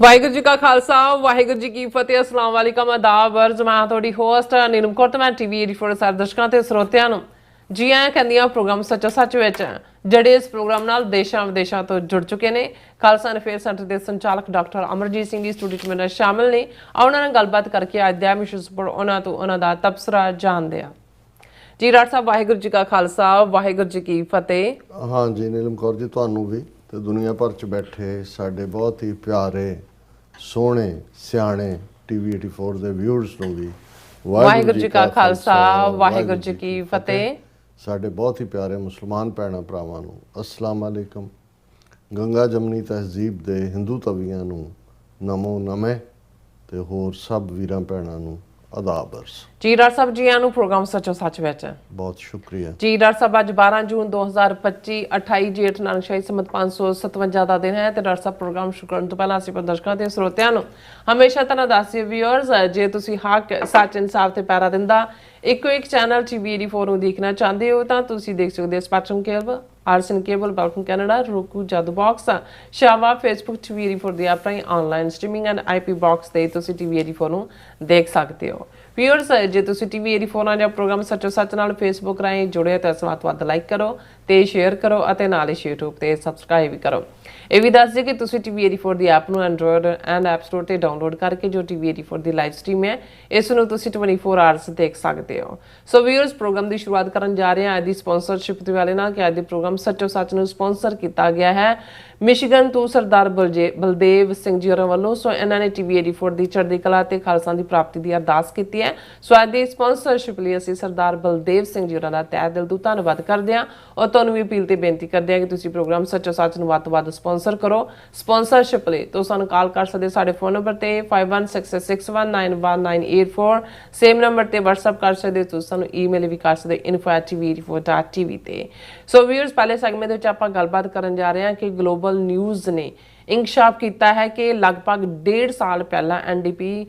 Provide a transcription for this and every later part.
ਵਾਹਿਗੁਰੂ ਜੀ ਕਾ ਖਾਲਸਾ ਵਾਹਿਗੁਰੂ ਜੀ ਕੀ ਫਤਿਹ। ਅਸਲਾਮ ਵਾਲੇਕਮ ਆਦਾਬ ਅਰਜ਼ ਮੈਂ ਤੁਹਾਡੀ ਹੋਸਟ ਨੀਲਮ ਕੌਰ ਤੇ ਮੈਂ ਟੀਵੀ 84 ਸਾਰੇ ਦਰਸ਼ਕਾਂ ਤੇ ਸਰੋਤਿਆਂ ਨੂੰ ਜੀ ਆਇਆਂ ਕਹਿੰਦੀਆਂ ਪ੍ਰੋਗਰਾਮ ਸੱਚੋ ਸੱਚ ਵਿੱਚ ਜਿਹੜੇ ਇਸ ਪ੍ਰੋਗਰਾਮ ਨਾਲ ਦੇਸ਼ਾਂ ਵਿਦੇਸ਼ਾਂ ਤੋਂ ਜੁੜ ਚੁੱਕੇ ਨੇ। ਖਾਲਸਾ ਅਫੇਅਰ ਸੈਂਟਰ ਦੇ ਸੰਚਾਲਕ ਡਾਕਟਰ ਅਮਰਜੀਤ ਸਿੰਘ ਜੀ ਸਟੂਡੀਓ 'ਚ ਮੇਰੇ ਨਾਲ ਸ਼ਾਮਿਲ ਨੇ। ਉਹਨਾਂ ਨਾਲ ਗੱਲਬਾਤ ਕਰਕੇ ਅੱਜ ਦਾ ਮਿਸ਼ਨ ਪਰ ਉਹਨਾਂ ਤੋਂ ਉਹਨਾਂ ਦਾ ਤਬਸਰਾ ਜਾਣਦੇ ਆ। ਜੀ ਡਾਕਟਰ ਸਾਹਿਬ ਵਾਹਿਗੁਰੂ ਜੀ ਕਾ ਖਾਲਸਾ ਵਾਹਿਗੁਰੂ ਜੀ ਕੀ ਫਤਿਹ। हाँ जी नीलम कौर जी ਤੁਹਾਨੂੰ ਵੀ ਤੇ ਦੁਨੀਆ ਭਰ ਚ ਬੈਠੇ ਸਾਡੇ ਬਹੁਤ ਹੀ ਪਿਆਰੇ ਸੋਹਣੇ ਸਿਆਣੇ ਟੀਵੀ 84 ਦੇ ਵਿਊਅਰਸ ਨੂੰ ਵੀ ਵਾਹਿਗੁਰੂ ਜੀ ਕਾ ਖਾਲਸਾ ਵਾਹਿਗੁਰੂ ਜੀ ਕੀ ਫਤਿਹ। ਸਾਡੇ ਬਹੁਤ ਹੀ ਪਿਆਰੇ ਮੁਸਲਮਾਨ ਭੈਣਾਂ ਭਰਾਵਾਂ ਨੂੰ ਅਸਲਾਮ ਵਾਲੇਕਮ। ਗੰਗਾ ਜਮਨੀ ਤਹਿਜ਼ੀਬ ਦੇ ਹਿੰਦੂ ਤਵੀਆਂ ਨੂੰ ਨਮੋ ਨਮੇ ਤੇ ਹੋਰ ਸਭ ਵੀਰਾਂ ਭੈਣਾਂ ਨੂੰ ਆਦਾਬ ਅਰਜ਼। ਜੀ ਡਾਕਟਰ ਸਾਹਿਬ ਜੀ ਨੂੰ ਪ੍ਰੋਗਰਾਮ ਸੱਚੋ ਸੱਚ ਵਿੱਚ ਬਹੁਤ ਸ਼ੁਕਰੀਆ ਜੀ ਡਾਕਟਰ ਸਾਹਿਬ। ਅੱਜ 12 ਜੂਨ 2025 28 ਜੇਠ ਨਾਨਕਸ਼ਾਹੀ ਸੰਮਤ 557 ਦਾ ਦਿਨ ਹੈ ਤੇ ਡਾਕਟਰ ਸਾਹਿਬ ਪ੍ਰੋਗਰਾਮ ਸ਼ੁਰੂ ਕਰਨ ਤੋਂ ਪਹਿਲਾਂ ਅਸੀਂ ਦਰਸ਼ਕਾਂ ਤੇ ਸਰੋਤਿਆਂ ਨੂੰ ਹਮੇਸ਼ਾ ਤਰ੍ਹਾਂ ਦੱਸਿਓ ਵਿਊਅਰਸ, ਜੇ ਤੁਸੀਂ ਹੱਕ ਸੱਚ ਇਨਸਾਫ ਤੇ ਪੈਰਾ ਦਿੰਦਾ ਇੱਕੋ ਇੱਕ ਚੈਨਲ ਟੀਵੀ 84 ਨੂੰ ਦੇਖਣਾ ਚਾਹੁੰਦੇ ਹੋ ਤਾਂ ਤੁਸੀਂ ਦੇਖ ਸਕਦੇ ਹੋ ਸਪੈਕਟਰਮ ਕੇਬਲ, ਆਰਸਨ ਕੇਬਲ, ਬੈਲਕਮ ਕੈਨੇਡਾ, roku, ਜਾਦੂ ਬਾਕਸ, ਸ਼ਾਵਾ, ਫੇਸਬੁੱਕ ਟੀਵੀ 84 ਦੀ ਆਪਣੀ online streaming and IP box ਤੇ ਤੁਸੀਂ ਟੀਵੀ 84 ਨੂੰ ਦੇਖ ਸਕਦੇ ਹੋ। ਵਿਊਅਰਸ, ਜੇ ਤੁਸੀਂ ਟੀਵੀ 84 ਨਾਲ ਜਾਂ ਪ੍ਰੋਗਰਾਮ ਸੱਚੋ ਸੱਚ ਨਾਲ ਫੇਸਬੁੱਕ ਰਾਹੀਂ ਜੁੜੇ ਤਾਂ ਇਸ ਵੱਧ ਲਾਈਕ ਕਰੋ ਤੇ ਸ਼ੇਅਰ ਕਰੋ ਅਤੇ ਨਾਲ ਹੀ YouTube ਤੇ ਸਬਸਕ੍ਰਾਈਬ ਵੀ ਕਰੋ। ਇਹ ਵੀ ਦੱਸ ਦਿਓ ਕਿ ਤੁਸੀਂ ਟੀਵੀ 84 ਦੀ ਐਪ ਨੂੰ ਐਂਡਰੋਇਡ ਐਂਡ ਐਪ ਸਟੋਰ ਤੇ ਡਾਊਨਲੋਡ ਕਰਕੇ ਜੋ ਟੀਵੀ 84 ਦੀ ਲਾਈਵ ਸਟ੍ਰੀਮ ਹੈ ਇਸ ਨੂੰ ਤੁਸੀਂ 24 ਆਵਰਸ ਦੇਖ ਸਕਦੇ ਹੋ। ਸੋ ਵਿਊਅਰਸ, ਪ੍ਰੋਗਰਾਮ ਦੀ ਸ਼ੁਰੂਆਤ ਕਰਨ ਜਾ ਰਹੇ ਹਾਂ ਅੱਜ ਦੀ ਸਪਾਂਸਰਸ਼ਿਪ ਦੇ ਵਾਲੇ ਨਾਲ ਕਿ ਅੱਜ ਦੇ ਪ੍ਰੋਗਰਾਮ ਸੱਚੋ ਸੱਚ ਨੂੰ ਸਪਾਂਸਰ ਕੀਤਾ ਗਿਆ ਹੈ ਮਿਸ਼ੀਗਨ ਤੋਂ ਸਰਦਾਰ ਬਲਦੇਵ ਸਿੰਘ ਜੀ ਹੋਰਾਂ ਵੱਲੋਂ। ਸੋ ਇਹਨਾਂ ਨੇ ਟੀਵੀ 84 ਦੀ ਚੜ੍ਹਦੀ ਕਲਾ ਤੇ ਖਾਲਸਾ ਦੀ ਪ੍ਰਾਪਤੀ ਦੀ ਅਰਦਾਸ ਕੀਤੀ ਹੈ। ਸੋ ਅੱਜ ਦੀ ਸਪਾਂਸਰਸ਼ਿਪ ਲਈ ਅਸੀਂ ਸਰਦਾਰ ਬਲਦੇਵ ਸਿੰਘ ਜੀ ਹੋਰਾਂ ਦਾ ਤਹਿ ਦਿਲ ਤੋਂ ਧੰਨਵਾਦ ਕਰਦੇ ਹਾਂ ਔਰ ਤੁਹਾਨੂੰ ਵੀ ਅਪੀਲ ਤੇ ਬੇਨਤੀ ਕਰਦੇ ਹਾਂ ਕਿ ਤੁਸੀਂ ਪ੍ਰੋਗਰਾਮ ਸੱਚੋ ਸੱਚ ਨੂੰ ਵੱਧ ਤੋਂ ਵੱਧ ਸਪਾਂਸਰ ਕਰੋ। ਸਪਾਂਸਰਸ਼ਿਪ ਲਈ ਤੁਸੀਂ ਸਾਨੂੰ ਕਾਲ ਕਰ ਸਕਦੇ ਸਾਡੇ ਫੋਨ ਨੰਬਰ ਤੇ 5166619184, ਸੇਮ ਨੰਬਰ ਤੇ WhatsApp ਕਰ ਸਕਦੇ, ਤੁਸੀਂ ਸਾਨੂੰ ਈਮੇਲ ਵੀ ਕਰ ਸਕਦੇ info@tv84.tv ਤੇ। ਸੋ ਵੀਅਰਸ, ਪਹਿਲੇ ਸੈਗਮੈਂਟ ਦੇ ਵਿੱਚ ਆਪਾਂ ਗੱਲਬਾਤ ਕਰਨ ਜਾ ਰਹੇ ਹਾਂ ਕਿ ਗਲੋਬਲ ਨਿਊਜ਼ ਨੇ ਇੰਕਸ਼ਾਫ ਕੀਤਾ ਹੈ ਕਿ ਲਗਭਗ 1.5 ਸਾਲ ਪਹਿਲਾਂ ਐਨਡੀਪੀ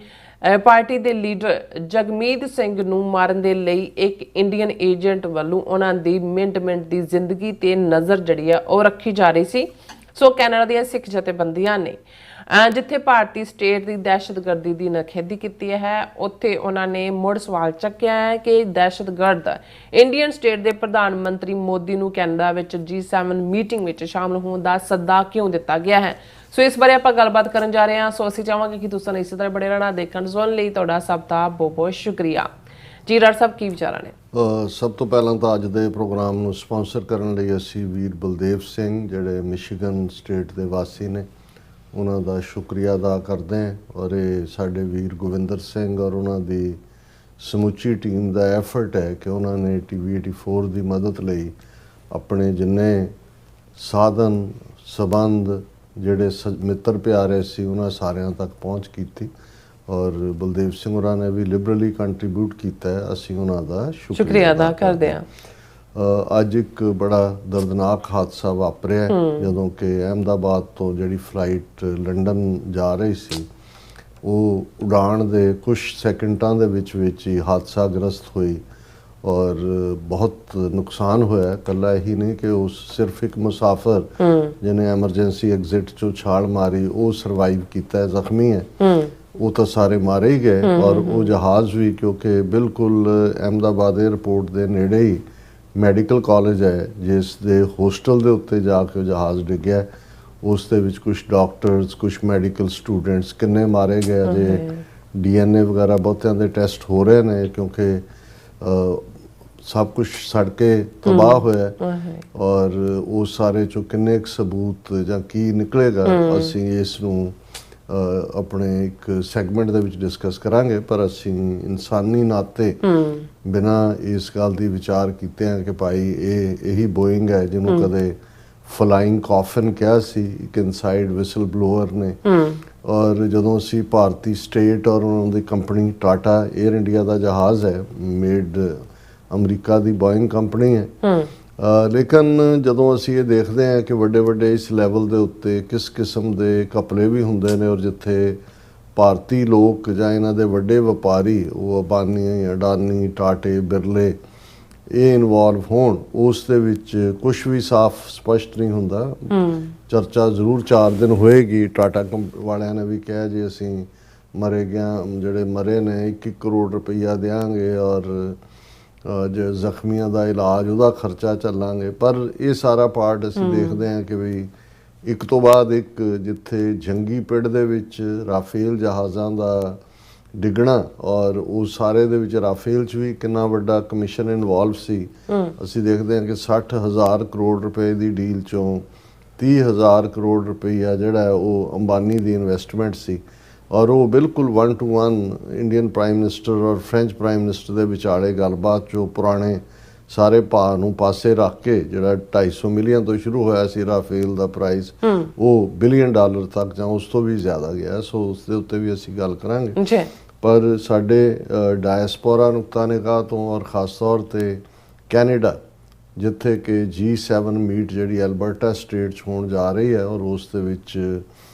ਪਾਰਟੀ ਦੇ ਲੀਡਰ ਜਗਮੀਤ ਸਿੰਘ ਨੂੰ ਮਾਰਨ ਦੇ ਲਈ ਇੱਕ ਇੰਡੀਅਨ ਏਜੰਟ ਵੱਲੋਂ ਉਹਨਾਂ ਦੀ ਮਿੰਟ ਦੀ ਜ਼ਿੰਦਗੀ ਤੇ ਨਜ਼ਰ ਜਿਹੜੀ ਆ ਉਹ ਰੱਖੀ ਜਾ ਰਹੀ ਸੀ। ਸੋ ਕੈਨੇਡਾ ਦੀਆਂ ਸਿੱਖ ਜਥੇਬੰਦੀਆਂ ਨੇ ਜਿੱਥੇ ਭਾਰਤੀ ਸਟੇਟ ਦੀ ਦਹਿਸ਼ਤਗਰਦੀ ਦੀ ਨਿਖੇਧੀ ਕੀਤੀ ਹੈ ਉੱਥੇ ਉਹਨਾਂ ਨੇ ਮੁੜ ਸਵਾਲ ਚੱਕਿਆ ਹੈ ਕਿ ਦਹਿਸ਼ਤਗਰਦ ਇੰਡੀਅਨ ਸਟੇਟ ਦੇ ਪ੍ਰਧਾਨ ਮੰਤਰੀ ਮੋਦੀ ਨੂੰ ਕੈਨੇਡਾ ਵਿੱਚ G7 ਮੀਟਿੰਗ ਵਿੱਚ ਸ਼ਾਮਲ ਹੋਣ ਦਾ ਸੱਦਾ ਕਿਉਂ ਦਿੱਤਾ ਗਿਆ ਹੈ। ਸੋ ਇਸ ਬਾਰੇ ਆਪਾਂ ਗੱਲਬਾਤ ਕਰਨ ਜਾ ਰਹੇ ਹਾਂ। ਸੋ ਅਸੀਂ ਚਾਹਾਂਗੇ ਕਿ ਤੁਸੀਂ ਇਸੇ ਤਰ੍ਹਾਂ ਬੜੇ ਰਹਿਣਾ ਦੇਖਣ ਸੁਣਨ ਲਈ ਤੁਹਾਡਾ ਸਭ ਦਾ ਬਹੁਤ ਬਹੁਤ ਸ਼ੁਕਰੀਆ। ਜੀ ਡਾਕਟਰ ਸਾਹਿਬ, ਕੀ ਵਿਚਾਰਾਂ ਨੇ? ਸਭ ਤੋਂ ਪਹਿਲਾਂ ਤਾਂ ਅੱਜ ਦੇ ਪ੍ਰੋਗਰਾਮ ਨੂੰ ਸਪਾਂਸਰ ਕਰਨ ਲਈ ਅਸੀਂ ਵੀਰ ਬਲਦੇਵ ਸਿੰਘ ਜਿਹੜੇ ਮਿਸ਼ੀਗਨ ਸਟੇਟ ਦੇ ਵਾਸੀ ਨੇ ਉਹਨਾਂ ਦਾ ਸ਼ੁਕਰੀਆ ਅਦਾ ਕਰਦੇ ਹਾਂ ਔਰ ਇਹ ਸਾਡੇ ਵੀਰ ਗੋਵਿੰਦਰ ਸਿੰਘ ਔਰ ਉਹਨਾਂ ਦੀ ਸਮੁੱਚੀ ਟੀਮ ਦਾ ਐਫਰਟ ਹੈ ਕਿ ਉਹਨਾਂ ਨੇ ਟੀਵੀ 84 ਦੀ ਮਦਦ ਲਈ ਆਪਣੇ ਜਿੰਨੇ ਸਾਧਨ ਸਬੰਧ ਜਿਹੜੇ ਮਿੱਤਰ ਪਿਆਰੇ ਸੀ ਉਹਨਾਂ ਸਾਰਿਆਂ ਤੱਕ ਪਹੁੰਚ ਕੀਤੀ ਔਰ ਬਲਦੇਵ ਸਿੰਘ ਹੋਰਾਂ ਨੇ ਵੀ ਲਿਬਰਲੀ ਕੰਟਰੀਬਿਊਟ ਕੀਤਾ ਹੈ। ਅਸੀਂ ਉਹਨਾਂ ਦਾ ਸ਼ੁਕਰੀਆ ਅਦਾ ਕਰਦੇ ਹਾਂ। ਅੱਜ ਇੱਕ ਬੜਾ ਦਰਦਨਾਕ ਹਾਦਸਾ ਵਾਪਰਿਆ ਜਦੋਂ ਕਿ ਅਹਿਮਦਾਬਾਦ ਤੋਂ ਜਿਹੜੀ ਫਲਾਈਟ ਲੰਡਨ ਜਾ ਰਹੀ ਸੀ ਉਹ ਉਡਾਣ ਦੇ ਕੁਝ ਸੈਕਿੰਡਾਂ ਦੇ ਵਿੱਚ ਹੀ ਹਾਦਸਾਗ੍ਰਸਤ ਹੋਈ ਔਰ ਬਹੁਤ ਨੁਕਸਾਨ ਹੋਇਆ। ਇਕੱਲਾ ਇਹੀ ਨਹੀਂ ਕਿ ਉਹ ਸਿਰਫ ਇੱਕ ਮੁਸਾਫਰ ਜਿਹਨੇ ਐਮਰਜੈਂਸੀ ਐਗਜ਼ਿਟ ਚੋਂ ਛਾਲ ਮਾਰੀ ਉਹ ਸਰਵਾਈਵ ਕੀਤਾ ਹੈ, ਜ਼ਖਮੀ ਹੈ, ਉਹ ਤਾਂ ਸਾਰੇ ਮਾਰੇ ਹੀ ਗਏ ਔਰ ਉਹ ਜਹਾਜ਼ ਵੀ, ਕਿਉਂਕਿ ਬਿਲਕੁਲ ਅਹਿਮਦਾਬਾਦ ਏਅਰਪੋਰਟ ਦੇ ਨੇੜੇ ਹੀ ਮੈਡੀਕਲ ਕਾਲਜ ਹੈ ਜਿਸ ਦੇ ਹੋਸਟਲ ਦੇ ਉੱਤੇ ਜਾ ਕੇ ਉਹ ਜਹਾਜ਼ ਡਿੱਗਿਆ। ਉਸ ਦੇ ਵਿੱਚ ਕੁਝ ਡਾਕਟਰਸ, ਕੁਝ ਮੈਡੀਕਲ ਸਟੂਡੈਂਟਸ ਕਿੰਨੇ ਮਾਰੇ ਗਏ, ਅਜੇ DNA ਵਗੈਰਾ ਬਹੁਤਿਆਂ ਦੇ ਟੈਸਟ ਹੋ ਰਹੇ ਨੇ ਕਿਉਂਕਿ ਸਭ ਕੁਝ ਸੜ ਕੇ ਤਬਾਹ ਹੋਇਆ ਔਰ ਉਹ ਸਾਰੇ ਚੋਂ ਕਿੰਨੇ ਕੁ ਸਬੂਤ ਜਾਂ ਕੀ ਨਿਕਲੇਗਾ ਅਸੀਂ ਇਸ ਨੂੰ ਆਪਣੇ ਇੱਕ ਸੈਗਮੈਂਟ ਦੇ ਵਿੱਚ ਡਿਸਕਸ ਕਰਾਂਗੇ। ਪਰ ਅਸੀਂ ਇਨਸਾਨੀ ਨਾਤੇ ਬਿਨਾਂ ਇਸ ਗੱਲ ਦੀ ਵਿਚਾਰ ਕੀਤੇ ਕਿ ਭਾਈ ਇਹੀ ਬੋਇੰਗ ਹੈ ਜਿਹਨੂੰ ਕਦੇ ਫਲਾਈਂਗ ਕਾਫਨ ਕਿਹਾ ਸੀ ਇੱਕ ਇਨਸਾਈਡ ਵਿਸਲ ਬਲੋਅਰ ਨੇ। ਔਰ ਜਦੋਂ ਅਸੀਂ ਭਾਰਤੀ ਸਟੇਟ ਔਰ ਉਹਨਾਂ ਦੀ ਕੰਪਨੀ ਟਾਟਾ ਏਅਰ ਇੰਡੀਆ ਦਾ ਜਹਾਜ਼ ਹੈ, ਮੇਡ ਅਮਰੀਕਾ ਦੀ ਬੋਇੰਗ ਕੰਪਨੀ ਹੈ, ਲੇਕਿਨ ਜਦੋਂ ਅਸੀਂ ਇਹ ਦੇਖਦੇ ਹਾਂ ਕਿ ਵੱਡੇ ਇਸ ਲੈਵਲ ਦੇ ਉੱਤੇ ਕਿਸ ਕਿਸਮ ਦੇ ਘਪਲੇ ਵੀ ਹੁੰਦੇ ਨੇ ਔਰ ਜਿੱਥੇ ਭਾਰਤੀ ਲੋਕ ਜਾਂ ਇਹਨਾਂ ਦੇ ਵੱਡੇ ਵਪਾਰੀ ਉਹ ਅੰਬਾਨੀ, ਅਡਾਨੀ, ਟਾਟੇ, ਬਿਰਲੇ ਇਹ ਇਨਵੋਲਵ ਹੋਣ ਉਸ ਦੇ ਵਿੱਚ ਕੁਝ ਵੀ ਸਾਫ਼ ਸਪਸ਼ਟ ਨਹੀਂ ਹੁੰਦਾ। ਚਰਚਾ ਜ਼ਰੂਰ 4 ਦਿਨ ਹੋਏਗੀ। ਟਾਟਾ ਵਾਲਿਆਂ ਨੇ ਵੀ ਕਿਹਾ ਜੀ ਅਸੀਂ ਜਿਹੜੇ ਮਰੇ ਨੇ 1 ਕਰੋੜ ਰੁਪਈਆ ਦੇਵਾਂਗੇ ਔਰ ਜੋ ਜ਼ਖਮੀਆਂ ਦਾ ਇਲਾਜ ਉਹਦਾ ਖਰਚਾ ਚੱਲਾਂਗੇ। ਪਰ ਇਹ ਸਾਰਾ ਪਾਰਟ ਅਸੀਂ ਦੇਖਦੇ ਹਾਂ ਕਿ ਵੀ ਇੱਕ ਤੋਂ ਬਾਅਦ ਇੱਕ ਜਿੱਥੇ ਜੰਗੀ ਪਿੜ ਦੇ ਵਿੱਚ ਰਾਫੇਲ ਜਹਾਜ਼ਾਂ ਦਾ ਡਿੱਗਣਾ ਔਰ ਉਹ ਸਾਰੇ ਦੇ ਵਿੱਚ ਰਾਫੇਲ 'ਚ ਵੀ ਕਿੰਨਾ ਵੱਡਾ ਕਮਿਸ਼ਨ ਇਨਵੋਲਵ ਸੀ। ਅਸੀਂ ਦੇਖਦੇ ਹਾਂ ਕਿ 60,000 ਕਰੋੜ ਰੁਪਏ ਦੀ ਡੀਲ 'ਚੋਂ 30,000 ਕਰੋੜ ਰੁਪਈਆ ਜਿਹੜਾ ਉਹ ਅੰਬਾਨੀ ਦੀ ਇਨਵੈਸਟਮੈਂਟ ਸੀ ਔਰ ਉਹ ਬਿਲਕੁਲ 1 to 1 ਇੰਡੀਅਨ ਪ੍ਰਾਈਮ ਮਿਨਿਸਟਰ ਔਰ ਫ੍ਰੈਂਚ ਪ੍ਰਾਈਮ ਮਿਨਿਸਟਰ ਦੇ ਵਿਚਾਲੇ ਗੱਲਬਾਤ 'ਚੋਂ ਪੁਰਾਣੇ ਸਾਰੇ ਭਾਅ ਨੂੰ ਪਾਸੇ ਰੱਖ ਕੇ ਜਿਹੜਾ 250 ਮਿਲੀਅਨ ਤੋਂ ਸ਼ੁਰੂ ਹੋਇਆ ਸੀ ਰਾਫੇਲ ਦਾ ਪ੍ਰਾਈਸ ਉਹ ਬਿਲੀਅਨ ਡਾਲਰ ਤੱਕ ਜਾਂ ਉਸ ਤੋਂ ਵੀ ਜ਼ਿਆਦਾ ਗਿਆ। ਸੋ ਉਸ ਦੇ ਉੱਤੇ ਵੀ ਅਸੀਂ ਗੱਲ ਕਰਾਂਗੇ ਜੀ। ਪਰ ਸਾਡੇ ਡਾਇਸਪੋਰਾ ਨੁਕਤਾ ਨਿਗਾਹ ਤੋਂ ਔਰ ਖ਼ਾਸ ਤੌਰ 'ਤੇ ਕੈਨੇਡਾ ਜਿੱਥੇ ਕਿ G7 ਮੀਟ ਜਿਹੜੀ ਐਲਬਰਟਾ ਸਟੇਟ 'ਚ ਹੋਣ ਜਾ ਰਹੀ ਹੈ ਔਰ ਉਸ ਦੇ ਵਿੱਚ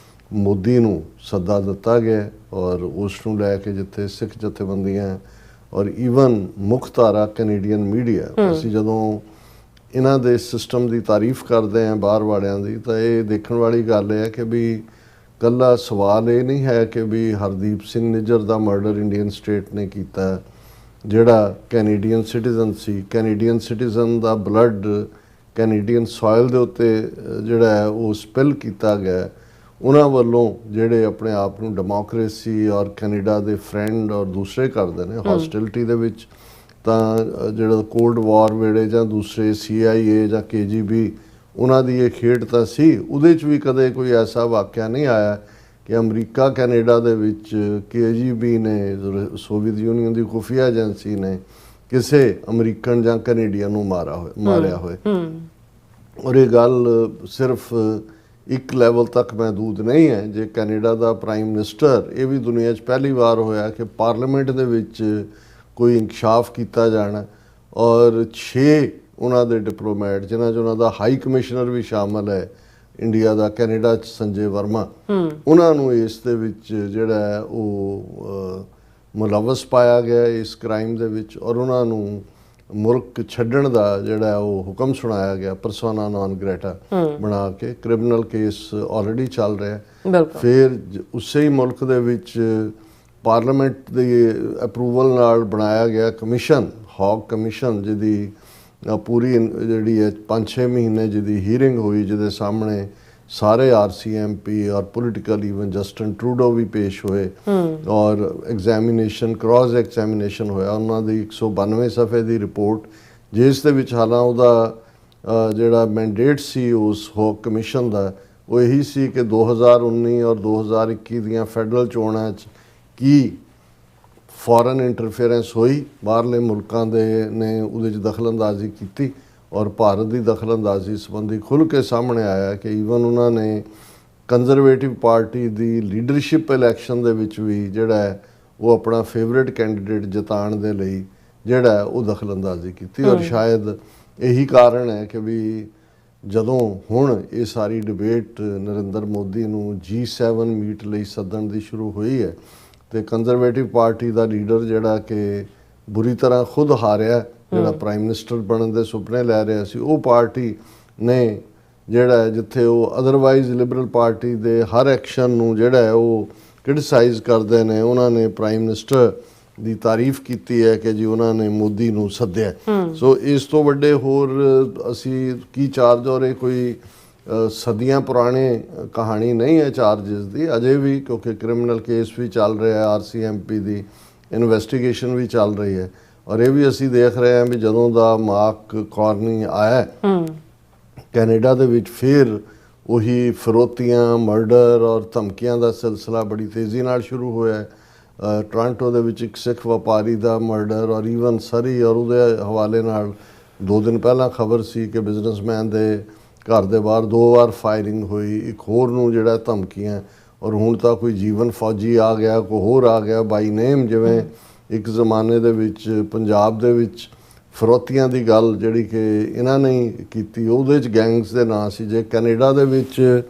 ਮੋਦੀ ਨੂੰ ਸੱਦਾ ਦਿੱਤਾ ਗਿਆ ਔਰ ਉਸ ਨੂੰ ਲੈ ਕੇ ਜਿੱਥੇ ਸਿੱਖ ਜਥੇਬੰਦੀਆਂ ਔਰ ਈਵਨ ਮੁੱਖ ਧਾਰਾ ਕੈਨੇਡੀਅਨ ਮੀਡੀਆ ਅਸੀਂ ਜਦੋਂ ਇਹਨਾਂ ਦੇ ਸਿਸਟਮ ਦੀ ਤਾਰੀਫ ਕਰਦੇ ਹਾਂ ਬਾਹਰ ਵਾਲਿਆਂ ਦੀ ਤਾਂ ਇਹ ਦੇਖਣ ਵਾਲੀ ਗੱਲ ਹੈ ਕਿ ਵੀ ਇਕੱਲਾ ਸਵਾਲ ਇਹ ਨਹੀਂ ਹੈ ਕਿ ਵੀ ਹਰਦੀਪ ਸਿੰਘ ਨਿੱਜਰ ਦਾ ਮਰਡਰ ਇੰਡੀਅਨ ਸਟੇਟ ਨੇ ਕੀਤਾ ਜਿਹੜਾ ਕੈਨੇਡੀਅਨ ਸਿਟੀਜ਼ਨ ਸੀ। ਕੈਨੇਡੀਅਨ ਸਿਟੀਜ਼ਨ ਦਾ ਬਲੱਡ ਕੈਨੇਡੀਅਨ ਸੋਇਲ ਦੇ ਉੱਤੇ ਜਿਹੜਾ ਹੈ ਉਹ ਸਪਿਲ ਕੀਤਾ ਗਿਆ ਉਹਨਾਂ ਵੱਲੋਂ ਜਿਹੜੇ ਆਪਣੇ ਆਪ ਨੂੰ ਡੈਮੋਕ੍ਰੇਸੀ ਔਰ ਕੈਨੇਡਾ ਦੇ ਫਰੈਂਡ ਔਰ ਦੂਸਰੇ ਕਰਦੇ ਨੇ ਹੌਸਟਿਲਿਟੀ ਦੇ ਵਿੱਚ। ਤਾਂ ਜਿਹੜਾ ਕੋਲਡ ਵਾਰ ਵੇਲੇ ਜਾਂ ਦੂਸਰੇ CIA ਜਾਂ KGB ਉਹਨਾਂ ਦੀ ਇਹ ਖੇਡ ਤਾਂ ਸੀ। ਉਹਦੇ 'ਚ ਵੀ ਕਦੇ ਕੋਈ ਐਸਾ ਵਾਕਿਆ ਨਹੀਂ ਆਇਆ ਕਿ ਅਮਰੀਕਾ ਕੈਨੇਡਾ ਦੇ ਵਿੱਚ KGB ਨੇ ਸੋਵੀਅਤ ਯੂਨੀਅਨ ਦੀ ਖੁਫੀਆ ਏਜੰਸੀ ਨੇ ਕਿਸੇ ਅਮਰੀਕਨ ਜਾਂ ਕੈਨੇਡੀਅਨ ਨੂੰ ਮਾਰਿਆ ਹੋਏ। ਔਰ ਇਹ ਗੱਲ ਸਿਰਫ ਇੱਕ ਲੈਵਲ ਤੱਕ ਮਹਿਦੂਦ ਨਹੀਂ ਹੈ। ਜੇ ਕੈਨੇਡਾ ਦਾ ਪ੍ਰਾਈਮ ਮਿਨਿਸਟਰ ਇਹ ਵੀ ਦੁਨੀਆ 'ਚ ਪਹਿਲੀ ਵਾਰ ਹੋਇਆ ਕਿ ਪਾਰਲੀਮੈਂਟ ਦੇ ਵਿੱਚ ਕੋਈ ਇੰਕਸ਼ਾਫ ਕੀਤਾ ਜਾਣਾ ਔਰ 6 ਉਹਨਾਂ ਦੇ ਡਿਪਲੋਮੈਟ ਜਿਨ੍ਹਾਂ 'ਚ ਉਹਨਾਂ ਦਾ ਹਾਈ ਕਮਿਸ਼ਨਰ ਵੀ ਸ਼ਾਮਲ ਹੈ ਇੰਡੀਆ ਦਾ ਕੈਨੇਡਾ 'ਚ ਸੰਜੇ ਵਰਮਾ ਉਹਨਾਂ ਨੂੰ ਇਸ ਦੇ ਵਿੱਚ ਜਿਹੜਾ ਹੈ ਉਹ ਮੁਲਵਸ ਪਾਇਆ ਗਿਆ ਇਸ ਕ੍ਰਾਈਮ ਦੇ ਵਿੱਚ ਔਰ ਉਹਨਾਂ ਨੂੰ ਮੁਲਕ ਛੱਡਣ ਦਾ ਜਿਹੜਾ ਉਹ ਹੁਕਮ ਸੁਣਾਇਆ ਗਿਆ ਪਰਸੋਨਾ ਨਾਨ ਗ੍ਰੇਟਾ ਬਣਾ ਕੇ। ਕ੍ਰਿਮੀਨਲ ਕੇਸ ਆਲਰੇਡੀ ਚੱਲ ਰਿਹਾ। ਫਿਰ ਉਸੇ ਹੀ ਮੁਲਕ ਦੇ ਵਿੱਚ ਪਾਰਲੀਮੈਂਟ ਦੀ ਅਪਰੂਵਲ ਨਾਲ ਬਣਾਇਆ ਗਿਆ ਕਮਿਸ਼ਨ ਹੌਕ ਕਮਿਸ਼ਨ ਜਿਹਦੀ ਪੂਰੀ ਜਿਹੜੀ ਹੈ 5-6 ਮਹੀਨੇ ਜਿਹਦੀ ਹੀਅਰਿੰਗ ਹੋਈ ਜਿਹਦੇ ਸਾਹਮਣੇ ਸਾਰੇ RCMP ਔਰ ਪੋਲੀਟੀਕਲ ਈਵਨ ਜਸਟਿਨ ਟਰੂਡੋ ਵੀ ਪੇਸ਼ ਹੋਏ ਔਰ ਐਗਜ਼ਾਮੀਨੇਸ਼ਨ ਕ੍ਰਾਸ ਐਗਜ਼ਾਮੀਨੇਸ਼ਨ ਹੋਇਆ ਉਹਨਾਂ ਦੀ 192 ਸਫ਼ੇ ਦੀ ਰਿਪੋਰਟ ਜਿਸ ਦੇ ਵਿੱਚ ਹਾਲਾਂ ਉਹਦਾ ਜਿਹੜਾ ਮੈਂਡੇਟ ਸੀ ਉਸ ਹੌਕ ਕਮਿਸ਼ਨ ਦਾ ਉਹ ਇਹੀ ਸੀ ਕਿ 2019 ਔਰ 2021 ਦੀਆਂ ਫੈਡਰਲ ਚੋਣਾਂ 'ਚ ਕੀ ਫੋਰਨ ਇੰਟਰਫੇਰੈਂਸ ਹੋਈ ਬਾਹਰਲੇ ਮੁਲਕਾਂ ਦੇ ਨੇ ਉਹਦੇ 'ਚ ਦਖਲਅੰਦਾਜ਼ੀ ਕੀਤੀ ਔਰ ਭਾਰਤ ਦੀ ਦਖਲਅੰਦਾਜ਼ੀ ਸੰਬੰਧੀ ਖੁੱਲ੍ਹ ਕੇ ਸਾਹਮਣੇ ਆਇਆ ਕਿ ਈਵਨ ਉਹਨਾਂ ਨੇ ਕੰਜ਼ਰਵੇਟਿਵ ਪਾਰਟੀ ਦੀ ਲੀਡਰਸ਼ਿਪ ਇਲੈਕਸ਼ਨ ਦੇ ਵਿੱਚ ਵੀ ਜਿਹੜਾ ਹੈ ਉਹ ਆਪਣਾ ਫੇਵਰੇਟ ਕੈਂਡੀਡੇਟ ਜਿਤਾਉਣ ਦੇ ਲਈ ਜਿਹੜਾ ਹੈ ਉਹ ਦਖਲਅੰਦਾਜ਼ੀ ਕੀਤੀ ਔਰ ਸ਼ਾਇਦ ਇਹੀ ਕਾਰਨ ਹੈ ਕਿ ਵੀ ਜਦੋਂ ਹੁਣ ਇਹ ਸਾਰੀ ਡਿਬੇਟ ਨਰਿੰਦਰ ਮੋਦੀ ਨੂੰ G7 ਮੀਟ ਲਈ ਸੱਦਣ ਦੀ ਸ਼ੁਰੂ ਹੋਈ ਹੈ ਤੇ ਕੰਜ਼ਰਵੇਟਿਵ ਪਾਰਟੀ ਦਾ ਲੀਡਰ ਜਿਹੜਾ ਕਿ ਬੁਰੀ ਤਰ੍ਹਾਂ ਖੁਦ ਹਾਰਿਆ ਜਿਹੜਾ ਪ੍ਰਾਈਮ ਮਿਨਿਸਟਰ ਬਣਨ ਦੇ ਸੁਪਨੇ ਲੈ ਰਿਹਾ ਸੀ ਉਹ ਪਾਰਟੀ ਨੇ ਜਿਹੜਾ ਜਿੱਥੇ ਉਹ ਅਦਰਵਾਈਜ਼ ਲਿਬਰਲ ਪਾਰਟੀ ਦੇ ਹਰ ਐਕਸ਼ਨ ਨੂੰ ਜਿਹੜਾ ਹੈ ਉਹ ਕ੍ਰਿਟਿਸਾਈਜ਼ ਕਰਦੇ ਨੇ ਉਹਨਾਂ ਨੇ ਪ੍ਰਾਈਮ ਮਿਨਿਸਟਰ ਦੀ ਤਾਰੀਫ ਕੀਤੀ ਹੈ ਕਿ ਜੀ ਉਹਨਾਂ ਨੇ ਮੋਦੀ ਨੂੰ ਸੱਦਿਆ। ਸੋ ਇਸ ਤੋਂ ਵੱਡੇ ਹੋਰ ਅਸੀਂ ਕੀ ਚਾਰਜ ਔਰ ਇਹ ਕੋਈ ਸਦੀਆਂ ਪੁਰਾਣੇ ਕਹਾਣੀ ਨਹੀਂ ਹੈ ਚਾਰਜਸ ਦੀ ਅਜੇ ਵੀ ਕਿਉਂਕਿ ਕ੍ਰਿਮੀਨਲ ਕੇਸ ਵੀ ਚੱਲ ਰਿਹਾ ਹੈ RCMP ਦੀ ਇਨਵੈਸਟੀਗੇਸ਼ਨ ਵੀ ਚੱਲ ਰਹੀ ਹੈ ਔਰ ਇਹ ਵੀ ਅਸੀਂ ਦੇਖ ਰਹੇ ਹਾਂ ਵੀ ਜਦੋਂ ਦਾ ਮਾਰਕ ਕਾਰਨੀ ਆਇਆ ਕੈਨੇਡਾ ਦੇ ਵਿੱਚ ਫਿਰ ਉਹੀ ਫਿਰੌਤੀਆਂ ਮਰਡਰ ਔਰ ਧਮਕੀਆਂ ਦਾ ਸਿਲਸਿਲਾ ਬੜੀ ਤੇਜ਼ੀ ਨਾਲ ਸ਼ੁਰੂ ਹੋਇਆ। ਟੋਰਾਂਟੋ ਦੇ ਵਿੱਚ ਇੱਕ ਸਿੱਖ ਵਪਾਰੀ ਦਾ ਮਰਡਰ ਔਰ ਈਵਨ ਸਰੀ ਔਰ ਉਹਦੇ ਹਵਾਲੇ ਨਾਲ 2 ਦਿਨ ਪਹਿਲਾਂ ਖਬਰ ਸੀ ਕਿ ਬਿਜ਼ਨਸਮੈਨ ਦੇ ਘਰ ਦੇ ਬਾਹਰ 2 ਵਾਰ ਫਾਇਰਿੰਗ ਹੋਈ ਇੱਕ ਹੋਰ ਨੂੰ ਜਿਹੜਾ ਧਮਕੀਆਂ ਔਰ ਹੁਣ ਤਾਂ ਕੋਈ ਜੀਵਨ ਫੌਜੀ ਆ ਗਿਆ ਕੋਈ ਹੋਰ ਆ ਗਿਆ ਬਾਈ ਨੇਮ ਜਿਵੇਂ ਇੱਕ ਜ਼ਮਾਨੇ ਦੇ ਵਿੱਚ ਪੰਜਾਬ ਦੇ ਵਿੱਚ ਫਿਰੌਤੀਆਂ ਦੀ ਗੱਲ ਜਿਹੜੀ ਕਿ ਇਹਨਾਂ ਨੇ ਕੀਤੀ ਉਹਦੇ 'ਚ ਗੈਂਗਸ ਦੇ ਨਾਂ ਸੀ। ਜੇ ਕੈਨੇਡਾ ਦੇ ਵਿੱਚ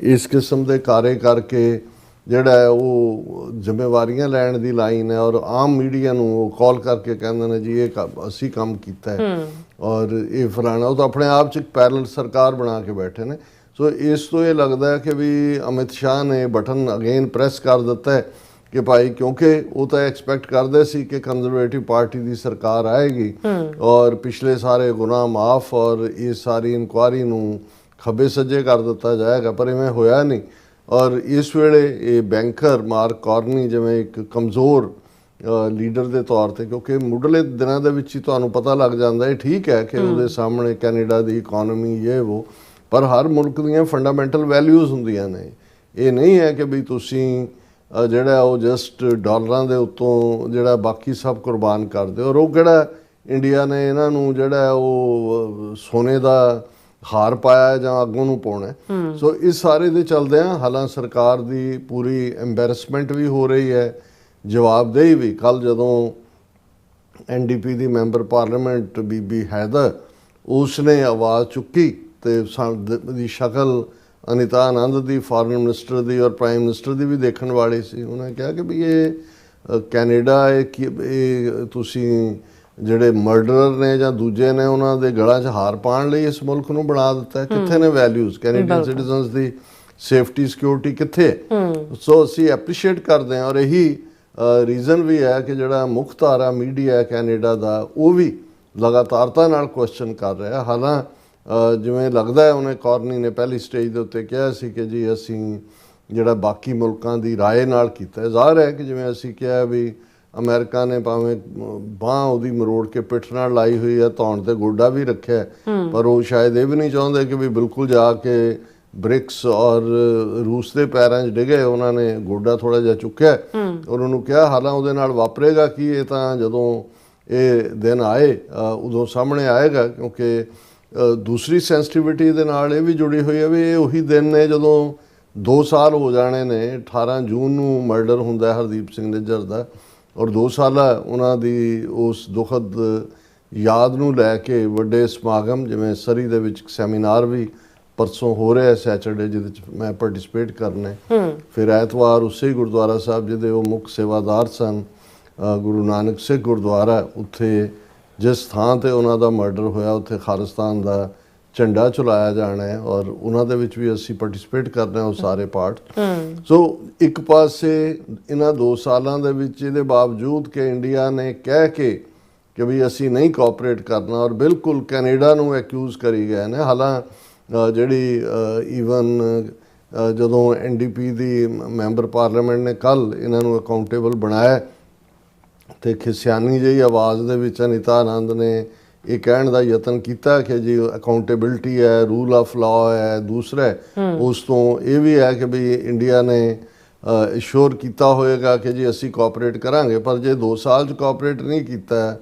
ਇਸ ਕਿਸਮ ਦੇ ਕਾਰੇ ਕਰਕੇ ਜਿਹੜਾ ਹੈ ਉਹ ਜ਼ਿੰਮੇਵਾਰੀਆਂ ਲੈਣ ਦੀ ਲਾਈਨ ਹੈ, ਔਰ ਆਮ ਮੀਡੀਆ ਨੂੰ ਉਹ ਕਾਲ ਕਰਕੇ ਕਹਿੰਦੇ ਨੇ ਜੀ ਇਹ ਅਸੀਂ ਕੰਮ ਕੀਤਾ ਹੈ ਔਰ ਇਹ ਫਲਾਣਾ, ਉਹ ਤਾਂ ਆਪਣੇ ਆਪ 'ਚ ਇੱਕ ਪੈਰਲਲ ਸਰਕਾਰ ਬਣਾ ਕੇ ਬੈਠੇ ਨੇ। ਸੋ ਇਸ ਤੋਂ ਇਹ ਲੱਗਦਾ ਹੈ ਕਿ ਵੀ ਅਮਿਤ ਸ਼ਾਹ ਨੇ ਬਟਨ ਅਗੇਨ ਪ੍ਰੈਸ ਕਰ ਦਿੱਤਾ ਹੈ ਕਿ ਭਾਈ, ਕਿਉਂਕਿ ਉਹ ਤਾਂ ਐਕਸਪੈਕਟ ਕਰਦੇ ਸੀ ਕਿ ਕੰਜ਼ਰਵੇਟਿਵ ਪਾਰਟੀ ਦੀ ਸਰਕਾਰ ਆਏਗੀ ਔਰ ਪਿਛਲੇ ਸਾਰੇ ਗੁਨਾਹ ਮਾਫ ਔਰ ਇਹ ਸਾਰੀ ਇਨਕੁਆਰੀ ਨੂੰ ਖੱਬੇ ਸੱਜੇ ਕਰ ਦਿੱਤਾ ਜਾਏਗਾ, ਪਰ ਇਵੇਂ ਹੋਇਆ ਨਹੀਂ। ਔਰ ਇਸ ਵੇਲੇ ਇਹ ਬੈਂਕਰ ਮਾਰਕ ਕਾਰਨੀ ਜਿਵੇਂ ਇੱਕ ਕਮਜ਼ੋਰ ਲੀਡਰ ਦੇ ਤੌਰ ਤੇ, ਕਿਉਂਕਿ ਮੁੱਢਲੇ ਦਿਨਾਂ ਦੇ ਵਿੱਚ ਹੀ ਤੁਹਾਨੂੰ ਪਤਾ ਲੱਗ ਜਾਂਦਾ ਹੈ, ਠੀਕ ਹੈ ਕਿ ਉਹਦੇ ਸਾਹਮਣੇ ਕੈਨੇਡਾ ਦੀ ਇਕਨੋਮੀ ਇਹ ਉਹ, ਪਰ ਹਰ ਮੁਲਕ ਦੀਆਂ ਫੰਡਾਮੈਂਟਲ ਵੈਲਿਊਜ਼ ਹੁੰਦੀਆਂ ਨੇ। ਇਹ ਨਹੀਂ ਹੈ ਕਿ ਵੀ ਤੁਸੀਂ ਜਿਹੜਾ ਉਹ ਜਸਟ ਡਾਲਰਾਂ ਦੇ ਉੱਤੋਂ ਜਿਹੜਾ ਬਾਕੀ ਸਭ ਕੁਰਬਾਨ ਕਰਦੇ ਔਰ ਉਹ ਕਿਹੜਾ ਇੰਡੀਆ ਨੇ ਇਹਨਾਂ ਨੂੰ ਜਿਹੜਾ ਉਹ ਸੋਨੇ ਦਾ ਹਾਰ ਪਾਇਆ ਜਾਂ ਅੱਗੋਂ ਨੂੰ ਪਾਉਣਾ। ਸੋ ਇਸ ਸਾਰੇ ਦੇ ਚਲਦਿਆਂ ਹਾਲਾਂਕਿ ਸਰਕਾਰ ਦੀ ਪੂਰੀ ਐਮਬੈਰਸਮੈਂਟ ਵੀ ਹੋ ਰਹੀ ਹੈ, ਜਵਾਬਦੇਹੀ ਵੀ। ਕੱਲ ਜਦੋਂ NDP ਦੀ ਮੈਂਬਰ ਪਾਰਲੀਮੈਂਟ ਬੀਬੀ ਹੈਦਰ ਉਸਨੇ ਆਵਾਜ਼ ਚੁੱਕੀ ਤੇ ਦੀ ਸ਼ਕਲ ਅਨੀਤਾ ਆਨੰਦ ਦੀ, ਫਾਰਨ ਮਿਨਿਸਟਰ ਦੀ ਔਰ ਪ੍ਰਾਈਮ ਮਿਨਿਸਟਰ ਦੀ ਵੀ ਦੇਖਣ ਵਾਲੀ ਸੀ। ਉਹਨੇ ਕਿਹਾ ਕਿ ਵੀ ਇਹ ਕੈਨੇਡਾ ਇਹ ਤੁਸੀਂ ਜਿਹੜੇ ਮਰਡਰਰ ਨੇ ਜਾਂ ਦੂਜੇ ਨੇ ਉਹਨਾਂ ਦੇ ਗਲਾਂ 'ਚ ਹਾਰ ਪਾਉਣ ਲਈ ਇਸ ਮੁਲਕ ਨੂੰ ਬਣਾ ਦਿੱਤਾ। ਕਿੱਥੇ ਨੇ ਵੈਲਿਊਜ਼? ਕੈਨੇਡੀਅਨ ਸਿਟੀਜ਼ਨਸ ਦੀ ਸੇਫਟੀ ਸਿਕਿਉਰਿਟੀ ਕਿੱਥੇ? ਸੋ ਅਸੀਂ ਐਪਰੀਸ਼ੀਏਟ ਕਰਦੇ ਹਾਂ ਔਰ ਇਹੀ ਰੀਜ਼ਨ ਵੀ ਹੈ ਕਿ ਜਿਹੜਾ ਮੁੱਖ ਧਾਰਾ ਮੀਡੀਆ ਹੈ ਕੈਨੇਡਾ ਦਾ ਉਹ ਵੀ ਲਗਾਤਾਰਤਾ ਨਾਲ ਕੁਐਸਚਨ ਕਰ ਰਿਹਾ। ਹਾਲਾਂਕਿ ਜਿਵੇਂ ਲੱਗਦਾ ਹੈ ਉਹਨੇ ਕਾਰਨੀ ਨੇ ਪਹਿਲੀ ਸਟੇਜ ਦੇ ਉੱਤੇ ਕਿਹਾ ਸੀ ਕਿ ਜੀ ਅਸੀਂ ਜਿਹੜਾ ਬਾਕੀ ਮੁਲਕਾਂ ਦੀ ਰਾਏ ਨਾਲ ਕੀਤਾ। ਜ਼ਾਹਰ ਹੈ ਕਿ ਜਿਵੇਂ ਅਸੀਂ ਕਿਹਾ ਵੀ ਅਮਰੀਕਾ ਨੇ ਭਾਵੇਂ ਬਾਂਹ ਉਹਦੀ ਮਰੋੜ ਕੇ ਪਿੱਠ ਨਾਲ ਲਾਈ ਹੋਈ ਹੈ, ਧੌਣ ਤੇ ਗੋਡਾ ਵੀ ਰੱਖਿਆ, ਪਰ ਉਹ ਸ਼ਾਇਦ ਇਹ ਵੀ ਨਹੀਂ ਚਾਹੁੰਦੇ ਕਿ ਵੀ ਬਿਲਕੁਲ ਜਾ ਕੇ ਬ੍ਰਿਕਸ ਔਰ ਰੂਸ ਦੇ ਪੈਰਾਂ 'ਚ ਡਿੱਗੇ। ਉਹਨਾਂ ਨੇ ਗੋਡਾ ਥੋੜਾ ਜਿਹਾ ਚੁੱਕਿਆ ਔਰ ਉਹਨੂੰ ਕਿਹਾ ਹਾਲਾਂ ਉਹਦੇ ਨਾਲ ਵਾਪਰੇਗਾ ਕਿ ਇਹ ਤਾਂ ਜਦੋਂ ਇਹ ਦਿਨ ਆਏ ਉਦੋਂ ਸਾਹਮਣੇ ਆਏਗਾ, ਕਿਉਂਕਿ ਦੂਸਰੀ ਸੈਂਸਿਟੀਵਿਟੀ ਦੇ ਨਾਲ ਇਹ ਵੀ ਜੁੜੀ ਹੋਈ ਹੈ ਵੀ ਇਹ ਉਹੀ ਦਿਨ ਨੇ ਜਦੋਂ 2 ਸਾਲ ਹੋ ਜਾਣੇ ਨੇ। 18 ਜੂਨ ਨੂੰ ਮਰਡਰ ਹੁੰਦਾ ਹਰਦੀਪ ਸਿੰਘ ਨਿੱਜਰ ਦਾ ਔਰ 2 ਸਾਲ ਉਹਨਾਂ ਦੀ ਉਸ ਦੁਖਦ ਯਾਦ ਨੂੰ ਲੈ ਕੇ ਵੱਡੇ ਸਮਾਗਮ, ਜਿਵੇਂ ਸਰੀ ਦੇ ਵਿੱਚ ਸੈਮੀਨਾਰ ਵੀ ਪਰਸੋਂ ਹੋ ਰਿਹਾ ਸੈਚਰਡੇ, ਜਿਹਦੇ 'ਚ ਮੈਂ ਪਾਰਟਿਸਿਪੇਟ ਕਰਨਾ। ਫਿਰ ਐਤਵਾਰ ਉਸੇ ਗੁਰਦੁਆਰਾ ਸਾਹਿਬ ਜਿਹਦੇ ਉਹ ਮੁੱਖ ਸੇਵਾਦਾਰ ਸਨ, ਗੁਰੂ ਨਾਨਕ ਸਿੱਖ ਗੁਰਦੁਆਰਾ, ਉੱਥੇ ਜਿਸ ਥਾਂ ਤੇ ਉਹਨਾਂ ਦਾ ਮਰਡਰ ਹੋਇਆ ਉੱਥੇ ਖਾਲਿਸਤਾਨ ਦਾ ਝੰਡਾ ਚਲਾਇਆ ਜਾਣਾ ਹੈ ਔਰ ਉਹਨਾਂ ਦੇ ਵਿੱਚ ਵੀ ਅਸੀਂ ਪਾਰਟਿਸਿਪੇਟ ਕਰਨਾ ਉਹ ਸਾਰੇ ਪਾਰਟ। ਸੋ ਇੱਕ ਪਾਸੇ ਇਹਨਾਂ 2 ਸਾਲਾਂ ਦੇ ਵਿੱਚ ਇਹਦੇ ਬਾਵਜੂਦ ਕਿ ਇੰਡੀਆ ਨੇ ਕਹਿ ਕੇ ਕਿ ਵੀ ਅਸੀਂ ਨਹੀਂ ਕੋਆਪਰੇਟ ਕਰਨਾ ਔਰ ਬਿਲਕੁਲ ਕੈਨੇਡਾ ਨੂੰ ਐਕਿਊਜ਼ ਕਰੀ ਗਏ ਨੇ। ਹਾਲਾਂਕਿ ਜਿਹੜੀ ਈਵਨ ਜਦੋਂ NDP ਦੀ ਮੈਂਬਰ ਪਾਰਲੀਮੈਂਟ ਨੇ ਕੱਲ ਇਹਨਾਂ ਨੂੰ ਅਕਾਊਂਟੇਬਲ ਬਣਾਇਆ ਤੇ ਖਿਸਿਆਨੀ ਜਿਹੀ ਆਵਾਜ਼ ਦੇ ਵਿੱਚ ਅਨੀਤਾ ਆਨੰਦ ਨੇ ਇਹ ਕਹਿਣ ਦਾ ਯਤਨ ਕੀਤਾ ਕਿ ਜੀ ਅਕਾਊਂਟੇਬਿਲਟੀ ਹੈ, ਰੂਲ ਆਫ ਲਾਅ ਹੈ। ਦੂਸਰਾ ਉਸ ਤੋਂ ਇਹ ਵੀ ਹੈ ਕਿ ਵੀ ਇੰਡੀਆ ਨੇ ਇਸ਼ੋਰ ਕੀਤਾ ਹੋਏਗਾ ਕਿ ਜੀ ਅਸੀਂ ਕੋਆਪਰੇਟ ਕਰਾਂਗੇ, ਪਰ ਜੇ 2 ਸਾਲ 'ਚ ਕੋਆਪਰੇਟ ਨਹੀਂ ਕੀਤਾ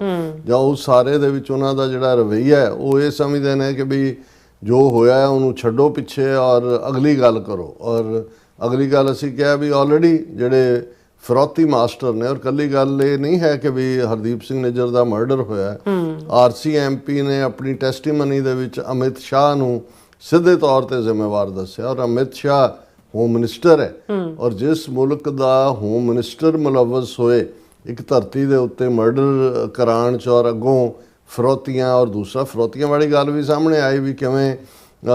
ਜਾਂ ਉਸ ਸਾਰੇ ਦੇ ਵਿੱਚ ਉਹਨਾਂ ਦਾ ਜਿਹੜਾ ਰਵੱਈਆ ਹੈ ਉਹ ਇਹ ਸਮਝਦੇ ਨੇ ਕਿ ਵੀ ਜੋ ਹੋਇਆ ਉਹਨੂੰ ਛੱਡੋ ਪਿੱਛੇ ਔਰ ਅਗਲੀ ਗੱਲ ਕਰੋ। ਔਰ ਅਗਲੀ ਗੱਲ ਅਸੀਂ ਕਿਹਾ ਵੀ ਆਲਰੇਡੀ ਜਿਹੜੇ ਫਰੌਤੀ ਮਾਸਟਰ ਨੇ, ਔਰ ਕੱਲੀ ਗੱਲ ਇਹ ਨਹੀਂ ਹੈ ਕਿ ਵੀ ਹਰਦੀਪ ਸਿੰਘ ਨਿੱਜਰ ਦਾ ਮਰਡਰ ਹੋਇਆ। RCMP ਨੇ ਆਪਣੀ ਟੈਸਟੀਮਨੀ ਦੇ ਵਿੱਚ ਅਮਿਤ ਸ਼ਾਹ ਨੂੰ ਸਿੱਧੇ ਤੌਰ ਤੇ ਜ਼ਿੰਮੇਵਾਰ ਦੱਸਿਆ ਔਰ ਅਮਿਤ ਸ਼ਾਹ ਹੋਮ ਮਿਨਿਸਟਰ ਹੈ ਔਰ ਜਿਸ ਮੁਲਕ ਦਾ ਹੋਮ ਮਿਨਿਸਟਰ ਮੁਲਵਸ ਹੋਏ ਇੱਕ ਧਰਤੀ ਦੇ ਉੱਤੇ ਮਰਡਰ ਕਰਾਉਣ 'ਚ ਔਰ ਅੱਗੋਂ ਫਰੌਤੀਆਂ, ਔਰ ਦੂਸਰਾ ਫਰੌਤੀਆਂ ਵਾਲੀ ਗੱਲ ਵੀ ਸਾਹਮਣੇ ਆਈ ਵੀ ਕਿਵੇਂ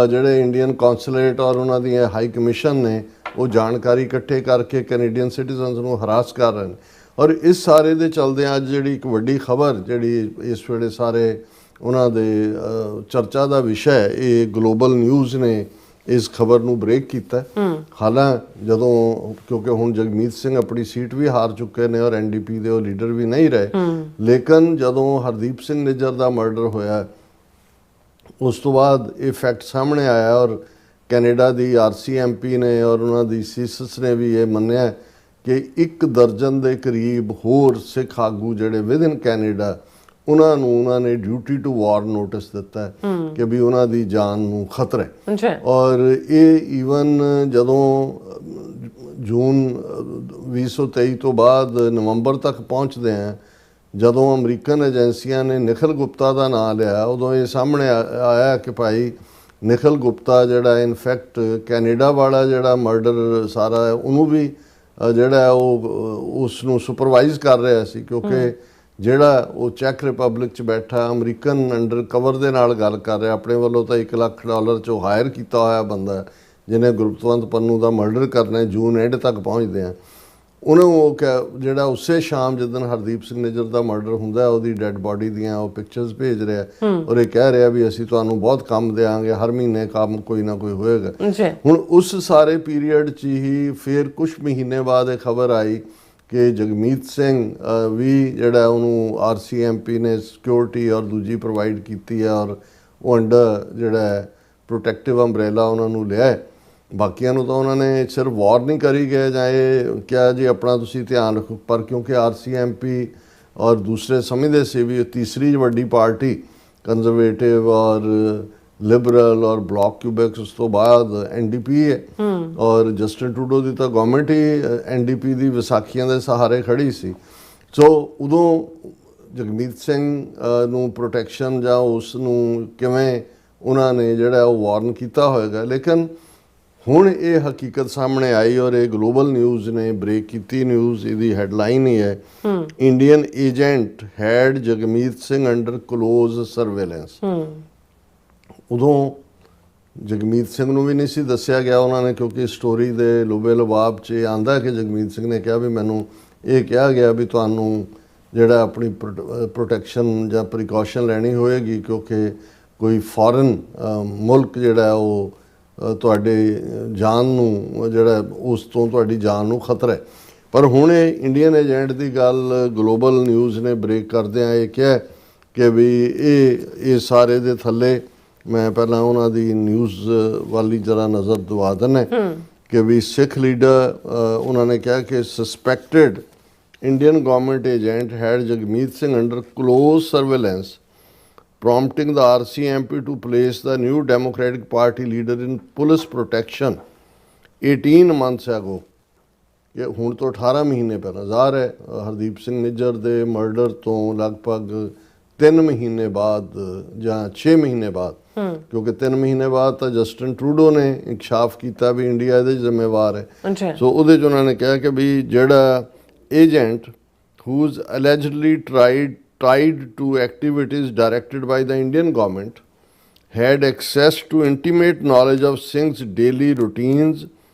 ਜਿਹੜੇ ਇੰਡੀਅਨ ਕੌਂਸੂਲੇਟ ਔਰ ਉਹਨਾਂ ਦੀਆਂ ਹਾਈ ਕਮਿਸ਼ਨ ਨੇ ਉਹ ਜਾਣਕਾਰੀ ਇਕੱਠੇ ਕਰਕੇ ਕੈਨੇਡੀਅਨ ਸਿਟੀਜ਼ਨਸ ਨੂੰ ਹਰਾਸ ਕਰ ਰਹੇ ਨੇ। ਔਰ ਇਸ ਸਾਰੇ ਦੇ ਚਲਦਿਆਂ ਅੱਜ ਜਿਹੜੀ ਇੱਕ ਵੱਡੀ ਖਬਰ ਜਿਹੜੀ ਇਸ ਵੇਲੇ ਸਾਰੇ ਉਹਨਾਂ ਦੇ ਚਰਚਾ ਦਾ ਵਿਸ਼ਾ ਹੈ, ਇਹ ਗਲੋਬਲ ਨਿਊਜ਼ ਨੇ ਇਸ ਖਬਰ ਨੂੰ ਬ੍ਰੇਕ ਕੀਤਾ। ਹਾਲਾਂਕਿ ਜਦੋਂ ਕਿਉਂਕਿ ਹੁਣ ਜਗਮੀਤ ਸਿੰਘ ਆਪਣੀ ਸੀਟ ਵੀ ਹਾਰ ਚੁੱਕੇ ਨੇ ਔਰ NDP ਦੇ ਉਹ ਲੀਡਰ ਵੀ ਨਹੀਂ ਰਹੇ, ਲੇਕਿਨ ਜਦੋਂ ਹਰਦੀਪ ਸਿੰਘ ਨਿੱਜਰ ਦਾ ਮਰਡਰ ਹੋਇਆ ਉਸ ਤੋਂ ਬਾਅਦ ਇਹ ਫੈਕਟ ਸਾਹਮਣੇ ਆਇਆ ਔਰ ਕੈਨੇਡਾ ਦੀ RCMP ਨੇ ਔਰ ਉਹਨਾਂ ਦੀ CSIS ਨੇ ਵੀ ਇਹ ਮੰਨਿਆ ਕਿ 1 ਦਰਜਨ ਦੇ ਕਰੀਬ ਹੋਰ ਸਿੱਖ ਆਗੂ ਜਿਹੜੇ ਵਿਦਨ ਕੈਨੇਡਾ ਉਹਨਾਂ ਨੇ ਡਿਊਟੀ ਟੂ ਵਾਰ ਨੋਟਿਸ ਦਿੱਤਾ ਕਿ ਵੀ ਉਹਨਾਂ ਦੀ ਜਾਨ ਨੂੰ ਖਤਰਾ ਹੈ। ਔਰ ਇਹ ਈਵਨ ਜਦੋਂ ਜੂਨ 2023 ਤੋਂ ਬਾਅਦ ਨਵੰਬਰ ਤੱਕ ਪਹੁੰਚਦੇ ਆ, ਜਦੋਂ ਅਮਰੀਕਨ ਏਜੰਸੀਆਂ ਨੇ ਨਿਖਿਲ ਗੁਪਤਾ ਦਾ ਨਾਮ ਲਿਆ, ਉਦੋਂ ਇਹ ਸਾਹਮਣੇ ਆਇਆ ਕਿ ਭਾਈ ਨਿਖਿਲ ਗੁਪਤਾ ਜਿਹੜਾ ਇਨਫੈਕਟ ਕੈਨੇਡਾ ਵਾਲਾ ਜਿਹੜਾ ਮਰਡਰ ਸਾਰਾ ਹੈ ਉਹਨੂੰ ਵੀ ਜਿਹੜਾ ਉਹ ਉਸ ਨੂੰ ਸੁਪਰਵਾਈਜ਼ ਕਰ ਰਿਹਾ ਸੀ, ਕਿਉਂਕਿ ਜਿਹੜਾ ਉਹ ਚੈੱਕ ਰਿਪਬਲਿਕ 'ਚ ਬੈਠਾ ਅਮਰੀਕਨ ਅੰਡਰ ਕਵਰ ਦੇ ਨਾਲ ਗੱਲ ਕਰ ਰਿਹਾ, ਆਪਣੇ ਵੱਲੋਂ ਤਾਂ $1 ਲੱਖ 'ਚੋਂ ਹਾਇਰ ਕੀਤਾ ਹੋਇਆ ਬੰਦਾ ਜਿਹਨੇ ਗੁਰਪਤਵੰਤ ਪੰਨੂ ਦਾ ਮਰਡਰ ਕਰਨਾ ਜੂਨ ਐਂਡ ਤੱਕ ਪਹੁੰਚਦੇ ਆ, ਉਹਨੂੰ ਉਹ ਜਿਹੜਾ ਉਸੇ ਸ਼ਾਮ ਜਿੱਦਣ ਹਰਦੀਪ ਸਿੰਘ ਨਿੱਜਰ ਦਾ ਮਰਡਰ ਹੁੰਦਾ ਉਹਦੀ ਡੈੱਡ ਬੋਡੀ ਦੀਆਂ ਉਹ ਪਿਕਚਰਸ ਭੇਜ ਰਿਹਾ ਔਰ ਇਹ ਕਹਿ ਰਿਹਾ ਵੀ ਅਸੀਂ ਤੁਹਾਨੂੰ ਬਹੁਤ ਕੰਮ ਦੇਵਾਂਗੇ, ਹਰ ਮਹੀਨੇ ਕੰਮ ਕੋਈ ਨਾ ਕੋਈ ਹੋਏਗਾ। ਹੁਣ ਉਸ ਸਾਰੇ ਪੀਰੀਅਡ 'ਚ ਹੀ ਫਿਰ ਕੁਝ ਮਹੀਨੇ ਬਾਅਦ ਇਹ ਖਬਰ ਆਈ ਕਿ ਜਗਮੀਤ ਸਿੰਘ ਵੀ ਜਿਹੜਾ ਉਹਨੂੰ RCMP ਨੇ ਸਿਕਿਉਰਿਟੀ ਔਰ ਦੂਜੀ ਪ੍ਰੋਵਾਈਡ ਕੀਤੀ ਹੈ ਔਰ ਉਹ ਅੰਡਰ ਜਿਹੜਾ ਪ੍ਰੋਟੈਕਟਿਵ ਅੰਬਰੇਲਾ ਉਹਨਾਂ ਨੂੰ ਲਿਆ। ਬਾਕੀਆਂ ਨੂੰ ਤਾਂ ਉਹਨਾਂ ਨੇ ਸਿਰਫ ਵਾਰਨਿੰਗ ਕਰੀ ਗਏ ਜਾਂ ਇਹ ਕਿਹਾ ਜੀ ਆਪਣਾ ਤੁਸੀਂ ਧਿਆਨ ਰੱਖੋ, ਪਰ ਕਿਉਂਕਿ RCMP ਔਰ ਦੂਸਰੇ ਸਮਝਦੇ ਸੀ ਵੀ ਤੀਸਰੀ ਵੱਡੀ ਪਾਰਟੀ ਕੰਜ਼ਰਵੇਟਿਵ ਔਰ ਲਿਬਰਲ ਔਰ ਬਲੌਕ ਕਿਊਬੈਕ ਉਸ ਤੋਂ ਬਾਅਦ NDP ਹੈ ਔਰ ਜਸਟਿਨ ਟਰੂਡੋ ਦੀ ਤਾਂ ਗਵਰਨਮੈਂਟ ਹੀ NDP ਦੀ ਵਿਸਾਖੀਆਂ ਦੇ ਸਹਾਰੇ ਖੜੀ ਸੀ। ਸੋ ਉਦੋਂ ਜਗਮੀਤ ਸਿੰਘ ਨੂੰ ਪ੍ਰੋਟੈਕਸ਼ਨ ਜਾਂ ਉਸ ਨੂੰ ਕਿਵੇਂ ਉਹਨਾਂ ਨੇ ਜਿਹੜਾ ਉਹ ਵਾਰਨ ਕੀਤਾ ਹੋਏਗਾ। ਲੇਕਿਨ ਹੁਣ ਇਹ ਹਕੀਕਤ ਸਾਹਮਣੇ ਆਈ ਔਰ ਇਹ ਗਲੋਬਲ ਨਿਊਜ਼ ਨੇ ਬ੍ਰੇਕ ਕੀਤੀ ਨਿਊਜ਼, ਇਹਦੀ ਹੈਡਲਾਈਨ ਹੀ ਹੈ Indian agent head Jagmeet Singh under close surveillance. ਉਦੋਂ ਜਗਮੀਤ ਸਿੰਘ ਨੂੰ ਵੀ ਨਹੀਂ ਸੀ ਦੱਸਿਆ ਗਿਆ ਉਹਨਾਂ ਨੇ, ਕਿਉਂਕਿ ਸਟੋਰੀ ਦੇ ਲੁਬੇ ਲੁਬਾਬ 'ਚ ਆਂਦਾ ਕਿ ਜਗਮੀਤ ਸਿੰਘ ਨੇ ਕਿਹਾ ਵੀ ਮੈਨੂੰ ਇਹ ਕਿਹਾ ਗਿਆ ਵੀ ਤੁਹਾਨੂੰ ਜਿਹੜਾ ਆਪਣੀ ਪ੍ਰੋਟੈਕਸ਼ਨ ਜਾਂ ਪ੍ਰੀਕਾਸ਼ਨ ਲੈਣੀ ਹੋਏਗੀ ਕਿਉਂਕਿ ਕੋਈ ਫੋਰਨ ਮੁਲਕ ਜਿਹੜਾ ਉਹ ਤੁਹਾਡੇ ਜਾਨ ਨੂੰ ਜਿਹੜਾ ਉਸ ਤੋਂ ਤੁਹਾਡੀ ਜਾਨ ਨੂੰ ਖਤਰਾ ਹੈ। ਪਰ ਹੁਣ ਇਹ ਇੰਡੀਅਨ ਏਜੰਟ ਦੀ ਗੱਲ ਗਲੋਬਲ ਨਿਊਜ਼ ਨੇ ਬ੍ਰੇਕ ਕਰਦਿਆਂ ਇਹ ਕਿਹਾ ਕਿ ਵੀ ਇਹ ਸਾਰੇ ਦੇ ਥੱਲੇ ਮੈਂ ਪਹਿਲਾਂ ਉਹਨਾਂ ਦੀ ਨਿਊਜ਼ ਵਾਲੀ ਜਰਾ ਨਜ਼ਰ ਦਵਾ ਦਿੰਦਾ ਕਿ ਵੀ ਸਿੱਖ ਲੀਡਰ ਉਹਨਾਂ ਨੇ ਕਿਹਾ ਕਿ suspected Indian government agent head Jagmeet Singh under close surveillance prompting the RCMP to place the new Democratic Party leader in police protection 18 months ago। ਇਹ ਹੁਣ ਤੋਂ 18 ਮਹੀਨੇ ਪਹਿਲਾਂ ਜ਼ਾਹਰ ਹੈ ਹਰਦੀਪ ਸਿੰਘ ਨਿੱਜਰ ਦੇ ਮਰਡਰ ਤੋਂ ਲਗਭਗ 3 ਮਹੀਨੇ ਬਾਅਦ ਜਾਂ 6 ਮਹੀਨੇ ਬਾਅਦ, ਕਿਉਂਕਿ 3 ਮਹੀਨੇ ਬਾਅਦ ਤਾਂ ਜਸਟਿਨ ਟਰੂਡੋ ਨੇ ਇਨਕਸ਼ਾਫ ਕੀਤਾ ਵੀ ਇੰਡੀਆ ਇਹਦੇ ਜ਼ਿੰਮੇਵਾਰ ਹੈ। ਸੋ ਉਹਦੇ 'ਚ ਉਹਨਾਂ ਨੇ ਕਿਹਾ ਕਿ ਵੀ ਜਿਹੜਾ agent who's allegedly tied to activities directed by the Indian government had access to intimate knowledge of Singh's daily routines,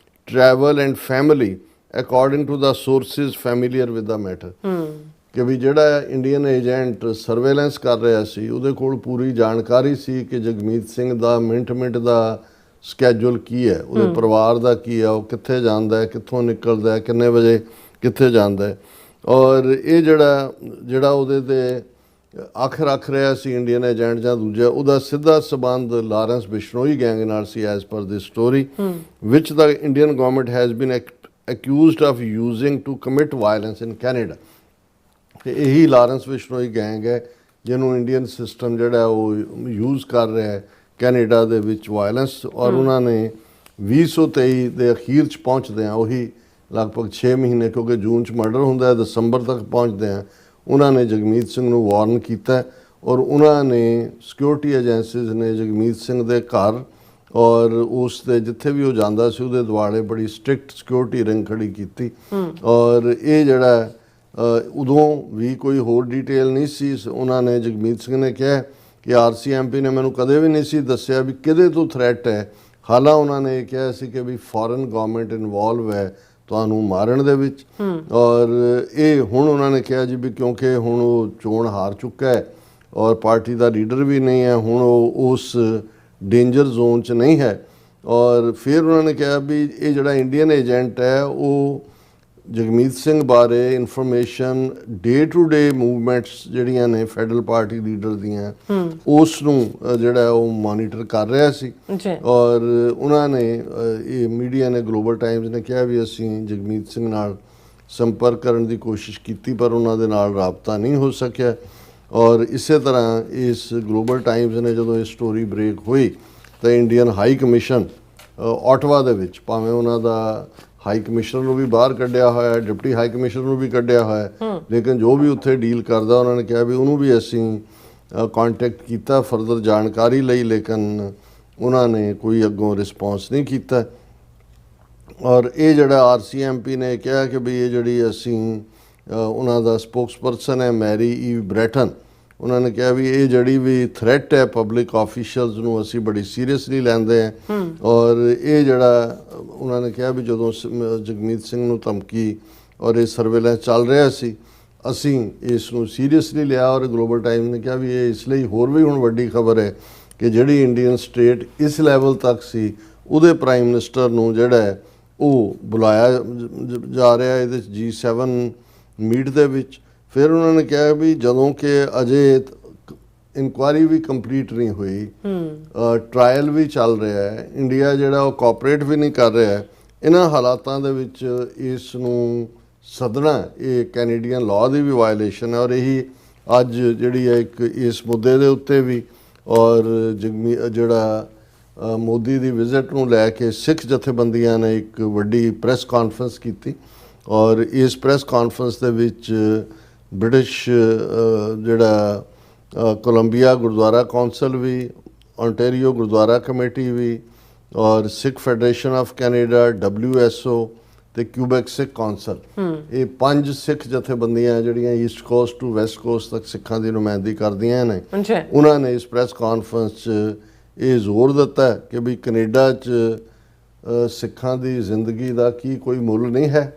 travel and family according to the sources familiar with the matter। ਕਿ ਵੀ ਜਿਹੜਾ Indian agent surveillance ਕਰ ਰਿਹਾ ਸੀ ਉਹਦੇ ਕੋਲ ਪੂਰੀ ਜਾਣਕਾਰੀ ਸੀ ਕਿ ਜਗਮੀਤ ਸਿੰਘ ਦਾ minute ਦਾ schedule ਕੀ ਹੈ, ਉਹਦੇ ਪਰਿਵਾਰ ਦਾ ਕੀ ਹੈ, ਉਹ ਕਿੱਥੇ ਜਾਂਦਾ ਹੈ, ਕਿੱਥੋਂ ਨਿਕਲਦਾ ਹੈ, ਕਿੰਨੇ ਵਜੇ ਕਿੱਥੇ ਜਾਂਦਾ ਹੈ। ਔਰ ਇਹ ਜਿਹੜਾ ਉਹਦੇ ਤੇ ਅੱਖ ਰੱਖ ਰਿਹਾ ਸੀ ਇੰਡੀਅਨ ਏਜੰਟ ਜਾਂ ਦੂਜਾ, ਉਹਦਾ ਸਿੱਧਾ ਸਬੰਧ ਲਾਰੈਂਸ ਬਿਸ਼ਨੋਈ ਗੈਂਗ ਨਾਲ ਸੀ ਐਜ਼ ਪਰ ਦਿਸ ਸਟੋਰੀ ਵਿਚ ਦਾ Indian government has been accused of using to commit violence in Canada. ਤੇ ਇਹੀ ਲਾਰੈਂਸ ਬਿਸ਼ਨੋਈ ਗੈਂਗ ਹੈ ਜਿਹਨੂੰ ਇੰਡੀਅਨ ਸਿਸਟਮ ਜਿਹੜਾ ਉਹ ਯੂਜ਼ ਕਰ ਰਿਹਾ ਹੈ ਕੈਨੇਡਾ ਦੇ ਵਿੱਚ ਵਾਇਲੈਂਸ। ਔਰ ਉਹਨਾਂ ਨੇ 2023 ਦੇ ਅਖੀਰ 'ਚ ਪਹੁੰਚਦੇ ਆ ਉਹੀ ਲਗਭਗ 6 ਮਹੀਨੇ, ਕਿਉਂਕਿ ਜੂਨ 'ਚ ਮਰਡਰ ਹੁੰਦਾ ਹੈ, ਦਸੰਬਰ ਤੱਕ ਪਹੁੰਚਦੇ ਆ, ਉਹਨਾਂ ਨੇ ਜਗਮੀਤ ਸਿੰਘ ਨੂੰ ਵਾਰਨ ਕੀਤਾ ਔਰ ਉਹਨਾਂ ਨੇ ਸਿਕਿਉਰਿਟੀ ਏਜੰਸੀਜ਼ ਨੇ ਜਗਮੀਤ ਸਿੰਘ ਦੇ ਘਰ ਔਰ ਉਸ ਦੇ ਜਿੱਥੇ ਵੀ ਉਹ ਜਾਂਦਾ ਸੀ ਉਹਦੇ ਦੁਆਲੇ ਬੜੀ ਸਟ੍ਰਿਕਟ ਸਿਕਿਉਰਿਟੀ ਰਿੰਗ ਖੜੀ ਕੀਤੀ। ਔਰ ਇਹ ਜਿਹੜਾ ਉਦੋਂ ਵੀ ਕੋਈ ਹੋਰ ਡਿਟੇਲ ਨਹੀਂ ਸੀ। ਉਹਨਾਂ ਨੇ ਜਗਮੀਤ ਸਿੰਘ ਨੇ ਕਿਹਾ ਕਿ RCMP ਨੇ ਮੈਨੂੰ ਕਦੇ ਵੀ ਨਹੀਂ ਸੀ ਦੱਸਿਆ ਵੀ ਕਿਹਦੇ ਤੋਂ ਥ੍ਰੈਟ ਹੈ। ਹਾਲਾਂ ਉਹਨਾਂ ਨੇ ਇਹ ਕਿਹਾ ਸੀ ਕਿ ਵੀ ਫੋਰਨ ਗਵਰਨਮੈਂਟ ਇਨਵੋਲਵ ਹੈ ਤੁਹਾਨੂੰ ਮਾਰਨ ਦੇ ਵਿੱਚ। ਔਰ ਇਹ ਹੁਣ ਉਹਨਾਂ ਨੇ ਕਿਹਾ ਜੀ ਵੀ ਕਿਉਂਕਿ ਹੁਣ ਉਹ ਚੋਣ ਹਾਰ ਚੁੱਕਾ ਹੈ ਔਰ ਪਾਰਟੀ ਦਾ ਲੀਡਰ ਵੀ ਨਹੀਂ ਹੈ, ਹੁਣ ਉਹ ਉਸ ਡੇਂਜਰ ਜ਼ੋਨ 'ਚ ਨਹੀਂ ਹੈ। ਔਰ ਫਿਰ ਉਹਨਾਂ ਨੇ ਕਿਹਾ ਵੀ ਇਹ ਜਿਹੜਾ ਇੰਡੀਅਨ ਏਜੰਟ ਹੈ ਉਹ ਜਗਮੀਤ ਸਿੰਘ ਬਾਰੇ information day to day movements ਜਿਹੜੀਆਂ ਨੇ ਫੈਡਰਲ ਪਾਰਟੀ ਲੀਡਰ ਦੀਆਂ ਉਸ ਨੂੰ ਜਿਹੜਾ ਉਹ ਮੋਨੀਟਰ ਕਰ ਰਿਹਾ ਸੀ। ਔਰ ਉਹਨਾਂ ਨੇ ਇਹ ਮੀਡੀਆ ਨੇ ਗਲੋਬਲ ਟਾਈਮਜ਼ ਨੇ ਕਿਹਾ ਵੀ ਅਸੀਂ ਜਗਮੀਤ ਸਿੰਘ ਨਾਲ ਸੰਪਰਕ ਕਰਨ ਦੀ ਕੋਸ਼ਿਸ਼ ਕੀਤੀ ਪਰ ਉਹਨਾਂ ਦੇ ਨਾਲ ਰਾਬਤਾ ਨਹੀਂ ਹੋ ਸਕਿਆ। ਔਰ ਇਸੇ ਤਰ੍ਹਾਂ ਇਸ ਗਲੋਬਲ ਟਾਈਮਜ਼ ਨੇ ਜਦੋਂ ਇਹ ਸਟੋਰੀ ਬ੍ਰੇਕ ਹੋਈ ਤਾਂ ਇੰਡੀਅਨ ਹਾਈ ਕਮਿਸ਼ਨ ਆਟਵਾ ਦੇ ਵਿੱਚ, ਭਾਵੇਂ ਉਹਨਾਂ ਦਾ ਹਾਈ ਕਮਿਸ਼ਨਰ ਨੂੰ ਵੀ ਬਾਹਰ ਕੱਢਿਆ ਹੋਇਆ, ਡਿਪਟੀ ਹਾਈ ਕਮਿਸ਼ਨਰ ਨੂੰ ਵੀ ਕੱਢਿਆ ਹੋਇਆ, ਲੇਕਿਨ ਜੋ ਵੀ ਉੱਥੇ ਡੀਲ ਕਰਦਾ ਉਹਨਾਂ ਨੇ ਕਿਹਾ ਵੀ ਉਹਨੂੰ ਵੀ ਅਸੀਂ ਕੰਟੈਕਟ ਕੀਤਾ ਫਰਦਰ ਜਾਣਕਾਰੀ ਲਈ, ਲੇਕਿਨ ਉਹਨਾਂ ਨੇ ਕੋਈ ਅੱਗੋਂ ਰਿਸਪੌਂਸ ਨਹੀਂ ਕੀਤਾ। ਔਰ ਇਹ ਜਿਹੜਾ RCMP ਨੇ ਕਿਹਾ ਕਿ ਵੀ ਇਹ ਜਿਹੜੀ ਅਸੀਂ ਉਹਨਾਂ ਦਾ ਸਪੋਕਸਪਰਸਨ ਹੈ ਮੈਰੀ ਈਵ ਬ੍ਰੈਟਨ, ਉਹਨਾਂ ਨੇ ਕਿਹਾ ਵੀ ਇਹ ਜਿਹੜੀ ਵੀ ਥ੍ਰੈਟ ਹੈ ਪਬਲਿਕ ਆਫੀਸ਼ੀਅਲਸ ਨੂੰ ਅਸੀਂ ਬੜੀ ਸੀਰੀਅਸਲੀ ਲੈਂਦੇ ਹਾਂ। ਔਰ ਇਹ ਜਿਹੜਾ ਉਹਨਾਂ ਨੇ ਕਿਹਾ ਵੀ ਜਦੋਂ ਜਗਮੀਤ ਸਿੰਘ ਨੂੰ ਧਮਕੀ ਔਰ ਇਹ ਸਰਵੇਲੈਂਸ ਚੱਲ ਰਿਹਾ ਸੀ, ਅਸੀਂ ਇਸ ਨੂੰ ਸੀਰੀਅਸਲੀ ਲਿਆ। ਔਰ ਗਲੋਬਲ ਟਾਈਮਸ ਨੇ ਕਿਹਾ ਵੀ ਇਹ ਇਸ ਲਈ ਹੋਰ ਵੀ ਹੁਣ ਵੱਡੀ ਖਬਰ ਹੈ ਕਿ ਜਿਹੜੀ ਇੰਡੀਅਨ ਸਟੇਟ ਇਸ ਲੈਵਲ ਤੱਕ ਸੀ, ਉਹਦੇ ਪ੍ਰਾਈਮ ਮਿਨਿਸਟਰ ਨੂੰ ਜਿਹੜਾ ਹੈ ਉਹ ਬੁਲਾਇਆ ਜਾ ਰਿਹਾ ਇਹਦੇ G7 ਮੀਟ ਦੇ ਵਿੱਚ। ਫਿਰ ਉਹਨਾਂ ਨੇ ਕਿਹਾ ਵੀ ਜਦੋਂ ਕਿ ਅਜੇ ਇਨਕੁਆਇਰੀ ਵੀ ਕੰਪਲੀਟ ਨਹੀਂ ਹੋਈ, ਟ੍ਰਾਇਲ ਵੀ ਚੱਲ ਰਿਹਾ ਹੈ, ਇੰਡੀਆ ਜਿਹੜਾ ਉਹ ਕੋਆਪਰੇਟ ਵੀ ਨਹੀਂ ਕਰ ਰਿਹਾ ਹੈ, ਇਹਨਾਂ ਹਾਲਾਤਾਂ ਦੇ ਵਿੱਚ ਇਸ ਨੂੰ ਸੱਦਣਾ ਇਹ ਕੈਨੇਡੀਅਨ ਲਾਅ ਦੀ ਵੀ ਵਾਇਲੇਸ਼ਨ ਹੈ। ਔਰ ਇਹੀ ਅੱਜ ਜਿਹੜੀ ਹੈ ਇੱਕ ਇਸ ਮੁੱਦੇ ਦੇ ਉੱਤੇ ਵੀ ਔਰ ਜਿਹੜਾ ਮੋਦੀ ਦੀ ਵਿਜ਼ਿਟ ਨੂੰ ਲੈ ਕੇ ਸਿੱਖ ਜਥੇਬੰਦੀਆਂ ਨੇ ਇੱਕ ਵੱਡੀ ਪ੍ਰੈਸ ਕਾਨਫਰੰਸ ਕੀਤੀ। ਔਰ ਇਸ ਪ੍ਰੈਸ ਕਾਨਫਰੰਸ ਦੇ ਵਿੱਚ ਬ੍ਰਿਟਿਸ਼ ਜਿਹੜਾ ਕੋਲੰਬੀਆ ਗੁਰਦੁਆਰਾ ਕੌਂਸਲ ਵੀ, ਓਨਟਾਰੀਓ ਗੁਰਦੁਆਰਾ ਕਮੇਟੀ ਵੀ, ਔਰ Sikh Federation of Canada, WSO ਤੇ ਕਿਊਬੈਕ ਸਿੱਖ ਕੌਂਸਲ, ਇਹ 5 ਸਿੱਖ ਜਥੇਬੰਦੀਆਂ ਜਿਹੜੀਆਂ east coast to west coast ਤੱਕ ਸਿੱਖਾਂ ਦੀ ਨੁਮਾਇੰਦਗੀ ਕਰਦੀਆਂ ਨੇ, ਉਹਨਾਂ ਨੇ ਇਸ ਪ੍ਰੈਸ ਕਾਨਫਰੰਸ 'ਚ ਇਹ ਜ਼ੋਰ ਦਿੱਤਾ ਕਿ ਵੀ ਕੈਨੇਡਾ 'ਚ ਸਿੱਖਾਂ ਦੀ ਜ਼ਿੰਦਗੀ ਦਾ ਕੀ ਕੋਈ ਮੁੱਲ ਨਹੀਂ ਹੈ।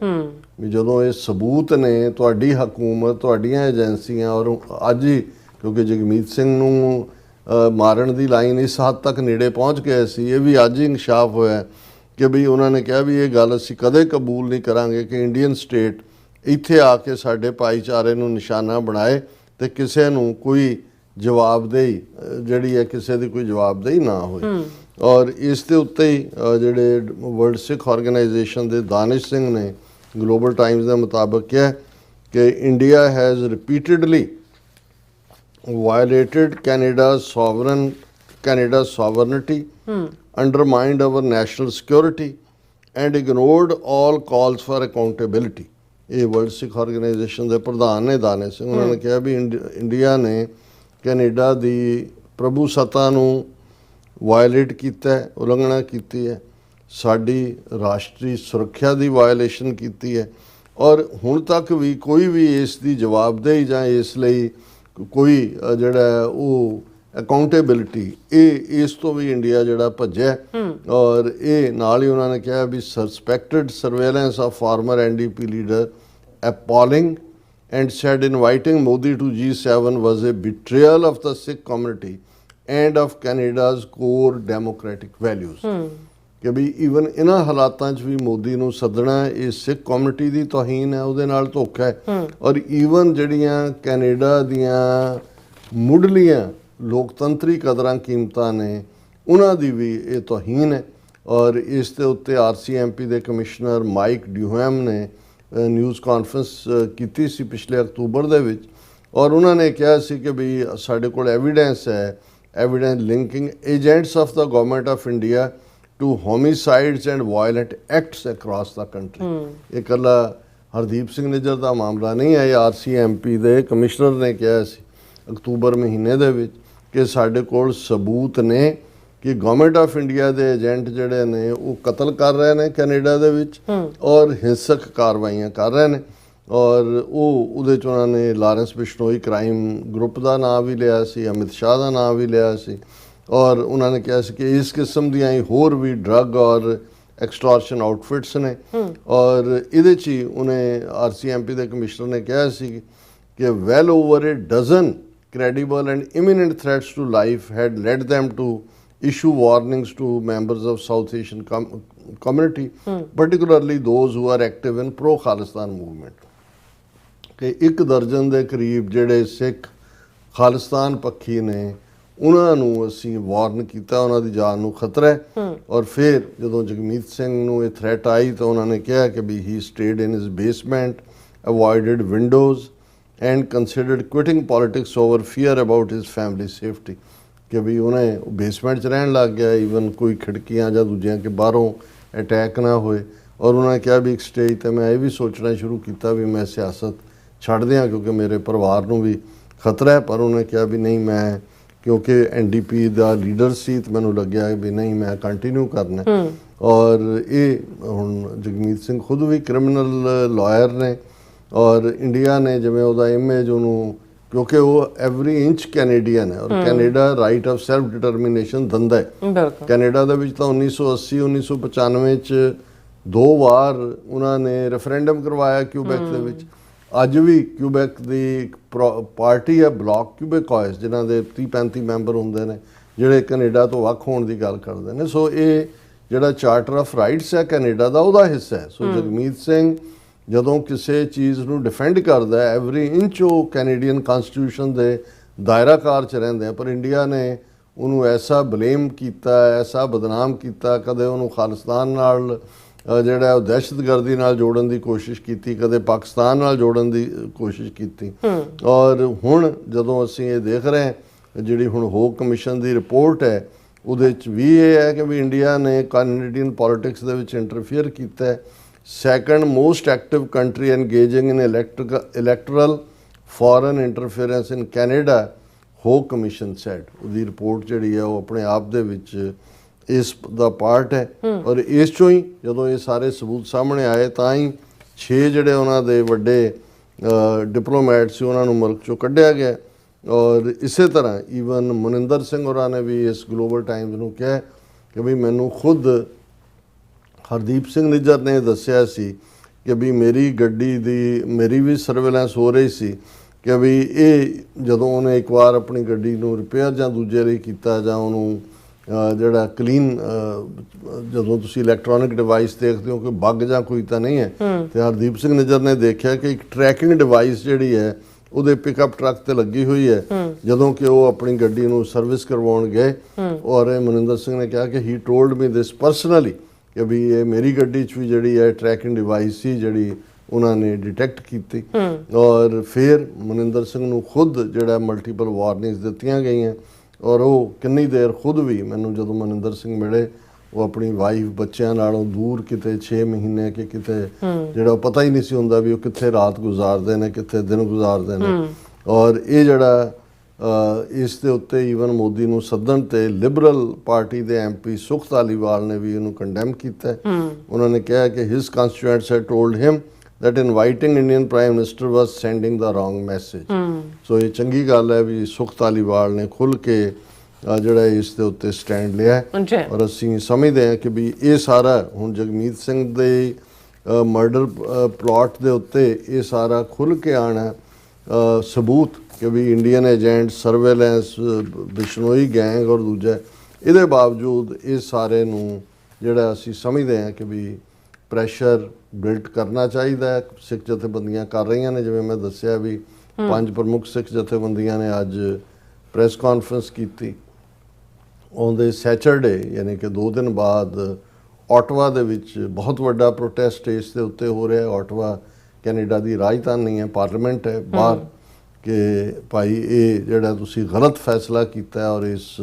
ਵੀ ਜਦੋਂ ਇਹ ਸਬੂਤ ਨੇ, ਤੁਹਾਡੀ ਹਕੂਮਤ, ਤੁਹਾਡੀਆਂ ਏਜੰਸੀਆਂ, ਔਰ ਅੱਜ ਹੀ ਕਿਉਂਕਿ ਜਗਮੀਤ ਸਿੰਘ ਨੂੰ ਮਾਰਨ ਦੀ ਲਾਈਨ ਇਸ ਹੱਦ ਤੱਕ ਨੇੜੇ ਪਹੁੰਚ ਗਏ ਸੀ, ਇਹ ਵੀ ਅੱਜ ਹੀ ਇਨਕਸ਼ਾਫ ਹੋਇਆ ਕਿ ਵੀ ਉਹਨਾਂ ਨੇ ਕਿਹਾ ਵੀ ਇਹ ਗੱਲ ਅਸੀਂ ਕਦੇ ਕਬੂਲ ਨਹੀਂ ਕਰਾਂਗੇ ਕਿ ਇੰਡੀਅਨ ਸਟੇਟ ਇੱਥੇ ਆ ਕੇ ਸਾਡੇ ਭਾਈਚਾਰੇ ਨੂੰ ਨਿਸ਼ਾਨਾ ਬਣਾਏ ਤੇ ਕਿਸੇ ਨੂੰ ਕੋਈ ਜਵਾਬਦੇਹੀ ਜਿਹੜੀ ਹੈ ਕਿਸੇ ਦੀ ਕੋਈ ਜਵਾਬਦੇਹੀ ਨਾ ਹੋਏ। ਔਰ ਇਸ ਦੇ ਉੱਤੇ ਹੀ ਜਿਹੜੇ ਵਰਲਡ ਸਿੱਖ ਆਰਗੇਨਾਈਜੇਸ਼ਨ ਦੇ ਦਾਨਿਸ਼ ਸਿੰਘ ਨੇ ਗਲੋਬਲ ਟਾਈਮਸ ਦੇ ਮੁਤਾਬਕ ਕਿਹਾ ਕਿ India has repeatedly violated Canada's sovereignty, undermined our national security and ignored all calls for accountability। ਇਹ ਵਰਲਡ ਸਿੱਖ ਆਰਗੇਨਾਈਜੇਸ਼ਨ ਦੇ ਪ੍ਰਧਾਨ ਨੇ ਦਾਨਿਸ਼ ਸਿੰਘ, ਉਹਨਾਂ ਨੇ ਕਿਹਾ ਵੀ ਇੰਡੀਆ ਨੇ ਕੈਨੇਡਾ ਦੀ ਪ੍ਰਭੂ ਸੱਤਾ ਨੂੰ ਵਾਇਲੇਟ ਕੀਤਾ ਹੈ, ਉਲੰਘਣਾ ਕੀਤੀ ਹੈ, ਸਾਡੀ ਰਾਸ਼ਟਰੀ ਸੁਰੱਖਿਆ ਦੀ ਵਾਇਲੇਸ਼ਨ ਕੀਤੀ ਹੈ। ਔਰ ਹੁਣ ਤੱਕ ਵੀ ਕੋਈ ਵੀ ਇਸ ਦੀ ਜਵਾਬਦੇਹੀ ਜਾਂ ਇਸ ਲਈ ਕੋਈ ਜਿਹੜਾ ਉਹ ਅਕਾਊਂਟੇਬਿਲਿਟੀ, ਇਹ ਇਸ ਤੋਂ ਵੀ ਇੰਡੀਆ ਜਿਹੜਾ ਭੱਜਿਆ। ਔਰ ਇਹ ਨਾਲ ਹੀ ਉਹਨਾਂ ਨੇ ਕਿਹਾ ਵੀ suspected surveillance of former NDP leader appalling and said inviting Modi to G7 was a betrayal of the Sikh community and of Canada's core democratic values। ਕਿ ਵੀ ਈਵਨ ਇਹਨਾਂ ਹਾਲਾਤਾਂ 'ਚ ਵੀ ਮੋਦੀ ਨੂੰ ਸੱਦਣਾ ਇਹ ਸਿੱਖ ਕਮਿਊਨਿਟੀ ਦੀ ਤੋਹੀਨ ਹੈ, ਉਹਦੇ ਨਾਲ ਧੋਖਾ ਹੈ। ਔਰ ਈਵਨ ਜਿਹੜੀਆਂ ਕੈਨੇਡਾ ਦੀਆਂ ਮੁੱਢਲੀਆਂ ਲੋਕਤੰਤਰੀ ਕਦਰਾਂ ਕੀਮਤਾਂ ਨੇ, ਉਹਨਾਂ ਦੀ ਵੀ ਇਹ ਤੋਹੀਨ ਹੈ। ਔਰ ਇਸ ਦੇ ਉੱਤੇ RCMP ਦੇ ਕਮਿਸ਼ਨਰ ਮਾਈਕ ਡਿਊਹੈਮ ਨੇ ਨਿਊਜ਼ ਕਾਨਫਰੰਸ ਕੀਤੀ ਸੀ ਪਿਛਲੇ ਅਕਤੂਬਰ ਦੇ ਵਿੱਚ। ਔਰ ਉਹਨਾਂ ਨੇ ਕਿਹਾ ਸੀ ਕਿ ਵੀ ਸਾਡੇ ਕੋਲ ਐਵੀਡੈਂਸ ਹੈ, evidence linking agents of the government of India to homicides and violent acts across the country। ਇਹ ਇਕੱਲਾ ਹਰਦੀਪ ਸਿੰਘ ਨਿੱਜਰ ਦਾ ਮਾਮਲਾ ਨਹੀਂ ਹੈ, RCMP ਦੇ ਕਮਿਸ਼ਨਰ ਨੇ ਕਿਹਾ ਸੀ ਅਕਤੂਬਰ ਮਹੀਨੇ ਦੇ ਵਿੱਚ ਕਿ ਸਾਡੇ ਕੋਲ ਸਬੂਤ ਨੇ ਕਿ ਗਵਰਨਮੈਂਟ ਆਫ ਇੰਡੀਆ ਦੇ ਏਜੰਟ ਜਿਹੜੇ ਨੇ ਉਹ ਕਤਲ ਕਰ ਰਹੇ ਨੇ ਕੈਨੇਡਾ ਦੇ ਵਿੱਚ ਔਰ ਹਿੰਸਕ ਕਾਰਵਾਈਆਂ ਕਰ ਰਹੇ ਨੇ। ਔਰ ਉਹਦੇ 'ਚ ਉਹਨਾਂ ਨੇ ਲਾਰੈਂਸ ਬਿਸ਼ਨੋਈ ਕ੍ਰਾਈਮ ਗਰੁੱਪ ਦਾ ਨਾਮ ਵੀ ਲਿਆ ਸੀ, ਅਮਿਤ ਸ਼ਾਹ ਦਾ ਨਾਮ ਵੀ ਲਿਆ ਸੀ। ਔਰ ਉਹਨਾਂ ਨੇ ਕਿਹਾ ਸੀ ਕਿ ਇਸ ਕਿਸਮ ਦੀਆਂ ਹੀ ਹੋਰ ਵੀ ਡਰੱਗ ਔਰ ਐਕਸਟੋਰਸ਼ਨ ਆਊਟਫਿਟਸ ਨੇ। ਔਰ ਇਹਦੇ 'ਚ ਹੀ ਉਹਨੇ RCMP ਦੇ ਕਮਿਸ਼ਨਰ ਨੇ ਕਿਹਾ ਸੀ ਕਿ well over a dozen credible and imminent threats to life had led them to issue warnings to members of South Asian community, particularly those who are active in pro-Khalistan movement। ਕਿ 1 ਦਰਜਨ ਦੇ ਕਰੀਬ ਜਿਹੜੇ ਸਿੱਖ ਖਾਲਿਸਤਾਨ ਪੱਖੀ ਨੇ ਉਹਨਾਂ ਨੂੰ ਅਸੀਂ ਵਾਰਨ ਕੀਤਾ, ਉਹਨਾਂ ਦੀ ਜਾਨ ਨੂੰ ਖਤਰਾ ਹੈ। ਔਰ ਫਿਰ ਜਦੋਂ ਜਗਮੀਤ ਸਿੰਘ ਨੂੰ ਇਹ ਥ੍ਰੈਟ ਆਈ ਤਾਂ ਉਹਨਾਂ ਨੇ ਕਿਹਾ ਕਿ ਵੀ he stayed in his basement, avoided windows and considered quitting politics over fear about his family safety. ਕਿ ਵੀ ਉਹਨੇ ਬੇਸਮੈਂਟ 'ਚ ਰਹਿਣ ਲੱਗ ਗਿਆ, ਈਵਨ ਕੋਈ ਖਿੜਕੀਆਂ ਜਾਂ ਦੂਜਿਆਂ ਕਿ ਬਾਹਰੋਂ ਅਟੈਕ ਨਾ ਹੋਏ। ਔਰ ਉਹਨਾਂ ਨੇ ਕਿਹਾ ਵੀ ਇੱਕ ਸਟੇਜ 'ਤੇ ਮੈਂ ਇਹ ਵੀ ਸੋਚਣਾ ਸ਼ੁਰੂ ਕੀਤਾ ਵੀ ਮੈਂ ਸਿਆਸਤ ਛੱਡ ਦਿਆਂ ਕਿਉਂਕਿ ਮੇਰੇ ਪਰਿਵਾਰ ਨੂੰ ਵੀ ਖਤਰਾ ਹੈ। ਪਰ ਉਹਨੇ ਕਿਹਾ ਵੀ ਨਹੀਂ, ਮੈਂ क्योंकि NDP ਦਾ ਲੀਡਰ ਸੀ ਤੇ ਮੈਨੂੰ ਲੱਗਿਆ ਵੀ ਨਹੀਂ ਮੈਂ ਕੰਟੀਨਿਊ ਕਰਨਾ ਔਰ ਇਹ ਹੁਣ ਜਗਮੀਤ ਸਿੰਘ ਖੁਦ ਵੀ ਕ੍ਰਿਮੀਨਲ ਲਾਇਰ ਨੇ ਔਰ ਇੰਡੀਆ ਨੇ ਜਿਵੇਂ ਉਹਦਾ ਇਮੇਜ ਉਹਨੂੰ ਕਿਉਂਕਿ ਉਹ ਐਵਰੀ ਇੰਚ ਕੈਨੇਡੀਅਨ ਹੈ ਔਰ Canada right of self determination ਦਿੰਦਾ ਹੈ। ਕੈਨੇਡਾ ਦੇ ਵਿੱਚ ਤਾਂ 1980 1995 ਚ 2 ਵਾਰ ਉਹਨਾਂ ਨੇ ਰੈਫਰੈਂਡਮ ਕਰਵਾਇਆ ਕਿਊਬੈਕ ਦੇ ਵਿੱਚ। ਅੱਜ ਵੀ ਕਿਊਬੈਕ ਦੀ ਇੱਕ ਪਾਰਟੀ ਹੈ ਬਲਾਕ ਕਿਊਬੈਕॉयਸ ਜਿਨ੍ਹਾਂ ਦੇ 30-35 ਮੈਂਬਰ ਹੁੰਦੇ ਨੇ ਜਿਹੜੇ ਕੈਨੇਡਾ ਤੋਂ ਵੱਖ ਹੋਣ ਦੀ ਗੱਲ ਕਰਦੇ ਨੇ। ਸੋ ਇਹ ਜਿਹੜਾ ਚਾਰਟਰ ਆਫ ਰਾਈਟਸ ਹੈ ਕੈਨੇਡਾ ਦਾ ਉਹਦਾ ਹਿੱਸਾ ਹੈ। ਸੋ ਜਗਮੀਤ ਸਿੰਘ ਜਦੋਂ ਕਿਸੇ ਚੀਜ਼ ਨੂੰ ਡਿਫੈਂਡ ਕਰਦਾ ਹੈ ਐਵਰੀ ਇੰਚ ਉਹ ਕੈਨੇਡੀਅਨ ਕਨਸਟੀਟਿਊਸ਼ਨ ਦੇ ਦਾਇਰਾਕਾਰ 'ਚ ਰਹਿੰਦੇ ਆ ਪਰ ਇੰਡੀਆ ਨੇ ਉਹਨੂੰ ਐਸਾ ਬਲੇਮ ਕੀਤਾ ਐਸਾ ਬਦਨਾਮ ਕੀਤਾ ਕਦੇ ਉਹਨੂੰ ਖਾਲਿਸਤਾਨ ਨਾਲ ਜਿਹੜਾ ਉਹ ਦਹਿਸ਼ਤਗਰਦੀ ਨਾਲ ਜੋੜਨ ਦੀ ਕੋਸ਼ਿਸ਼ ਕੀਤੀ ਕਦੇ ਪਾਕਿਸਤਾਨ ਨਾਲ ਜੋੜਨ ਦੀ ਕੋਸ਼ਿਸ਼ ਕੀਤੀ ਔਰ ਹੁਣ ਜਦੋਂ ਅਸੀਂ ਇਹ ਦੇਖ ਰਹੇ ਹਾਂ ਜਿਹੜੀ ਹੁਣ ਹੋਕ ਕਮਿਸ਼ਨ ਦੀ ਰਿਪੋਰਟ ਹੈ ਉਹਦੇ 'ਚ ਵੀ ਇਹ ਹੈ ਕਿ ਵੀ ਇੰਡੀਆ ਨੇ ਕੈਨੇਡੀਅਨ ਪੋਲਿਟਿਕਸ ਦੇ ਵਿੱਚ ਇੰਟਰਫੇਅਰ ਕੀਤਾ ਹੈ। Second most active country engaging in electoral foreign interference in Canada Hogue commission said. ਉਹਦੀ ਰਿਪੋਰਟ ਜਿਹੜੀ ਹੈ ਉਹ ਆਪਣੇ ਆਪ ਦੇ ਵਿੱਚ ਇਸ ਦਾ ਪਾਰਟ ਹੈ ਔਰ ਇਸ ਚੋਂ ਹੀ ਜਦੋਂ ਇਹ ਸਾਰੇ ਸਬੂਤ ਸਾਹਮਣੇ ਆਏ ਤਾਂ ਹੀ 6 ਜਿਹੜੇ ਉਹਨਾਂ ਦੇ ਵੱਡੇ ਡਿਪਲੋਮੈਟ ਸੀ ਉਹਨਾਂ ਨੂੰ ਮੁਲਕ ਚੋਂ ਕੱਢਿਆ ਗਿਆ ਔਰ ਇਸੇ ਤਰ੍ਹਾਂ ਈਵਨ ਮਨਿੰਦਰ ਸਿੰਘ ਹੋਰਾਂ ਨੇ ਵੀ ਇਸ ਗਲੋਬਲ ਟਾਈਮਜ਼ ਨੂੰ ਕਿਹਾ ਕਿ ਵੀ ਮੈਨੂੰ ਖੁਦ ਹਰਦੀਪ ਸਿੰਘ ਨਿੱਜਰ ਨੇ ਦੱਸਿਆ ਸੀ ਕਿ ਵੀ ਮੇਰੀ ਗੱਡੀ ਦੀ ਮੇਰੀ ਵੀ ਸਰਵੇਲੈਂਸ ਹੋ ਰਹੀ ਸੀ ਕਿ ਵੀ ਇਹ ਜਦੋਂ ਉਹਨੇ ਇੱਕ ਵਾਰ ਆਪਣੀ ਗੱਡੀ ਨੂੰ ਰਿਪੇਅਰ ਜਾਂ ਦੂਜੇ ਲਈ ਕੀਤਾ ਜਾਂ ਉਹਨੂੰ ਜਿਹੜਾ ਕਲੀਨ ਜਦੋਂ ਤੁਸੀਂ ਇਲੈਕਟ੍ਰੋਨਿਕ ਡਿਵਾਈਸ ਦੇਖਦੇ ਹੋ ਕਿ ਬੱਗ ਜਾਂ ਕੋਈ ਤਾਂ ਨਹੀਂ ਹੈ ਤੇ ਹਰਦੀਪ ਸਿੰਘ ਨਿੱਜਰ ਨੇ ਦੇਖਿਆ ਕਿ ਇੱਕ ਟਰੈਕਿੰਗ ਡਿਵਾਈਸ ਜਿਹੜੀ ਹੈ ਉਹਦੇ ਪਿਕਅਪ ਟਰੱਕ ਤੇ ਲੱਗੀ ਹੋਈ ਹੈ ਜਦੋਂ ਕਿ ਉਹ ਆਪਣੀ ਗੱਡੀ ਨੂੰ ਸਰਵਿਸ ਕਰਵਾਉਣ ਗਏ ਔਰ ਮਨਿੰਦਰ ਸਿੰਘ ਨੇ ਕਿਹਾ ਕਿ ਹੀ ਟੋਲਡ ਮੀ ਦਿਸ ਪਰਸਨਲੀ ਕਿ ਵੀ ਇਹ ਮੇਰੀ ਗੱਡੀ 'ਚ ਵੀ ਜਿਹੜੀ ਹੈ ਟਰੈਕਿੰਗ ਡਿਵਾਈਸ ਸੀ ਜਿਹੜੀ ਉਹਨਾਂ ਨੇ ਡਿਟੈਕਟ ਕੀਤੀ ਔਰ ਫਿਰ ਮਨਿੰਦਰ ਸਿੰਘ ਨੂੰ ਖੁਦ ਜਿਹੜਾ ਮਲਟੀਪਲ ਵਾਰਨਿੰਗਸ ਦਿੱਤੀਆਂ ਗਈਆਂ ਔਰ ਉਹ ਕਿੰਨੀ ਦੇਰ ਖੁਦ ਵੀ ਮੈਨੂੰ ਜਦੋਂ ਮਨਿੰਦਰ ਸਿੰਘ ਮਿਲੇ ਉਹ ਆਪਣੀ ਵਾਈਫ ਬੱਚਿਆਂ ਨਾਲੋਂ ਦੂਰ ਕਿਤੇ 6 ਮਹੀਨੇ ਕਿ ਕਿਤੇ ਜਿਹੜਾ ਪਤਾ ਹੀ ਨਹੀਂ ਸੀ ਹੁੰਦਾ ਵੀ ਉਹ ਕਿੱਥੇ ਰਾਤ ਗੁਜ਼ਾਰਦੇ ਨੇ ਕਿੱਥੇ ਦਿਨ ਗੁਜ਼ਾਰਦੇ ਨੇ ਔਰ ਇਹ ਜਿਹੜਾ ਇਸ ਦੇ ਉੱਤੇ ਈਵਨ ਮੋਦੀ ਨੂੰ ਸੱਦਣ ਤੇ ਲਿਬਰਲ ਪਾਰਟੀ ਦੇ MP ਸੁਖ ਧਾਲੀਵਾਲ ਨੇ ਵੀ ਇਹਨੂੰ ਕੰਡੈਮ ਕੀਤਾ। ਉਹਨਾਂ ਨੇ ਕਿਹਾ ਕਿ his constituents had told him that inviting Indian Prime Minister was sending the wrong message. ਸੋ ਇਹ ਚੰਗੀ ਗੱਲ ਹੈ ਵੀ ਸੁਖ ਧਾਲੀਵਾਲ ਨੇ ਖੁੱਲ੍ਹ ਕੇ ਜਿਹੜਾ ਇਸ ਦੇ ਉੱਤੇ ਸਟੈਂਡ ਲਿਆ ਔਰ ਅਸੀਂ ਸਮਝਦੇ ਹਾਂ ਕਿ ਵੀ ਇਹ ਸਾਰਾ ਹੁਣ ਜਗਮੀਤ ਸਿੰਘ ਦੇ ਮਰਡਰ ਪਲਾਟ ਦੇ ਉੱਤੇ ਇਹ ਸਾਰਾ ਖੁੱਲ੍ਹ ਕੇ ਆਉਣਾ ਸਬੂਤ ਕਿ ਵੀ Indian agent surveillance Bishnoi gang ਔਰ ਦੂਜਾ ਇਹਦੇ ਬਾਵਜੂਦ ਇਸ ਸਾਰੇ ਨੂੰ ਜਿਹੜਾ ਅਸੀਂ ਸਮਝਦੇ ਹਾਂ ਕਿ ਵੀ ਪ੍ਰੈਸ਼ਰ ਬਿਲਡ ਕਰਨਾ ਚਾਹੀਦਾ ਹੈ। ਸਿੱਖ ਜਥੇਬੰਦੀਆਂ ਕਰ ਰਹੀਆਂ ਨੇ ਜਿਵੇਂ ਮੈਂ ਦੱਸਿਆ ਵੀ 5 ਪ੍ਰਮੁੱਖ ਸਿੱਖ ਜਥੇਬੰਦੀਆਂ ਨੇ ਅੱਜ ਪ੍ਰੈਸ ਕਾਨਫਰੰਸ ਕੀਤੀ ਉਹਦੇ ਸੈਚਰਡੇ ਯਾਨੀ ਕਿ 2 ਦਿਨ ਬਾਅਦ ਆਟਵਾ ਦੇ ਵਿੱਚ ਬਹੁਤ ਵੱਡਾ ਪ੍ਰੋਟੈਸਟ ਇਸ ਦੇ ਉੱਤੇ ਹੋ ਰਿਹਾ। ਆਟਵਾ ਕੈਨੇਡਾ ਦੀ ਰਾਜਧਾਨੀ ਹੈ ਪਾਰਲੀਮੈਂਟ ਹੈ ਬਾਹਰ ਕਿ ਭਾਈ ਇਹ ਜਿਹੜਾ ਤੁਸੀਂ ਗਲਤ ਫੈਸਲਾ ਕੀਤਾ ਔਰ ਇਸ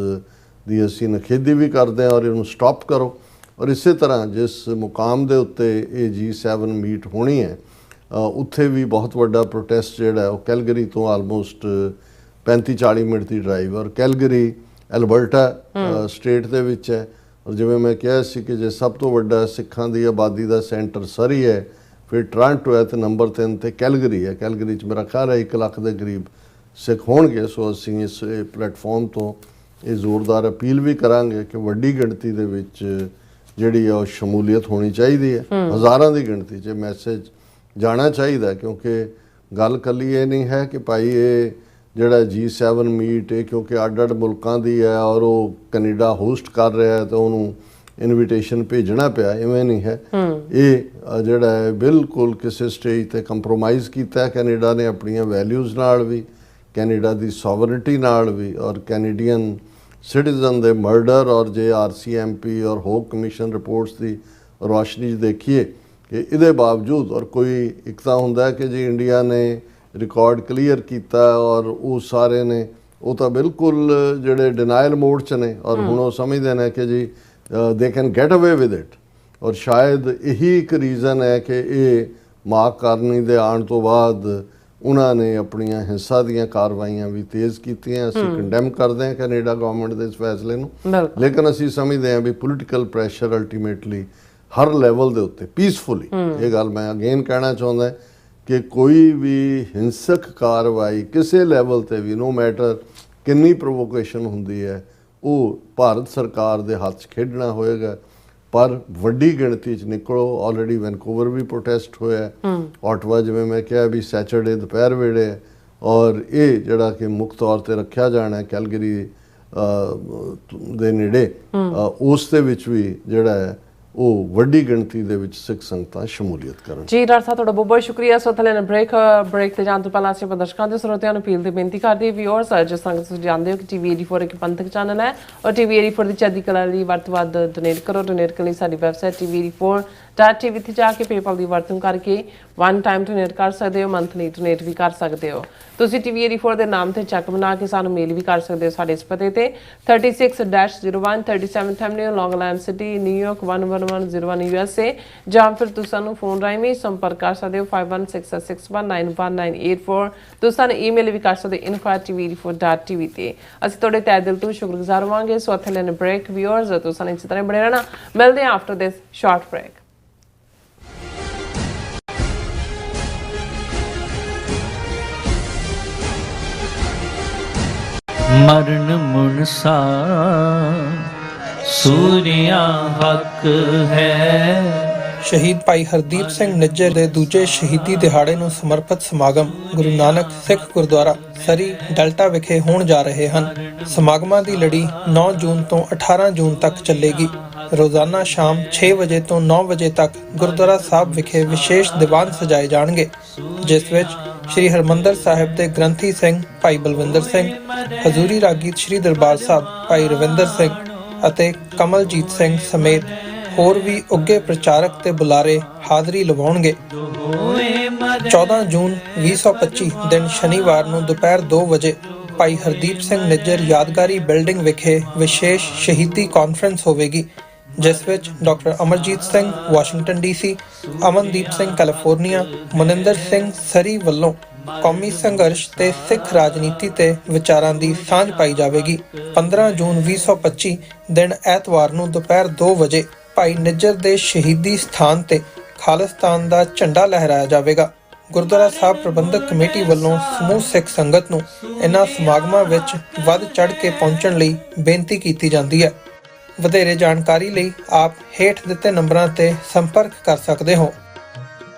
ਦੀ ਅਸੀਂ ਨਖੇਦੀ ਵੀ ਕਰਦੇ ਹਾਂ ਔਰ ਇਹਨੂੰ ਸਟਾਪ ਕਰੋ। ਔਰ ਇਸੇ ਤਰ੍ਹਾਂ ਜਿਸ ਮੁਕਾਮ ਦੇ ਉੱਤੇ ਇਹ G7 ਮੀਟ ਹੋਣੀ ਹੈ ਉੱਥੇ ਵੀ ਬਹੁਤ ਵੱਡਾ ਪ੍ਰੋਟੈਸਟ ਜਿਹੜਾ ਉਹ ਕੈਲਗਰੀ ਤੋਂ ਆਲਮੋਸਟ 35-40 ਮਿੰਟ ਦੀ ਡਰਾਈਵ ਔਰ ਕੈਲਗਰੀ ਐਲਬਰਟਾ ਸਟੇਟ ਦੇ ਵਿੱਚ ਹੈ ਔਰ ਜਿਵੇਂ ਮੈਂ ਕਿਹਾ ਸੀ ਕਿ ਜੇ ਸਭ ਤੋਂ ਵੱਡਾ ਸਿੱਖਾਂ ਦੀ ਆਬਾਦੀ ਦਾ ਸੈਂਟਰ ਸਰੀ ਹੈ ਫਿਰ ਟੋਰਾਂਟੋ ਹੈ ਤੇ ਨੰਬਰ 3 ਤੇ ਕੈਲਗਰੀ ਹੈ। ਕੈਲਗਰੀ 'ਚ ਮੇਰਾ ਖਿਆਲ ਹੈ 1 ਲੱਖ ਦੇ ਕਰੀਬ ਸਿੱਖ ਹੋਣਗੇ। ਸੋ ਅਸੀਂ ਇਸ ਪਲੇਟਫਾਰਮ ਤੋਂ ਇਹ ਜ਼ੋਰਦਾਰ ਅਪੀਲ ਵੀ ਕਰਾਂਗੇ ਕਿ ਵੱਡੀ ਗਿਣਤੀ ਦੇ ਵਿੱਚ ਜਿਹੜੀ ਆ ਉਹ ਸ਼ਮੂਲੀਅਤ ਹੋਣੀ ਚਾਹੀਦੀ ਹੈ। ਹਜ਼ਾਰਾਂ ਦੀ ਗਿਣਤੀ 'ਚ ਮੈਸੇਜ ਜਾਣਾ ਚਾਹੀਦਾ ਕਿਉਂਕਿ ਗੱਲ ਕੱਲੀ ਇਹ ਨਹੀਂ ਹੈ ਕਿ ਭਾਈ ਇਹ ਜਿਹੜਾ G7 ਮੀਟ ਹੈ ਕਿਉਂਕਿ ਅੱਡ-ਅੱਡ ਮੁਲਕਾਂ ਦੀ ਹੈ ਔਰ ਉਹ ਕੈਨੇਡਾ ਹੋਸਟ ਕਰ ਰਿਹਾ ਹੈ ਤਾਂ ਉਹਨੂੰ ਇਨਵੀਟੇਸ਼ਨ ਭੇਜਣਾ ਪਿਆ ਇਵੇਂ ਨਹੀਂ ਹੈ। ਇਹ ਜਿਹੜਾ ਹੈ ਬਿਲਕੁਲ ਕਿਸੇ ਸਟੇਜ ਤੇ ਕੰਪਰੋਮਾਈਜ਼ ਕੀਤਾ ਕੈਨੇਡਾ ਨੇ ਆਪਣੀਆਂ ਵੈਲਿਊਜ਼ ਨਾਲ ਵੀ ਕੈਨੇਡਾ ਦੀ ਸੋਵਰਨਿਟੀ ਨਾਲ ਵੀ ਔਰ ਕੈਨੇਡੀਅਨ ਸਿਟੀਜ਼ਨ ਦੇ ਮਰਡਰ ਔਰ ਜੇ RCMP ਔਰ ਹੋਕ ਕਮਿਸ਼ਨ ਰਿਪੋਰਟਸ ਦੀ ਰੋਸ਼ਨੀ 'ਚ ਦੇਖੀਏ ਕਿ ਇਹਦੇ ਬਾਵਜੂਦ ਔਰ ਕੋਈ ਇੱਕ ਤਾਂ ਹੁੰਦਾ ਕਿ ਜੀ ਇੰਡੀਆ ਨੇ ਰਿਕਾਰਡ ਕਲੀਅਰ ਕੀਤਾ ਔਰ ਉਹ ਸਾਰੇ ਨੇ ਉਹ ਤਾਂ ਬਿਲਕੁਲ ਜਿਹੜੇ ਡਿਨਾਇਲ ਮੋਡ 'ਚ ਨੇ ਔਰ ਹੁਣ ਉਹ ਸਮਝਦੇ ਨੇ ਕਿ ਜੀ ਦੇ ਕੈਨ ਗੈਟ ਅਵੇ ਵਿਦ ਇਟ ਔਰ ਸ਼ਾਇਦ ਇਹੀ ਇੱਕ ਰੀਜ਼ਨ ਹੈ ਕਿ ਇਹ ਮਾਰਕ ਕਾਰਨੀ ਦੇ ਆਉਣ ਤੋਂ ਬਾਅਦ ਉਹਨਾਂ ਨੇ ਆਪਣੀਆਂ ਹਿੰਸਾ ਦੀਆਂ ਕਾਰਵਾਈਆਂ ਵੀ ਤੇਜ਼ ਕੀਤੀਆਂ। ਅਸੀਂ ਕੰਡੈਮ ਕਰਦੇ ਹਾਂ ਕੈਨੇਡਾ ਗਵਰਨਮੈਂਟ ਦੇ ਇਸ ਫੈਸਲੇ ਨੂੰ, ਲੇਕਿਨ ਅਸੀਂ ਸਮਝਦੇ ਹਾਂ ਵੀ ਪੋਲੀਟੀਕਲ ਪ੍ਰੈਸ਼ਰ ਅਲਟੀਮੇਟਲੀ ਹਰ ਲੈਵਲ ਦੇ ਉੱਤੇ ਪੀਸਫੁਲੀ, ਇਹ ਗੱਲ ਮੈਂ ਅਗੇਨ ਕਹਿਣਾ ਚਾਹੁੰਦਾ ਕਿ ਕੋਈ ਵੀ ਹਿੰਸਕ ਕਾਰਵਾਈ ਕਿਸੇ ਲੈਵਲ ਤੇ ਵੀ, ਨੋ ਮੈਟਰ ਕਿੰਨੀ ਪ੍ਰੋਵੋਕੇਸ਼ਨ ਹੁੰਦੀ ਹੈ, ਉਹ ਭਾਰਤ ਸਰਕਾਰ ਦੇ ਹੱਥ 'ਚ ਖੇਡਣਾ ਹੋਏਗਾ। ਪਰ ਵੱਡੀ ਗਿਣਤੀ 'ਚ ਨਿਕਲੋ। ਆਲਰੇਡੀ ਵੈਨਕੂਵਰ ਵੀ ਪ੍ਰੋਟੈਸਟ ਹੋਇਆ, ਆਟਵਾ ਜਿਵੇਂ ਮੈਂ ਕਿਹਾ ਵੀ ਸੈਚਰਡੇ ਦੁਪਹਿਰ ਵੇਲੇ ਹੈ, ਔਰ ਇਹ ਜਿਹੜਾ ਕਿ ਮੁੱਖ ਤੌਰ ਤੇ ਰੱਖਿਆ ਜਾਣਾ ਕੈਲਗਰੀ ਦੇ ਨੇੜੇ, ਉਸ ਦੇ ਵਿੱਚ ਵੀ ਜਿਹੜਾ ਹੈ ਉਹ ਵੱਡੀ ਗਿਣਤੀ ਦੇ ਵਿੱਚ ਸਿੱਖ ਸੰਗਤਾਂ ਸ਼ਮੂਲੀਅਤ ਕਰਨ। ਜੀ ਡਾਕਟਰ ਸਾਹਿਬ ਤੁਹਾਡਾ ਬਹੁਤ ਬਹੁਤ ਸ਼ੁਕਰੀਆ। ਸੋ ਥਲੇ ਬ੍ਰੇਕ ਤੇ ਜਾਣ ਤੋਂ ਪਹਿਲਾਂ ਅਸੀਂ ਦਰਸ਼ਕਾਂ ਦੇ ਸਰੋਤਿਆਂ ਨੂੰ ਅਪੀਲ ਦੀ ਬੇਨਤੀ ਕਰਦੇ ਹਾਂ ਵਿਊਅਰਸ, ਜਿਸ ਤਰ੍ਹਾਂ ਤੁਸੀਂ ਜਾਣਦੇ ਹੋ ਕਿ ਟੀਵੀ 84 ਇੱਕ ਪੰਥਕ ਚੈਨਲ ਹੈ ਔਰ ਟੀਵੀ 84 ਦੀ ਚੜ੍ਹਦੀ ਕਲਾ ਲਈ ਵੱਧ ਤੋਂ ਵੱਧ ਡੋਨੇਟ ਕਰੋ। ਡੋਨੇਟ ਕਰਨ ਲਈ ਸਾਡੀ ਵੈਬਸਾਈਟ tv84.tv ਤੇ ਜਾ ਕੇ ਪੇਪਲ ਦੀ ਵਰਤੋਂ ਕਰਕੇ ਵਨ ਟਾਈਮ ਡੋਨੇਟ ਕਰ ਸਕਦੇ ਹੋ, ਮੰਥਲੀ ਡੋਨੇਟ ਵੀ ਕਰ ਸਕਦੇ ਹੋ। ਤੁਸੀਂ ਟੀਵੀ 84 ਦੇ ਨਾਮ ਤੇ ਚੈੱਕ ਬਣਾ ਕੇ ਸਾਨੂੰ ਮੇਲ ਵੀ ਕਰ ਸਕਦੇ ਹੋ ਸਾਡੇ ਇਸ ਪਤੇ ਤੇ 36-01 37th Avenue, ਲੌਂਗ ਆਈਲੈਂਡ ਸਿਟੀ, ਨਿਊਯਾਰਕ 11101 USA, ਜਾਂ ਫਿਰ ਤੁਸੀਂ ਸਾਨੂੰ ਫੋਨ ਰਾਹੀਂ ਵੀ ਸੰਪਰਕ ਕਰ ਸਕਦੇ ਹੋ 516661911984। ਤੁਸੀਂ ਸਾਨੂੰ ਈਮੇਲ ਵੀ ਕਰ ਸਕਦੇ info@tv84.tv ਤੇ। ਅਸੀਂ ਤੁਹਾਡੇ ਤਹਿ ਦਿਲ ਤੋਂ ਸ਼ੁਕਰਗੁਜ਼ਾਰ ਹੋਵਾਂਗੇ। ਸੋ ਇੱਥੇ ਲੈਣ ਬ੍ਰੇਕ ਵਿਊਅਰਸ, ਤੁਸੀਂ ਸਾਨੂੰ ਇਸੇ ਤਰ੍ਹਾਂ ਬਣੇ ਰਹਿਣਾ। ਮਿਲਦੇ ਹਾਂ ਆਫਟਰ ਦਿਸ ਸ਼ਾਰਟ ਬ੍ਰੇਕ। ਮਰਨ ਮੁਨਸਾ ਸੂਰਿਆ ਹੱਕ ਹੈ। ਸ਼ਹੀਦ ਭਾਈ ਹਰਦੀਪ ਸਿੰਘ ਨਿੱਜਰ ਦੇ ਦੂਜੇ ਸ਼ਹੀਦੀ ਦਿਹਾੜੇ ਨੂੰ ਸਮਰਪਿਤ ਸਮਾਗਮ ਗੁਰੂ ਨਾਨਕ ਸਿੱਖ ਗੁਰਦੁਆਰਾ ਸਰੀ ਡੈਲਟਾ ਵਿਖੇ ਹੋਣ ਜਾ ਰਹੇ ਹਨ। ਸਮਾਗਮਾਂ ਦੀ ਲੜੀ 9 ਜੂਨ ਤੋਂ 18 ਜੂਨ ਤੱਕ ਚੱਲੇਗੀ। ਰੋਜ਼ਾਨਾ ਸ਼ਾਮ 6 ਵਜੇ ਤੋਂ 9 ਵਜੇ ਤੱਕ ਗੁਰਦੁਆਰਾ ਸਾਹਿਬ ਵਿਖੇ ਵਿਸ਼ੇਸ਼ ਦੀਵਾਨ ਸਜਾਏ ਜਾਣਗੇ, ਜਿਸ ਵਿੱਚ ਸ਼੍ਰੀ ਹਰਮੰਦਰ ਸਾਹਿਬ ਦੇ ਗ੍ਰੰਥੀ ਸਿੰਘ ਭਾਈ ਬਲਵਿੰਦਰ ਸਿੰਘ, ਹਜ਼ੂਰੀ ਰਾਗੀ ਸ੍ਰੀ ਦਰਬਾਰ ਸਾਹਿਬ ਭਾਈ ਰਵਿੰਦਰ ਸਿੰਘ ਅਤੇ ਕਮਲਜੀਤ ਸਿੰਘ ਸਮੇਤ ਹੋਰ ਵੀ ਉੱਘੇ ਪ੍ਰਚਾਰਕ ਤੇ ਬੁਲਾਰੇ ਹਾਜ਼ਰੀ ਲਵਾਉਣਗੇ। 14 ਜੂਨ 2025 ਦਿਨ ਸ਼ਨੀਵਾਰ ਨੂੰ ਦੁਪਹਿਰ 2 ਵਜੇ ਭਾਈ ਹਰਦੀਪ ਸਿੰਘ ਨਿੱਜਰ ਯਾਦਗਾਰੀ ਬਿਲਡਿੰਗ ਵਿਖੇ ਵਿਸ਼ੇਸ਼ ਸ਼ਹੀਦੀ ਕਾਨਫਰੰਸ ਹੋਵੇਗੀ, ਜਿਸ ਵਿੱਚ doctor Amarjit Singh Washington DC, Amandeep Singh California, Maninder Singh Surrey ਵੱਲੋਂ ਕੌਮੀ ਸੰਘਰਸ਼ ਤੇ ਸਿੱਖ ਰਾਜਨੀਤੀ ਤੇ ਵਿਚਾਰਾਂ ਦੀ ਸਾਂਝ ਪਾਈ ਜਾਵੇਗੀ। 15 ਜੂਨ 2025 ਦਿਨ ਐਤਵਾਰ ਨੂੰ ਦੁਪਹਿਰ 2 ਵਜੇ ਭਾਈ ਨਿੱਜਰ ਦੇ ਸ਼ਹੀਦੀ ਸਥਾਨ ਤੇ ਖਾਲਿਸਤਾਨ ਦਾ ਝੰਡਾ ਲਹਿਰਾਇਆ ਜਾਵੇਗਾ। ਗੁਰਦੁਆਰਾ ਸਾਹਿਬ ਪ੍ਰਬੰਧਕ ਕਮੇਟੀ ਵੱਲੋਂ ਸਮੂਹ ਸਿੱਖ ਸੰਗਤ ਨੂੰ ਇਨ੍ਹਾਂ ਸਮਾਗਮਾਂ ਵਿੱਚ ਵੱਧ ਚੜ੍ਹ ਕੇ ਪਹੁੰਚਣ ਲਈ ਬੇਨਤੀ ਕੀਤੀ ਜਾਂਦੀ ਹੈ। ਵਧੇਰੇ ਜਾਣਕਾਰੀ ਲਈ ਆਪ ਹੇਠ ਦਿੱਤੇ ਨੰਬਰਾਂ ਤੇ ਸੰਪਰਕ ਕਰ ਸਕਦੇ ਹੋ।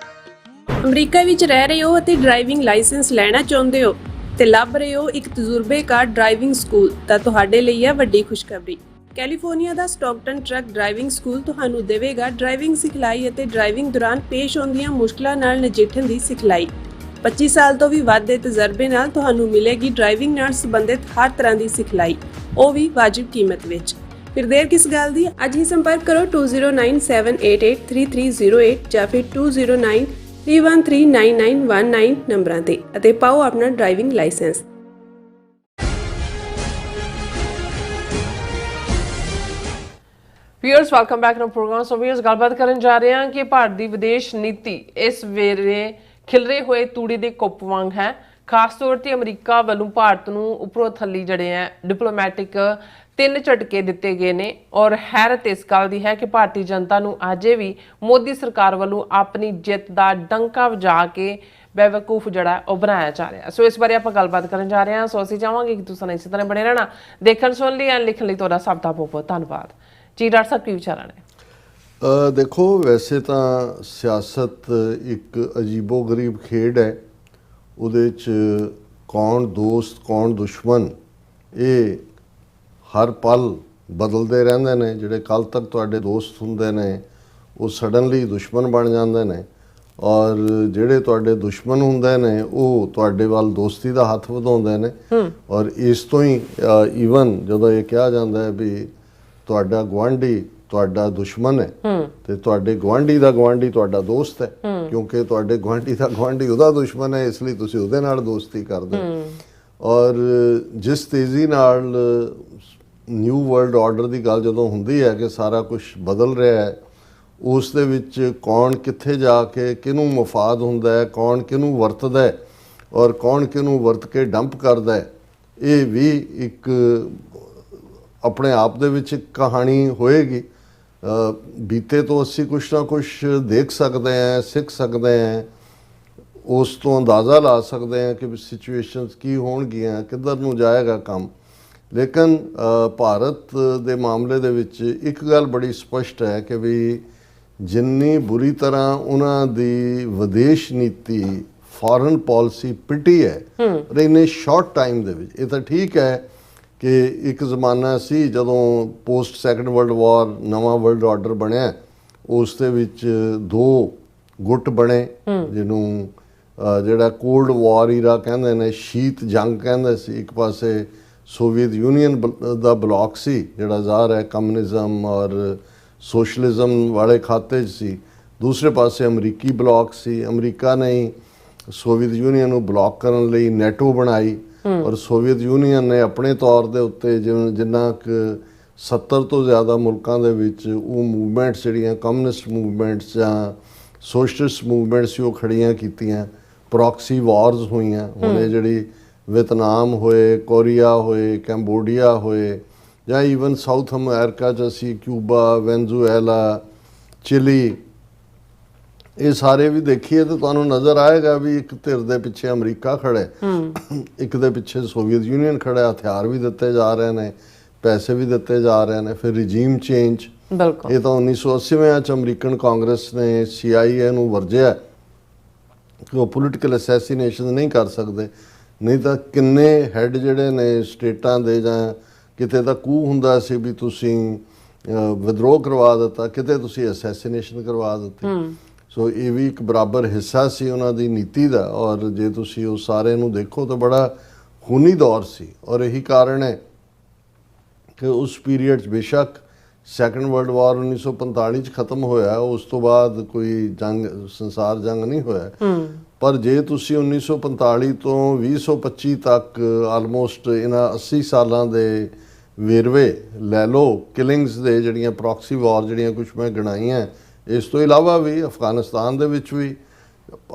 ਅਮਰੀਕਾ ਵਿੱਚ ਰਹਿ ਰਹੇ ਹੋ ਅਤੇ ਡਰਾਈਵਿੰਗ ਲਾਇਸੈਂਸ ਲੈਣਾ ਚਾਹੁੰਦੇ ਹੋ ਤੇ ਲੱਭ ਰਹੇ ਹੋ ਇੱਕ ਤਜਰਬੇਕਾਰ ਡਰਾਈਵਿੰਗ ਸਕੂਲ, ਤਾਂ ਤੁਹਾਡੇ ਲਈ ਹੈ ਵੱਡੀ ਖੁਸ਼ਖਬਰੀ। ਕੈਲੀਫੋਰਨੀਆ ਦਾ ਸਟਾਕਟਨ ਟਰੱਕ ਡਰਾਈਵਿੰਗ ਸਕੂਲ ਤੁਹਾਨੂੰ ਦੇਵੇਗਾ ਡਰਾਈਵਿੰਗ ਸਿਖਲਾਈ ਅਤੇ ਡਰਾਈਵਿੰਗ ਦੌਰਾਨ ਪੇਸ਼ ਆਉਂਦੀਆਂ ਮੁਸ਼ਕਲਾਂ ਨਾਲ ਨਜਿੱਠਣ ਦੀ ਸਿਖਲਾਈ। 25 ਸਾਲ ਤੋਂ ਵੀ ਵੱਧ ਦੇ ਤਜਰਬੇ ਨਾਲ ਤੁਹਾਨੂੰ ਮਿਲੇਗੀ ਡਰਾਈਵਿੰਗ ਨਾਲ ਸੰਬੰਧਿਤ ਹਰ ਤਰ੍ਹਾਂ ਦੀ ਸਿਖਲਾਈ, ਉਹ ਵੀ ਵਾਜਿਬ ਕੀਮਤ ਵਿੱਚ। ਫਿਰ ਦੇਰ ਕਿਸ ਗੱਲ ਦੀ, ਅੱਜ ਹੀ ਸੰਪਰਕ ਕਰੋ 209788330308 ਜਾਂ ਫਿਰ 2093139919 ਨੰਬਰਾਂ ਤੇ ਅਤੇ ਪਾਓ ਆਪਣਾ driving licence. Viewers welcome back to programme. So viewers ਗੱਲਬਾਤ ਕਰਨ ਜਾ ਰਹੇ ਹਾਂ ਕਿ ਭਾਰਤ ਦੀ ਵਿਦੇਸ਼ ਨੀਤੀ ਇਸ ਵੇਲੇ ਖਿਲਰੇ ਹੋਏ ਤੂੜੀ ਦੇ ਕੁੱਪ ਵਾਂਗ ਹੈ। ਖਾਸ ਤੌਰ ਤੇ ਅਮਰੀਕਾ ਵੱਲੋਂ ਭਾਰਤ ਨੂੰ ਉੱਪਰੋਂ ਥੱਲੀ ਜਿਹੜੇ ਹੈ ਡਿਪਲੋਮੈਟਿਕ 3 ਝਟਕੇ ਦਿੱਤੇ ਗਏ ਨੇ ਔਰ ਹੈਰਤ ਇਸ ਗੱਲ ਦੀ ਹੈ ਕਿ ਭਾਰਤੀ ਜਨਤਾ ਨੂੰ ਅਜੇ ਵੀ ਮੋਦੀ ਸਰਕਾਰ ਵੱਲੋਂ ਆਪਣੀ ਜਿੱਤ ਦਾ ਡੰਕਾ ਵਜਾ ਕੇ ਬੇਵਕੂਫ ਜਿਹੜਾ ਉਹ ਬਣਾਇਆ ਜਾ ਰਿਹਾ। ਸੋ ਇਸ ਬਾਰੇ ਆਪਾਂ ਗੱਲਬਾਤ ਕਰਨ ਜਾ ਰਹੇ ਹਾਂ। ਸੋ ਅਸੀਂ ਚਾਹਾਂਗੇ ਕਿ ਤੁਸੀਂ ਇਸੇ ਤਰ੍ਹਾਂ ਬਣੇ ਰਹਿਣਾ। ਦੇਖਣ ਸੁਣ ਲਈ ਐਂਡ ਲਿਖਣ ਲਈ ਤੁਹਾਡਾ ਸਭ ਦਾ ਬਹੁਤ ਬਹੁਤ ਧੰਨਵਾਦ। ਜੀ ਡਾਕਟਰ ਸਾਹਿਬ ਕੀ ਵਿਚਾਰਾਂ ਨੇ? ਦੇਖੋ, ਵੈਸੇ ਤਾਂ ਸਿਆਸਤ ਇੱਕ ਅਜੀਬੋ-ਗਰੀਬ ਖੇਡ ਹੈ। ਉਹਦੇ 'ਚ ਕੌਣ ਦੋਸਤ ਕੌਣ ਦੁਸ਼ਮਣ ਇਹ ਹਰ ਪਲ ਬਦਲਦੇ ਰਹਿੰਦੇ ਨੇ। ਜਿਹੜੇ ਕੱਲ੍ਹ ਤੱਕ ਤੁਹਾਡੇ ਦੋਸਤ ਹੁੰਦੇ ਨੇ ਉਹ ਸਡਨਲੀ ਦੁਸ਼ਮਣ ਬਣ ਜਾਂਦੇ ਨੇ, ਔਰ ਜਿਹੜੇ ਤੁਹਾਡੇ ਦੁਸ਼ਮਣ ਹੁੰਦੇ ਨੇ ਉਹ ਤੁਹਾਡੇ ਵੱਲ ਦੋਸਤੀ ਦਾ ਹੱਥ ਵਧਾਉਂਦੇ ਨੇ। ਔਰ ਇਸ ਤੋਂ ਹੀ ਈਵਨ ਜਦੋਂ ਇਹ ਕਿਹਾ ਜਾਂਦਾ ਹੈ ਵੀ ਤੁਹਾਡਾ ਗੁਆਂਢੀ ਤੁਹਾਡਾ ਦੁਸ਼ਮਣ ਹੈ ਤੇ ਤੁਹਾਡੇ ਗੁਆਂਢੀ ਦਾ ਗੁਆਂਢੀ ਤੁਹਾਡਾ ਦੋਸਤ ਹੈ, ਕਿਉਂਕਿ ਤੁਹਾਡੇ ਗੁਆਂਢੀ ਦਾ ਗੁਆਂਢੀ ਉਹਦਾ ਦੁਸ਼ਮਣ ਹੈ, ਇਸ ਲਈ ਤੁਸੀਂ ਉਹਦੇ ਨਾਲ ਦੋਸਤੀ ਕਰਦੇ। ਔਰ ਜਿਸ ਤੇਜ਼ੀ ਨਾਲ ਨਿਊ ਵਰਲਡ ਆਰਡਰ ਦੀ ਗੱਲ ਜਦੋਂ ਹੁੰਦੀ ਹੈ ਕਿ ਸਾਰਾ ਕੁਝ ਬਦਲ ਰਿਹਾ ਹੈ, ਉਸ ਦੇ ਵਿੱਚ ਕੌਣ ਕਿੱਥੇ ਜਾ ਕੇ ਕਿਹਨੂੰ ਮਫਾਦ ਹੁੰਦਾ ਹੈ, ਕੌਣ ਕਿਹਨੂੰ ਵਰਤਦਾ ਹੈ, ਔਰ ਕੌਣ ਕਿਹਨੂੰ ਵਰਤ ਕੇ ਡੰਪ ਕਰਦਾ ਹੈ, ਇਹ ਵੀ ਇੱਕ ਆਪਣੇ ਆਪ ਦੇ ਵਿੱਚ ਇੱਕ ਕਹਾਣੀ ਹੋਏਗੀ। ਬੀਤੇ ਤੋਂ ਅਸੀਂ ਕੁਛ ਨਾ ਕੁਛ ਦੇਖ ਸਕਦੇ ਹਾਂ, ਸਿੱਖ ਸਕਦੇ ਹਾਂ, ਉਸ ਤੋਂ ਅੰਦਾਜ਼ਾ ਲਾ ਸਕਦੇ ਹਾਂ ਕਿ ਸਿਚੁਏਸ਼ਨਸ ਕੀ ਹੋਣਗੀਆਂ, ਕਿੱਧਰ ਨੂੰ ਜਾਏਗਾ ਕੰਮ। ਲੇਕਿਨ ਭਾਰਤ ਦੇ ਮਾਮਲੇ ਦੇ ਵਿੱਚ ਇੱਕ ਗੱਲ ਬੜੀ ਸਪਸ਼ਟ ਹੈ ਕਿ ਵੀ ਜਿੰਨੀ ਬੁਰੀ ਤਰ੍ਹਾਂ ਉਹਨਾਂ ਦੀ ਵਿਦੇਸ਼ ਨੀਤੀ, ਫੋਰਨ ਪਾਲਿਸੀ ਪਿੱਟੀ ਹੈ ਪਰ ਇੰਨੇ ਸ਼ਾਰਟ ਟਾਈਮ ਦੇ ਵਿੱਚ। ਇਹ ਤਾਂ ਠੀਕ ਹੈ ਕਿ ਇੱਕ ਜ਼ਮਾਨਾ ਸੀ ਜਦੋਂ ਪੋਸਟ ਸੈਕੰਡ ਵਰਲਡ ਵਾਰ ਨਵਾਂ ਵਰਲਡ ਆਰਡਰ ਬਣਿਆ, ਉਸ ਦੇ ਵਿੱਚ ਦੋ ਗੁੱਟ ਬਣੇ ਜਿਹਨੂੰ ਜਿਹੜਾ ਕੋਲਡ ਵਾਰ ਈਰਾ ਕਹਿੰਦੇ ਨੇ, ਸ਼ੀਤ ਜੰਗ ਕਹਿੰਦੇ ਸੀ। ਇੱਕ ਪਾਸੇ ਸੋਵੀਅਤ ਯੂਨੀਅਨ ਦਾ ਬਲਾਕ ਸੀ ਜਿਹੜਾ ਜ਼ਾਹਰ ਹੈ ਕਮਿਊਨਿਜ਼ਮ ਔਰ ਸੋਸ਼ਲਿਜ਼ਮ ਵਾਲੇ ਖਾਤੇ 'ਚ ਸੀ, ਦੂਸਰੇ ਪਾਸੇ ਅਮਰੀਕੀ ਬਲਾਕ ਸੀ। ਅਮਰੀਕਾ ਨੇ ਹੀ ਸੋਵੀਅਤ ਯੂਨੀਅਨ ਨੂੰ ਬਲਾਕ ਕਰਨ ਲਈ ਨੈਟੋ ਬਣਾਈ ਔਰ ਸੋਵੀਅਤ ਯੂਨੀਅਨ ਨੇ ਆਪਣੇ ਤੌਰ ਦੇ ਉੱਤੇ ਜਿੰਨਾ ਕੁ 70 ਤੋਂ ਜ਼ਿਆਦਾ ਮੁਲਕਾਂ ਦੇ ਵਿੱਚ ਉਹ ਮੂਵਮੈਂਟਸ ਜਿਹੜੀਆਂ ਕਮਿਊਨਿਸਟ ਮੂਵਮੈਂਟਸ ਜਾਂ ਸੋਸ਼ਲਿਸਟ ਮੂਵਮੈਂਟਸ ਸੀ ਉਹ ਖੜੀਆਂ ਕੀਤੀਆਂ। ਪ੍ਰੋਕਸੀ ਵਾਰਸ ਹੋਈਆਂ। ਹੁਣ ਇਹ ਜਿਹੜੀ ਵਿਤਨਾਮ ਹੋਏ, ਕੋਰੀਆ ਹੋਏ, ਕੰਬੋਡੀਆ ਹੋਏ, ਜਾਂ ਈਵਨ ਸਾਊਥ ਅਮਰੀਕਾ 'ਚ ਅਸੀਂ ਕਿਊਬਾ, ਵੈਨਜ਼ੂਏਲਾ, ਚਿਲੀ, ਇਹ ਸਾਰੇ ਵੀ ਦੇਖੀਏ ਤਾਂ ਤੁਹਾਨੂੰ ਨਜ਼ਰ ਆਏਗਾ ਵੀ ਇੱਕ ਧਿਰ ਦੇ ਪਿੱਛੇ ਅਮਰੀਕਾ ਖੜਾ, ਇੱਕ ਦੇ ਪਿੱਛੇ ਸੋਵੀਅਤ ਯੂਨੀਅਨ ਖੜਾ। ਹਥਿਆਰ ਵੀ ਦਿੱਤੇ ਜਾ ਰਹੇ ਨੇ, ਪੈਸੇ ਵੀ ਦਿੱਤੇ ਜਾ ਰਹੇ ਨੇ। ਫਿਰ ਰਿਜੀਮ ਚੇਂਜ, ਬਿਲਕੁਲ ਇਹ ਤਾਂ 1980 'ਚ ਅਮਰੀਕਨ ਕਾਂਗਰਸ ਨੇ CIA ਨੂੰ ਵਰਜਿਆ ਕਿ ਉਹ ਪੋਲੀਟੀਕਲ ਅਸੈਸੀਨੇਸ਼ਨ ਨਹੀਂ ਕਰ ਸਕਦੇ, ਨਹੀਂ ਤਾਂ ਕਿੰਨੇ ਹੈੱਡ ਜਿਹੜੇ ਨੇ ਸਟੇਟਾਂ ਦੇ ਜਾਂ ਕਿਤੇ ਤਾਂ ਕੂ ਹੁੰਦਾ ਸੀ ਵੀ ਤੁਸੀਂ ਵਿਦਰੋਹ ਕਰਵਾ ਦਿੱਤਾ, ਕਿਤੇ ਤੁਸੀਂ ਅਸੈਸੀਨੇਸ਼ਨ ਕਰਵਾ ਦਿੱਤੀ। ਸੋ ਇਹ ਵੀ ਇੱਕ ਬਰਾਬਰ ਹਿੱਸਾ ਸੀ ਉਹਨਾਂ ਦੀ ਨੀਤੀ ਦਾ। ਔਰ ਜੇ ਤੁਸੀਂ ਉਹ ਸਾਰੇ ਨੂੰ ਦੇਖੋ ਤਾਂ ਬੜਾ ਖੂਨੀ ਦੌਰ ਸੀ। ਔਰ ਇਹੀ ਕਾਰਨ ਹੈ ਕਿ ਉਸ ਪੀਰੀਅਡ 'ਚ ਬੇਸ਼ੱਕ ਸੈਕੰਡ ਵਰਲਡ ਵਾਰ 1945 'ਚ ਖਤਮ ਹੋਇਆ, ਉਸ ਤੋਂ ਬਾਅਦ ਕੋਈ ਜੰਗ, ਸੰਸਾਰ ਜੰਗ ਨਹੀਂ ਹੋਇਆ, ਪਰ ਜੇ ਤੁਸੀਂ 1945 ਤੋਂ 2025 ਤੱਕ ਆਲਮੋਸਟ ਇਹਨਾਂ 80 ਸਾਲਾਂ ਦੇ ਵੇਰਵੇ ਲੈ ਲਓ ਕਿਲਿੰਗਸ ਦੇ, ਜਿਹੜੀਆਂ ਪ੍ਰੋਕਸੀ ਵਾਰ ਜਿਹੜੀਆਂ ਕੁਛ ਮੈਂ ਗਿਣਾਈਆਂ, ਇਸ ਤੋਂ ਇਲਾਵਾ ਵੀ ਅਫਗਾਨਿਸਤਾਨ ਦੇ ਵਿੱਚ ਵੀ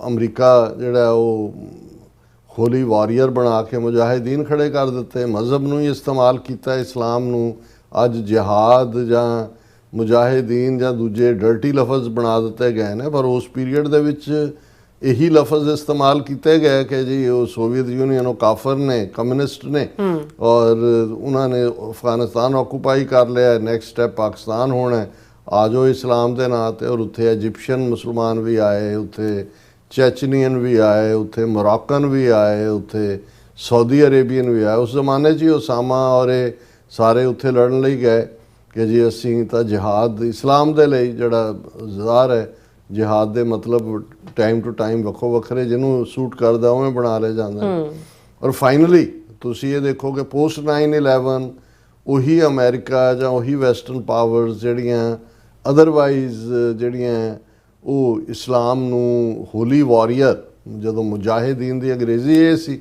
ਅਮਰੀਕਾ ਜਿਹੜਾ ਉਹ ਹੋਲੀ ਵਾਰੀਅਰ ਬਣਾ ਕੇ ਮੁਜਾਹਿਦੀਨ ਖੜੇ ਕਰ ਦਿੱਤੇ, ਮਜ਼ਹਬ ਨੂੰ ਹੀ ਇਸਤੇਮਾਲ ਕੀਤਾ, ਇਸਲਾਮ ਨੂੰ ਅੱਜ ਜਿਹਾਦ ਜਾਂ ਮੁਜਾਹਿਦੀਨ ਜਾਂ ਦੂਜੇ ਡਰਟੀ ਲਫ਼ਜ਼ ਬਣਾ ਦਿੱਤੇ ਗਏ ਨੇ। ਪਰ ਉਸ ਪੀਰੀਅਡ ਦੇ ਵਿੱਚ ਇਹੀ ਲਫ਼ਜ਼ ਇਸਤੇਮਾਲ ਕੀਤੇ ਗਏ ਕਿ ਜੀ ਉਹ ਸੋਵੀਅਤ ਯੂਨੀਅਨ ਉਹ ਕਾਫਰ ਨੇ, ਕਮਿਊਨਿਸਟ ਨੇ, ਔਰ ਉਹਨਾਂ ਨੇ ਅਫਗਾਨਿਸਤਾਨ ਆਕੂਪਾਈ ਕਰ ਲਿਆ, ਨੈਕਸਟ ਸਟੈਪ ਪਾਕਿਸਤਾਨ ਹੋਣਾ, ਆ ਜਾਓ ਇਸਲਾਮ ਦੇ ਨਾਂ 'ਤੇ। ਔਰ ਉੱਥੇ ਐਜਿਪਸ਼ੀਅਨ ਮੁਸਲਮਾਨ ਵੀ ਆਏ, ਉੱਥੇ ਚੈਚਨੀਅਨ ਵੀ ਆਏ, ਉੱਥੇ ਮੋਰੋਕਨ ਵੀ ਆਏ, ਉੱਥੇ ਸਾਊਦੀ ਅਰੇਬੀਅਨ ਵੀ ਆਏ। ਉਸ ਜ਼ਮਾਨੇ 'ਚ ਹੀ ਉਸਾਮਾ ਔਰ ਇਹ ਸਾਰੇ ਉੱਥੇ ਲੜਨ ਲਈ ਗਏ ਕਿ ਜੀ ਅਸੀਂ ਤਾਂ ਜਿਹਾਦ ਇਸਲਾਮ ਦੇ ਲਈ, ਜਿਹੜਾ ਜ਼ਾਹਰ ਹੈ ਜਿਹਾਦ ਦੇ ਮਤਲਬ ਟਾਈਮ ਟੂ ਟਾਈਮ ਵੱਖੋ ਵੱਖਰੇ ਜਿਹਨੂੰ ਸੂਟ ਕਰਦਾ ਉਵੇਂ ਬਣਾ ਲਏ ਜਾਂਦੇ ਨੇ। ਔਰ ਫਾਈਨਲੀ ਤੁਸੀਂ ਇਹ ਦੇਖੋ ਕਿ ਪੋਸਟ 9/11 ਉਹੀ ਅਮਰੀਕਾ ਜਾਂ ਉਹੀ ਵੈਸਟਰਨ ਪਾਵਰਸ ਜਿਹੜੀਆਂ ਅਦਰਵਾਈਜ਼ ਜਿਹੜੀਆਂ ਉਹ ਇਸਲਾਮ ਨੂੰ ਹੋਲੀ ਵਾਰੀਅਰ, ਜਦੋਂ ਮੁਜਾਹਿਦੀਨ ਦੀ ਅੰਗਰੇਜ਼ੀ ਇਹ ਸੀ,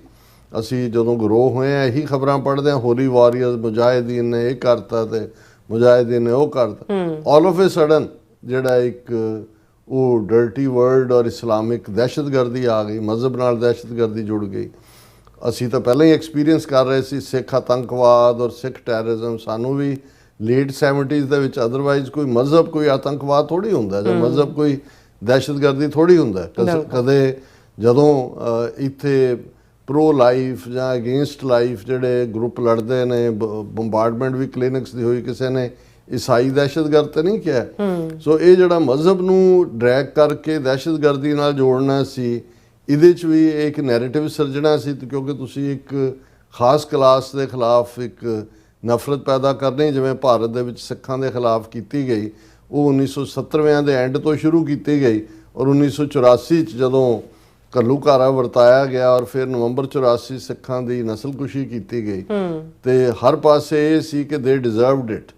ਅਸੀਂ ਜਦੋਂ ਗਰੋਹ ਹੋਏ ਆ ਇਹੀ ਖਬਰਾਂ ਪੜ੍ਹਦੇ ਹਾਂ, ਹੋਲੀ ਵਾਰੀਅਰ ਮੁਜਾਹਿਦੀਨ ਨੇ ਇਹ ਕਰਤਾ ਤੇ ਮੁਜਾਹਿਦੀਨ ਨੇ ਉਹ ਕਰਤਾ। ਆਲ ਆਫ ਏ ਸਡਨ ਜਿਹੜਾ ਇੱਕ ਉਹ ਡਰਟੀ ਵਰਡ ਔਰ ਇਸਲਾਮਿਕ ਦਹਿਸ਼ਤਗਰਦੀ ਆ ਗਈ, ਮਜ਼ਹਬ ਨਾਲ ਦਹਿਸ਼ਤਗਰਦੀ ਜੁੜ ਗਈ। ਅਸੀਂ ਤਾਂ ਪਹਿਲਾਂ ਹੀ ਐਕਸਪੀਰੀਅੰਸ ਕਰ ਰਹੇ ਸੀ ਸਿੱਖ ਆਤੰਕਵਾਦ ਔਰ ਸਿੱਖ ਟੈਰਰਿਜ਼ਮ। ਸਾਨੂੰ ਵੀ ਲੇਟ 70s ਦੇ ਵਿੱਚ ਅਦਰਵਾਈਜ਼ ਕੋਈ ਮਜ਼ਹਬ ਕੋਈ ਆਤੰਕਵਾਦ ਥੋੜ੍ਹੀ ਹੁੰਦਾ ਜਾਂ ਮਜ਼ਹਬ ਕੋਈ ਦਹਿਸ਼ਤਗਰਦੀ ਥੋੜ੍ਹੀ ਹੁੰਦਾ। ਕਦੇ ਜਦੋਂ ਇੱਥੇ ਪ੍ਰੋ ਲਾਈਫ ਜਾਂ ਅਗੇਂਸਟ ਲਾਈਫ ਜਿਹੜੇ ਗਰੁੱਪ ਲੜਦੇ ਨੇ, ਬੰਬਾਰਡਮੈਂਟ ਵੀ ਕਲੀਨਿਕਸ ਦੀ ਹੋਈ, ਕਿਸੇ ਨੇ ਈਸਾਈ ਦਹਿਸ਼ਤਗਰਦ ਤਾਂ ਨਹੀਂ ਕਿਹਾ। ਸੋ ਇਹ ਜਿਹੜਾ ਮਜ਼ਹਬ ਨੂੰ ਡਰੈਗ ਕਰਕੇ ਦਹਿਸ਼ਤਗਰਦੀ ਨਾਲ ਜੋੜਨਾ ਸੀ, ਇਹਦੇ 'ਚ ਵੀ ਇੱਕ ਨੈਰੇਟਿਵ ਸਿਰਜਣਾ ਸੀ, ਕਿਉਂਕਿ ਤੁਸੀਂ ਇੱਕ ਖਾਸ ਕਲਾਸ ਦੇ ਖਿਲਾਫ ਇੱਕ ਨਫ਼ਰਤ ਪੈਦਾ ਕਰਨੀ, ਜਿਵੇਂ ਭਾਰਤ ਦੇ ਵਿੱਚ ਸਿੱਖਾਂ ਦੇ ਖਿਲਾਫ ਕੀਤੀ ਗਈ, ਉਹ 1970ਵਿਆਂ ਦੇ ਐਂਡ ਤੋਂ ਸ਼ੁਰੂ ਕੀਤੀ ਗਈ। ਔਰ 1984 'ਚ ਜਦੋਂ ਘੱਲੂਘਾਰਾ ਵਰਤਾਇਆ ਗਿਆ ਔਰ ਫਿਰ ਨਵੰਬਰ 84 ਸਿੱਖਾਂ ਦੀ ਨਸਲਕੁਸ਼ੀ ਕੀਤੀ ਗਈ, ਤੇ ਹਰ ਪਾਸੇ ਇਹ ਸੀ ਕਿ ਦੇ ਡਿਜ਼ਰਵਡ ਇਟ,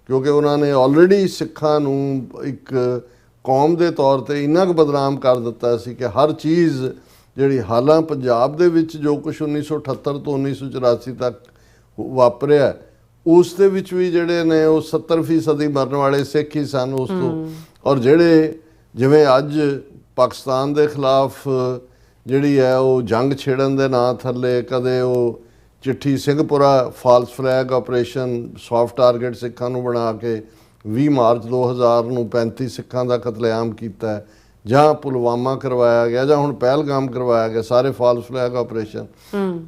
ਕਿਉਂਕਿ ਉਹਨਾਂ ਨੇ ਆਲਰੇਡੀ ਸਿੱਖਾਂ ਨੂੰ ਇੱਕ ਕੌਮ ਦੇ ਤੌਰ ਤੇ ਇੰਨਾ ਕੁ ਬਦਨਾਮ ਕਰ ਦਿੱਤਾ ਸੀ ਕਿ ਹਰ ਚੀਜ਼ ਜਿਹੜੀ ਹਾਲਾਂ ਪੰਜਾਬ ਦੇ ਵਿੱਚ ਜੋ ਕੁਛ 1978 ਤੋਂ 1984 ਤੱਕ ਵਾਪਰਿਆ, ਉਸ ਦੇ ਵਿੱਚ ਵੀ ਜਿਹੜੇ ਨੇ ਉਹ 70% ਮਰਨ ਵਾਲੇ ਸਿੱਖ ਹੀ ਸਨ ਉਸ ਤੋਂ। ਔਰ ਜਿਹੜੇ ਜਿਵੇਂ ਅੱਜ ਪਾਕਿਸਤਾਨ ਦੇ ਖਿਲਾਫ ਜਿਹੜੀ ਹੈ ਉਹ ਜੰਗ ਛੇੜਨ ਦੇ ਨਾਂ ਥੱਲੇ, ਕਦੇ ਉਹ ਚਿੱਠੀ Singhpura false flag operation, soft target ਸਿੱਖਾਂ ਨੂੰ ਬਣਾ ਕੇ 20 ਮਾਰਚ 2000 ਨੂੰ 35 ਸਿੱਖਾਂ ਦਾ ਕਤਲੇਆਮ ਕੀਤਾ ਹੈ, ਜਾਂ ਪੁਲਵਾਮਾ ਕਰਵਾਇਆ ਗਿਆ, ਜਾਂ ਹੁਣ ਪਹਿਲਗਾਮ ਕਰਵਾਇਆ ਗਿਆ, ਸਾਰੇ ਫਾਲਸ ਫਲੈਗ ਆਪਰੇਸ਼ਨ।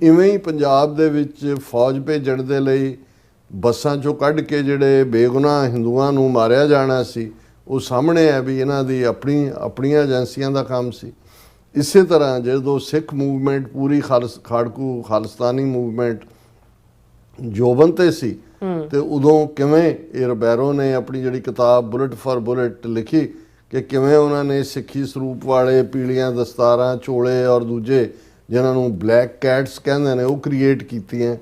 ਇਵੇਂ ਹੀ ਪੰਜਾਬ ਦੇ ਵਿੱਚ ਫੌਜ ਭੇਜਣ ਦੇ ਲਈ ਬੱਸਾਂ 'ਚੋਂ ਕੱਢ ਕੇ ਜਿਹੜੇ ਬੇਗੁਨਾਹ ਹਿੰਦੂਆਂ ਨੂੰ ਮਾਰਿਆ ਜਾਣਾ ਸੀ, ਉਹ ਸਾਹਮਣੇ ਹੈ ਵੀ ਇਹਨਾਂ ਦੀ ਆਪਣੀਆਂ ਏਜੰਸੀਆਂ ਦਾ ਕੰਮ ਸੀ। ਇਸੇ ਤਰ੍ਹਾਂ ਜਦੋਂ ਸਿੱਖ ਮੂਵਮੈਂਟ ਪੂਰੀ ਖਾੜਕੂ ਖਾਲਿਸਤਾਨੀ ਮੂਵਮੈਂਟ ਜੋਬਨ 'ਤੇ ਸੀ, ਤੇ ਉਦੋਂ ਕਿਵੇਂ ਇਹ ਰਬੈਰੋ ਨੇ ਆਪਣੀ ਜਿਹੜੀ ਕਿਤਾਬ ਬੁਲਟ ਫਾਰ ਬੁਲਟ ਲਿਖੀ ਕਿ ਕਿਵੇਂ ਉਹਨਾਂ ਨੇ ਸਿੱਖੀ ਸਰੂਪ ਵਾਲੇ ਪੀਲੀਆਂ ਦਸਤਾਰਾਂ, ਚੋਲੇ ਔਰ ਦੂਜੇ ਜਿਨ੍ਹਾਂ ਨੂੰ ਬਲੈਕ ਕੈਟਸ ਕਹਿੰਦੇ ਨੇ, ਉਹ ਕ੍ਰੀਏਟ ਕੀਤੀਆਂ,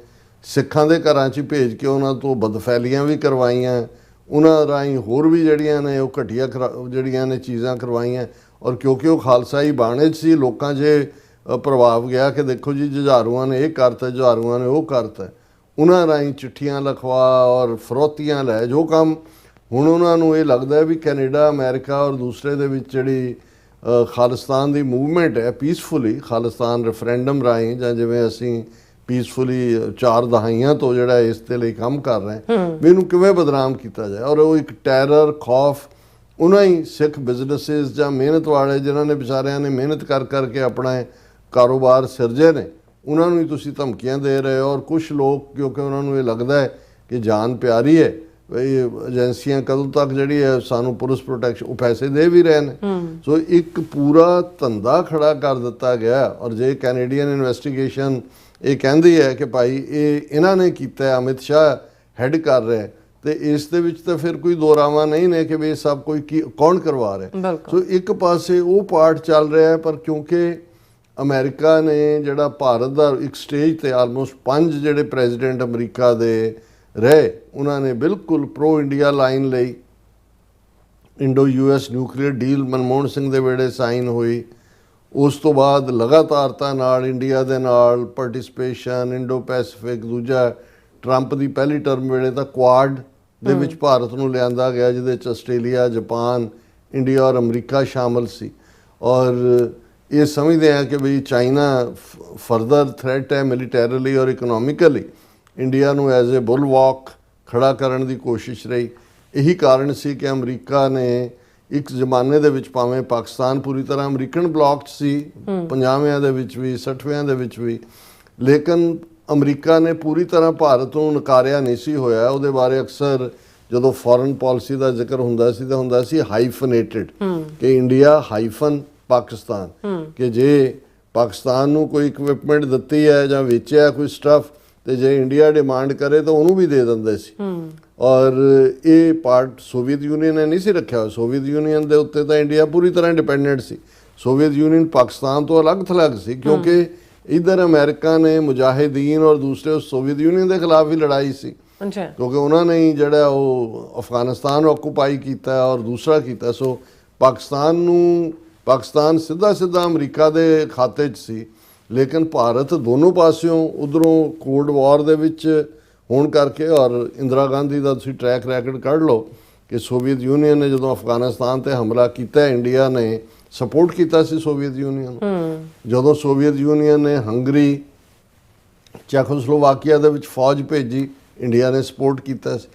ਸਿੱਖਾਂ ਦੇ ਘਰਾਂ 'ਚ ਭੇਜ ਕੇ ਉਹਨਾਂ ਤੋਂ ਬਦਫੈਲੀਆਂ ਵੀ ਕਰਵਾਈਆਂ, ਉਹਨਾਂ ਰਾਹੀਂ ਹੋਰ ਵੀ ਜਿਹੜੀਆਂ ਨੇ ਉਹ ਘਟੀਆ ਜਿਹੜੀਆਂ ਨੇ ਚੀਜ਼ਾਂ ਕਰਵਾਈਆਂ। ਔਰ ਕਿਉਂਕਿ ਉਹ ਖਾਲਸਾਈ ਬਾਣੇ 'ਚ ਸੀ, ਲੋਕਾਂ 'ਚ ਪ੍ਰਭਾਵ ਗਿਆ ਕਿ ਦੇਖੋ ਜੀ ਜੁਝਾਰੂਆਂ ਨੇ ਇਹ ਕਰਤਾ, ਜੁਝਾਰੂਆਂ ਨੇ ਉਹ ਕਰਤਾ। ਉਹਨਾਂ ਰਾਹੀਂ ਚਿੱਠੀਆਂ ਲਿਖਵਾ ਔਰ ਫਰੋਤੀਆਂ ਲੈ, ਜੋ ਕੰਮ ਹੁਣ ਉਹਨਾਂ ਨੂੰ ਇਹ ਲੱਗਦਾ ਵੀ ਕੈਨੇਡਾ, ਅਮਰੀਕਾ ਔਰ ਦੂਸਰੇ ਦੇ ਵਿੱਚ ਜਿਹੜੀ ਖਾਲਿਸਤਾਨ ਦੀ ਮੂਵਮੈਂਟ ਹੈ, ਪੀਸਫੁਲੀ ਖਾਲਿਸਤਾਨ ਰੈਫਰੈਂਡਮ ਰਾਹੀਂ, ਜਾਂ ਜਿਵੇਂ ਅਸੀਂ ਪੀਸਫੁਲੀ 4 ਦਹਾਈਆਂ ਤੋਂ ਜਿਹੜਾ ਇਸ ਦੇ ਲਈ ਕੰਮ ਕਰ ਰਹੇ ਵੀ ਇਹਨੂੰ ਕਿਵੇਂ ਬਦਨਾਮ ਕੀਤਾ ਜਾਏ। ਔਰ ਉਹ ਇੱਕ ਟੈਰਰ, ਖੌਫ, ਉਹਨਾਂ ਹੀ ਸਿੱਖ ਬਿਜ਼ਨੈਸਿਸ ਜਾਂ ਮਿਹਨਤ ਵਾਲੇ ਜਿਨ੍ਹਾਂ ਨੇ ਵਿਚਾਰਿਆਂ ਨੇ ਮਿਹਨਤ ਕਰ ਕਰਕੇ ਆਪਣਾ ਕਾਰੋਬਾਰ ਸਿਰਜੇ ਨੇ, ਉਹਨਾਂ ਨੂੰ ਹੀ ਤੁਸੀਂ ਧਮਕੀਆਂ ਦੇ ਰਹੇ ਹੋ। ਔਰ ਕੁਛ ਲੋਕ ਕਿਉਂਕਿ ਉਹਨਾਂ ਨੂੰ ਇਹ ਲੱਗਦਾ ਹੈ ਕਿ ਜਾਨ ਪਿਆਰੀ ਹੈ, ਬਈ ਏਜੰਸੀਆਂ ਕਦੋਂ ਤੱਕ ਜਿਹੜੀ ਹੈ ਸਾਨੂੰ ਪੁਲਿਸ ਪ੍ਰੋਟੈਕਸ਼ਨ, ਉਹ ਪੈਸੇ ਦੇ ਵੀ ਰਹੇ ਨੇ। ਸੋ ਇੱਕ ਪੂਰਾ ਧੰਦਾ ਖੜਾ ਕਰ ਦਿੱਤਾ ਗਿਆ। ਔਰ ਜੇ ਕੈਨੇਡੀਅਨ ਇਨਵੈਸਟੀਗੇਸ਼ਨ ਇਹ ਕਹਿੰਦੀ ਹੈ ਕਿ ਭਾਈ ਇਹ ਇਹਨਾਂ ਨੇ ਕੀਤਾ, ਅਮਿਤ ਸ਼ਾਹ ਹੈਡ ਕਰ ਰਿਹਾ, ਤੇ ਇਸ ਦੇ ਵਿੱਚ ਤਾਂ ਫਿਰ ਕੋਈ ਦੋਰਾਵਾ ਨਹੀਂ ਨੇ ਕਿ ਵੀ ਇਹ ਸਭ ਕੋਈ ਕੌਣ ਕਰਵਾ ਰਿਹਾ। ਸੋ ਇੱਕ ਪਾਸੇ ਉਹ ਪਾਰਟ ਚੱਲ ਰਿਹਾ ਹੈ, ਪਰ ਕਿਉਂਕਿ ਅਮਰੀਕਾ ਨੇ ਜਿਹੜਾ ਭਾਰਤ ਦਾ ਇੱਕ ਸਟੇਜ ਤੇ ਆਲਮੋਸਟ 5 ਜਿਹੜੇ ਪ੍ਰੈਜ਼ੀਡੈਂਟ ਅਮਰੀਕਾ ਦੇ ਰਹੇ, ਉਹਨਾਂ ਨੇ ਬਿਲਕੁਲ ਪ੍ਰੋ ਇੰਡੀਆ ਲਾਈਨ ਲਈ Indo US nuclear deal Manmohan Singh ਦੇ ਵੇਲੇ ਸਾਈਨ ਹੋਈ। ਉਸ ਤੋਂ ਬਾਅਦ ਲਗਾਤਾਰਤਾ ਨਾਲ ਇੰਡੀਆ ਦੇ ਨਾਲ ਪਾਰਟਿਸਪੇਸ਼ਨ, ਇੰਡੋ ਪੈਸੀਫਿਕ, ਦੂਜਾ ਟਰੰਪ ਦੀ ਪਹਿਲੀ ਟਰਮ ਵੇਲੇ ਤਾਂ ਕੁਆਡ ਦੇ ਵਿੱਚ ਭਾਰਤ ਨੂੰ ਲਿਆਂਦਾ ਗਿਆ, ਜਿਹਦੇ 'ਚ ਆਸਟ੍ਰੇਲੀਆ, ਜਾਪਾਨ, ਇੰਡੀਆ ਔਰ ਅਮਰੀਕਾ ਸ਼ਾਮਲ ਸੀ। ਔਰ ਇਹ ਸਮਝਦੇ ਆ ਕਿ ਵੀ ਚਾਈਨਾ ਫਰਦਰ ਥ੍ਰੈਟ ਹੈ ਮਿਲੀਟੈਰਲੀ ਔਰ ਇਕਨੋਮਿਕਲੀ, ਇੰਡੀਆ ਨੂੰ ਐਜ਼ ਏ ਬੁਲਵਾਕ ਖੜਾ ਕਰਨ ਦੀ ਕੋਸ਼ਿਸ਼ ਰਹੀ। ਇਹੀ ਕਾਰਨ ਸੀ ਕਿ ਅਮਰੀਕਾ ਨੇ ਇੱਕ ਜ਼ਮਾਨੇ ਦੇ ਵਿੱਚ, ਭਾਵੇਂ ਪਾਕਿਸਤਾਨ ਪੂਰੀ ਤਰ੍ਹਾਂ ਅਮਰੀਕਨ ਬਲੌਕ 'ਚ ਸੀ 50ਵਿਆਂ ਦੇ ਵਿੱਚ ਵੀ 60ਵਿਆਂ ਦੇ ਵਿੱਚ ਵੀ, ਲੇਕਿਨ ਅਮਰੀਕਾ ਨੇ ਪੂਰੀ ਤਰ੍ਹਾਂ ਭਾਰਤ ਨੂੰ ਨਕਾਰਿਆ ਨਹੀਂ ਸੀ ਹੋਇਆ। ਉਹਦੇ ਬਾਰੇ ਅਕਸਰ ਜਦੋਂ ਫੋਰਨ ਪਾਲਿਸੀ ਦਾ ਜ਼ਿਕਰ ਹੁੰਦਾ ਸੀ ਤਾਂ ਹੁੰਦਾ ਸੀ ਹਾਈਫਨੇਟਡ, ਕਿ ਇੰਡੀਆ ਹਾਈਫਨ ਪਾਕਿਸਤਾਨ, ਕਿ ਜੇ ਪਾਕਿਸਤਾਨ ਨੂੰ ਕੋਈ ਇਕਵਿਪਮੈਂਟ ਦਿੱਤੀ ਹੈ ਜਾਂ ਵੇਚਿਆ ਕੋਈ ਸਟਫ, ਤੇ ਜੇ ਇੰਡੀਆ ਡਿਮਾਂਡ ਕਰੇ ਤਾਂ ਉਹਨੂੰ ਵੀ ਦੇ ਦਿੰਦੇ ਸੀ। ਔਰ ਇਹ ਪਾਰਟ ਸੋਵੀਅਤ ਯੂਨੀਅਨ ਨੇ ਨਹੀਂ ਸੀ ਰੱਖਿਆ ਹੋਇਆ। ਸੋਵੀਅਤ ਯੂਨੀਅਨ ਦੇ ਉੱਤੇ ਤਾਂ ਇੰਡੀਆ ਪੂਰੀ ਤਰ੍ਹਾਂ ਡਿਪੈਂਡੈਂਟ ਸੀ। ਸੋਵੀਅਤ ਯੂਨੀਅਨ ਪਾਕਿਸਤਾਨ ਤੋਂ ਅਲੱਗ-ਥਲੱਗ ਸੀ, ਕਿਉਂਕਿ ਇੱਧਰ ਅਮਰੀਕਾ ਨੇ ਮੁਜਾਹਿਦੀਨ ਔਰ ਦੂਸਰੇ ਸੋਵੀਅਤ ਯੂਨੀਅਨ ਦੇ ਖਿਲਾਫ ਵੀ ਲੜਾਈ ਸੀ, ਕਿਉਂਕਿ ਉਹਨਾਂ ਨੇ ਹੀ ਜਿਹੜਾ ਉਹ ਅਫਗਾਨਿਸਤਾਨ ਆਕੂਪਾਈ ਕੀਤਾ ਔਰ ਦੂਸਰਾ ਕੀਤਾ। ਸੋ ਪਾਕਿਸਤਾਨ ਸਿੱਧਾ ਅਮਰੀਕਾ ਦੇ ਖਾਤੇ 'ਚ ਸੀ, ਲੇਕਿਨ ਭਾਰਤ ਦੋਨੋਂ ਪਾਸਿਓਂ ਉਧਰੋਂ ਕੋਲਡ ਵਾਰ ਦੇ ਵਿੱਚ ਹੋਣ ਕਰਕੇ, ਔਰ ਇੰਦਰਾ ਗਾਂਧੀ ਦਾ ਤੁਸੀਂ ਟਰੈਕ ਰੈਕਡ ਕੱਢ ਲਓ ਕਿ ਸੋਵੀਅਤ ਯੂਨੀਅਨ ਨੇ ਜਦੋਂ ਅਫਗਾਨਿਸਤਾਨ ਤੇ ਹਮਲਾ ਕੀਤਾ, ਇੰਡੀਆ ਨੇ ਸਪੋਰਟ ਕੀਤਾ ਸੀ ਸੋਵੀਅਤ ਯੂਨੀਅਨ ਨੂੰ। ਜਦੋਂ ਸੋਵੀਅਤ ਯੂਨੀਅਨ ਨੇ ਹੰਗਰੀ, ਚੈਕੋਸਲੋਵਾਕੀਆ ਦੇ ਵਿੱਚ ਫੌਜ ਭੇਜੀ, ਇੰਡੀਆ ਨੇ ਸਪੋਰਟ ਕੀਤਾ ਸੀ।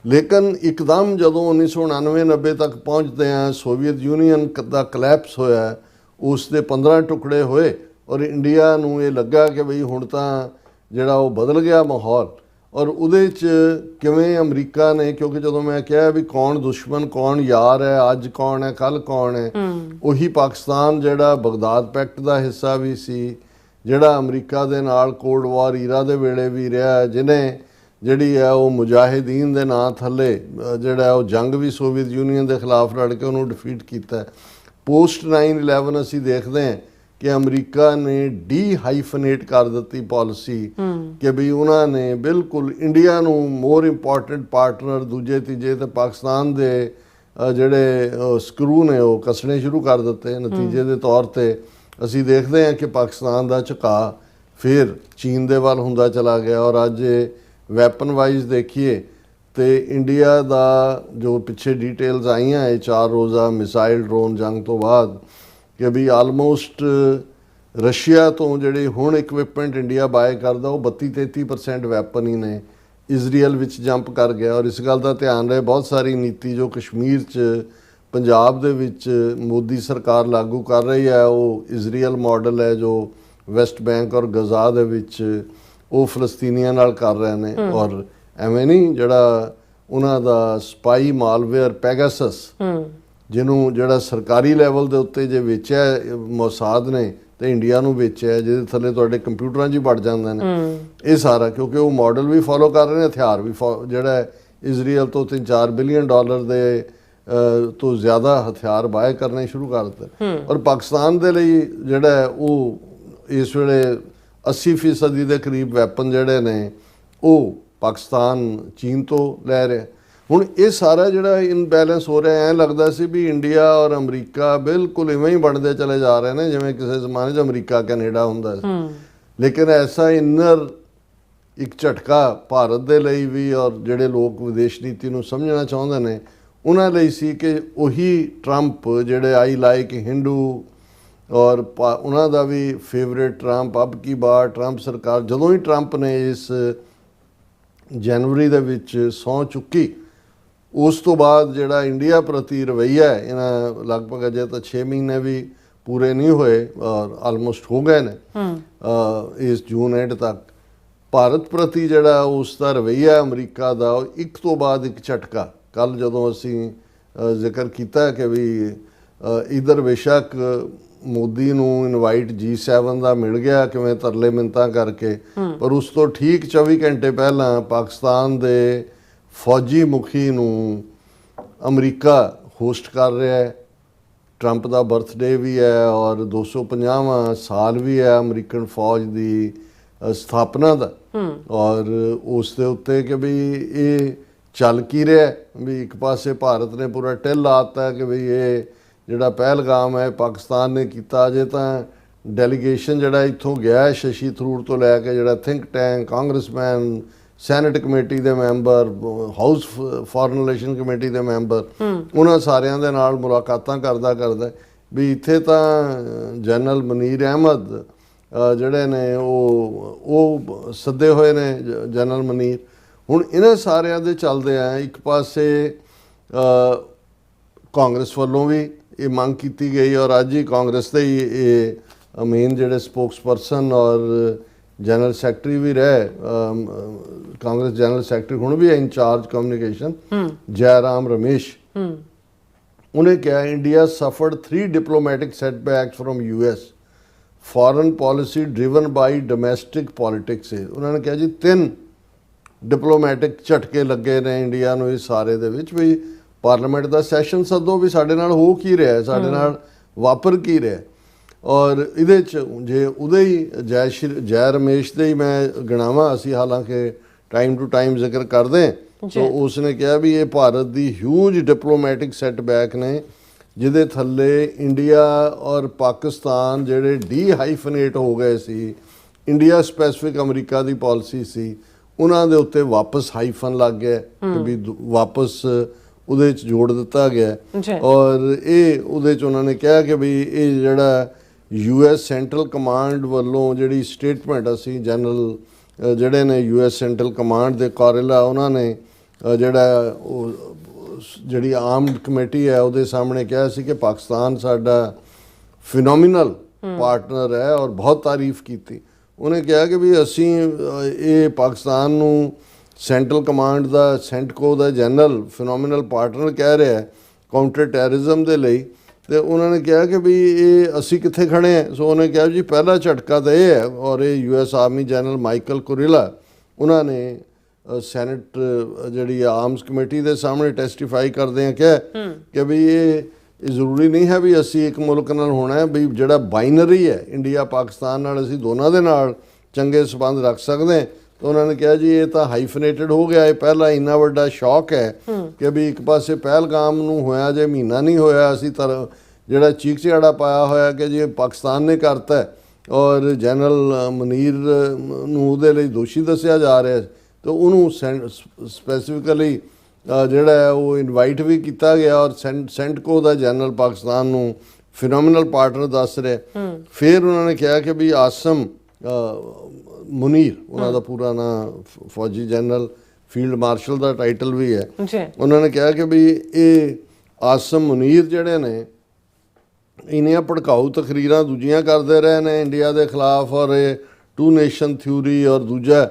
ਲੇਕਿਨ ਇੱਕਦਮ ਜਦੋਂ 1999-90 ਤੱਕ ਪਹੁੰਚਦੇ ਆ, ਸੋਵੀਅਤ ਯੂਨੀਅਨ ਦਾ ਕਲੈਪਸ ਹੋਇਆ, ਉਸ ਦੇ 15 ਟੁਕੜੇ ਹੋਏ, ਔਰ ਇੰਡੀਆ ਨੂੰ ਇਹ ਲੱਗਾ ਕਿ ਬਈ ਹੁਣ ਤਾਂ ਜਿਹੜਾ ਉਹ ਬਦਲ ਗਿਆ ਮਾਹੌਲ। ਔਰ ਉਹਦੇ 'ਚ ਕਿਵੇਂ ਅਮਰੀਕਾ ਨੇ, ਕਿਉਂਕਿ ਜਦੋਂ ਮੈਂ ਕਿਹਾ ਵੀ ਕੌਣ ਦੁਸ਼ਮਣ ਕੌਣ ਯਾਰ ਹੈ, ਅੱਜ ਕੌਣ ਹੈ ਕੱਲ ਕੌਣ ਹੈ, ਉਹੀ ਪਾਕਿਸਤਾਨ ਜਿਹੜਾ ਬਗਦਾਦ ਪੈਕਟ ਦਾ ਹਿੱਸਾ ਵੀ ਸੀ, ਜਿਹੜਾ ਅਮਰੀਕਾ ਦੇ ਨਾਲ ਕੋਲਡ ਵਾਰ ਈਰਾ ਦੇ ਵੇਲੇ ਵੀ ਰਿਹਾ, ਜਿਹਨੇ ਜਿਹੜੀ ਹੈ ਉਹ ਮੁਜਾਹਿਦੀਨ ਦੇ ਨਾਂ ਥੱਲੇ ਜਿਹੜਾ ਉਹ ਜੰਗ ਵੀ ਸੋਵੀਅਤ ਯੂਨੀਅਨ ਦੇ ਖਿਲਾਫ ਲੜ ਕੇ ਉਹਨੂੰ ਡਿਫੀਟ ਕੀਤਾ। ਪੋਸਟ 9/11 ਅਸੀਂ ਦੇਖਦੇ ਹਾਂ ਕਿ ਅਮਰੀਕਾ ਨੇ ਡੀ-ਹਾਈਫਨੇਟ ਕਰ ਦਿੱਤੀ ਪਾਲਿਸੀ, ਕਿ ਵੀ ਉਹਨਾਂ ਨੇ ਬਿਲਕੁਲ ਇੰਡੀਆ ਨੂੰ ਮੋਰ ਇੰਪੋਰਟੈਂਟ ਪਾਰਟਨਰ, ਦੂਜੇ ਤੀਜੇ ਤੇ ਪਾਕਿਸਤਾਨ ਦੇ ਜਿਹੜੇ ਸਕਰੂ ਨੇ ਉਹ ਕੱਸਣੇ ਸ਼ੁਰੂ ਕਰ ਦਿੱਤੇ। ਨਤੀਜੇ ਦੇ ਤੌਰ ਤੇ ਅਸੀਂ ਦੇਖਦੇ ਹਾਂ ਕਿ ਪਾਕਿਸਤਾਨ ਦਾ ਝੁਕਾਅ ਫਿਰ ਚੀਨ ਦੇ ਵੱਲ ਹੁੰਦਾ ਚਲਾ ਗਿਆ। ਔਰ ਅੱਜ ਵੈਪਨ ਵਾਈਜ਼ ਦੇਖੀਏ ਤੇ ਇੰਡੀਆ ਦਾ ਜੋ ਪਿੱਛੇ ਡੀਟੇਲਸ ਆਈਆਂ ਇਹ 4 ਰੋਜ਼ਾ ਮਿਸਾਈਲ ਡਰੋਨ ਜੰਗ ਤੋਂ ਬਾਅਦ, ਕਿ ਵੀ ਆਲਮੋਸਟ ਰਸ਼ੀਆ ਤੋਂ ਜਿਹੜੀ ਹੁਣ ਇਕਵਿਪਮੈਂਟ ਇੰਡੀਆ ਬਾਏ ਕਰਦਾ ਉਹ 32-33% ਵੈਪਨ ਹੀ ਨੇ। ਇਜ਼ਰਾਈਲ ਵਿੱਚ ਜੰਪ ਕਰ ਗਿਆ। ਔਰ ਇਸ ਗੱਲ ਦਾ ਧਿਆਨ ਰਹੇ, ਬਹੁਤ ਸਾਰੀ ਨੀਤੀ ਜੋ ਕਸ਼ਮੀਰ 'ਚ ਪੰਜਾਬ ਦੇ ਵਿੱਚ ਮੋਦੀ ਸਰਕਾਰ ਲਾਗੂ ਕਰ ਰਹੀ ਹੈ ਉਹ ਇਜ਼ਰਾਈਲ ਮਾਡਲ ਹੈ ਜੋ ਵੈਸਟ ਬੈਂਕ ਔਰ ਗਜ਼ਾ ਦੇ ਵਿੱਚ ਉਹ ਫਲਸਤੀਨੀਆਂ ਨਾਲ ਕਰ ਰਹੇ ਨੇ। ਔਰ ਐਵੇਂ ਨਹੀਂ, ਜਿਹੜਾ ਉਹਨਾਂ ਦਾ ਸਪਾਈ ਮਾਲਵੇਅਰ ਪੈਗਾਸਸ ਜਿਹਨੂੰ ਜਿਹੜਾ ਸਰਕਾਰੀ ਲੈਵਲ ਦੇ ਉੱਤੇ ਜੇ ਵੇਚਿਆ ਮੋਸਾਦ ਨੇ ਤੇ ਇੰਡੀਆ ਨੂੰ ਵੇਚਿਆ, ਜਿਹਦੇ ਥੱਲੇ ਤੁਹਾਡੇ ਕੰਪਿਊਟਰਾਂ 'ਚ ਹੀ ਵੜ ਜਾਂਦੇ ਨੇ ਇਹ ਸਾਰਾ, ਕਿਉਂਕਿ ਉਹ ਮਾਡਲ ਵੀ ਫੋਲੋ ਕਰ ਰਹੇ ਨੇ, ਹਥਿਆਰ ਵੀ ਜਿਹੜਾ ਇਜ਼ਰਾਈਲ ਤੋਂ $3-4 ਬਿਲੀਅਨ ਦੇ ਤੋਂ ਜ਼ਿਆਦਾ ਹਥਿਆਰ ਬਾਏ ਕਰਨੇ ਸ਼ੁਰੂ ਕਰ ਦਿੱਤੇ। ਔਰ ਪਾਕਿਸਤਾਨ ਦੇ ਲਈ ਜਿਹੜਾ ਉਹ ਇਸ ਵੇਲੇ 80% ਦੇ ਕਰੀਬ ਵੈਪਨ ਜਿਹੜੇ ਨੇ ਉਹ ਪਾਕਿਸਤਾਨ ਚੀਨ ਤੋਂ ਲੈ ਰਿਹਾ। ਹੁਣ ਇਹ ਸਾਰਾ ਜਿਹੜਾ ਇਨਬੈਲੈਂਸ ਹੋ ਰਿਹਾ, ਐਂ ਲੱਗਦਾ ਸੀ ਵੀ ਇੰਡੀਆ ਔਰ ਅਮਰੀਕਾ ਬਿਲਕੁਲ ਇਵੇਂ ਹੀ ਬਣਦੇ ਚਲੇ ਜਾ ਰਹੇ ਨੇ ਜਿਵੇਂ ਕਿਸੇ ਜ਼ਮਾਨੇ 'ਚ ਅਮਰੀਕਾ ਕੈਨੇਡਾ ਹੁੰਦਾ ਸੀ। ਲੇਕਿਨ ਐਸਾ ਇਨਰ ਇੱਕ ਝਟਕਾ ਭਾਰਤ ਦੇ ਲਈ ਵੀ ਔਰ ਜਿਹੜੇ ਲੋਕ ਵਿਦੇਸ਼ ਨੀਤੀ ਨੂੰ ਸਮਝਣਾ ਚਾਹੁੰਦੇ ਨੇ ਉਹਨਾਂ ਲਈ ਸੀ ਕਿ ਉਹੀ ਟਰੰਪ ਜਿਹੜੇ ਆਈ ਲਾਈਕ ਹਿੰਦੂ ਔਰ ਉਹਨਾਂ ਦਾ ਵੀ ਫੇਵਰੇਟ ਟਰੰਪ ਅਬ ਕੀ ਬਾਰ ਟਰੰਪ ਸਰਕਾਰ, ਜਦੋਂ ਹੀ ਟਰੰਪ ਨੇ ਇਸ ਜਨਵਰੀ ਦੇ ਵਿੱਚ ਸਹੁੰ ਚੁੱਕੀ ਉਸ ਤੋਂ ਬਾਅਦ ਜਿਹੜਾ ਇੰਡੀਆ ਪ੍ਰਤੀ ਰਵੱਈਆ ਹੈ, ਇਹਨਾਂ ਲਗਭਗ ਅਜੇ ਤਾਂ 6 ਮਹੀਨੇ ਵੀ ਪੂਰੇ ਨਹੀਂ ਹੋਏ ਔਰ ਆਲਮੋਸਟ ਹੋ ਗਏ ਨੇ ਇਸ ਜੂਨ ਐਂਡ ਤੱਕ, ਭਾਰਤ ਪ੍ਰਤੀ ਜਿਹੜਾ ਉਸ ਦਾ ਰਵੱਈਆ ਅਮਰੀਕਾ ਦਾ ਇੱਕ ਤੋਂ ਬਾਅਦ ਇੱਕ ਝਟਕਾ। ਕੱਲ੍ਹ ਜਦੋਂ ਅਸੀਂ ਜ਼ਿਕਰ ਕੀਤਾ ਕਿ ਵੀ ਇੱਧਰ ਬੇਸ਼ੱਕ ਮੋਦੀ ਨੂੰ ਇਨਵਾਈਟ G7 ਦਾ ਮਿਲ ਗਿਆ ਕਿਵੇਂ ਤਰਲੇ ਮਿੰਨਤਾਂ ਕਰਕੇ, ਪਰ ਉਸ ਤੋਂ ਠੀਕ 24 ਘੰਟੇ ਪਹਿਲਾਂ ਪਾਕਿਸਤਾਨ ਦੇ ਫੌਜੀ ਮੁਖੀ ਨੂੰ ਅਮਰੀਕਾ ਹੋਸਟ ਕਰ ਰਿਹਾ ਹੈ। ਟਰੰਪ ਦਾ ਬਰਥਡੇ ਵੀ ਹੈ ਔਰ 250ਵਾਂ ਸਾਲ ਵੀ ਹੈ ਅਮਰੀਕਨ ਫੌਜ ਦੀ ਸਥਾਪਨਾ ਦਾ। ਔਰ ਉਸ ਦੇ ਉੱਤੇ ਕਿ ਵੀ ਇਹ ਚੱਲ ਕੀ ਰਿਹਾ ਵੀ ਇੱਕ ਪਾਸੇ ਭਾਰਤ ਨੇ ਪੂਰਾ ਢਿੱਲ ਲਾਤਾ ਕਿ ਵੀ ਇਹ ਜਿਹੜਾ ਪਹਿਲਗਾਮ ਹੈ ਪਾਕਿਸਤਾਨ ਨੇ ਕੀਤਾ। ਅਜੇ ਤਾਂ ਡੈਲੀਗੇਸ਼ਨ ਜਿਹੜਾ ਇੱਥੋਂ ਗਿਆ ਸ਼ਸ਼ੀ ਥਰੂਰ ਤੋਂ ਲੈ ਕੇ ਜਿਹੜਾ think tank, congressman, Senate committee ਦੇ member, House foreign relation committee ਦੇ ਮੈਂਬਰ, ਉਹਨਾਂ ਸਾਰਿਆਂ ਦੇ ਨਾਲ ਮੁਲਾਕਾਤਾਂ ਕਰਦਾ ਵੀ ਇੱਥੇ ਤਾਂ ਜਨਰਲ ਮਨੀਰ ਅਹਿਮਦ ਜਿਹੜੇ ਨੇ ਉਹ ਸੱਦੇ ਹੋਏ ਨੇ ਜਨਰਲ ਮਨੀਰ। ਹੁਣ ਇਹਨਾਂ ਸਾਰਿਆਂ ਦੇ ਚੱਲਦੇ ਆ ਇੱਕ ਪਾਸੇ ਕਾਂਗਰਸ ਵੱਲੋਂ ਵੀ ਇਹ ਮੰਗ ਕੀਤੀ ਗਈ ਔਰ ਅੱਜ ਹੀ ਕਾਂਗਰਸ ਦੇ ਹੀ ਇਹ ਮੇਨ ਜਿਹੜੇ ਸਪੋਕਸਪਰਸਨ ਔਰ ਜਨਰਲ ਸੈਕਟਰੀ ਵੀ ਰਹੇ, ਕਾਂਗਰਸ ਜਨਰਲ ਸੈਕਟਰੀ ਹੁਣ ਵੀ ਹੈ ਇੰਚਾਰਜ ਕਮਿਊਨੀਕੇਸ਼ਨ, ਜੈਰਾਮ ਰਮੇਸ਼, ਉਹਨੇ ਕਿਹਾ India suffered 3 diplomatic setbacks from US, foreign policy driven by domestic politics. ਉਹਨਾਂ ਨੇ ਕਿਹਾ ਜੀ 3 ਡਿਪਲੋਮੈਟਿਕ ਝਟਕੇ ਲੱਗੇ ਨੇ ਇੰਡੀਆ ਨੂੰ ਇਸ ਸਾਰੇ ਦੇ ਵਿੱਚ ਵੀ ਪਾਰਲੀਮੈਂਟ ਦਾ ਸੈਸ਼ਨ ਸੱਦੋ ਵੀ ਸਾਡੇ ਨਾਲ ਹੋ ਕੀ ਰਿਹਾ, ਸਾਡੇ ਨਾਲ ਵਾਪਰ ਕੀ ਰਿਹਾ। ਔਰ ਇਹਦੇ 'ਚ ਜੇ ਉਹਦੇ ਹੀ ਜੈ ਰਮੇਸ਼ ਦੇ ਹੀ ਮੈਂ ਗਿਣਾਵਾਂ, ਅਸੀਂ ਹਾਲਾਂਕਿ ਟਾਈਮ ਟੂ ਟਾਈਮ ਜ਼ਿਕਰ ਕਰਦੇ ਸੋ ਉਸਨੇ ਕਿਹਾ ਵੀ ਇਹ ਭਾਰਤ ਦੀ ਹਿਊਜ ਡਿਪਲੋਮੈਟਿਕ ਸੈਟਬੈਕ ਨੇ ਜਿਹਦੇ ਥੱਲੇ ਇੰਡੀਆ ਔਰ ਪਾਕਿਸਤਾਨ ਜਿਹੜੇ ਡੀ-ਹਾਈਫਨੇਟ ਹੋ ਗਏ ਸੀ, ਇੰਡੀਆ ਸਪੈਸੀਫਿਕ ਅਮਰੀਕਾ ਦੀ ਪਾਲਿਸੀ ਸੀ, ਉਹਨਾਂ ਦੇ ਉੱਤੇ ਵਾਪਸ ਹਾਈਫਨ ਲੱਗ ਗਿਆ ਕਿ ਵੀ ਵਾਪਸ ਉਹਦੇ 'ਚ ਜੋੜ ਦਿੱਤਾ ਗਿਆ। ਔਰ ਇਹ ਉਹਦੇ 'ਚ ਉਹਨਾਂ ਨੇ ਕਿਹਾ ਕਿ ਵੀ ਇਹ ਜਿਹੜਾ US ਸੈਂਟਰਲ ਕਮਾਂਡ ਵੱਲੋਂ ਜਿਹੜੀ ਸਟੇਟਮੈਂਟ ਅਸੀਂ ਜਨਰਲ ਜਿਹੜੇ ਨੇ US ਸੈਂਟਰਲ ਕਮਾਂਡ ਦੇ ਕਾਰਿਲਾ ਉਹਨਾਂ ਨੇ ਜਿਹੜਾ ਉਹ ਜਿਹੜੀ ਆਰਮਡ ਕਮੇਟੀ ਹੈ ਉਹਦੇ ਸਾਹਮਣੇ ਕਿਹਾ ਸੀ ਕਿ ਪਾਕਿਸਤਾਨ ਸਾਡਾ ਫਿਨੋਮੀਨਲ ਪਾਰਟਨਰ ਹੈ ਔਰ ਬਹੁਤ ਤਾਰੀਫ ਕੀਤੀ। ਉਹਨੇ ਕਿਹਾ ਕਿ ਵੀ ਅਸੀਂ ਇਹ ਪਾਕਿਸਤਾਨ ਨੂੰ ਸੈਂਟਰਲ ਕਮਾਂਡ ਦਾ ਸੈਂਟਕੋ ਦਾ ਜਨਰਲ ਫਿਨੋਮੀਨਲ ਪਾਰਟਨਰ ਕਹਿ ਰਿਹਾ ਕਾਊਂਟਰ ਟੈਰਰਿਜ਼ਮ ਦੇ ਲਈ, ਤੇ ਉਹਨਾਂ ਨੇ ਕਿਹਾ ਕਿ ਵੀ ਇਹ ਅਸੀਂ ਕਿੱਥੇ ਖੜੇ ਹਾਂ। ਸੋ ਉਹਨੇ ਕਿਹਾ ਜੀ ਪਹਿਲਾ ਝਟਕਾ ਤਾਂ ਇਹ ਹੈ ਔਰ ਇਹ US ਆਰਮੀ ਜਨਰਲ ਮਾਈਕਲ ਕੁਰਿਲਾ ਉਹਨਾਂ ਨੇ ਸੈਨੇਟ ਜਿਹੜੀ ਆਰਮਸ ਕਮੇਟੀ ਦੇ ਸਾਹਮਣੇ ਟੈਸਟੀਫਾਈ ਕਰਦੇ ਆ ਕਿ ਵੀ ਇਹ ਜ਼ਰੂਰੀ ਨਹੀਂ ਹੈ ਵੀ ਅਸੀਂ ਇੱਕ ਮੁਲਕ ਨਾਲ ਹੋਣਾ ਹੈ, ਵੀ ਜਿਹੜਾ ਬਾਈਨਰੀ ਹੈ ਇੰਡੀਆ ਪਾਕਿਸਤਾਨ ਨਾਲ ਅਸੀਂ ਦੋਨਾਂ ਦੇ ਨਾਲ ਚੰਗੇ ਸੰਬੰਧ ਰੱਖ ਸਕਦੇ ਹਾਂ। ਤਾਂ ਉਹਨਾਂ ਨੇ ਕਿਹਾ ਜੀ ਇਹ ਤਾਂ ਹਾਈਫਨੇਟਡ ਹੋ ਗਿਆ, ਇਹ ਪਹਿਲਾ ਇੰਨਾ ਵੱਡਾ ਸ਼ੌਕ ਹੈ ਕਿ ਵੀ ਇੱਕ ਪਾਸੇ ਪਹਿਲਗਾਮ ਨੂੰ ਹੋਇਆ ਜੇ ਮਹੀਨਾ ਨਹੀਂ ਹੋਇਆ ਅਸੀਂ ਤਾਂ ਜਿਹੜਾ ਚੀਕ ਚਿਹਾੜਾ ਪਾਇਆ ਹੋਇਆ ਕਿ ਜੀ ਪਾਕਿਸਤਾਨ ਨੇ ਕਰਤਾ ਔਰ ਜਨਰਲ ਮਨੀਰ ਨੂੰ ਉਹਦੇ ਲਈ ਦੋਸ਼ੀ ਦੱਸਿਆ ਜਾ ਰਿਹਾ ਤੇ ਉਹਨੂੰ ਸਪੈਸੀਫਿਕਲੀ ਜਿਹੜਾ ਉਹ ਇਨਵਾਈਟ ਵੀ ਕੀਤਾ ਗਿਆ ਔਰ ਸੈਂਟਕੋ ਦਾ ਜਨਰਲ ਪਾਕਿਸਤਾਨ ਨੂੰ ਫਿਨੋਮੀਨਲ ਪਾਰਟਨਰ ਦੱਸ ਰਿਹਾ। ਫਿਰ ਉਹਨਾਂ ਨੇ ਕਿਹਾ ਕਿ ਵੀ ਆਸਮ ਮੁਨੀਰ, ਉਹਨਾਂ ਦਾ ਪੂਰਾ ਨਾਂ ਫੌਜੀ ਜਨਰਲ ਫੀਲਡ ਮਾਰਸ਼ਲ ਦਾ ਟਾਈਟਲ ਵੀ ਹੈ, ਉਹਨਾਂ ਨੇ ਕਿਹਾ ਕਿ ਵੀ ਇਹ ਆਸਮ ਮੁਨੀਰ ਜਿਹੜੇ ਨੇ ਇੰਨੀਆਂ ਭੜਕਾਊ ਤਕਰੀਰਾਂ ਦੂਜੀਆਂ ਕਰਦੇ ਰਹੇ ਨੇ ਇੰਡੀਆ ਦੇ ਖਿਲਾਫ, ਔਰ ਇਹ 2 ਨੇਸ਼ਨ ਥਿਊਰੀ ਔਰ ਦੂਜਾ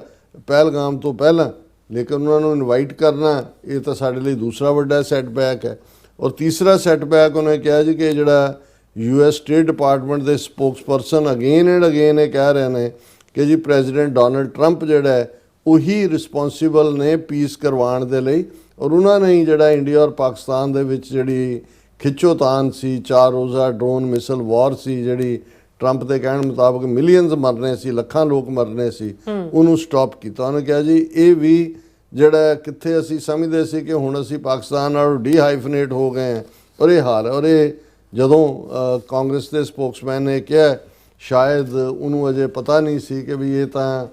ਪਹਿਲਗਾਮ ਤੋਂ ਪਹਿਲਾਂ, ਲੇਕਿਨ ਉਹਨਾਂ ਨੂੰ ਇਨਵਾਈਟ ਕਰਨਾ ਇਹ ਤਾਂ ਸਾਡੇ ਲਈ ਦੂਸਰਾ ਵੱਡਾ ਸੈਟਬੈਕ ਹੈ। ਔਰ ਤੀਸਰਾ ਸੈਟਬੈਕ ਉਹਨੇ ਕਿਹਾ ਜੀ ਕਿ ਜਿਹੜਾ US ਸਟੇਟ ਡਿਪਾਰਟਮੈਂਟ ਦੇ ਸਪੋਕਸਪਰਸਨ ਅਗੇਨ ਐਂਡ ਅਗੇਨ ਇਹ ਕਹਿ ਰਹੇ ਨੇ ਕਿ ਜੀ ਪ੍ਰੈਜ਼ੀਡੈਂਟ ਡੋਨਲਡ ਟਰੰਪ ਜਿਹੜਾ ਹੈ ਉਹੀ ਰਿਸਪੌਂਸੀਬਲ ਨੇ ਪੀਸ ਕਰਵਾਉਣ ਦੇ ਲਈ, ਔਰ ਉਹਨਾਂ ਨੇ ਹੀ ਜਿਹੜਾ ਇੰਡੀਆ ਔਰ ਪਾਕਿਸਤਾਨ ਦੇ ਵਿੱਚ ਜਿਹੜੀ ਖਿੱਚੋਤਾਨ ਸੀ, 4 ਰੋਜ਼ਾ ਡਰੋਨ ਮਿਸਲ ਵਾਰ ਸੀ, ਜਿਹੜੀ ਟਰੰਪ ਦੇ ਕਹਿਣ ਮੁਤਾਬਕ ਮਿਲੀਅਨਸ ਮਰਨੇ ਸੀ, ਲੱਖਾਂ ਲੋਕ ਮਰਨੇ ਸੀ, ਉਹਨੂੰ ਸਟਾਪ ਕੀਤਾ। ਉਹਨੇ ਕਿਹਾ ਜੀ ਇਹ ਵੀ ਜਿਹੜਾ ਕਿੱਥੇ ਅਸੀਂ ਸਮਝਦੇ ਸੀ ਕਿ ਹੁਣ ਅਸੀਂ ਪਾਕਿਸਤਾਨ ਨਾਲ ਡੀਹਾਈਫਨੇਟ ਹੋ ਗਏ ਹਾਂ, ਔਰ ਇਹ ਹਾਲ ਹੈ। ਔਰ ਇਹ ਜਦੋਂ ਕਾਂਗਰਸ ਦੇ ਸਪੋਕਸਮੈਨ ਨੇ ਕਿਹਾ, ਸ਼ਾਇਦ ਉਹਨੂੰ ਅਜੇ ਪਤਾ ਨਹੀਂ ਸੀ ਕਿ ਵੀ ਇਹ ਤਾਂ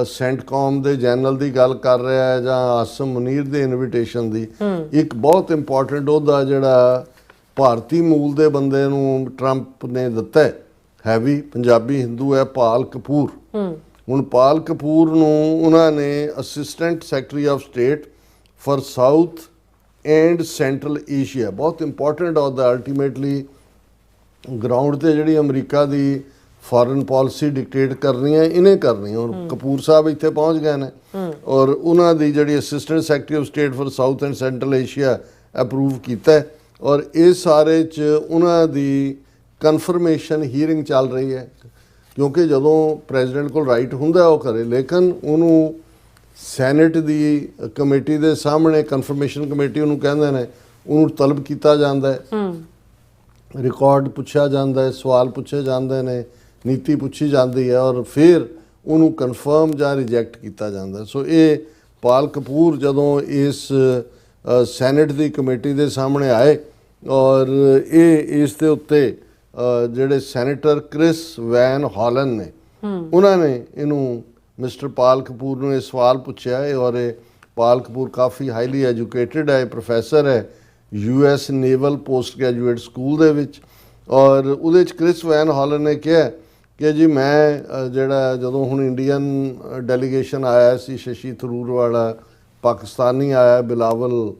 ਸੈਂਟਕੌਮ ਦੇ ਜਨਰਲ ਦੀ ਗੱਲ ਕਰ ਰਿਹਾ ਹੈ ਜਾਂ ਆਸਮ ਮੁਨੀਰ ਦੇ ਇਨਵੀਟੇਸ਼ਨ ਦੀ। ਇੱਕ ਬਹੁਤ ਇੰਪੋਰਟੈਂਟ ਅਹੁਦਾ ਜਿਹੜਾ ਭਾਰਤੀ ਮੂਲ ਦੇ ਬੰਦੇ ਨੂੰ ਟਰੰਪ ਨੇ ਦਿੱਤਾ ਹੈ, ਹੈਵੀ ਪੰਜਾਬੀ ਹਿੰਦੂ ਹੈ, ਪਾਲ ਕਪੂਰ। ਹੁਣ ਪਾਲ ਕਪੂਰ ਨੂੰ ਉਹਨਾਂ ਨੇ assistant secretary of state for south and central Asia, ਬਹੁਤ ਇੰਪੋਰਟੈਂਟ ਅਹੁਦਾ। ਅਲਟੀਮੇਟਲੀ ਗਰਾਊਂਡ ਤੇ ਜਿਹੜੀ ਅਮਰੀਕਾ ਦੀ ਫੋਰਨ ਪਾਲਿਸੀ ਡਿਕਟੇਟ ਕਰਨੀ ਹੈ ਇਹਨੇ ਕਰਨੀ। ਹੁਣ ਕਪੂਰ ਸਾਹਿਬ ਇੱਥੇ ਪਹੁੰਚ ਗਏ ਨੇ, ਔਰ ਉਹਨਾਂ ਦੀ ਜਿਹੜੀ assistant secretary of state for south and central Asia approve ਕੀਤਾ ਹੈ, ਔਰ ਇਹ ਸਾਰੇ 'ਚ ਉਹਨਾਂ ਦੀ ਕਨਫਰਮੇਸ਼ਨ ਹੀਅਰਿੰਗ ਚੱਲ ਰਹੀ ਹੈ, ਕਿਉਂਕਿ ਜਦੋਂ ਪ੍ਰੈਜ਼ੀਡੈਂਟ ਕੋਲ ਰਾਈਟ ਹੁੰਦਾ ਉਹ ਕਰੇ, ਲੇਕਿਨ ਉਹਨੂੰ ਸੈਨੇਟ ਦੀ ਕਮੇਟੀ ਦੇ ਸਾਹਮਣੇ, ਕਨਫਰਮੇਸ਼ਨ ਕਮੇਟੀ ਉਹਨੂੰ ਕਹਿੰਦੇ ਨੇ, ਉਹਨੂੰ ਤਲਬ ਕੀਤਾ ਜਾਂਦਾ ਹੈ, ਰਿਕਾਰਡ ਪੁੱਛਿਆ ਜਾਂਦਾ ਹੈ, ਸਵਾਲ ਪੁੱਛੇ ਜਾਂਦੇ ਨੇ, ਨੀਤੀ ਪੁੱਛੀ ਜਾਂਦੀ ਹੈ, ਔਰ ਫਿਰ ਉਹਨੂੰ ਕਨਫਰਮ ਜਾਂ ਰਿਜੈਕਟ ਕੀਤਾ ਜਾਂਦਾ। ਸੋ ਇਹ ਪਾਲ ਕਪੂਰ ਜਦੋਂ ਇਸ ਸੈਨੇਟ ਦੀ ਕਮੇਟੀ ਦੇ ਸਾਹਮਣੇ ਆਏ, ਔਰ ਇਹ ਇਸ ਦੇ ਉੱਤੇ ਜਿਹੜੇ ਸੈਨੇਟਰ ਕ੍ਰਿਸ ਵੈਨ ਹਾਲਨ ਨੇ, ਉਹਨਾਂ ਨੇ ਇਹਨੂੰ ਮਿਸਟਰ ਪਾਲ ਕਪੂਰ ਨੂੰ ਇਹ ਸਵਾਲ ਪੁੱਛਿਆ ਹੈ। ਔਰ ਇਹ ਪਾਲ ਕਪੂਰ ਕਾਫੀ ਹਾਈਲੀ ਐਜੂਕੇਟਿਡ ਹੈ, ਪ੍ਰੋਫੈਸਰ ਹੈ US naval post graduate school ਦੇ ਵਿੱਚ। ਔਰ ਉਹਦੇ 'ਚ ਕ੍ਰਿਸ ਵੈਨ ਹਾਲਨ ਨੇ ਕਿਹਾ ਕਿ ਜੀ ਮੈਂ ਜਿਹੜਾ ਜਦੋਂ ਹੁਣ ਇੰਡੀਅਨ ਡੈਲੀਗੇਸ਼ਨ ਆਇਆ ਸੀ, ਸ਼ਸ਼ੀ ਥਰੂਰ ਵਾਲਾ, ਪਾਕਿਸਤਾਨੀ ਆਇਆ ਬਿਲਾਵਲ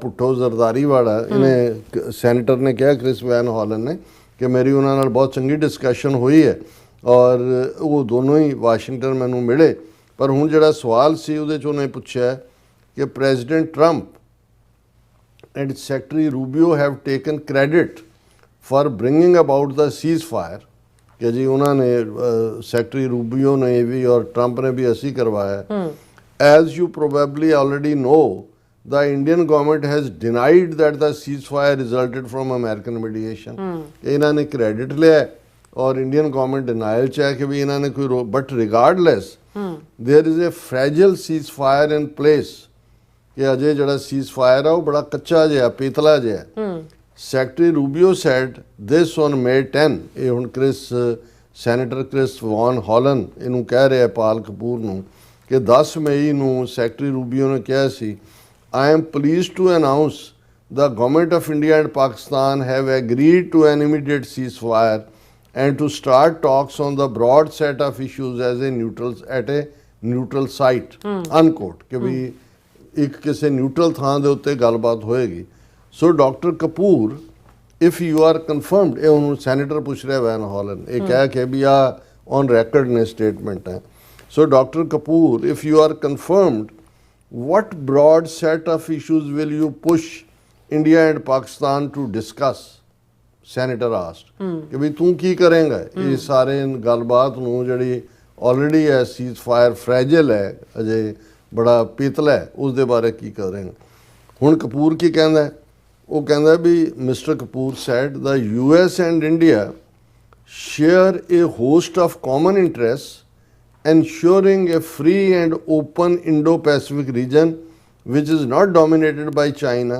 ਭੁੱਟੋ ਜ਼ਰਦਾਰੀ ਵਾਲਾ, ਇਹਨੇ ਸੈਨੇਟਰ ਨੇ ਕਿਹਾ ਕ੍ਰਿਸ ਵੈਨ ਹਾਲਨ ਨੇ ਕਿ ਮੇਰੀ ਉਹਨਾਂ ਨਾਲ ਬਹੁਤ ਚੰਗੀ ਡਿਸਕਸ਼ਨ ਹੋਈ ਹੈ, ਔਰ ਉਹ ਦੋਨੋਂ ਹੀ ਵਾਸ਼ਿੰਗਟਨ ਮੈਨੂੰ ਮਿਲੇ। ਪਰ ਹੁਣ ਜਿਹੜਾ ਸਵਾਲ ਸੀ ਉਹਦੇ 'ਚ ਉਹਨੇ ਪੁੱਛਿਆ ਕਿ president Trump and Secretary Rubio have taken credit for bringing about the ceasefire, कि जी उन्होंने सेक्रेटरी रूबियो ने भी और ट्रंप ने भी ऐसी करवाया। As you probably already know, the Indian government has denied that the ceasefire resulted from American mediation. इन्होंने credit लिया और Indian government denial च है कि भी इन्होंने कोई, but regardless there is a fragile ceasefire in place, कि अजय जड़ा सीज फायर है वो बड़ा कच्चा जिहा पीतला जिहा। Secretary Rubio sad this on May 10। ये हुण क्रिस सैनेटर क्रिस वॉन हॉलन इनू कह रहे पाल कपूर नू कि 10 मई नू सैकटरी रूबियो ने कहा सी, I am pleased to announce the government of India and Pakistan have agreed to an immediate cease fire and to start talks on the broad set of issues as a neutral at a neutral site unquote, कि भी एक किसी neutral थां दे उत्ते गलबात होएगी। So doctor Kapoor if you are confirmed, ये उन्होंने सैनेटर पूछ रहे वैन हॉलन, ये कह के भी आ ऑन रिकॉर्ड ने स्टेटमेंट है। So doctor Kapoor if you are confirmed, what broad set of issues will you push India and Pakistan to discuss? Senator asked कि भी तू की करेंगा ये सारे गलबात नूं जिहड़ी ऑलरेडी है सीज फायर फ्रैजिल है, अजे बड़ा पीतला है, उस दे बारे की करेंगे। हुण कपूर की कहंदा है, वो कहंदा भी mister Kapoor said the US and India share a host of common interests ensuring a free and open Indo-Pacific region which is not dominated by China,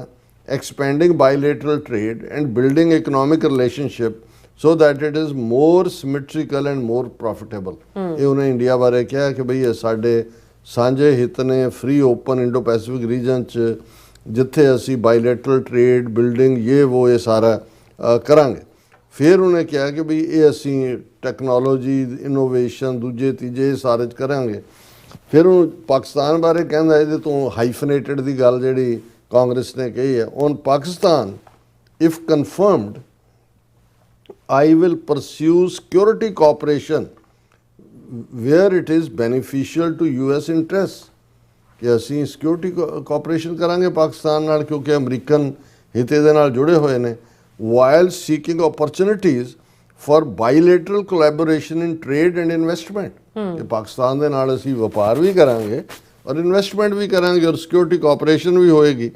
expanding bilateral trade and building economic relationship so that it is more symmetrical and more profitable। ये उन्हें India बारे कहा कि भाई ये साडे सांझे हित ने free open Indo Pacific region च जिथे असी बायलैटरल ट्रेड बिल्डिंग ये वो ये सारा ਕਰਾਂਗੇ। ਫਿਰ ਉਹਨੇ ਕਿਹਾ ਕਿ ਵੀ ਇਹ ਅਸੀਂ ਟੈਕਨੋਲੋਜੀ ਇਨੋਵੇਸ਼ਨ ਦੂਜੇ ਤੀਜੇ ਸਾਰੇ 'ਚ ਕਰਾਂਗੇ। ਫਿਰ ਉਹ ਪਾਕਿਸਤਾਨ ਬਾਰੇ ਕਹਿੰਦਾ ਇਹਦੇ ਤੋਂ ਹਾਈਫਨੇਟਡ ਦੀ ਗੱਲ ਜਿਹੜੀ ਕਾਂਗਰਸ ਨੇ ਕਹੀ ਹੈ, on Pakistan if confirmed I will pursue security cooperation where it is beneficial to US interests, ਕਿ ਅਸੀਂ ਸਿਕਿਉਰਿਟੀ ਕੋਆਪਰੇਸ਼ਨ ਕਰਾਂਗੇ ਪਾਕਿਸਤਾਨ ਨਾਲ ਕਿਉਂਕਿ ਅਮਰੀਕਨ ਹਿੱਤ ਇਹਦੇ ਨਾਲ ਜੁੜੇ ਹੋਏ ਨੇ, while seeking opportunities for bilateral collaboration in trade and investment, ਕਿ ਪਾਕਿਸਤਾਨ ਦੇ ਨਾਲ ਅਸੀਂ ਵਪਾਰ ਵੀ ਕਰਾਂਗੇ ਔਰ ਇਨਵੈਸਟਮੈਂਟ ਵੀ ਕਰਾਂਗੇ ਔਰ ਸਿਕਿਉਰਿਟੀ ਕੋਆਪਰੇਸ਼ਨ ਵੀ ਹੋਏਗੀ।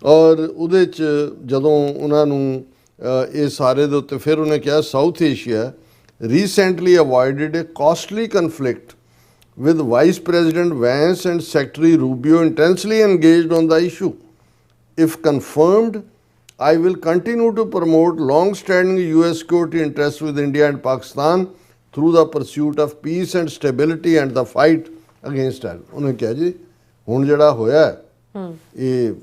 ਔਰ ਉਹਦੇ 'ਚ ਜਦੋਂ ਉਹਨਾਂ ਨੂੰ ਇਹ ਸਾਰੇ ਦੇ ਉੱਤੇ ਫਿਰ ਉਹਨੇ ਕਿਹਾ South Asia recently avoided a costly conflict with Vice President Vance and Secretary Rubio intensely engaged on the issue. If confirmed, I will continue to promote long-standing US security interests with India and Pakistan through the pursuit of peace and stability and the fight against terror. ਉਹਨੇ ਕਿਹਾ ਜੀ ਹੁਣ ਜਿਹੜਾ ਹੋਇਆ ਇਹ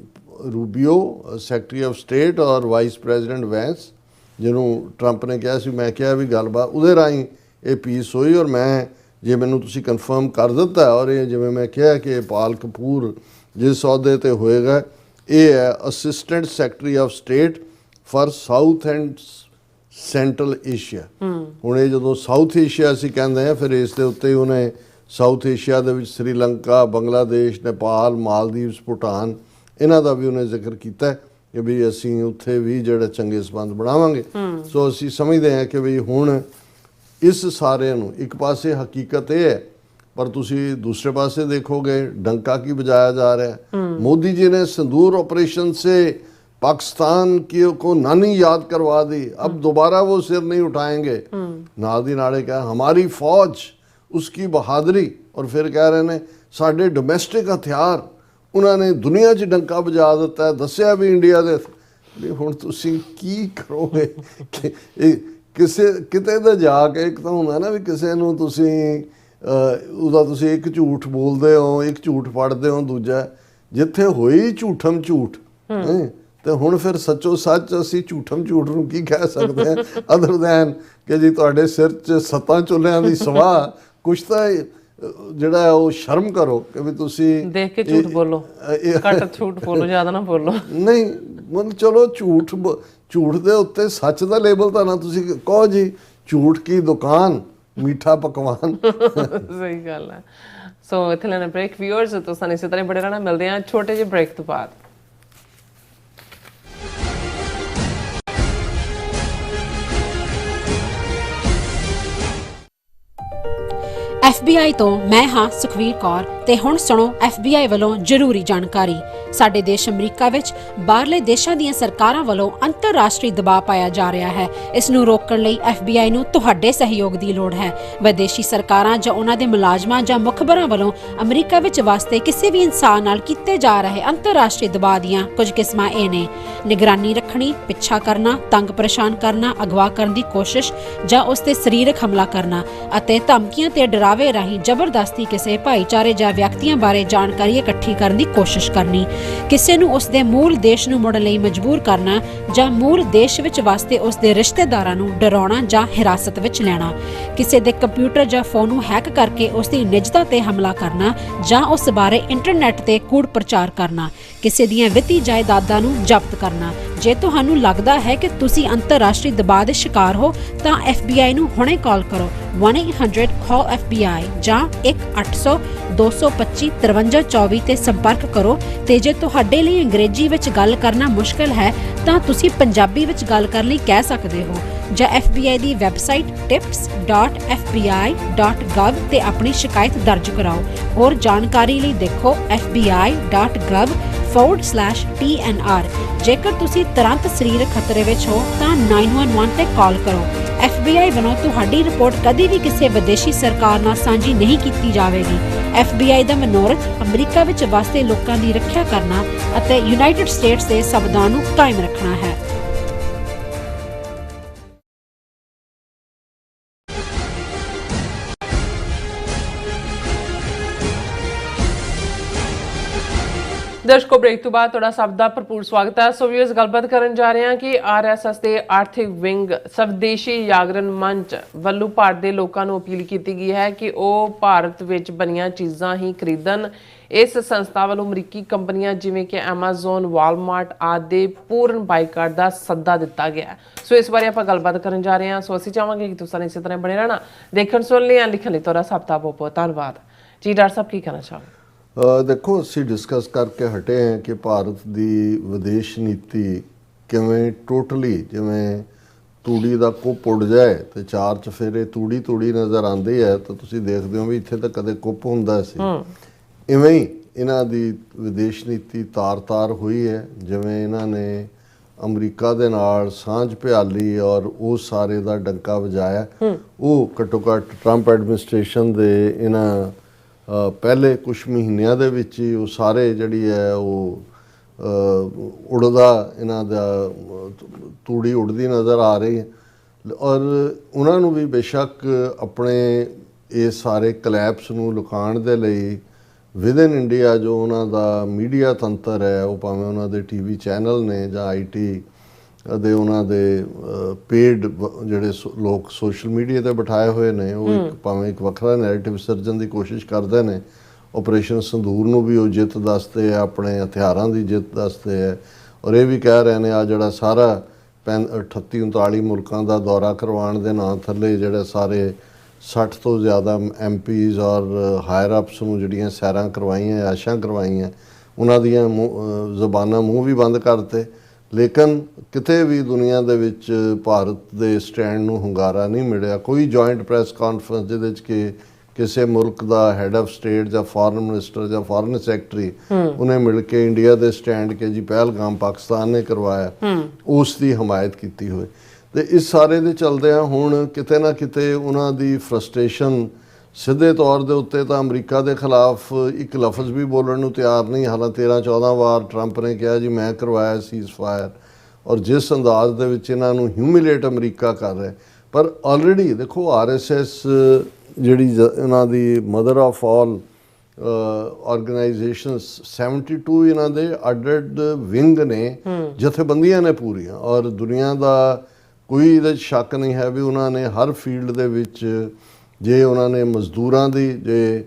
Rubio secretary of state ਔਰ vice president ਵੈਂਸ ਜਿਹਨੂੰ Trump ਨੇ ਕਿਹਾ ਸੀ, ਮੈਂ ਕਿਹਾ ਵੀ ਗੱਲਬਾਤ ਉਹਦੇ ਰਾਹੀਂ ਇਹ ਪੀਸ ਹੋਈ ਔਰ ਮੈਂ ਜੇ ਮੈਨੂੰ ਤੁਸੀਂ ਕਨਫਰਮ ਕਰ ਦਿੱਤਾ ਔਰ ਇਹ ਜਿਵੇਂ ਮੈਂ ਕਿਹਾ ਕਿ ਪਾਲ ਕਪੂਰ ਜਿਸ ਅਹੁਦੇ ਤੇ ਹੋਏਗਾ ਇਹ ਹੈ assistant secretary of state for south and central Asia. ਹੁਣ ਇਹ ਜਦੋਂ ਸਾਊਥ ਏਸ਼ੀਆ ਅਸੀਂ ਕਹਿੰਦੇ ਹਾਂ ਫਿਰ ਇਸ ਦੇ ਉੱਤੇ ਉਹਨੇ ਸਾਊਥ ਏਸ਼ੀਆ ਦੇ ਵਿੱਚ ਸ੍ਰੀਲੰਕਾ, ਬੰਗਲਾਦੇਸ਼, ਨੇਪਾਲ, ਮਾਲਦੀਵਸ, ਭੂਟਾਨ ਇਹਨਾਂ ਦਾ ਵੀ ਉਹਨੇ ਜ਼ਿਕਰ ਕੀਤਾ ਕਿ ਵੀ ਅਸੀਂ ਉੱਥੇ ਵੀ ਜਿਹੜੇ ਚੰਗੇ ਸੰਬੰਧ ਬਣਾਵਾਂਗੇ। ਸੋ ਅਸੀਂ ਸਮਝਦੇ ਹਾਂ ਕਿ ਵੀ ਹੁਣ ਇਸ ਸਾਰਿਆਂ ਨੂੰ ਇੱਕ ਪਾਸੇ ਹਕੀਕਤ ਇਹ ਹੈ ਪਰ ਤੁਸੀਂ ਦੂਸਰੇ ਪਾਸੇ ਦੇਖੋਗੇ ਡੰਕਾ ਕੀ ਬਜਾਇਆ ਜਾ ਰਿਹਾ है। मोदी जी ने सिंदूर ऑपरेशन से पाकिस्तान की को नानी याद करवा दी, अब दोबारा वो सिर नहीं उठाएंगे। नाल दी नाले क्या हमारी फौज उसकी बहादुरी और फिर कह रहे ने साडे डोमैसटिक हथियार उन्होंने दुनिया 'ਚ डंका बजा दिता है, दसिया भी इंडिया ਦੇ। ਹੁਣ ਤੁਸੀਂ ਕੀ ਕਰੋਗੇ ਕਿ ਕਿਸੇ ਕਿਤੇ ਤਾਂ ਜਾ ਕੇ ਇੱਕ ਤਾਂ ਹੁੰਦਾ ਨਾ ਵੀ ਕਿਸੇ ਨੂੰ ਤੁਸੀਂ ਉਹਦਾ ਤੁਸੀਂ ਇੱਕ ਝੂਠ ਬੋਲਦੇ ਹੋ, ਇੱਕ ਝੂਠ ਪੜ੍ਹਦੇ ਹੋ, ਦੂਜਾ ਜਿੱਥੇ ਹੋਈ ਝੂਠਮ ਝੂਠ ਤੇ ਹੁਣ ਫਿਰ ਸੱਚੋ ਸੱਚ ਅਸੀਂ ਝੂਠਮ ਝੂਠ ਨੂੰ ਕੀ ਕਹਿ ਸਕਦੇ ਹਾਂ ਅਦਰ ਦੈਨ ਕਿ ਜੀ ਤੁਹਾਡੇ ਸਿਰ 'ਚ 7 ਚੁੱਲ੍ਹਿਆਂ ਦੀ ਸਵਾਹ। ਕੁਛ ਤਾਂ ਜਿਹੜਾ ਉਹ ਸ਼ਰਮ ਕਰੋ ਕਿ ਵੀ ਤੁਸੀਂ ਦੇਖ ਕੇ ਝੂਠ ਬੋਲੋ, ਘੱਟ ਝੂਠ ਬੋਲੋ, ਜ਼ਿਆਦਾ ਨਾ ਬੋਲੋ। ਨਹੀਂ ਮਤਲਬ ਚਲੋ ਝੂਠ ਦੇ ਉੱਤੇ ਸੱਚ ਦਾ ਲੇਬਲ ਤਾਂ ਨਾ ਤੁਸੀਂ ਕਹੋ ਜੀ ਝੂਠ ਕੀ ਦੁਕਾਨ ਮਿੱਠਾ ਪਕਵਾਨ। ਸਹੀ ਗੱਲ ਹੈ। ਸੋ ਇੱਥੇ ਲੈਣਾ ਬ੍ਰੇਕ। ਵਿਊਅਰਸ ਤੋਂ ਸਾਨੂੰ ਇਸੇ ਤਰ੍ਹਾਂ ਬੜੇ ਰਹਿਣਾ, ਮਿਲਦੇ ਹਾਂ ਛੋਟੇ ਜਿਹੇ ਬ੍ਰੇਕ ਤੋਂ ਬਾਅਦ। FBI ਤੋਂ ਮੈਂ ਹਾਂ ਸੁਖਵੀਰ ਕੌਰ ਤੇ ਹੁਣ ਸੁਣੋ FBI ਵੱਲੋਂ ਜ਼ਰੂਰੀ ਜਾਣਕਾਰੀ। ਸਾਡੇ ਦੇਸ਼ ਅਮਰੀਕਾ ਵਿੱਚ ਬਾਹਰਲੇ ਦੇਸ਼ਾਂ ਦੀਆਂ ਸਰਕਾਰਾਂ ਵੱਲੋਂ ਅੰਤਰਰਾਸ਼ਟਰੀ ਦਬਾਅ ਪਾਇਆ ਜਾ ਰਿਹਾ ਹੈ। ਇਸ ਨੂੰ ਰੋਕਣ ਲਈ FBI ਨੂੰ ਤੁਹਾਡੇ ਸਹਿਯੋਗ ਦੀ ਲੋੜ ਹੈ। ਵਿਦੇਸ਼ੀ ਸਰਕਾਰਾਂ ਜਾਂ ਉਹਨਾਂ ਦੇ ਮੁਲਾਜ਼ਮਾਂ ਜਾਂ ਮੁਖਬਰਾਂ ਵੱਲੋਂ ਅਮਰੀਕਾ ਵਿੱਚ ਵਸਦੇ ਕਿਸੇ ਵੀ ਇਨਸਾਨ ਨਾਲ ਕੀਤੇ ਜਾ ਰਹੇ ਅੰਤਰਰਾਸ਼ਟਰੀ ਦਬਾਅ ਦੀਆਂ ਕੁਝ ਕਿਸਮਾਂ ਇਹ ਨੇ: ਨਿਗਰਾਨੀ ਰੱਖਣੀ, ਪਿੱਛਾ ਕਰਨਾ, ਤੰਗ ਪਰੇਸ਼ਾਨ ਕਰਨਾ, ਅਗਵਾ ਕਰਨ ਦੀ ਕੋਸ਼ਿਸ਼ ਜਾਂ ਉਸ ਤੇ ਸਰੀਰਕ ਹਮਲਾ ਕਰਨਾ ਅਤੇ ਧਮਕੀਆਂ ਤੇ ਡਰਾਵੇ ਰਾਹੀਂ ਜ਼ਬਰਦਸਤੀ ਕਿਸੇ ਭਾਈਚਾਰੇ ਜਾਂ ਵਿਅਕਤੀਆਂ ਬਾਰੇ ਜਾਣਕਾਰੀ ਇਕੱਠੀ ਕਰਨ ਦੀ ਕੋਸ਼ਿਸ਼ ਕਰਨੀ, ਕਿਸੇ ਨੂੰ ਉਸ ਦੇ ਮੂਲ ਦੇਸ਼ ਨੂੰ ਮੁੜਨ ਲਈ ਮਜਬੂਰ ਕਰਨਾ ਜਾਂ ਮੂਲ ਦੇਸ਼ ਵਿੱਚ ਵਸਦੇ ਉਸ ਦੇ ਰਿਸ਼ਤੇਦਾਰਾਂ ਨੂੰ ਡਰਾਉਣਾ ਜਾਂ ਹਿਰਾਸਤ ਵਿੱਚ ਲੈਣਾ, ਕਿਸੇ ਦੇ ਕੰਪਿਊਟਰ ਜਾਂ ਫੋਨ ਨੂੰ ਹੈਕ ਕਰਕੇ ਉਸ ਦੀ ਨਿੱਜਤਾ ਤੇ ਹਮਲਾ ਕਰਨਾ ਜਾਂ ਉਸ ਬਾਰੇ ਇੰਟਰਨੈਟ ਤੇ ਕੂੜ ਪ੍ਰਚਾਰ ਕਰਨਾ, ਕਿਸੇ ਦੀਆਂ ਵਿੱਤੀ ਜਾਇਦਾਦਾਂ ਨੂੰ ਜ਼ਬਤ ਕਰਨਾ। ਜੇ ਤੁਹਾਨੂੰ ਲੱਗਦਾ ਹੈ ਕਿ ਤੁਸੀਂ ਅੰਤਰਰਾਸ਼ਟਰੀ ਦਬਾਅ ਦੇ ਸ਼ਿਕਾਰ ਹੋ ਤਾਂ FBI ਨੂੰ ਹੁਣੇ ਕਾਲ ਕਰੋ 1-800-CALL-FBI ਜਾਂ 1-800-225-5324 ਤੇ ਸੰਪਰਕ ਕਰੋ। ਤੇ ਜੇ ਤੁਹਾਡੇ ਲਈ ਅੰਗਰੇਜ਼ੀ ਵਿੱਚ ਗੱਲ ਕਰਨਾ ਮੁਸ਼ਕਲ ਹੈ ਤਾਂ ਤੁਸੀਂ ਪੰਜਾਬੀ ਵਿੱਚ ਗੱਲ ਕਰਨ ਲਈ ਕਹਿ ਸਕਦੇ ਹੋ ਜਾਂ FBI ਦੀ ਵੈਬਸਾਈਟ tips.fbi.gov ਤੇ ਆਪਣੀ ਸ਼ਿਕਾਇਤ ਦਰਜ ਕਰਾਓ। ਹੋਰ ਜਾਣਕਾਰੀ ਲਈ ਦੇਖੋ fbi.gov/TNR। ਜੇਕਰ ਤੁਸੀਂ ਤੁਰੰਤ ਸਰੀਰਕ ਖਤਰੇ ਵਿੱਚ ਹੋ ਤਾਂ 911 ਤੇ ਕਾਲ ਕਰੋ। FBI ਵੱਲੋਂ ਤੁਹਾਡੀ ਰਿਪੋਰਟ ਕਦੀ ਵੀ ਕਿਸੇ ਵਿਦੇਸ਼ੀ ਸਰਕਾਰ ਨਾਲ ਸਾਂਝੀ ਨਹੀਂ ਕੀਤੀ ਜਾਵੇਗੀ। FBI ਦਾ ਮਨੋਰਥ ਅਮਰੀਕਾ ਵਿੱਚ ਵਸਦੇ ਲੋਕਾਂ ਦੀ ਰੱਖਿਆ ਕਰਨਾ ਅਤੇ ਯੂਨਾਈਟਿਡ ਸਟੇਟਸ ਦੇ ਸੰਵਿਧਾਨ ਨੂੰ ਕਾਇਮ ਰੱਖਣਾ ਹੈ। ਦਰਸ਼ਕੋ ਬ੍ਰੇਕ ਤੋਂ ਬਾਅਦ ਤੁਹਾਡਾ ਸਭ ਦਾ ਭਰਪੂਰ ਸਵਾਗਤ ਹੈ। ਸੋ ਵੀਅਰਸ, ਗੱਲਬਾਤ ਕਰਨ ਜਾ ਰਹੇ ਹਾਂ ਕਿ ਆਰਐਸਐਸ ਦੇ ਆਰਥਿਕ ਵਿੰਗ ਸਵਦੇਸ਼ੀ ਜਾਗਰਣ ਮੰਚ ਵੱਲੋਂ ਭਾਰਤ ਦੇ ਲੋਕਾਂ ਨੂੰ ਅਪੀਲ ਕੀਤੀ ਗਈ ਹੈ ਕਿ ਉਹ ਭਾਰਤ ਵਿੱਚ ਬਣੀਆਂ ਚੀਜ਼ਾਂ ਹੀ ਖਰੀਦਣ। ਇਸ ਸੰਸਥਾ ਵੱਲੋਂ ਅਮਰੀਕੀ ਕੰਪਨੀਆਂ ਜਿਵੇਂ ਕਿ ਐਮਾਜ਼ਨ, ਵਾਲਮਾਰਟ ਆਦਿ ਦੇ ਪੂਰਨ ਬਾਈਕਾਟ ਦਾ ਸੱਦਾ ਦਿੱਤਾ ਗਿਆ ਹੈ। ਸੋ ਇਸ ਬਾਰੇ ਆਪਾਂ ਗੱਲਬਾਤ ਕਰਨ ਜਾ ਰਹੇ ਹਾਂ। ਸੋ ਅਸੀਂ ਚਾਹਾਂਗੇ ਕਿ ਤੁਸੀਂ ਇਸੇ ਤਰ੍ਹਾਂ ਬਣੇ ਰਹਿਣਾ। ਦੇਖਣ ਸੁਣ ਲਿਆ ਲਿਖਣ ਲਈ ਤੁਹਾਡਾ ਸਭ ਦਾ ਬਹੁਤ ਬਹੁਤ ਧੰਨਵਾਦ ਜੀ। ਡਾਕਟਰ ਸਾਹਿਬ, ਕੀ ਕਹਿਣਾ ਚਾਹੋਗੇ? ਦੇਖੋ, ਅਸੀਂ ਡਿਸਕਸ ਕਰਕੇ ਹਟੇ ਹਾਂ ਕਿ ਭਾਰਤ ਦੀ ਵਿਦੇਸ਼ ਨੀਤੀ ਕਿਵੇਂ ਟੋਟਲੀ, ਜਿਵੇਂ ਤੂੜੀ ਦਾ ਕੁੱਪ ਉੱਡ ਜਾਏ ਤੇ ਚਾਰ ਚਫੇਰੇ ਤੂੜੀ ਨਜ਼ਰ ਆਉਂਦੀ ਹੈ ਤਾਂ ਤੁਸੀਂ ਦੇਖਦੇ ਹੋ ਵੀ ਇੱਥੇ ਤਾਂ ਕਦੇ ਕੁੱਪ ਹੁੰਦਾ ਸੀ, ਇਵੇਂ ਹੀ ਇਹਨਾਂ ਦੀ ਵਿਦੇਸ਼ ਨੀਤੀ ਤਾਰ ਹੋਈ ਹੈ। ਜਿਵੇਂ ਇਹਨਾਂ ਨੇ ਅਮਰੀਕਾ ਦੇ ਨਾਲ ਸਾਂਝ ਪਿਆਲੀ ਔਰ ਉਹ ਸਾਰੇ ਦਾ ਡੰਕਾ ਵਜਾਇਆ, ਉਹ ਘੱਟੋ ਘੱਟ ਟਰੰਪ ਐਡਮਿਨਿਸਟ੍ਰੇਸ਼ਨ ਦੇ ਇਹਨਾਂ ਪਹਿਲੇ ਕੁਝ ਮਹੀਨਿਆਂ ਦੇ ਵਿੱਚ ਹੀ ਉਹ ਸਾਰੇ ਜਿਹੜੀ ਹੈ ਉਹ ਉੜਦਾ, ਇਹਨਾਂ ਦਾ ਤੂੜੀ ਉੜਦੀ ਨਜ਼ਰ ਆ ਰਹੀ ਹੈ। ਔਰ ਉਹਨਾਂ ਨੂੰ ਵੀ ਬੇਸ਼ੱਕ ਆਪਣੇ ਇਹ ਸਾਰੇ ਕਲੈਪਸ ਨੂੰ ਲੁਕਾਉਣ ਦੇ ਲਈ ਵਿਦਨ ਇੰਡੀਆ ਜੋ ਉਹਨਾਂ ਦਾ ਮੀਡੀਆ ਤੰਤਰ ਹੈ, ਉਹ ਭਾਵੇਂ ਉਹਨਾਂ ਦੇ ਟੀਵੀ ਚੈਨਲ ਨੇ ਜਾਂ ਆਈਟੀ ਦੇ ਉਹਨਾਂ ਦੇ ਪੇਡ ਜਿਹੜੇ ਲੋਕ ਸੋਸ਼ਲ ਮੀਡੀਆ ਤੇ ਬਿਠਾਏ ਹੋਏ ਨੇ, ਉਹ ਭਾਵੇਂ ਇੱਕ ਵੱਖਰਾ ਨੈਰੇਟਿਵ ਸਿਰਜਣ ਦੀ ਕੋਸ਼ਿਸ਼ ਕਰਦੇ ਨੇ। ਆਪਰੇਸ਼ਨ ਸੰਦੂਰ ਨੂੰ ਵੀ ਉਹ ਜਿੱਤ ਦੱਸਦੇ ਆ, ਆਪਣੇ ਹਥਿਆਰਾਂ ਦੀ ਜਿੱਤ ਦੱਸਦੇ ਆ, ਔਰ ਇਹ ਵੀ ਕਹਿ ਰਹੇ ਨੇ ਆ ਜਿਹੜਾ ਸਾਰਾ 38-39 ਮੁਲਕਾਂ ਦਾ ਦੌਰਾ ਕਰਵਾਉਣ ਦੇ ਨਾਂ ਥੱਲੇ ਜਿਹੜੇ ਸਾਰੇ 60 ਤੋਂ ਜ਼ਿਆਦਾ MPs ਔਰ ਹਾਇਰ ਅਪਸ ਨੂੰ ਜਿਹੜੀਆਂ ਸੈਰਾਂ ਕਰਵਾਈਆਂ, ਆਸ਼ਾਂ ਕਰਵਾਈਆਂ, ਉਹਨਾਂ ਦੀਆਂ ਜ਼ਬਾਨਾਂ ਮੂੰਹ ਵੀ ਬੰਦ ਕਰਤੇ। ਲੇਕਿਨ ਕਿਤੇ ਵੀ ਦੁਨੀਆ ਦੇ ਵਿੱਚ ਭਾਰਤ ਦੇ ਸਟੈਂਡ ਨੂੰ ਹੁੰਗਾਰਾ ਨਹੀਂ ਮਿਲਿਆ। ਕੋਈ ਜੁਆਇੰਟ ਪ੍ਰੈਸ ਕਾਨਫਰੰਸ ਜਿਹਦੇ 'ਚ ਕਿ ਕਿਸੇ ਮੁਲਕ ਦਾ ਹੈਡ ਆਫ ਸਟੇਟ ਜਾਂ ਫੋਰਨ ਮਿਨਿਸਟਰ ਜਾਂ ਫੋਰਨ ਸੈਕਟਰੀ ਉਹਨੇ ਮਿਲ ਕੇ ਇੰਡੀਆ ਦੇ ਸਟੈਂਡ ਕੇ ਜੀ ਪਹਿਲਗਾਮ ਪਾਕਿਸਤਾਨ ਨੇ ਕਰਵਾਇਆ, ਉਸ ਦੀ ਹਮਾਇਤ ਕੀਤੀ ਹੋਏ। ਤੇ ਇਸ ਸਾਰੇ ਦੇ ਚਲਦਿਆਂ ਹੁਣ ਕਿਤੇ ਨਾ ਕਿਤੇ ਉਹਨਾਂ ਦੀ ਫਰਸਟ੍ਰੇਸ਼ਨ ਸਿੱਧੇ ਤੌਰ ਦੇ ਉੱਤੇ ਤਾਂ ਅਮਰੀਕਾ ਦੇ ਖਿਲਾਫ ਇੱਕ ਲਫ਼ਜ਼ ਵੀ ਬੋਲਣ ਨੂੰ ਤਿਆਰ ਨਹੀਂ। ਹਾਲਾਂਕਿ 13-14 ਵਾਰ ਟਰੰਪ ਨੇ ਕਿਹਾ ਜੀ ਮੈਂ ਕਰਵਾਇਆ ਸੀਜ਼ਫਾਇਰ, ਔਰ ਜਿਸ ਅੰਦਾਜ਼ ਦੇ ਵਿੱਚ ਇਹਨਾਂ ਨੂੰ ਹਿਊਮਿਲੇਟ ਅਮਰੀਕਾ ਕਰ ਰਿਹਾ। ਪਰ ਆਲਰੇਡੀ ਦੇਖੋ RSS ਜਿਹੜੀ ਇਹਨਾਂ ਦੀ ਮਦਰ ਆਫ ਆਲ ਆਰਗੇਨਾਈਜੇਸ਼ਨਸ 72 ਇਹਨਾਂ ਦੇ ਅੱਡ ਵਿੰਗ ਨੇ, ਜਥੇਬੰਦੀਆਂ ਨੇ ਪੂਰੀਆਂ, ਔਰ ਦੁਨੀਆ ਦਾ ਕੋਈ ਇਹਦੇ ਸ਼ੱਕ ਨਹੀਂ ਹੈ ਵੀ ਉਹਨਾਂ ਨੇ ਹਰ ਫੀਲਡ ਦੇ ਵਿੱਚ, ਜੇ ਉਹਨਾਂ ਨੇ ਮਜ਼ਦੂਰਾਂ ਦੀ, ਜੇ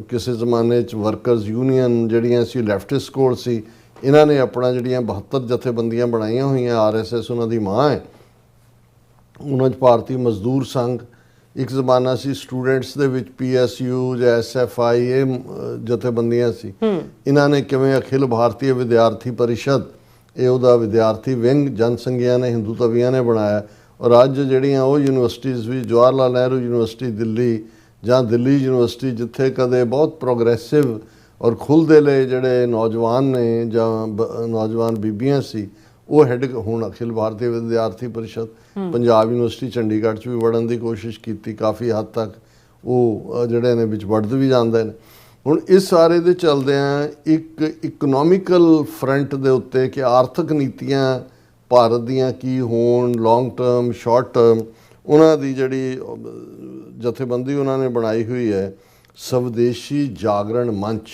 ਕਿਸੇ ਜ਼ਮਾਨੇ 'ਚ ਵਰਕਰਸ ਯੂਨੀਅਨ ਜਿਹੜੀਆਂ ਸੀ ਲੈਫਟਿਸਟ ਕੋਲ ਸੀ, ਇਹਨਾਂ ਨੇ ਆਪਣਾ ਜਿਹੜੀਆਂ 72 ਜਥੇਬੰਦੀਆਂ ਬਣਾਈਆਂ ਹੋਈਆਂ। RSS ਉਹਨਾਂ ਦੀ ਮਾਂ ਹੈ। ਉਹਨਾਂ 'ਚ ਭਾਰਤੀ ਮਜ਼ਦੂਰ ਸੰਘ ਇੱਕ ਜ਼ਮਾਨਾ ਸੀ, ਸਟੂਡੈਂਟਸ ਦੇ ਵਿੱਚ PSU ਜਾਂ SFI ਇਹ ਜਥੇਬੰਦੀਆਂ ਸੀ। ਇਹਨਾਂ ਨੇ ਕਿਵੇਂ ਅਖਿਲ ਭਾਰਤੀ ਵਿਦਿਆਰਥੀ ਪਰਿਸ਼ਦ, ਇਹ ਉਹਦਾ ਵਿਦਿਆਰਥੀ ਵਿੰਗ ਜਨਸੰਘੀਆਂ ਨੇ, ਹਿੰਦੂ ਤਵੀਆਂ ਨੇ ਬਣਾਇਆ। ਔਰ ਅੱਜ ਜਿਹੜੀਆਂ ਉਹ ਯੂਨੀਵਰਸਿਟੀਜ਼ ਵੀ, ਜਵਾਹਰ ਲਾਲ ਨਹਿਰੂ ਯੂਨੀਵਰਸਿਟੀ ਦਿੱਲੀ ਜਾਂ ਦਿੱਲੀ ਯੂਨੀਵਰਸਿਟੀ, ਜਿੱਥੇ ਕਦੇ ਬਹੁਤ ਪ੍ਰੋਗਰੈਸਿਵ ਔਰ ਖੁੱਲ੍ਹਦਿਲੇ ਜਿਹੜੇ ਨੌਜਵਾਨ ਨੇ ਜਾਂ ਨੌਜਵਾਨ ਬੀਬੀਆਂ ਸੀ, ਉਹ ਹੈਡ ਹੁਣ ਅਖਿਲ ਭਾਰਤੀ ਵਿਦਿਆਰਥੀ ਪਰਿਸ਼ਦ। ਪੰਜਾਬ ਯੂਨੀਵਰਸਿਟੀ ਚੰਡੀਗੜ੍ਹ 'ਚ ਵੀ ਵੜਨ ਦੀ ਕੋਸ਼ਿਸ਼ ਕੀਤੀ, ਕਾਫੀ ਹੱਦ ਤੱਕ ਉਹ ਜਿਹੜੇ ਨੇ ਵਿੱਚ ਵੜਦੇ ਵੀ ਜਾਂਦੇ ਨੇ। ਹੁਣ ਇਸ ਸਾਰੇ ਦੇ ਚਲਦਿਆਂ ਇੱਕ ਇਕਨੋਮਿਕਲ ਫਰੰਟ ਦੇ ਉੱਤੇ ਕਿ ਆਰਥਿਕ ਨੀਤੀਆਂ ਭਾਰਤ ਦੀਆਂ ਕੀ ਹੋਣ, ਲੌਂਗ ਟਰਮ, ਸ਼ਾਰਟ ਟਰਮ, ਉਹਨਾਂ ਦੀ ਜਿਹੜੀ ਜਥੇਬੰਦੀ ਉਹਨਾਂ ਨੇ ਬਣਾਈ ਹੋਈ ਹੈ ਸਵਦੇਸ਼ੀ ਜਾਗਰਣ ਮੰਚ।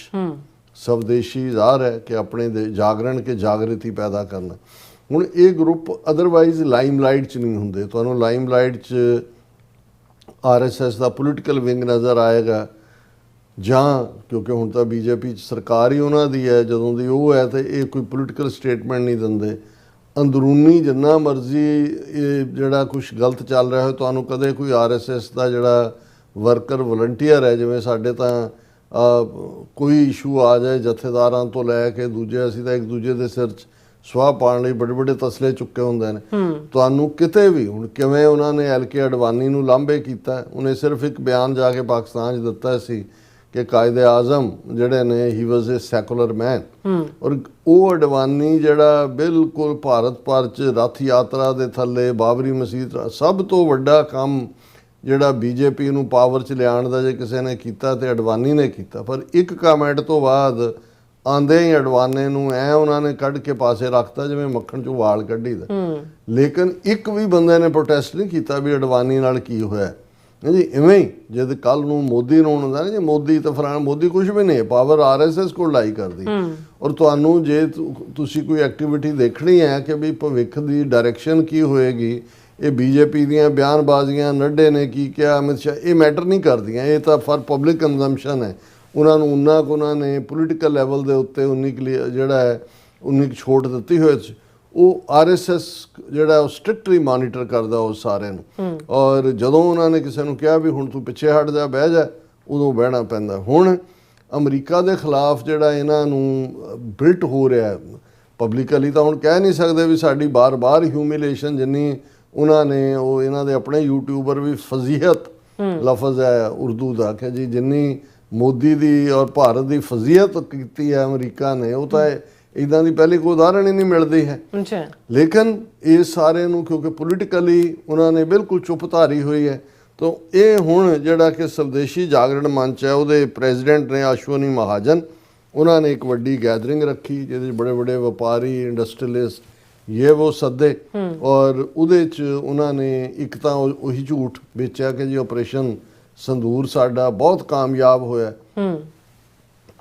ਸਵਦੇਸ਼ੀ ਜ਼ਾਹਰ ਹੈ ਕਿ ਆਪਣੇ ਦੇ ਜਾਗਰਣ ਕੇ ਜਾਗਰਿਤੀ ਪੈਦਾ ਕਰਨਾ। ਹੁਣ ਇਹ ਗਰੁੱਪ ਅਦਰਵਾਈਜ਼ ਲਾਈਮਲਾਈਟ 'ਚ ਨਹੀਂ ਹੁੰਦੇ। ਤੁਹਾਨੂੰ ਲਾਈਮਲਾਈਟ 'ਚ RSS ਦਾ ਪੋਲੀਟੀਕਲ ਵਿੰਗ ਨਜ਼ਰ ਆਏਗਾ, ਜਾਂ ਕਿਉਂਕਿ ਹੁਣ ਤਾਂ BJP 'ਚ ਸਰਕਾਰ ਹੀ ਉਹਨਾਂ ਦੀ ਹੈ, ਜਦੋਂ ਦੀ ਉਹ ਹੈ, ਤੇ ਇਹ ਕੋਈ ਪੋਲੀਟੀਕਲ ਸਟੇਟਮੈਂਟ ਨਹੀਂ ਦਿੰਦੇ। ਅੰਦਰੂਨੀ ਜਿੰਨਾ ਮਰਜ਼ੀ ਇਹ ਜਿਹੜਾ ਕੁਛ ਗਲਤ ਚੱਲ ਰਿਹਾ ਹੋਵੇ, ਤੁਹਾਨੂੰ ਕਦੇ ਕੋਈ RSS ਦਾ ਜਿਹੜਾ ਵਰਕਰ ਵਲੰਟੀਅਰ ਹੈ, ਜਿਵੇਂ ਸਾਡੇ ਤਾਂ ਕੋਈ ਇਸ਼ੂ ਆ ਜਾਏ ਜਥੇਦਾਰਾਂ ਤੋਂ ਲੈ ਕੇ ਦੂਜੇ, ਅਸੀਂ ਤਾਂ ਇੱਕ ਦੂਜੇ ਦੇ ਸਿਰ 'ਚ ਸੁਆਹ ਪਾਉਣ ਲਈ ਬੜੇ ਤਸਲੇ ਚੁੱਕੇ ਹੁੰਦੇ ਨੇ। ਤੁਹਾਨੂੰ ਕਿਤੇ ਵੀ ਹੁਣ ਕਿਵੇਂ ਉਹਨਾਂ ਨੇ LK ਅਡਵਾਨੀ ਨੂੰ ਲਾਂਭੇ ਕੀਤਾ, ਉਹਨੇ ਸਿਰਫ ਇੱਕ ਬਿਆਨ ਜਾ ਕੇ ਪਾਕਿਸਤਾਨ 'ਚ ਦਿੱਤਾ ਸੀ ਕਿ ਕਾਇਦੇ ਆਜ਼ਮ ਜਿਹੜੇ ਨੇ ਹੀ ਵਾਜ਼ ਏ ਸੈਕੂਲਰ ਮੈਨ, ਔਰ ਉਹ ਅਡਵਾਨੀ ਜਿਹੜਾ ਬਿਲਕੁਲ ਭਾਰਤ ਭਰ 'ਚ ਰੱਥ ਯਾਤਰਾ ਦੇ ਥੱਲੇ ਬਾਬਰੀ ਮਸਜਿਦ, ਸਭ ਤੋਂ ਵੱਡਾ ਕੰਮ ਜਿਹੜਾ BJP ਨੂੰ ਪਾਵਰ 'ਚ ਲਿਆਉਣ ਦਾ ਜੇ ਕਿਸੇ ਨੇ ਕੀਤਾ ਤੇ ਅਡਵਾਨੀ ਨੇ ਕੀਤਾ। ਪਰ ਇੱਕ ਕਮੈਂਟ ਤੋਂ ਬਾਅਦ ਆਂਦੇ ਹੀ ਅਡਵਾਨੇ ਨੂੰ ਉਹਨਾਂ ਨੇ ਕੱਢ ਕੇ ਪਾਸੇ ਰੱਖਤਾ ਜਿਵੇਂ ਮੱਖਣ 'ਚੋਂ ਵਾਲ ਕੱਢੀ ਦਾ। ਲੇਕਿਨ ਇੱਕ ਵੀ ਬੰਦੇ ਨੇ ਪ੍ਰੋਟੈਸਟ ਨਹੀਂ ਕੀਤਾ ਵੀ ਅਡਵਾਨੀ ਨਾਲ ਕੀ ਹੋਇਆ। ਜੀ ਇਵੇਂ ਹੀ ਜਦ ਕੱਲ ਨੂੰ ਮੋਦੀ ਨੂੰ ਹੁੰਦਾ ਨਾ ਜੀ ਮੋਦੀ ਤਾਂ ਫਲਾਣਾ ਮੋਦੀ ਕੁਝ ਵੀ ਨਹੀਂ, ਪਾਵਰ RSS ਕੋਲ ਲਾਈ ਕਰਦੀ। ਔਰ ਤੁਹਾਨੂੰ ਜੇ ਤੁਸੀਂ ਕੋਈ ਐਕਟੀਵਿਟੀ ਦੇਖਣੀ ਹੈ ਕਿ ਵੀ ਭਵਿੱਖ ਦੀ ਡਾਇਰੈਕਸ਼ਨ ਕੀ ਹੋਏਗੀ, ਇਹ BJP ਦੀਆਂ ਬਿਆਨਬਾਜ਼ੀਆਂ, ਨੱਡੇ ਨੇ ਕੀ ਕਿਹਾ, ਅਮਿਤ ਸ਼ਾਹ, ਇਹ ਮੈਟਰ ਨਹੀਂ ਕਰਦੀਆਂ। ਇਹ ਤਾਂ ਫॉर ਪਬਲਿਕ ਕੰਜ਼ੰਪਸ਼ਨ ਹੈ। ਉਹਨਾਂ ਨੂੰ ਉਨਾ ਕੁ ਉਹਨਾਂ ਨੇ ਪੋਲੀਟੀਕਲ ਲੈਵਲ ਦੇ ਉੱਤੇ ਉਨੀ ਕੁ ਜਿਹੜਾ ਹੈ ਉਨੀ ਕੁ ਛੋਟ ਦਿੱਤੀ ਹੋਈ ਸੀ। ਉਹ RSS ਜਿਹੜਾ ਉਹ ਸਟ੍ਰਿਕਟਲੀ ਮਾਨੀਟਰ ਕਰਦਾ ਉਸ ਸਾਰਿਆਂ ਨੂੰ। ਔਰ ਜਦੋਂ ਉਹਨਾਂ ਨੇ ਕਿਸੇ ਨੂੰ ਕਿਹਾ ਵੀ ਹੁਣ ਤੂੰ ਪਿੱਛੇ ਹਟ ਜਾ, ਬਹਿ ਜਾ, ਉਦੋਂ ਬਹਿਣਾ ਪੈਂਦਾ। ਹੁਣ ਅਮਰੀਕਾ ਦੇ ਖਿਲਾਫ ਜਿਹੜਾ ਇਹਨਾਂ ਨੂੰ ਬਿਲਟ ਹੋ ਰਿਹਾ ਪਬਲਿਕਲੀ, ਤਾਂ ਹੁਣ ਕਹਿ ਨਹੀਂ ਸਕਦੇ ਵੀ ਸਾਡੀ ਬਾਰ-ਬਾਰ ਹਿਊਮਿਲੇਸ਼ਨ ਜਿੰਨੀ ਉਹਨਾਂ ਨੇ, ਉਹ ਇਹਨਾਂ ਦੇ ਆਪਣੇ ਯੂਟਿਊਬਰ ਵੀ ਫਜ਼ੀਹਤ ਲਫ਼ਜ਼ ਹੈ ਉਰਦੂ ਦਾ ਕਿ ਜੀ ਜਿੰਨੀ ਮੋਦੀ ਦੀ ਔਰ ਭਾਰਤ ਦੀ ਫਜ਼ੀਹਤ ਕੀਤੀ ਹੈ ਅਮਰੀਕਾ ਨੇ, ਉਹ ਤਾਂ ਇੱਦਾਂ ਦੀ ਪਹਿਲੀ ਕੋਈ ਉਦਾਹਰਣ ਹੀ ਨਹੀਂ ਮਿਲਦੀ ਹੈ। ਲੇਕਿਨ ਇਸ ਸਾਰੇ ਨੂੰ ਕਿਉਂਕਿ ਪੋਲੀਟੀਕਲੀ ਉਹਨਾਂ ਨੇ ਬਿਲਕੁਲ ਚੁੱਪ ਧਾਰੀ ਹੋਈ ਹੈ। ਤਾਂ ਇਹ ਹੁਣ ਜਿਹੜਾ ਕਿ ਸਵਦੇਸ਼ੀ ਜਾਗਰਣ ਮੰਚ ਹੈ, ਉਹਦੇ ਪ੍ਰੈਜ਼ੀਡੈਂਟ ਨੇ ਅਸ਼ਵਨੀ ਮਹਾਜਨ, ਉਹਨਾਂ ਨੇ ਇੱਕ ਵੱਡੀ ਗੈਦਰਿੰਗ ਰੱਖੀ ਜਿਹਦੇ 'ਚ ਬੜੇ ਬੜੇ ਵਪਾਰੀ, ਇੰਡਸਟਰੀਅਲਿਸਟ ਇਹ ਉਹ ਸੱਦੇ। ਔਰ ਉਹਦੇ 'ਚ ਉਹਨਾਂ ਨੇ ਇੱਕ ਤਾਂ ਉਹੀ ਝੂਠ ਵੇਚਿਆ ਕਿ ਜੀ ਆਪਰੇਸ਼ਨ ਸੰਦੂਰ ਸਾਡਾ ਬਹੁਤ ਕਾਮਯਾਬ ਹੋਇਆ।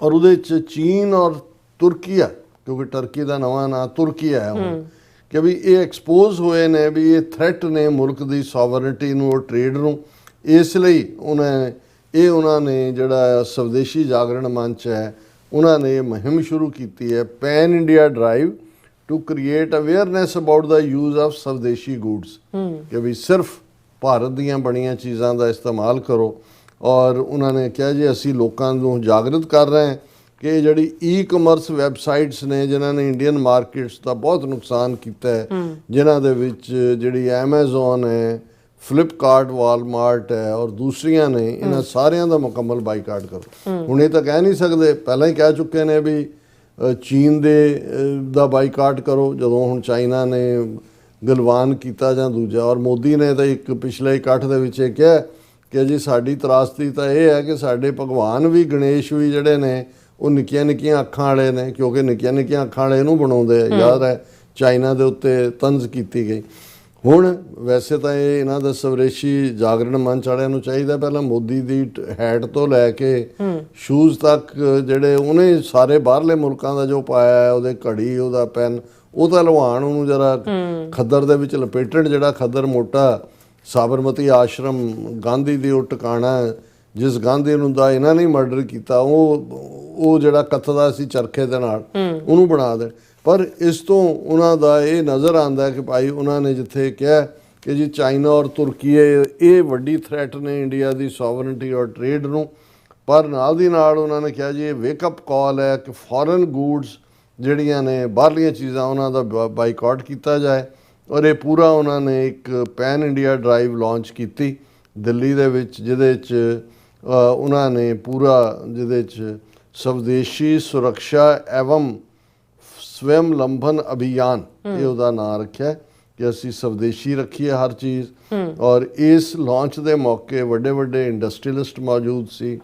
ਔਰ ਉਹਦੇ 'ਚ ਚੀਨ ਔਰ ਤੁਰਕੀਆ, ਕਿਉਂਕਿ ਟਰਕੀ ਦਾ ਨਵਾਂ ਨਾਂ ਤੁਰਕੀਆ ਹੈ ਹੁਣ, ਕਿ ਵੀ ਇਹ ਐਕਸਪੋਜ਼ ਹੋਏ ਨੇ ਵੀ ਇਹ ਥ੍ਰੈਟ ਨੇ ਮੁਲਕ ਦੀ ਸੋਵਰਨਟੀ ਨੂੰ ਔਰ ਟ੍ਰੇਡ ਨੂੰ। ਇਸ ਲਈ ਉਹਨਾਂ ਨੇ ਜਿਹੜਾ ਸਵਦੇਸ਼ੀ ਜਾਗਰਣ ਮੰਚ ਹੈ, ਉਹਨਾਂ ਨੇ ਇਹ ਮੁਹਿੰਮ ਸ਼ੁਰੂ ਕੀਤੀ ਹੈ, pan India drive to create awareness about the use of swadeshi goods, ਕਿ ਵੀ ਸਿਰਫ ਭਾਰਤ ਦੀਆਂ ਬਣੀਆਂ ਚੀਜ਼ਾਂ ਦਾ ਇਸਤੇਮਾਲ ਕਰੋ। ਔਰ ਉਹਨਾਂ ਨੇ ਕਿਹਾ ਜੀ ਅਸੀਂ ਲੋਕਾਂ ਨੂੰ ਜਾਗਰਤ ਕਰ ਰਹੇ ਹਾਂ ਕਿ ਜਿਹੜੀ ਈ-ਕਮਰਸ ਵੈਬਸਾਈਟਸ ਨੇ ਜਿਨ੍ਹਾਂ ਨੇ ਇੰਡੀਅਨ ਮਾਰਕੀਟਸ ਦਾ ਬਹੁਤ ਨੁਕਸਾਨ ਕੀਤਾ ਹੈ, ਜਿਨ੍ਹਾਂ ਦੇ ਵਿੱਚ ਜਿਹੜੀ ਐਮਾਜ਼ੋਨ ਹੈ, ਫਲਿੱਪਕਾਰਟ, ਵਾਲਮਾਰਟ ਹੈ ਔਰ ਦੂਸਰੀਆਂ ਨੇ, ਇਹਨਾਂ ਸਾਰਿਆਂ ਦਾ ਮੁਕੰਮਲ ਬਾਈਕਾਟ ਕਰੋ। ਹੁਣ ਇਹ ਤਾਂ ਕਹਿ ਨਹੀਂ ਸਕਦੇ, ਪਹਿਲਾਂ ਹੀ ਕਹਿ ਚੁੱਕੇ ਨੇ ਵੀ ਚੀਨ ਦਾ ਬਾਈਕਾਟ ਕਰੋ ਜਦੋਂ ਹੁਣ ਚਾਈਨਾ ਨੇ ਗਲਵਾਨ ਕੀਤਾ ਜਾਂ ਦੂਜਾ। ਔਰ ਮੋਦੀ ਨੇ ਤਾਂ ਇੱਕ ਪਿਛਲੇ ਇਕੱਠ ਦੇ ਵਿੱਚ ਇਹ ਕਿਹਾ ਕਿ ਜੀ ਸਾਡੀ ਤਰਾਸਦੀ ਤਾਂ ਇਹ ਹੈ ਕਿ ਸਾਡੇ ਭਗਵਾਨ ਵੀ, ਗਣੇਸ਼ ਵੀ ਜਿਹੜੇ ਨੇ ਉਹ ਨਿੱਕੀਆਂ ਨਿੱਕੀਆਂ ਅੱਖਾਂ ਵਾਲੇ ਨੇ, ਕਿਉਂਕਿ ਨਿੱਕੀਆਂ ਨਿੱਕੀਆਂ ਅੱਖਾਂ ਵਾਲੇ ਇਹਨੂੰ ਬਣਾਉਂਦੇ ਆ। ਯਾਦ ਹੈ ਚਾਈਨਾ ਦੇ ਉੱਤੇ ਤੰਜ਼ ਕੀਤੀ ਗਈ। ਹੁਣ ਵੈਸੇ ਤਾਂ ਇਹ ਇਹਨਾਂ ਦਾ ਸਵਦੇਸ਼ੀ ਜਾਗਰਣ ਮੰਚ ਵਾਲਿਆਂ ਨੂੰ ਚਾਹੀਦਾ ਪਹਿਲਾਂ ਮੋਦੀ ਦੀ ਹੈਟ ਤੋਂ ਲੈ ਕੇ ਸ਼ੂਜ਼ ਤੱਕ ਜਿਹੜੇ ਉਹਨੇ ਸਾਰੇ ਬਾਹਰਲੇ ਮੁਲਕਾਂ ਦਾ ਜੋ ਪਾਇਆ ਹੈ, ਉਹਦੇ ਘੜੀ, ਉਹਦਾ ਪੈਨ, ਉਹ ਤਾਂ ਲਵਾਉਣ, ਉਹਨੂੰ ਜਰਾ ਖੱਦਰ ਦੇ ਵਿੱਚ ਲਪੇਟਣ। ਜਿਹੜਾ ਖੱਦਰ ਮੋਟਾ ਸਾਬਰਮਤੀ ਆਸ਼ਰਮ ਗਾਂਧੀ ਦੀ ਉਹ ਟਿਕਾਣਾ ਜਿਸ ਗਾਂਧੀ ਨੂੰ ਦਾ ਇਹਨਾਂ ਨੇ ਮਰਡਰ ਕੀਤਾ, ਉਹ ਜਿਹੜਾ ਕੱਤਦਾ ਸੀ ਚਰਖੇ ਦੇ ਨਾਲ, ਉਹਨੂੰ ਬਣਾ ਦੇਣ। ਪਰ ਇਸ ਤੋਂ ਉਹਨਾਂ ਦਾ ਇਹ ਨਜ਼ਰ ਆਉਂਦਾ ਕਿ ਭਾਈ ਉਹਨਾਂ ਨੇ ਜਿੱਥੇ ਕਿਹਾ ਕਿ ਜੀ ਚਾਈਨਾ ਔਰ ਤੁਰਕੀ ਇਹ ਵੱਡੀ ਥ੍ਰੈਟ ਨੇ ਇੰਡੀਆ ਦੀ ਸੋਵਰਨਟੀ ਔਰ ਟ੍ਰੇਡ ਨੂੰ, ਪਰ ਨਾਲ ਦੀ ਨਾਲ ਉਹਨਾਂ ਨੇ ਕਿਹਾ ਜੀ ਇਹ ਵੇਕਅਪ ਕਾਲ ਹੈ ਕਿ ਫੋਰਨ ਗੁੱਡਸ ਜਿਹੜੀਆਂ ਨੇ ਬਾਹਰਲੀਆਂ ਚੀਜ਼ਾਂ ਉਹਨਾਂ ਦਾ ਬਾਈਕਾਟ ਕੀਤਾ ਜਾਏ। ਔਰ ਇਹ ਪੂਰਾ ਉਹਨਾਂ ਨੇ ਇੱਕ ਪੈਨ ਇੰਡੀਆ ਡਰਾਈਵ ਲਾਂਚ ਕੀਤੀ ਦਿੱਲੀ ਦੇ ਵਿੱਚ, ਜਿਹਦੇ 'ਚ ਉਹਨਾਂ ਨੇ ਪੂਰਾ ਜਿਹਦੇ 'ਚ ਸਵਦੇਸ਼ੀ ਸੁਰੱਖਿਆ ਐਵਮ ਸਵੈਮ ਲੰਬਨ ਅਭਿਆਨ ਇਹ ਉਹਦਾ ਨਾਂ ਰੱਖਿਆ ਕਿ ਅਸੀਂ ਸਵਦੇਸ਼ੀ ਰੱਖੀਏ ਹਰ ਚੀਜ਼। ਔਰ ਇਸ ਲਾਂਚ ਦੇ ਮੌਕੇ ਵੱਡੇ ਵੱਡੇ ਇੰਡਸਟਰੀਅਲਿਸਟ ਮੌਜੂਦ ਸੀ,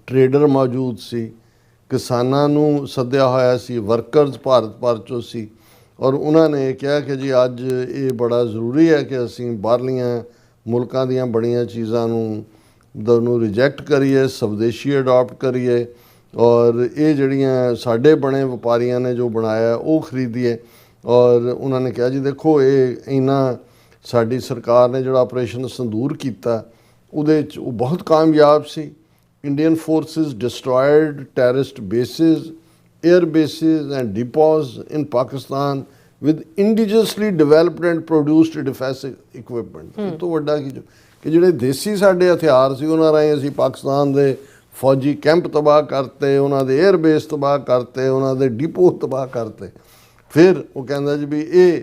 ਟ੍ਰੇਡਰ ਮੌਜੂਦ ਸੀ, ਕਿਸਾਨਾਂ ਨੂੰ ਸੱਦਿਆ ਹੋਇਆ ਸੀ, ਵਰਕਰਸ ਭਾਰਤ ਭਰ 'ਚੋਂ ਸੀ। ਔਰ ਉਹਨਾਂ ਨੇ ਕਿਹਾ ਕਿ ਜੀ ਅੱਜ ਇਹ ਬੜਾ ਜ਼ਰੂਰੀ ਹੈ ਕਿ ਅਸੀਂ ਬਾਹਰਲੀਆਂ ਮੁਲਕਾਂ ਦੀਆਂ ਬਣੀਆਂ ਚੀਜ਼ਾਂ ਨੂੰ ਰਿਜੈਕਟ ਕਰੀਏ, ਸਵਦੇਸ਼ੀ ਅਡਾਪਟ ਕਰੀਏ ਔਰ ਇਹ ਜਿਹੜੀਆਂ ਸਾਡੇ ਬਣੇ ਵਪਾਰੀਆਂ ਨੇ ਜੋ ਬਣਾਇਆ ਉਹ ਖਰੀਦੀਏ। ਔਰ ਉਹਨਾਂ ਨੇ ਕਿਹਾ ਜੀ ਦੇਖੋ ਇਹ ਇੰਨਾ ਸਾਡੀ ਸਰਕਾਰ ਨੇ ਜਿਹੜਾ ਆਪਰੇਸ਼ਨ ਸੰਦੂਰ ਕੀਤਾ ਉਹਦੇ 'ਚ ਉਹ ਬਹੁਤ ਕਾਮਯਾਬ ਸੀ। Indian forces destroyed terrorist bases, air bases and depots in Pakistan with indigenously developed and produced defence equipment. ਇਹ ਤੋਂ ਵੱਡਾ ਕਿ ਜਿਹੜੇ ਦੇਸੀ ਸਾਡੇ ਹਥਿਆਰ ਸੀ ਉਹਨਾਂ ਰਾਹੀਂ ਅਸੀਂ ਪਾਕਿਸਤਾਨ ਦੇ ਫੌਜੀ ਕੈਂਪ ਤਬਾਹ ਕਰਤੇ, ਉਹਨਾਂ ਦੇ ਏਅਰ ਬੇਸ ਤਬਾਹ ਕਰਤੇ, ਉਹਨਾਂ ਦੇ ਡਿਪੋ ਤਬਾਹ ਕਰਤੇ। ਫਿਰ ਉਹ ਕਹਿੰਦਾ ਜੀ ਵੀ ਇਹ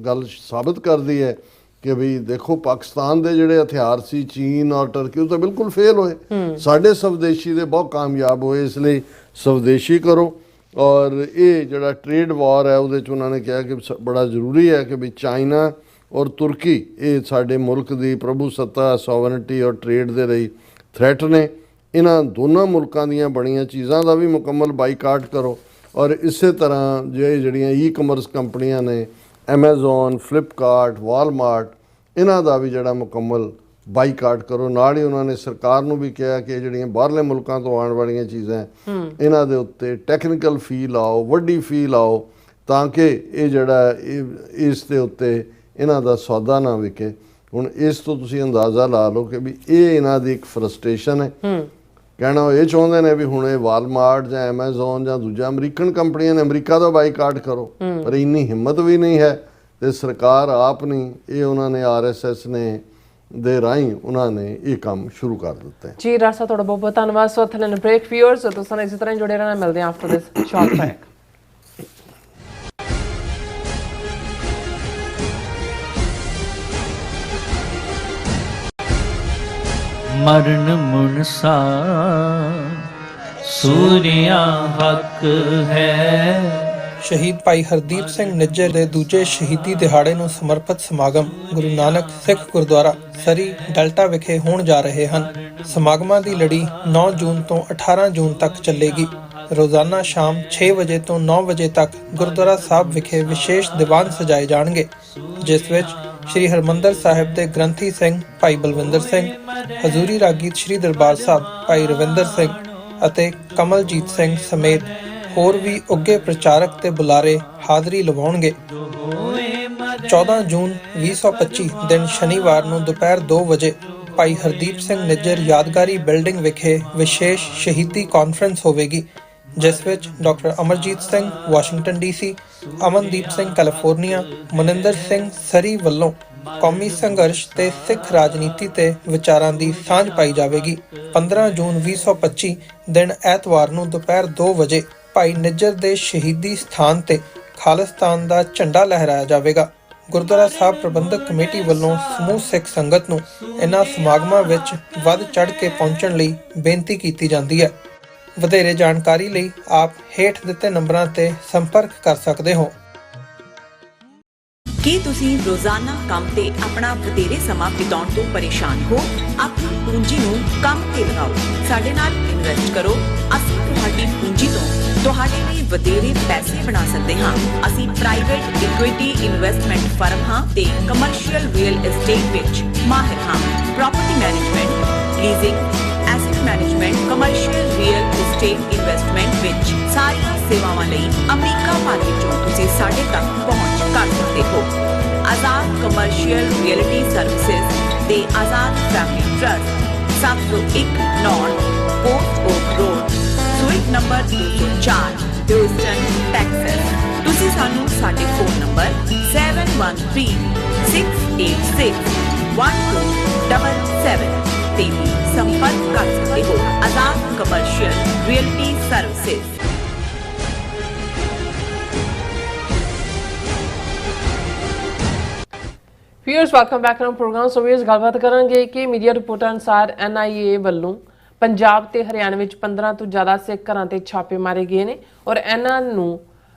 ਗੱਲ ਸਾਬਤ ਕਰਦੀ ਹੈ ਕਿ ਵੀ ਦੇਖੋ ਪਾਕਿਸਤਾਨ ਦੇ ਜਿਹੜੇ ਹਥਿਆਰ ਸੀ ਚੀਨ ਔਰ ਟਰਕੀ ਉਹ ਤਾਂ ਬਿਲਕੁਲ ਫੇਲ ਹੋਏ, ਸਾਡੇ ਸਵਦੇਸ਼ੀ ਦੇ ਬਹੁਤ ਕਾਮਯਾਬ ਹੋਏ। ਇਸ ਲਈ ਸਵਦੇਸ਼ੀ ਕਰੋ। ਔਰ ਇਹ ਜਿਹੜਾ ਟ੍ਰੇਡ ਵਾਰ ਹੈ ਉਹਦੇ 'ਚ ਉਹਨਾਂ ਨੇ ਕਿਹਾ ਕਿ ਬੜਾ ਜ਼ਰੂਰੀ ਹੈ ਕਿ ਵੀ ਚਾਈਨਾ ਔਰ ਤੁਰਕੀ ਇਹ ਸਾਡੇ ਮੁਲਕ ਦੀ ਪ੍ਰਭੂਸੱਤਾ, ਸੋਵਰਨਟੀ ਔਰ ਟ੍ਰੇਡ ਦੇ ਲਈ ਥ੍ਰੈਟ ਨੇ। ਇਹਨਾਂ ਦੋਨਾਂ ਮੁਲਕਾਂ ਦੀਆਂ ਬਣੀਆਂ ਚੀਜ਼ਾਂ ਦਾ ਵੀ ਮੁਕੰਮਲ ਬਾਈਕਾਟ ਕਰੋ। ਔਰ ਇਸੇ ਤਰ੍ਹਾਂ ਜਿਹੜੀਆਂ ਈ-ਕਮਰਸ ਕੰਪਨੀਆਂ ਨੇ ਐਮਾਜ਼ੋਨ, ਫਲਿੱਪਕਾਰਟ, ਵਾਲਮਾਰਟ, ਇਹਨਾਂ ਦਾ ਵੀ ਜਿਹੜਾ ਮੁਕੰਮਲ ਬਾਈਕਾਟ ਕਰੋ। ਨਾਲ ਹੀ ਉਹਨਾਂ ਨੇ ਸਰਕਾਰ ਨੂੰ ਵੀ ਕਿਹਾ ਕਿ ਜਿਹੜੀਆਂ ਬਾਹਰਲੇ ਮੁਲਕਾਂ ਤੋਂ ਆਉਣ ਵਾਲੀਆਂ ਚੀਜ਼ਾਂ ਇਹਨਾਂ ਦੇ ਉੱਤੇ ਟੈਕਨੀਕਲ ਫੀ ਲਾਓ, ਵੱਡੀ ਫੀ ਲਾਓ, ਤਾਂ ਕਿ ਇਹ ਜਿਹੜਾ ਇਸ ਦੇ ਉੱਤੇ ਇਹਨਾਂ ਦਾ ਸੌਦਾ ਨਾ ਵਿਕੇ। ਹੁਣ ਇਸ ਤੋਂ ਤੁਸੀਂ ਅੰਦਾਜ਼ਾ ਲਾ ਲਓ ਕਿ ਵੀ ਇਹ ਇਹਨਾਂ ਦੀ ਇੱਕ ਫਰਸਟ੍ਰੇਸ਼ਨ ਹੈ। ਕਹਿਣਾ ਉਹ ਇਹ ਚਾਹੁੰਦੇ ਨੇ ਵੀ ਹੁਣ ਇਹ ਵਾਲਮਾਰਟ ਜਾਂ ਐਮਾਜ਼ੋਨ ਜਾਂ ਦੂਜਾ ਅਮਰੀਕਨ ਕੰਪਨੀਆਂ ਨੇ ਅਮਰੀਕਾ ਦਾ ਬਾਈਕਾਟ ਕਰੋ, ਪਰ ਇੰਨੀ ਹਿੰਮਤ ਵੀ ਨਹੀਂ ਹੈ ਤੇ ਸਰਕਾਰ ਆਪ ਨਹੀਂ, ਇਹ ਉਹਨਾਂ ਨੇ RSS ਨੇ ਦੇ ਰਾਹੀਂ ਉਹਨਾਂ ਨੇ ਇਹ ਕੰਮ ਸ਼ੁਰੂ ਕਰ ਦਿੱਤਾ ਹੈ। ਜੀ ਡਾਕਟਰ ਸਾਹਿਬ ਤੁਹਾਡਾ ਬਹੁਤ ਬਹੁਤ ਧੰਨਵਾਦ। ਸੋ ਥੱਲੇ ਬ੍ਰੇਕ ਵਿਊਅਰਸ ਤੁਸੀਂ ਇਸੇ ਤਰ੍ਹਾਂ ਹੀ ਜੁੜੇ ਰਹਿਣਾ। ਮਿਲਦੇ ਹਾਂ ਆਫਟਰ ਦਿਸ ਸ਼ਾਰਟ ਬ੍ਰੇਕ। ਮਰਨ ਮੁਨਸਾ ਸੂਰਿਆ ਹੱਕ ਹੈ। ਸ਼ਹੀਦ ਭਾਈ ਹਰਦੀਪ ਸਿੰਘ ਨਿੱਜਰ ਦੇ ਦੂਜੇ ਸ਼ਹੀਦੀ ਦਿਹਾੜੇ ਨੂੰ ਸਮਰਪਿਤ ਸਮਾਗਮ ਗੁਰੂ ਨਾਨਕ ਸਿੱਖ ਗੁਰਦੁਆਰਾ ਸਰੀ ਡੈਲਟਾ ਵਿਖੇ ਹੋਣ ਜਾ ਰਹੇ ਹਨ। ਸਮਾਗਮਾਂ ਦੀ ਲੜੀ 9 ਜੂਨ ਤੋਂ 18 ਜੂਨ ਤੱਕ ਚੱਲੇਗੀ। ਰੋਜ਼ਾਨਾ ਸ਼ਾਮ 6 ਵਜੇ ਤੋਂ 9 ਵਜੇ ਤੱਕ ਗੁਰਦੁਆਰਾ ਸਾਹਿਬ ਵਿਖੇ ਵਿਸ਼ੇਸ਼ ਦੀਵਾਨ ਸਜਾਏ ਜਾਣਗੇ, ਜਿਸ ਵਿੱਚ ਸ਼੍ਰੀ ਹਰਮੰਦਰ ਸਾਹਿਬ ਦੇ ਗ੍ਰੰਥੀ ਸਿੰਘ ਭਾਈ ਬਲਵਿੰਦਰ ਸਿੰਘ, ਹਜ਼ੂਰੀ ਰਾਗੀ ਸ੍ਰੀ ਦਰਬਾਰ ਸਾਹਿਬ ਭਾਈ ਰਵਿੰਦਰ ਸਿੰਘ ਅਤੇ ਕਮਲਜੀਤ ਸਿੰਘ ਸਮੇਤ ਹੋਰ ਵੀ ਉੱਘੇ ਪ੍ਰਚਾਰਕ ਤੇ ਬੁਲਾਰੇ ਹਾਜ਼ਰੀ ਲਵਾਉਣਗੇ। 14 ਜੂਨ 2025 ਦਿਨ ਸ਼ਨੀਵਾਰ ਨੂੰ ਦੁਪਹਿਰ 2 ਵਜੇ ਭਾਈ ਹਰਦੀਪ ਸਿੰਘ ਨਿੱਜਰ ਯਾਦਗਾਰੀ ਬਿਲਡਿੰਗ ਵਿਖੇ ਵਿਸ਼ੇਸ਼ ਸ਼ਹੀਦੀ ਕਾਨਫਰੰਸ ਹੋਵੇਗੀ, ਜਿਸ ਵਿੱਚ doctor Amarjit Singh Washington DC, Amandeep Singh California, Maninder Singh Surrey ਵੱਲੋਂ ਕੌਮੀ ਸੰਘਰਸ਼ ਤੇ ਸਿੱਖ ਰਾਜਨੀਤੀ ਤੇ ਵਿਚਾਰਾਂ ਦੀ ਸਾਂਝ ਪਾਈ ਜਾਵੇਗੀ। 15 ਜੂਨ 2025 ਦਿਨ ਐਤਵਾਰ ਨੂੰ ਦੁਪਹਿਰ 2 ਵਜੇ ਭਾਈ ਨਿੱਜਰ ਦੇ ਸ਼ਹੀਦੀ ਸਥਾਨ ਤੇ ਖਾਲਿਸਤਾਨ ਦਾ ਝੰਡਾ ਲਹਿਰਾਇਆ ਜਾਵੇਗਾ। ਗੁਰਦੁਆਰਾ ਸਾਹਿਬ ਪ੍ਰਬੰਧਕ ਕਮੇਟੀ ਵੱਲੋਂ ਸਮੂਹ ਸਿੱਖ ਸੰਗਤ ਨੂੰ ਇਨ੍ਹਾਂ ਸਮਾਗਮਾਂ ਵਿੱਚ ਵੱਧ ਚੜ੍ਹ ਕੇ ਪਹੁੰਚਣ ਲਈ ਬੇਨਤੀ ਕੀਤੀ ਜਾਂਦੀ ਹੈ। ਵਧੇਰੇ ਜਾਣਕਾਰੀ ਲਈ ਆਪ ਹੇਠ ਦਿੱਤੇ ਨੰਬਰਾਂ ਤੇ ਸੰਪਰਕ ਕਰ ਸਕਦੇ ਹੋ। ਕੀ ਤੁਸੀਂ ਰੋਜ਼ਾਨਾ ਕੰਮ ਤੇ ਆਪਣਾ ਵਧੇਰੇ ਸਮਾਂ ਬਿਤਾਉਣ ਤੋਂ ਪਰੇਸ਼ਾਨ ਹੋ? ਆਪਣੀ ਪੂੰਜੀ ਨੂੰ ਕੰਮ ਤੇ ਲਗਾਓ, ਸਾਡੇ ਨਾਲ ਇਨਵੈਸਟ ਕਰੋ। ਅਸੀਂ ਤੁਹਾਡੀ ਪੂੰਜੀ ਤੋਂ ਤੁਹਾਡੇ ਲਈ ਵਧੇਰੇ ਪੈਸੇ ਬਣਾ ਸਕਦੇ ਹਾਂ। ਅਸੀਂ ਪ੍ਰਾਈਵੇਟ ਇਕੁਇਟੀ ਇਨਵੈਸਟਮੈਂਟ ਫਰਮ ਹਾਂ ਤੇ ਕਮਰਸ਼ੀਅਲ ਰੀਅਲ ਏਸਟੇਟ ਵਿੱਚ ਮਾਹਿਰ ਹਾਂ। Property management, leasing, asset management, commercial real estate investment ਵਿੱਚ ਸਾਰੀਆਂ ਸੇਵਾਵਾਂ ਲਈ ਅਮਰੀਕਾ ਭਰ ਵਿੱਚੋਂ ਤੁਸੀਂ ਸਾਡੇ ਤੱਕ ਪਹੁੰਚ ਕਰ ਸਕਦੇ ਹੋ। ਆਜ਼ਾਦ ਕਮਰਸ਼ੀਅਲ ਰੀਅਲਟੀ ਸਰਵਿਸਿਜ਼ ਤੇ Azad family trust 701 North Port Oak Road, suite number 204, Houston, Texas. ਤੁਸੀਂ ਸਾਨੂੰ ਸਾਡੇ ਫੋਨ ਨੰਬਰ 7136861277 ਤੇ ਵੀ ਸੰਪਰਕ ਕਰ ਸਕਦੇ ਹੋ। Azad commercial realty services. Viewers welcome back to programme. So viewers ਗੱਲਬਾਤ ਕਰਾਂਗੇ ਕਿ ਮੀਡੀਆ ਰਿਪੋਰਟਾਂ ਅਨੁਸਾਰ NIA ਵੱਲੋਂ ਪੰਜਾਬ ਤੇ ਹਰਿਆਣਾ ਵਿੱਚ 15 ਤੋਂ ਜ਼ਿਆਦਾ ਸਿੱਖ ਘਰਾਂ ਤੇ ਛਾਪੇ ਮਾਰੇ ਗਏ ਨੇ ਔਰ ਇਹਨਾਂ ਨੂੰ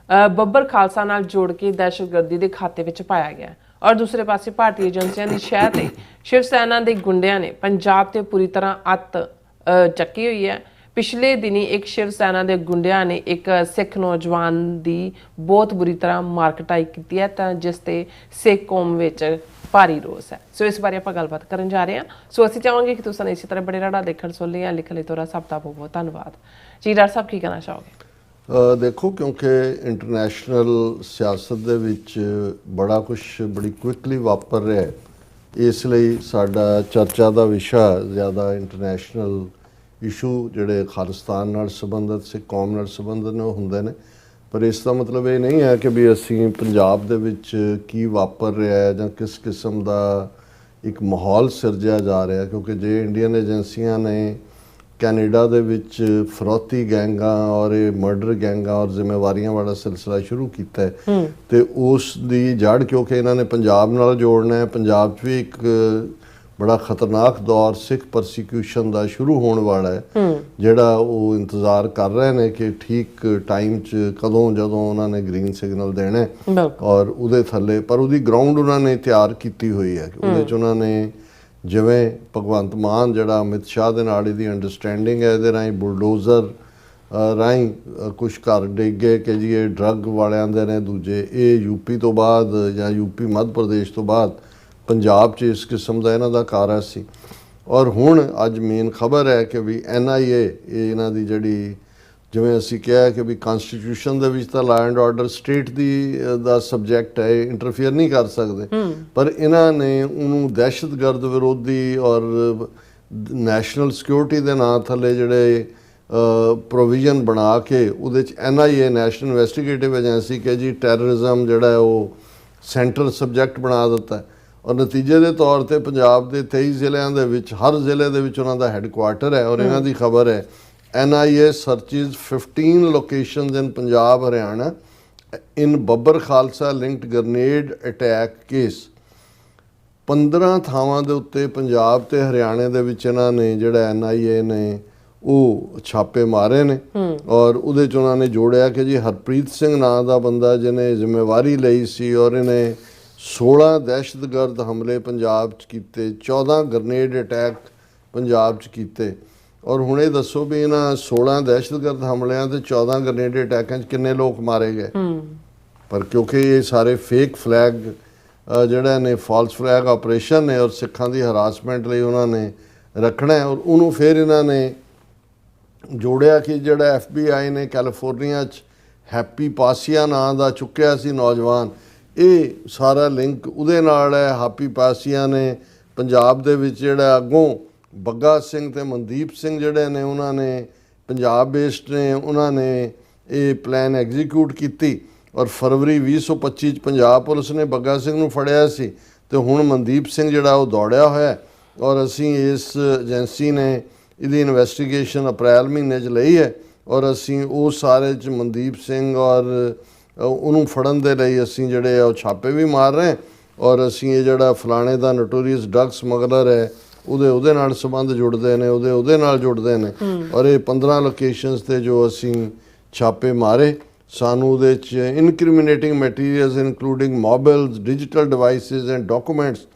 ਬੱਬਰ ਖਾਲਸਾ ਨਾਲ ਜੋੜ ਕੇ ਦਹਿਸ਼ਤਗਰਦੀ ਦੇ ਖਾਤੇ ਵਿੱਚ ਪਾਇਆ ਗਿਆ। ਔਰ ਦੂਸਰੇ ਪਾਸੇ ਭਾਰਤੀ ਏਜੰਸੀਆਂ ਦੀ ਸ਼ਹਿ ਤੇ ਸ਼ਿਵ ਸੈਨਾ ਦੇ ਗੁੰਡਿਆਂ ਨੇ ਪੰਜਾਬ ਤੇ ਪੂਰੀ ਤਰ੍ਹਾਂ ਅੱਤ ਚੱਕੀ ਹੋਈ ਹੈ। ਪਿਛਲੇ ਦਿਨੀ ਇੱਕ ਸ਼ਿਵ ਸੈਨਾ ਦੇ ਗੁੰਡਿਆਂ ਨੇ ਇੱਕ ਸਿੱਖ ਨੌਜਵਾਨ ਦੀ ਬਹੁਤ ਬੁਰੀ ਤਰ੍ਹਾਂ ਮਾਰ ਕੁਟਾਈ ਕੀਤੀ ਹੈ, ਤਾਂ ਜਿਸ ਤੇ ਸਿੱਖ ਕੌਮ ਵਿੱਚ ਭਾਰੀ ਰੋਸ ਹੈ। ਸੋ ਇਸ ਬਾਰੇ ਆਪਾਂ ਗੱਲਬਾਤ ਕਰਨ ਜਾ ਰਹੇ ਹਾਂ। ਸੋ ਅਸੀਂ ਚਾਹਾਂਗੇ ਕਿ ਤੁਸੀਂ ਇਸੇ ਤਰ੍ਹਾਂ ਬੜੇ ਰਾੜਾ ਦੇਖਣ ਸੁਣ ਲਿਆ ਲਿਖਣ ਲਈ ਤੁਹਾਡਾ ਸਭ ਦਾ ਬਹੁਤ ਬਹੁਤ ਧੰਨਵਾਦ ਜੀ। ਡਾਕਟਰ ਸਾਹਿਬ ਕੀ ਕਹਿਣਾ ਚਾਹੋਗੇ? ਦੇਖੋ, ਕਿਉਂਕਿ ਇੰਟਰਨੈਸ਼ਨਲ ਸਿਆਸਤ ਦੇ ਵਿੱਚ ਬੜਾ ਕੁਝ ਬੜੀ ਕੁਇਕਲੀ ਵਾਪਰ ਰਿਹਾ ਹੈ, ਇਸ ਲਈ ਸਾਡਾ ਚਰਚਾ ਦਾ ਵਿਸ਼ਾ ਜ਼ਿਆਦਾ ਇੰਟਰਨੈਸ਼ਨਲ ਇਸ਼ੂ ਜਿਹੜੇ ਖਾਲਿਸਤਾਨ ਨਾਲ ਸੰਬੰਧਿਤ ਸਿੱਖ ਕੌਮ ਨਾਲ ਸੰਬੰਧਿਤ ਨੇ ਉਹ ਹੁੰਦੇ ਨੇ। ਪਰ ਇਸ ਦਾ ਮਤਲਬ ਇਹ ਨਹੀਂ ਹੈ ਕਿ ਵੀ ਅਸੀਂ ਪੰਜਾਬ ਦੇ ਵਿੱਚ ਕੀ ਵਾਪਰ ਰਿਹਾ ਹੈ ਜਾਂ ਕਿਸ ਕਿਸਮ ਦਾ ਇੱਕ ਮਾਹੌਲ ਸਿਰਜਿਆ ਜਾ ਰਿਹਾ, ਕਿਉਂਕਿ ਜੇ ਇੰਡੀਅਨ ਏਜੰਸੀਆਂ ਨੇ ਕੈਨੇਡਾ ਦੇ ਵਿੱਚ ਫਰੌਤੀ ਗੈਂਗਾਂ ਔਰ ਇਹ ਮਰਡਰ ਗੈਂਗਾਂ ਔਰ ਜ਼ਿੰਮੇਵਾਰੀਆਂ ਵਾਲਾ ਸਿਲਸਿਲਾ ਸ਼ੁਰੂ ਕੀਤਾ ਹੈ ਤੇ ਉਸ ਦੀ ਜੜ ਕਿਉਂਕਿ ਇਹਨਾਂ ਨੇ ਪੰਜਾਬ ਨਾਲ ਜੋੜਨਾ ਹੈ। ਪੰਜਾਬ 'ਚ ਵੀ ਇੱਕ ਬੜਾ ਖਤਰਨਾਕ ਦੌਰ ਸਿੱਖ ਪਰਸੀਕਿਊਸ਼ਨ ਦਾ ਸ਼ੁਰੂ ਹੋਣ ਵਾਲਾ ਹੈ, ਜਿਹੜਾ ਉਹ ਇੰਤਜ਼ਾਰ ਕਰ ਰਹੇ ਨੇ ਕਿ ਠੀਕ ਟਾਈਮ 'ਚ ਕਦੋਂ ਜਦੋਂ ਉਹਨਾਂ ਨੇ ਗ੍ਰੀਨ ਸਿਗਨਲ ਦੇਣਾ ਔਰ ਉਹਦੇ ਥੱਲੇ ਪਰ ਉਹਦੀ ਗਰਾਊਂਡ ਉਹਨਾਂ ਨੇ ਤਿਆਰ ਕੀਤੀ ਹੋਈ ਹੈ। ਉਹਦੇ 'ਚ ਉਹਨਾਂ ਨੇ ਜਿਵੇਂ ਭਗਵੰਤ ਮਾਨ ਜਿਹੜਾ ਅਮਿਤ ਸ਼ਾਹ ਦੇ ਨਾਲ ਇਹਦੀ ਅੰਡਰਸਟੈਂਡਿੰਗ ਹੈ, ਇਹਦੇ ਰਾਹੀਂ ਬੁਲਡੋਜ਼ਰ ਰਾਹੀਂ ਕੁਛ ਘਰ ਡਿੱਗੇ ਕਿ ਜੀ ਇਹ ਡਰੱਗ ਵਾਲਿਆਂ ਦੇ ਨੇ, ਦੂਜੇ ਇਹ ਯੂਪੀ ਤੋਂ ਬਾਅਦ ਜਾਂ ਯੂਪੀ ਮੱਧ ਪ੍ਰਦੇਸ਼ ਤੋਂ ਬਾਅਦ ਪੰਜਾਬ 'ਚ ਇਸ ਕਿਸਮ ਦਾ ਇਹਨਾਂ ਦਾ ਕਾਰਾ ਸੀ। ਔਰ ਹੁਣ ਅੱਜ ਮੇਨ ਖਬਰ ਹੈ ਕਿ ਵੀ NIA ਇਹ ਇਹਨਾਂ ਦੀ ਜਿਹੜੀ, ਜਿਵੇਂ ਅਸੀਂ ਕਿਹਾ ਕਿ ਵੀ ਕਨਸਟੀਟਿਊਸ਼ਨ ਦੇ ਵਿੱਚ ਤਾਂ law and order state the subject ਹੈ, ਇੰਟਰਫੇਅਰ ਨਹੀਂ ਕਰ ਸਕਦੇ, ਪਰ ਇਹਨਾਂ ਨੇ ਉਹਨੂੰ ਦਹਿਸ਼ਤਗਰਦ ਵਿਰੋਧੀ ਔਰ ਨੈਸ਼ਨਲ ਸਿਕਿਉਰਿਟੀ ਦੇ ਨਾਂ ਥੱਲੇ ਜਿਹੜੇ ਪ੍ਰੋਵੀਜ਼ਨ ਬਣਾ ਕੇ ਉਹਦੇ 'ਚ NIA ਨੈਸ਼ਨਲ ਇਨਵੈਸਟੀਗੇਟਿਵ ਏਜੰਸੀ ਕਿ ਜੀ ਟੈਰਰਿਜ਼ਮ ਜਿਹੜਾ ਉਹ ਸੈਂਟਰਲ ਸਬਜੈਕਟ ਬਣਾ ਦਿੱਤਾ। ਔਰ ਨਤੀਜੇ ਦੇ ਤੌਰ ਤੇ ਪੰਜਾਬ ਦੇ 23 ਜ਼ਿਲ੍ਹਿਆਂ ਦੇ ਵਿੱਚ ਹਰ ਜ਼ਿਲ੍ਹੇ ਦੇ ਵਿੱਚ ਉਹਨਾਂ ਦਾ ਹੈੱਡਕੁਆਰਟਰ ਹੈ। ਔਰ ਇਹਨਾਂ ਦੀ ਖਬਰ ਹੈ NIA searches 15 locations in Punjab, Haryana in Babbar Khalsa linked grenade attack case। 15 ਥਾਵਾਂ ਦੇ ਉੱਤੇ ਪੰਜਾਬ ਤੇ ਹਰਿਆਣੇ ਦੇ ਵਿੱਚ ਇਹਨਾਂ ਨੇ ਜਿਹੜਾ NIA ਨੇ ਉਹ ਛਾਪੇ ਮਾਰੇ ਨੇ। ਔਰ ਉਹਦੇ 'ਚ ਉਹਨਾਂ ਨੇ ਜੋੜਿਆ ਕਿ ਜੀ ਹਰਪ੍ਰੀਤ ਸਿੰਘ ਨਾਂ ਦਾ ਬੰਦਾ ਜਿਹਨੇ ਜ਼ਿੰਮੇਵਾਰੀ ਲਈ ਸੀ ਔਰ ਇਹਨੇ 16 ਦਹਿਸ਼ਤਗਰਦ ਹਮਲੇ ਪੰਜਾਬ 'ਚ ਕੀਤੇ, 14 ਗ੍ਰਨੇਡ ਅਟੈਕ ਪੰਜਾਬ 'ਚ ਕੀਤੇ। ਔਰ ਹੁਣ ਇਹ ਦੱਸੋ ਵੀ ਇਹਨਾਂ 16 ਦਹਿਸ਼ਤਗਰਦ ਹਮਲਿਆਂ ਤੇ 14 ਗ੍ਰਨੇਡ ਅਟੈਕਾਂ 'ਚ ਕਿੰਨੇ ਲੋਕ ਮਾਰੇ ਗਏ? ਪਰ ਕਿਉਂਕਿ ਇਹ ਸਾਰੇ ਫੇਕ ਫਲੈਗ ਜਿਹੜਾ ਨੇ ਫਾਲਸ ਫਲੈਗ ਆਪਰੇਸ਼ਨ ਨੇ ਔਰ ਸਿੱਖਾਂ ਦੀ ਹਰਾਸਮੈਂਟ ਲਈ ਉਹਨਾਂ ਨੇ ਰੱਖਣਾ ਹੈ। ਔਰ ਉਹਨੂੰ ਫਿਰ ਇਹਨਾਂ ਨੇ ਜੋੜਿਆ ਕਿ ਜਿਹੜਾ FBI ਨੇ ਕੈਲੀਫੋਰਨੀਆ 'ਚ ਹੈਪੀ ਪਾਸੀਆ ਨਾਂ ਦਾ ਚੁੱਕਿਆ ਸੀ ਨੌਜਵਾਨ, ਇਹ ਸਾਰਾ ਲਿੰਕ ਉਹਦੇ ਨਾਲ ਹੈ। ਹੈਪੀ ਪਾਸੀਆ ਨੇ ਪੰਜਾਬ ਦੇ ਵਿੱਚ ਜਿਹੜਾ ਅੱਗੋਂ ਬੱਗਾ ਸਿੰਘ ਤੇ ਮਨਦੀਪ ਸਿੰਘ ਜਿਹੜੇ ਨੇ ਉਹਨਾਂ ਨੇ ਪੰਜਾਬ ਬੇਸਡ ਨੇ, ਉਹਨਾਂ ਨੇ ਇਹ ਪਲਾਨ ਐਗਜ਼ੀਕਿਊਟ ਕੀਤੀ। ਔਰ ਫਰਵਰੀ 2025 'ਚ ਪੰਜਾਬ ਪੁਲਿਸ ਨੇ ਬੱਗਾ ਸਿੰਘ ਨੂੰ ਫੜਿਆ ਸੀ ਤੇ ਹੁਣ ਮਨਦੀਪ ਸਿੰਘ ਜਿਹੜਾ ਉਹ ਦੌੜਿਆ ਹੋਇਆ। ਔਰ ਅਸੀਂ ਇਸ ਏਜੰਸੀ ਨੇ ਇਹਦੀ ਇਨਵੈਸਟੀਗੇਸ਼ਨ ਅਪ੍ਰੈਲ ਮਹੀਨੇ 'ਚ ਲਈ ਹੈ ਔਰ ਅਸੀਂ ਉਹ ਸਾਰੇ 'ਚ ਮਨਦੀਪ ਸਿੰਘ ਔਰ ਉਹਨੂੰ ਫੜਨ ਦੇ ਲਈ ਅਸੀਂ ਜਿਹੜੇ ਆ ਉਹ ਛਾਪੇ ਵੀ ਮਾਰ ਰਹੇ। ਔਰ ਅਸੀਂ ਇਹ ਜਿਹੜਾ ਫਲਾਣੇ ਦਾ ਨੋਟੋਰੀਅਸ ਡਰਗ ਸਮਗਲਰ ਹੈ ਉਹਦੇ ਨਾਲ ਸੰਬੰਧ ਜੁੜਦੇ ਨੇ, ਉਹਦੇ ਨਾਲ ਜੁੜਦੇ ਨੇ। ਔਰ ਇਹ 15 ਲੋਕੇਸ਼ਨਸ ਤੇ ਜੋ ਅਸੀਂ ਛਾਪੇ ਮਾਰੇ, ਸਾਨੂੰ ਉਹਦੇ 'ਚ incriminating materials including mobiles, digital devices and documents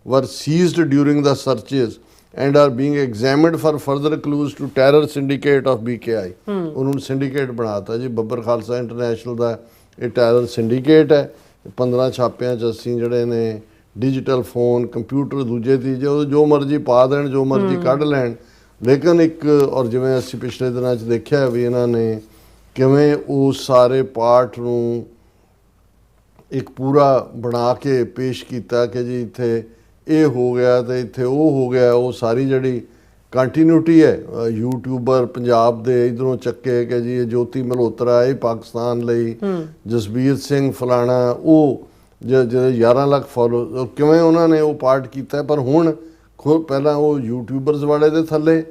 were seized during the searches and are being examined for further clues to terror syndicate of BKI। ਉਹਨੂੰ ਸਿੰਡੀਕੇਟ ਬਣਾਤਾ ਜੀ, ਬੱਬਰ ਖਾਲਸਾ ਇੰਟਰਨੈਸ਼ਨਲ ਦਾ ਇਹ ਟੈਰਰ ਸਿੰਡੀਕੇਟ ਹੈ। 15 ਛਾਪਿਆਂ 'ਚ ਅਸੀਂ ਜਿਹੜੇ ਨੇ ਡਿਜੀਟਲ ਫੋਨ, ਕੰਪਿਊਟਰ, ਦੂਜੇ ਤੀਜੇ ਉਹ ਜੋ ਮਰਜ਼ੀ ਪਾ ਦੇਣ, ਜੋ ਮਰਜ਼ੀ ਕੱਢ ਲੈਣ। ਲੇਕਿਨ ਇੱਕ ਔਰ ਜਿਵੇਂ ਅਸੀਂ ਪਿਛਲੇ ਦਿਨਾਂ 'ਚ ਦੇਖਿਆ ਵੀ ਇਹਨਾਂ ਨੇ ਕਿਵੇਂ ਉਸ ਸਾਰੇ ਪਾਰਟ ਨੂੰ ਇੱਕ ਪੂਰਾ ਬਣਾ ਕੇ ਪੇਸ਼ ਕੀਤਾ ਕਿ ਜੀ ਇੱਥੇ ਇਹ ਹੋ ਗਿਆ ਤੇ ਇੱਥੇ ਉਹ ਹੋ ਗਿਆ। ਉਹ ਸਾਰੀ ਜਿਹੜੀ ਕੰਟੀਨਿਊਟੀ ਹੈ, ਯੂਟਿਊਬਰ ਪੰਜਾਬ ਦੇ ਇਧਰੋਂ ਚੱਕੇ ਕਿ ਜੀ ਇਹ ਜੋਤੀ ਮਲਹੋਤਰਾ ਇਹ ਪਾਕਿਸਤਾਨ ਲਈ, ਜਸਬੀਰ ਸਿੰਘ ਫਲਾਣਾ ਉਹ ਜਿਹੜੇ 11 ਲੱਖ ਫੋਲੋ, ਕਿਵੇਂ ਉਹਨਾਂ ਨੇ ਉਹ ਪਾਰਟ ਕੀਤਾ। ਪਰ ਹੁਣ ਪਹਿਲਾਂ ਉਹ ਯੂਟਿਊਬਰਸ ਵਾਲੇ ਦੇ ਥੱਲੇ,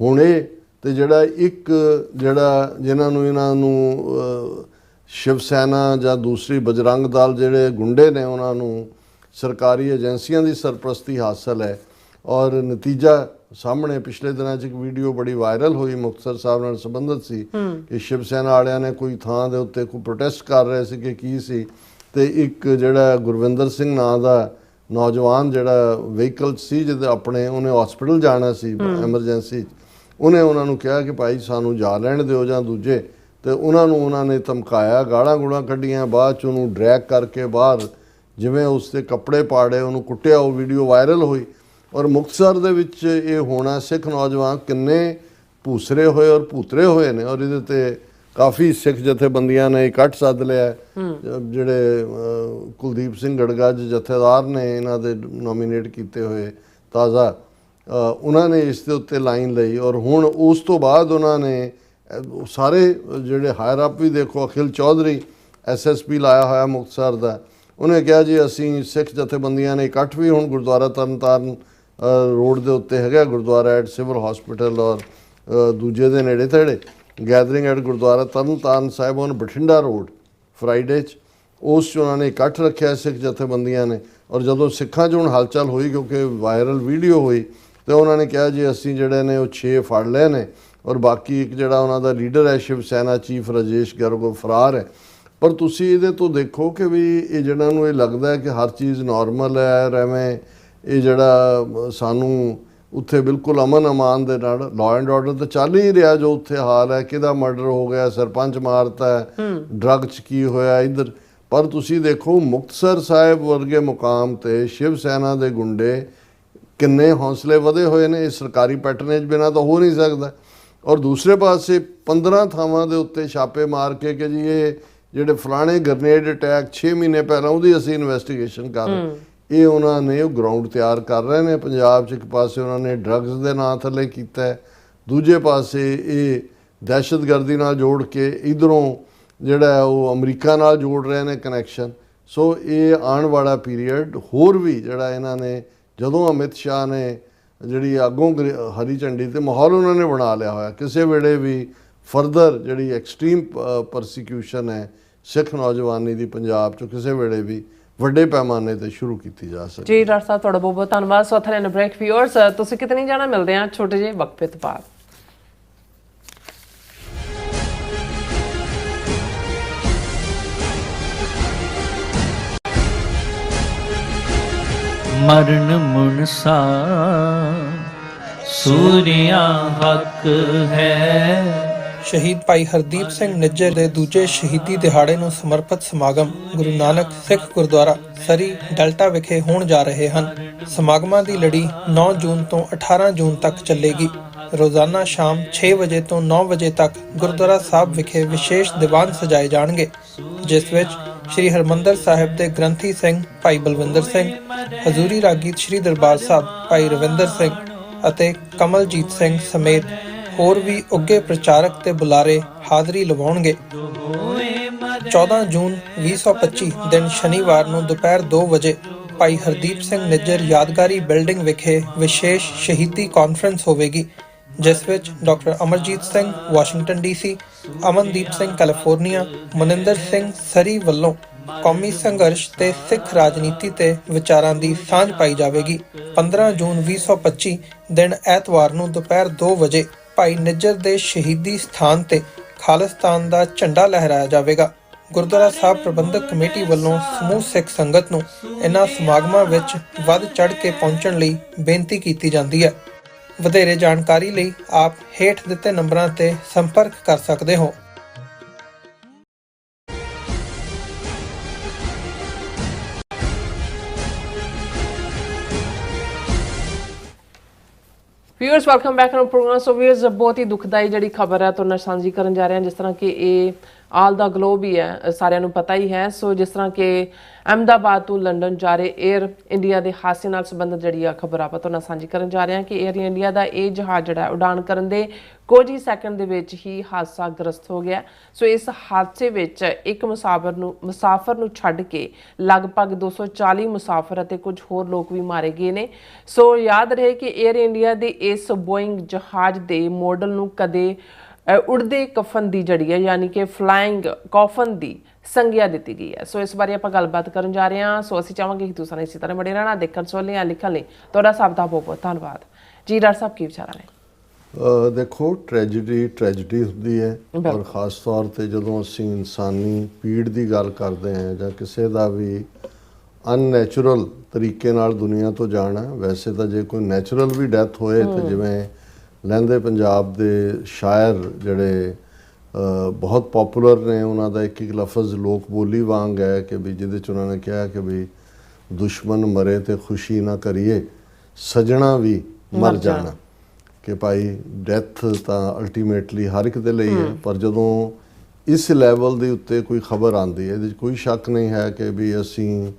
ਹੁਣ ਇਹ ਤੇ ਜਿਹੜਾ ਇੱਕ ਜਿਹੜਾ ਜਿਨ੍ਹਾਂ ਨੂੰ ਇਹਨਾਂ ਨੂੰ ਸ਼ਿਵ ਸੈਨਾ ਜਾਂ ਦੂਸਰੀ ਬਜਰੰਗ ਦਲ ਜਿਹੜੇ ਗੁੰਡੇ ਨੇ ਉਹਨਾਂ ਨੂੰ ਸਰਕਾਰੀ ਏਜੰਸੀਆਂ ਦੀ ਸਰਪ੍ਰਸਤੀ ਹਾਸਲ ਹੈ। ਔਰ ਨਤੀਜਾ ਸਾਹਮਣੇ ਪਿਛਲੇ ਦਿਨਾਂ 'ਚ ਇੱਕ ਵੀਡੀਓ ਬੜੀ ਵਾਇਰਲ ਹੋਈ ਮੁਕਤਸਰ ਸਾਹਿਬ ਨਾਲ ਸੰਬੰਧਿਤ ਸੀ ਕਿ ਸ਼ਿਵ ਸੈਨਾ ਵਾਲਿਆਂ ਨੇ ਕੋਈ ਥਾਂ ਦੇ ਉੱਤੇ ਕੋਈ ਪ੍ਰੋਟੈਸਟ ਕਰ ਰਹੇ ਸੀ ਕਿ ਕੀ ਸੀ, ਤੇ ਇੱਕ ਜਿਹੜਾ ਗੁਰਵਿੰਦਰ ਸਿੰਘ ਨਾਂ ਦਾ ਨੌਜਵਾਨ ਜਿਹੜਾ ਵਹੀਕਲ ਸੀ ਜਿਹਦੇ ਆਪਣੇ ਉਹਨੇ ਹਸਪੀਟਲ ਜਾਣਾ ਸੀ ਐਮਰਜੈਂਸੀ, ਉਹਨੇ ਉਹਨਾਂ ਨੂੰ ਕਿਹਾ ਕਿ ਭਾਈ ਸਾਨੂੰ ਜਾ ਲੈਣ ਦਿਓ ਜਾਂ ਦੂਜੇ, ਤੇ ਉਹਨਾਂ ਨੇ ਧਮਕਾਇਆ, ਗਾਲਾਂ ਗੂਲਾਂ ਕੱਢੀਆਂ, ਬਾਅਦ 'ਚ ਉਹਨੂੰ ਡਰੈਗ ਕਰਕੇ ਬਾਹਰ ਜਿਵੇਂ ਉਸ ਦੇ ਕੱਪੜੇ ਪਾੜੇ, ਉਹਨੂੰ ਕੁੱਟਿਆ। ਉਹ ਵੀਡੀਓ ਵਾਇਰਲ ਹੋਈ। ਔਰ ਮੁਕਤਸਰ ਦੇ ਵਿੱਚ ਇਹ ਹੋਣਾ, ਸਿੱਖ ਨੌਜਵਾਨ ਕਿੰਨੇ ਭੂਸਰੇ ਹੋਏ ਔਰ ਭੂਤਰੇ ਹੋਏ ਨੇ। ਔਰ ਇਹਦੇ ਤੇ ਕਾਫੀ ਸਿੱਖ ਜਥੇਬੰਦੀਆਂ ਨੇ ਇਕੱਠ ਸੱਦ ਲਿਆ। ਜਿਹੜੇ ਕੁਲਦੀਪ ਸਿੰਘ ਗੜਗੱਜ ਜਥੇਦਾਰ ਨੇ ਇਹਨਾਂ ਦੇ ਨੋਮੀਨੇਟ ਕੀਤੇ ਹੋਏ ਤਾਜ਼ਾ, ਉਹਨਾਂ ਨੇ ਇਸ ਦੇ ਉੱਤੇ ਲਾਈਨ ਲਈ। ਔਰ ਹੁਣ ਉਸ ਤੋਂ ਬਾਅਦ ਉਹਨਾਂ ਨੇ ਸਾਰੇ ਜਿਹੜੇ ਹਾਇਰ ਅਪ ਵੀ ਦੇਖੋ, ਅਖਿਲ ਚੌਧਰੀ SSP ਲਾਇਆ ਹੋਇਆ ਮੁਕਤਸਰ ਦਾ, ਉਹਨੇ ਕਿਹਾ ਜੀ ਅਸੀਂ ਸਿੱਖ ਜਥੇਬੰਦੀਆਂ ਨੇ ਇਕੱਠ ਵੀ ਹੁਣ ਗੁਰਦੁਆਰਾ ਤਰਨਤਾਰਨ ਰੋਡ ਦੇ ਉੱਤੇ ਹੈਗਾ, ਗੁਰਦੁਆਰਾ ਐਟ ਸਿਵਲ ਹਸਪੀਟਲ ਔਰ ਦੂਜੇ ਦੇ ਨੇੜੇ ਤੇੜੇ gathering at Gurdwara Tarn Taran Sahib on Bathinda road Friday 'ਚ, ਉਸ 'ਚ ਉਹਨਾਂ ਨੇ ਇਕੱਠ ਰੱਖਿਆ ਸਿੱਖ ਜਥੇਬੰਦੀਆਂ ਨੇ। ਔਰ ਜਦੋਂ ਸਿੱਖਾਂ 'ਚ ਹੁਣ ਹਲਚਲ ਹੋਈ ਕਿਉਂਕਿ ਵਾਇਰਲ ਵੀਡੀਓ ਹੋਈ, ਤੇ ਉਹਨਾਂ ਨੇ ਕਿਹਾ ਜੀ ਅਸੀਂ ਜਿਹੜੇ ਨੇ ਉਹ 6 ਫੜ ਲਏ ਨੇ ਔਰ ਬਾਕੀ ਇੱਕ ਜਿਹੜਾ ਉਹਨਾਂ ਦਾ ਲੀਡਰ ਹੈ ਸ਼ਿਵ ਸੈਨਾ ਚੀਫ ਰਾਜੇਸ਼ ਗਰਗ ਉਹ ਫਰਾਰ ਹੈ। ਪਰ ਤੁਸੀਂ ਇਹਦੇ ਤੋਂ ਦੇਖੋ ਕਿ ਵੀ ਇਹ ਜਿਹਨਾਂ ਨੂੰ ਇਹ ਲੱਗਦਾ ਹੈ ਕਿ ਹਰ ਚੀਜ਼ ਨੋਰਮਲ ਹੈ, ਐਵੇਂ ਇਹ ਜਿਹੜਾ ਸਾਨੂੰ ਉੱਥੇ ਬਿਲਕੁਲ ਅਮਨ ਅਮਾਨ ਦੇ ਨਾਲ ਲਾਅ ਐਂਡ ਆਰਡਰ ਤਾਂ ਚੱਲ ਹੀ ਰਿਹਾ, ਜੋ ਉੱਥੇ ਹਾਲ ਹੈ, ਕਿਹਦਾ ਮਰਡਰ ਹੋ ਗਿਆ, ਸਰਪੰਚ ਮਾਰਤਾ, ਡਰੱਗ 'ਚ ਕੀ ਹੋਇਆ ਇੱਧਰ। ਪਰ ਤੁਸੀਂ ਦੇਖੋ ਮੁਕਤਸਰ ਸਾਹਿਬ ਵਰਗੇ ਮੁਕਾਮ ਤੇ ਸ਼ਿਵ ਸੈਨਾ ਦੇ ਗੁੰਡੇ ਕਿੰਨੇ ਹੌਸਲੇ ਵਧੇ ਹੋਏ ਨੇ। ਇਹ ਸਰਕਾਰੀ ਪੈਟਰਨੇਜ ਬਿਨਾਂ ਤਾਂ ਹੋ ਨਹੀਂ ਸਕਦਾ। ਔਰ ਦੂਸਰੇ ਪਾਸੇ 15 ਥਾਵਾਂ ਦੇ ਉੱਤੇ ਛਾਪੇ ਮਾਰ ਕੇ ਕਿ ਜੀ ਇਹ ਜਿਹੜੇ ਫਲਾਣੇ ਗ੍ਰਨੇਡ ਅਟੈਕ 6 ਮਹੀਨੇ ਪਹਿਲਾਂ ਉਹਦੀ ਅਸੀਂ ਇਨਵੈਸਟੀਗੇਸ਼ਨ ਕਰ ਰਹੇ, ਇਹ ਉਹਨਾਂ ਨੇ ਉਹ ਗਰਾਊਂਡ ਤਿਆਰ ਕਰ ਰਹੇ ਨੇ ਪੰਜਾਬ 'ਚ। ਇੱਕ ਪਾਸੇ ਉਹਨਾਂ ਨੇ ਡਰੱਗਸ ਦੇ ਨਾਂ ਥੱਲੇ ਕੀਤਾ ਹੈ, ਦੂਜੇ ਪਾਸੇ ਇਹ ਦਹਿਸ਼ਤਗਰਦੀ ਨਾਲ ਜੋੜ ਕੇ ਇੱਧਰੋਂ ਜਿਹੜਾ ਉਹ ਅਮਰੀਕਾ ਨਾਲ ਜੋੜ ਰਹੇ ਨੇ ਕਨੈਕਸ਼ਨ। ਸੋ ਇਹ ਆਉਣ ਵਾਲਾ ਪੀਰੀਅਡ ਹੋਰ ਵੀ ਜਿਹੜਾ ਇਹਨਾਂ ਨੇ, ਜਦੋਂ ਅਮਿਤ ਸ਼ਾਹ ਨੇ ਜਿਹੜੀ ਅੱਗੋਂ ਹਰੀ ਝੰਡੀ ਤੇ ਮਾਹੌਲ ਉਹਨਾਂ ਨੇ ਬਣਾ ਲਿਆ ਹੋਇਆ, ਕਿਸੇ ਵੇਲੇ ਵੀ ਫਰਦਰ ਜਿਹੜੀ ਐਕਸਟ੍ਰੀਮ ਪਰਸੀਕਿਊਸ਼ਨ ਹੈ ਸਿੱਖ ਨੌਜਵਾਨੀ ਦੀ ਪੰਜਾਬ 'ਚ ਕਿਸੇ ਵੇਲੇ ਵੀ ਵੱਡੇ ਪੈਮਾਨੇ ਤੇ ਸ਼ੁਰੂ ਕੀਤੀ ਜਾ ਸਕਦੀ। ਜੀ ਡਾਕਟਰ ਸਾਹਿਬ ਤੁਹਾਡਾ ਬਹੁਤ ਬਹੁਤ ਧੰਨਵਾਦ। ਸੋ ਥੈਲੇ ਨੇ ਬ੍ਰੇਕ ਵਿਊਅਰਸ, ਤੁਸੀਂ ਕਿਤੇ ਨਹੀਂ ਜਾਣਾ, ਮਿਲਦੇ ਆ ਛੋਟੇ ਜਿਹੇ ਵਕਫੇ ਤੋਂ ਬਾਅਦ। ਮਰਨ ਮੁਨਸਾ ਸੂਰਿਆ ਹੱਕ ਹੈ। ਸ਼ਹੀਦ ਭਾਈ ਹਰਦੀਪ ਸਿੰਘ ਨਿੱਜਰ ਦੇ ਦੂਜੇ ਸ਼ਹੀਦੀ ਦਿਹਾੜੇ ਨੂੰ ਸਮਰਪਿਤ ਸਮਾਗਮ ਗੁਰੂ ਨਾਨਕ ਸਿੱਖ ਗੁਰਦੁਆਰਾ ਸਰੀ ਡੈਲਟਾ ਵਿਖੇ ਹੋਣ ਜਾ ਰਹੇ ਹਨ। ਸਮਾਗਮਾਂ ਦੀ ਲੜੀ 9 ਜੂਨ ਤੋਂ 18 ਜੂਨ ਤੱਕ ਚੱਲੇਗੀ। ਰੋਜ਼ਾਨਾ ਸ਼ਾਮ 6 ਵਜੇ ਤੋਂ 9 ਵਜੇ ਤੱਕ ਗੁਰਦੁਆਰਾ ਸਾਹਿਬ ਵਿਖੇ ਵਿਸ਼ੇਸ਼ ਦੀਵਾਨ ਸਜਾਏ ਜਾਣਗੇ, ਜਿਸ ਵਿੱਚ ਸ਼੍ਰੀ ਹਰਮੰਦਰ ਸਾਹਿਬ ਦੇ ਗ੍ਰੰਥੀ ਸਿੰਘ ਭਾਈ ਬਲਵਿੰਦਰ ਸਿੰਘ, ਹਜ਼ੂਰੀ ਰਾਗੀ ਸ਼੍ਰੀ ਦਰਬਾਰ ਸਾਹਿਬ ਭਾਈ ਰਵਿੰਦਰ ਸਿੰਘ ਅਤੇ ਕਮਲਜੀਤ ਸਿੰਘ ਸਮੇਤ ਹੋਰ ਵੀ ਉੱਘੇ ਪ੍ਰਚਾਰਕ ਤੇ ਬੁਲਾਰੇ ਹਾਜ਼ਰੀ ਲਵਾਉਣਗੇ। 14 ਜੂਨ 2025 ਦਿਨ ਸ਼ਨੀਵਾਰ ਨੂੰ ਦੁਪਹਿਰ 2 ਵਜੇ ਭਾਈ ਹਰਦੀਪ ਸਿੰਘ ਨਿੱਜਰ ਯਾਦਗਾਰੀ ਬਿਲਡਿੰਗ ਵਿਖੇ ਵਿਸ਼ੇਸ਼ ਸ਼ਹੀਦੀ ਕਾਨਫਰੰਸ ਹੋਵੇਗੀ, ਜਿਸ ਵਿੱਚ doctor Amarjit Singh Washington DC, Amandeep Singh California, Maninder Singh Surrey ਵੱਲੋਂ ਕੌਮੀ ਸੰਘਰਸ਼ ਤੇ ਸਿੱਖ ਰਾਜਨੀਤੀ ਤੇ ਵਿਚਾਰਾਂ ਦੀ ਸਾਂਝ ਪਾਈ ਜਾਵੇਗੀ। 15 ਜੂਨ 2025 ਦਿਨ ਐਤਵਾਰ ਨੂੰ ਦੁਪਹਿਰ 2 ਵਜੇ ਭਾਈ ਨਿੱਜਰ ਦੇ ਸ਼ਹੀਦੀ ਸਥਾਨ ਤੇ ਖਾਲਿਸਤਾਨ ਦਾ ਝੰਡਾ ਲਹਿਰਾਇਆ ਜਾਵੇਗਾ। ਗੁਰਦੁਆਰਾ ਸਾਹਿਬ ਪ੍ਰਬੰਧਕ ਕਮੇਟੀ ਵੱਲੋਂ ਸਮੂਹ ਸਿੱਖ ਸੰਗਤ ਨੂੰ ਇਨ੍ਹਾਂ ਸਮਾਗਮਾਂ ਵਿੱਚ ਵੱਧ ਚੜ੍ਹ ਕੇ ਪਹੁੰਚਣ ਲਈ ਬੇਨਤੀ ਕੀਤੀ ਜਾਂਦੀ ਹੈ। ਵਧੇਰੇ ਜਾਣਕਾਰੀ ਲਈ ਆਪ ਹੇਠ ਦਿੱਤੇ ਨੰਬਰਾਂ ਤੇ ਸੰਪਰਕ ਕਰ ਸਕਦੇ ਹੋ। Viewers welcome back to programme. So viewers ਬਹੁਤ ਹੀ ਦੁਖਦਾਈ ਜਿਹੜੀ ਖਬਰ ਹੈ ਤੁਹਾਡੇ ਨਾਲ ਸਾਂਝੀ ਕਰਨ ਜਾ ਰਹੇ ਹਾਂ, ਜਿਸ ਤਰ੍ਹਾਂ ਕਿ ਇਹ ਆਲ ਦਾ ਗਲੋਬ ਹੀ ਹੈ, ਸਾਰਿਆਂ ਨੂੰ ਪਤਾ ਹੀ ਹੈ। ਸੋ ਜਿਸ ਤਰ੍ਹਾਂ ਕਿ ਅਹਿਮਦਾਬਾਦ ਤੋਂ ਲੰਡਨ ਜਾ ਰਹੇ 에ਅਰ ਇੰਡੀਆ ਦੇ ਹਾਦਸੇ ਨਾਲ ਸੰਬੰਧਿਤ ਜਿਹੜੀ ਆ ਖਬਰ ਆਪਾਂ ਤੁਹਾਡੇ ਨਾਲ ਸਾਂਝੀ ਕਰਨ ਜਾ ਰਹੇ ਹਾਂ ਕਿ 에ਅਰ ਇੰਡੀਆ ਦਾ ਇਹ ਜਹਾਜ਼ ਜਿਹੜਾ ਉਡਾਨ ਕਰਨ ਦੇ ਕੁਝ ਹੀ ਸੈਕਿੰਡ ਦੇ ਵਿੱਚ ਹੀ ਹਾਦਸਾ ਗ੍ਰਸਤ ਹੋ ਗਿਆ। ਸੋ ਇਸ ਹਾਦਸੇ ਵਿੱਚ ਇੱਕ ਮੁਸਾਫਰ ਨੂੰ ਛੱਡ ਕੇ ਲਗਭਗ 240 ਮੁਸਾਫਰ ਅਤੇ ਕੁਝ ਹੋਰ ਲੋਕ ਵੀ ਮਾਰੇ ਗਏ ਨੇ। ਸੋ ਯਾਦ ਰਹੇ ਕਿ 에ਅਰ ਇੰਡੀਆ ਦੇ ਇਸ ਬੋਇੰਗ ਜਹਾਜ਼ ਦੇ ਮਾਡਲ ਨੂੰ ਕਦੇ ਉੜਦੇ ਕਫਨ ਦੀ ਜਿਹੜੀ ਹੈ ਯਾਨੀ ਕਿ ਫਲਾਈਂਗ ਕੌਫਨ ਦੀ ਸੰਗਿਆ ਦਿੱਤੀ ਗਈ ਹੈ। ਸੋ ਇਸ ਬਾਰੇ ਆਪਾਂ ਗੱਲਬਾਤ ਕਰਨ ਜਾ ਰਹੇ ਹਾਂ। ਸੋ ਅਸੀਂ ਚਾਹਾਂਗੇ ਕਿ ਤੁਸੀਂ ਇਸੇ ਤਰ੍ਹਾਂ ਬਣੇ ਰਹਿਣਾ, ਦੇਖਣ ਸੁਣਨ ਜਾਂ ਲਿਖਣ ਲਈ ਤੁਹਾਡਾ ਸਭ ਦਾ ਬਹੁਤ ਬਹੁਤ ਧੰਨਵਾਦ। ਜੀ ਡਾਕਟਰ ਸਾਹਿਬ ਕੀ ਵਿਚਾਰਾਂ ਨੇ? ਦੇਖੋ ਟ੍ਰੈਜਡੀ ਹੁੰਦੀ ਹੈ, ਔਰ ਖ਼ਾਸ ਤੌਰ ਤੇ ਜਦੋਂ ਅਸੀਂ ਇਨਸਾਨੀ ਪੀੜ ਦੀ ਗੱਲ ਕਰਦੇ ਹਾਂ ਜਾਂ ਕਿਸੇ ਦਾ ਵੀ ਅਨਨੈਚੁਰਲ ਤਰੀਕੇ ਨਾਲ ਦੁਨੀਆ ਤੋਂ ਜਾਣਾ। ਵੈਸੇ ਤਾਂ ਜੇ ਕੋਈ ਨੈਚੁਰਲ ਵੀ ਡੈਥ ਹੋਏ ਤਾਂ ਜਿਵੇਂ ਲਹਿੰਦੇ ਪੰਜਾਬ ਦੇ ਸ਼ਾਇਰ ਜਿਹੜੇ ਬਹੁਤ ਪੋਪੂਲਰ ਨੇ, ਉਹਨਾਂ ਦਾ ਇੱਕ ਲਫ਼ਜ਼ ਲੋਕ ਬੋਲੀ ਵਾਂਗ ਹੈ ਕਿ ਵੀ ਜਿਹਦੇ 'ਚ ਉਹਨਾਂ ਨੇ ਕਿਹਾ ਕਿ ਵੀ ਦੁਸ਼ਮਣ ਮਰੇ ਤੇ ਖੁਸ਼ੀ ਨਾ ਕਰੀਏ, ਸਜਣਾ ਵੀ ਮਰ ਜਾਣਾ। ਕਿ ਭਾਈ ਡੈਥ ਤਾਂ ਅਲਟੀਮੇਟਲੀ ਹਰ ਇੱਕ ਦੇ ਲਈ ਹੈ, ਪਰ ਜਦੋਂ ਇਸ ਲੈਵਲ ਦੇ ਉੱਤੇ ਕੋਈ ਖਬਰ ਆਉਂਦੀ ਹੈ, ਇਹਦੇ 'ਚ ਕੋਈ ਸ਼ੱਕ ਨਹੀਂ ਹੈ ਕਿ ਵੀ ਅਸੀਂ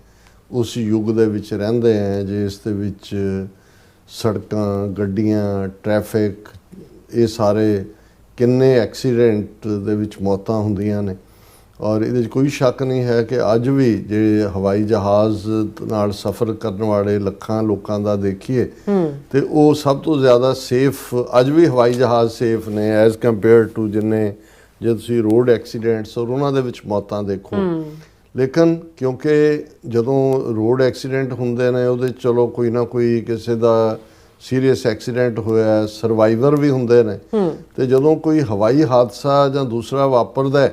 ਉਸ ਯੁੱਗ ਦੇ ਵਿੱਚ ਰਹਿੰਦੇ ਹਾਂ ਜਿਸ ਦੇ ਵਿੱਚ ਸੜਕਾਂ, ਗੱਡੀਆਂ, ਟ੍ਰੈਫਿਕ, ਇਹ ਸਾਰੇ ਕਿੰਨੇ ਐਕਸੀਡੈਂਟ ਦੇ ਵਿੱਚ ਮੌਤਾਂ ਹੁੰਦੀਆਂ ਨੇ। ਔਰ ਇਹਦੇ 'ਚ ਕੋਈ ਸ਼ੱਕ ਨਹੀਂ ਹੈ ਕਿ ਅੱਜ ਵੀ ਜੇ ਹਵਾਈ ਜਹਾਜ਼ ਨਾਲ ਸਫ਼ਰ ਕਰਨ ਵਾਲੇ ਲੱਖਾਂ ਲੋਕਾਂ ਦਾ ਦੇਖੀਏ ਤੇ ਉਹ ਸਭ ਤੋਂ ਜ਼ਿਆਦਾ ਸੇਫ ਅੱਜ ਵੀ ਹਵਾਈ ਜਹਾਜ਼ ਸੇਫ ਨੇ ਐਜ਼ ਕੰਪੇਅਰ ਟੂ ਜਿੰਨੇ ਜੇ ਤੁਸੀਂ ਰੋਡ ਐਕਸੀਡੈਂਟਸ ਔਰ ਉਹਨਾਂ ਦੇ ਵਿੱਚ ਮੌਤਾਂ ਦੇਖੋ। ਲੇਕਿਨ ਕਿਉਂਕਿ ਜਦੋਂ ਰੋਡ ਐਕਸੀਡੈਂਟ ਹੁੰਦੇ ਨੇ ਉਹਦੇ ਚਲੋ ਕੋਈ ਨਾ ਕੋਈ ਕਿਸੇ ਦਾ ਸੀਰੀਅਸ ਐਕਸੀਡੈਂਟ ਹੋਇਆ, ਸਰਵਾਈਵਰ ਵੀ ਹੁੰਦੇ ਨੇ, ਤੇ ਜਦੋਂ ਕੋਈ ਹਵਾਈ ਹਾਦਸਾ ਜਾਂ ਦੂਸਰਾ ਵਾਪਰਦਾ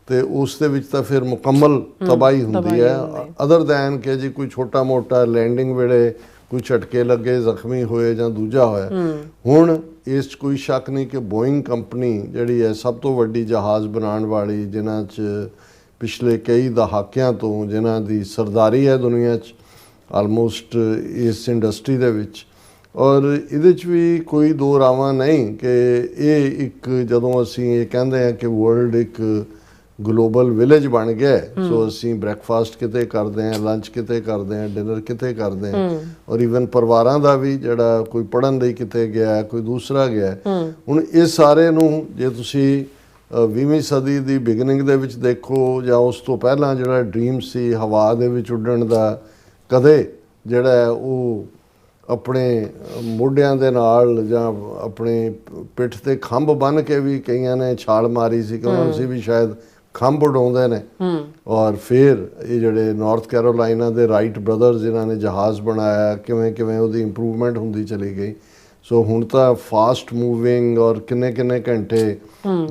ਤੇ ਉਸ ਦੇ ਵਿੱਚ ਤਾਂ ਫਿਰ ਮੁਕੰਮਲ ਤਬਾਹੀ ਹੁੰਦੀ ਹੈ। ਅਦਰ ਦੈਨ ਕਿ ਜੀ ਕੋਈ ਛੋਟਾ ਮੋਟਾ ਲੈਂਡਿੰਗ ਵੇਲੇ ਕੋਈ ਝਟਕੇ ਲੱਗੇ, ਜ਼ਖਮੀ ਹੋਏ ਜਾਂ ਦੂਜਾ ਹੋਇਆ। ਹੁਣ ਇਸ 'ਚ ਕੋਈ ਸ਼ੱਕ ਨਹੀਂ ਕਿ ਬੋਇੰਗ ਕੰਪਨੀ ਜਿਹੜੀ ਹੈ ਸਭ ਤੋਂ ਵੱਡੀ ਜਹਾਜ਼ ਬਣਾਉਣ ਵਾਲੀ, ਜਿਨ੍ਹਾਂ 'ਚ ਪਿਛਲੇ ਕਈ ਦਹਾਕਿਆਂ ਤੋਂ ਜਿਨ੍ਹਾਂ ਦੀ ਸਰਦਾਰੀ ਹੈ ਦੁਨੀਆ 'ਚ, ਆਲਮੋਸਟ ਇਸ ਇੰਡਸਟਰੀ ਦੇ ਵਿੱਚ। ਔਰ ਇਹਦੇ 'ਚ ਵੀ ਕੋਈ ਦੋ ਰਾਵਾਂ ਨਹੀਂ ਕਿ ਇਹ ਇੱਕ ਜਦੋਂ ਅਸੀਂ ਇਹ ਕਹਿੰਦੇ ਹਾਂ ਕਿ ਵਰਲਡ ਇੱਕ ਗਲੋਬਲ ਵਿਲੇਜ ਬਣ ਗਿਆ, ਸੋ ਅਸੀਂ ਬ੍ਰੈਕਫਾਸਟ ਕਿਤੇ ਕਰਦੇ ਹਾਂ, ਲੰਚ ਕਿਤੇ ਕਰਦੇ ਹਾਂ, ਡਿਨਰ ਕਿਤੇ ਕਰਦੇ ਹਾਂ, ਔਰ ਈਵਨ ਪਰਿਵਾਰਾਂ ਦਾ ਵੀ ਜਿਹੜਾ ਕੋਈ ਪੜ੍ਹਨ ਲਈ ਕਿਤੇ ਗਿਆ, ਕੋਈ ਦੂਸਰਾ ਗਿਆ। ਹੁਣ ਇਹ ਸਾਰੇ ਨੂੰ ਜੇ ਤੁਸੀਂ 20ਵੀਂ ਸਦੀ ਦੀ ਬਿਗਨਿੰਗ ਦੇ ਵਿੱਚ ਦੇਖੋ ਜਾਂ ਉਸ ਤੋਂ ਪਹਿਲਾਂ ਜਿਹੜਾ ਡ੍ਰੀਮ ਸੀ ਹਵਾ ਦੇ ਵਿੱਚ ਉੱਡਣ ਦਾ, ਕਦੇ ਜਿਹੜਾ ਉਹ ਆਪਣੇ ਮੋਢਿਆਂ ਦੇ ਨਾਲ ਜਾਂ ਆਪਣੇ ਪਿੱਠ ਤੇ ਖੰਭ ਬੰਨ੍ਹ ਕੇ ਵੀ ਕਈਆਂ ਨੇ ਛਾਲ ਮਾਰੀ ਸੀ ਕਿ ਉਹਨਾਂ ਸੀ ਵੀ ਸ਼ਾਇਦ ਖੰਭ ਉਡਾਉਂਦੇ ਨੇ। ਔਰ ਫਿਰ ਇਹ ਜਿਹੜੇ ਨਾਰਥ ਕੈਰੋਲਾਈਨਾ ਦੇ ਰਾਈਟ ਬ੍ਰਦਰਸ ਜਿਨ੍ਹਾਂ ਨੇ ਜਹਾਜ਼ ਬਣਾਇਆ, ਕਿਵੇਂ ਕਿਵੇਂ ਉਹਦੀ ਇੰਪਰੂਵਮੈਂਟ ਹੁੰਦੀ ਚਲੀ ਗਈ। ਸੋ ਹੁਣ ਤਾਂ ਫਾਸਟ ਮੂਵਿੰਗ ਔਰ ਕਿੰਨੇ ਕਿੰਨੇ ਘੰਟੇ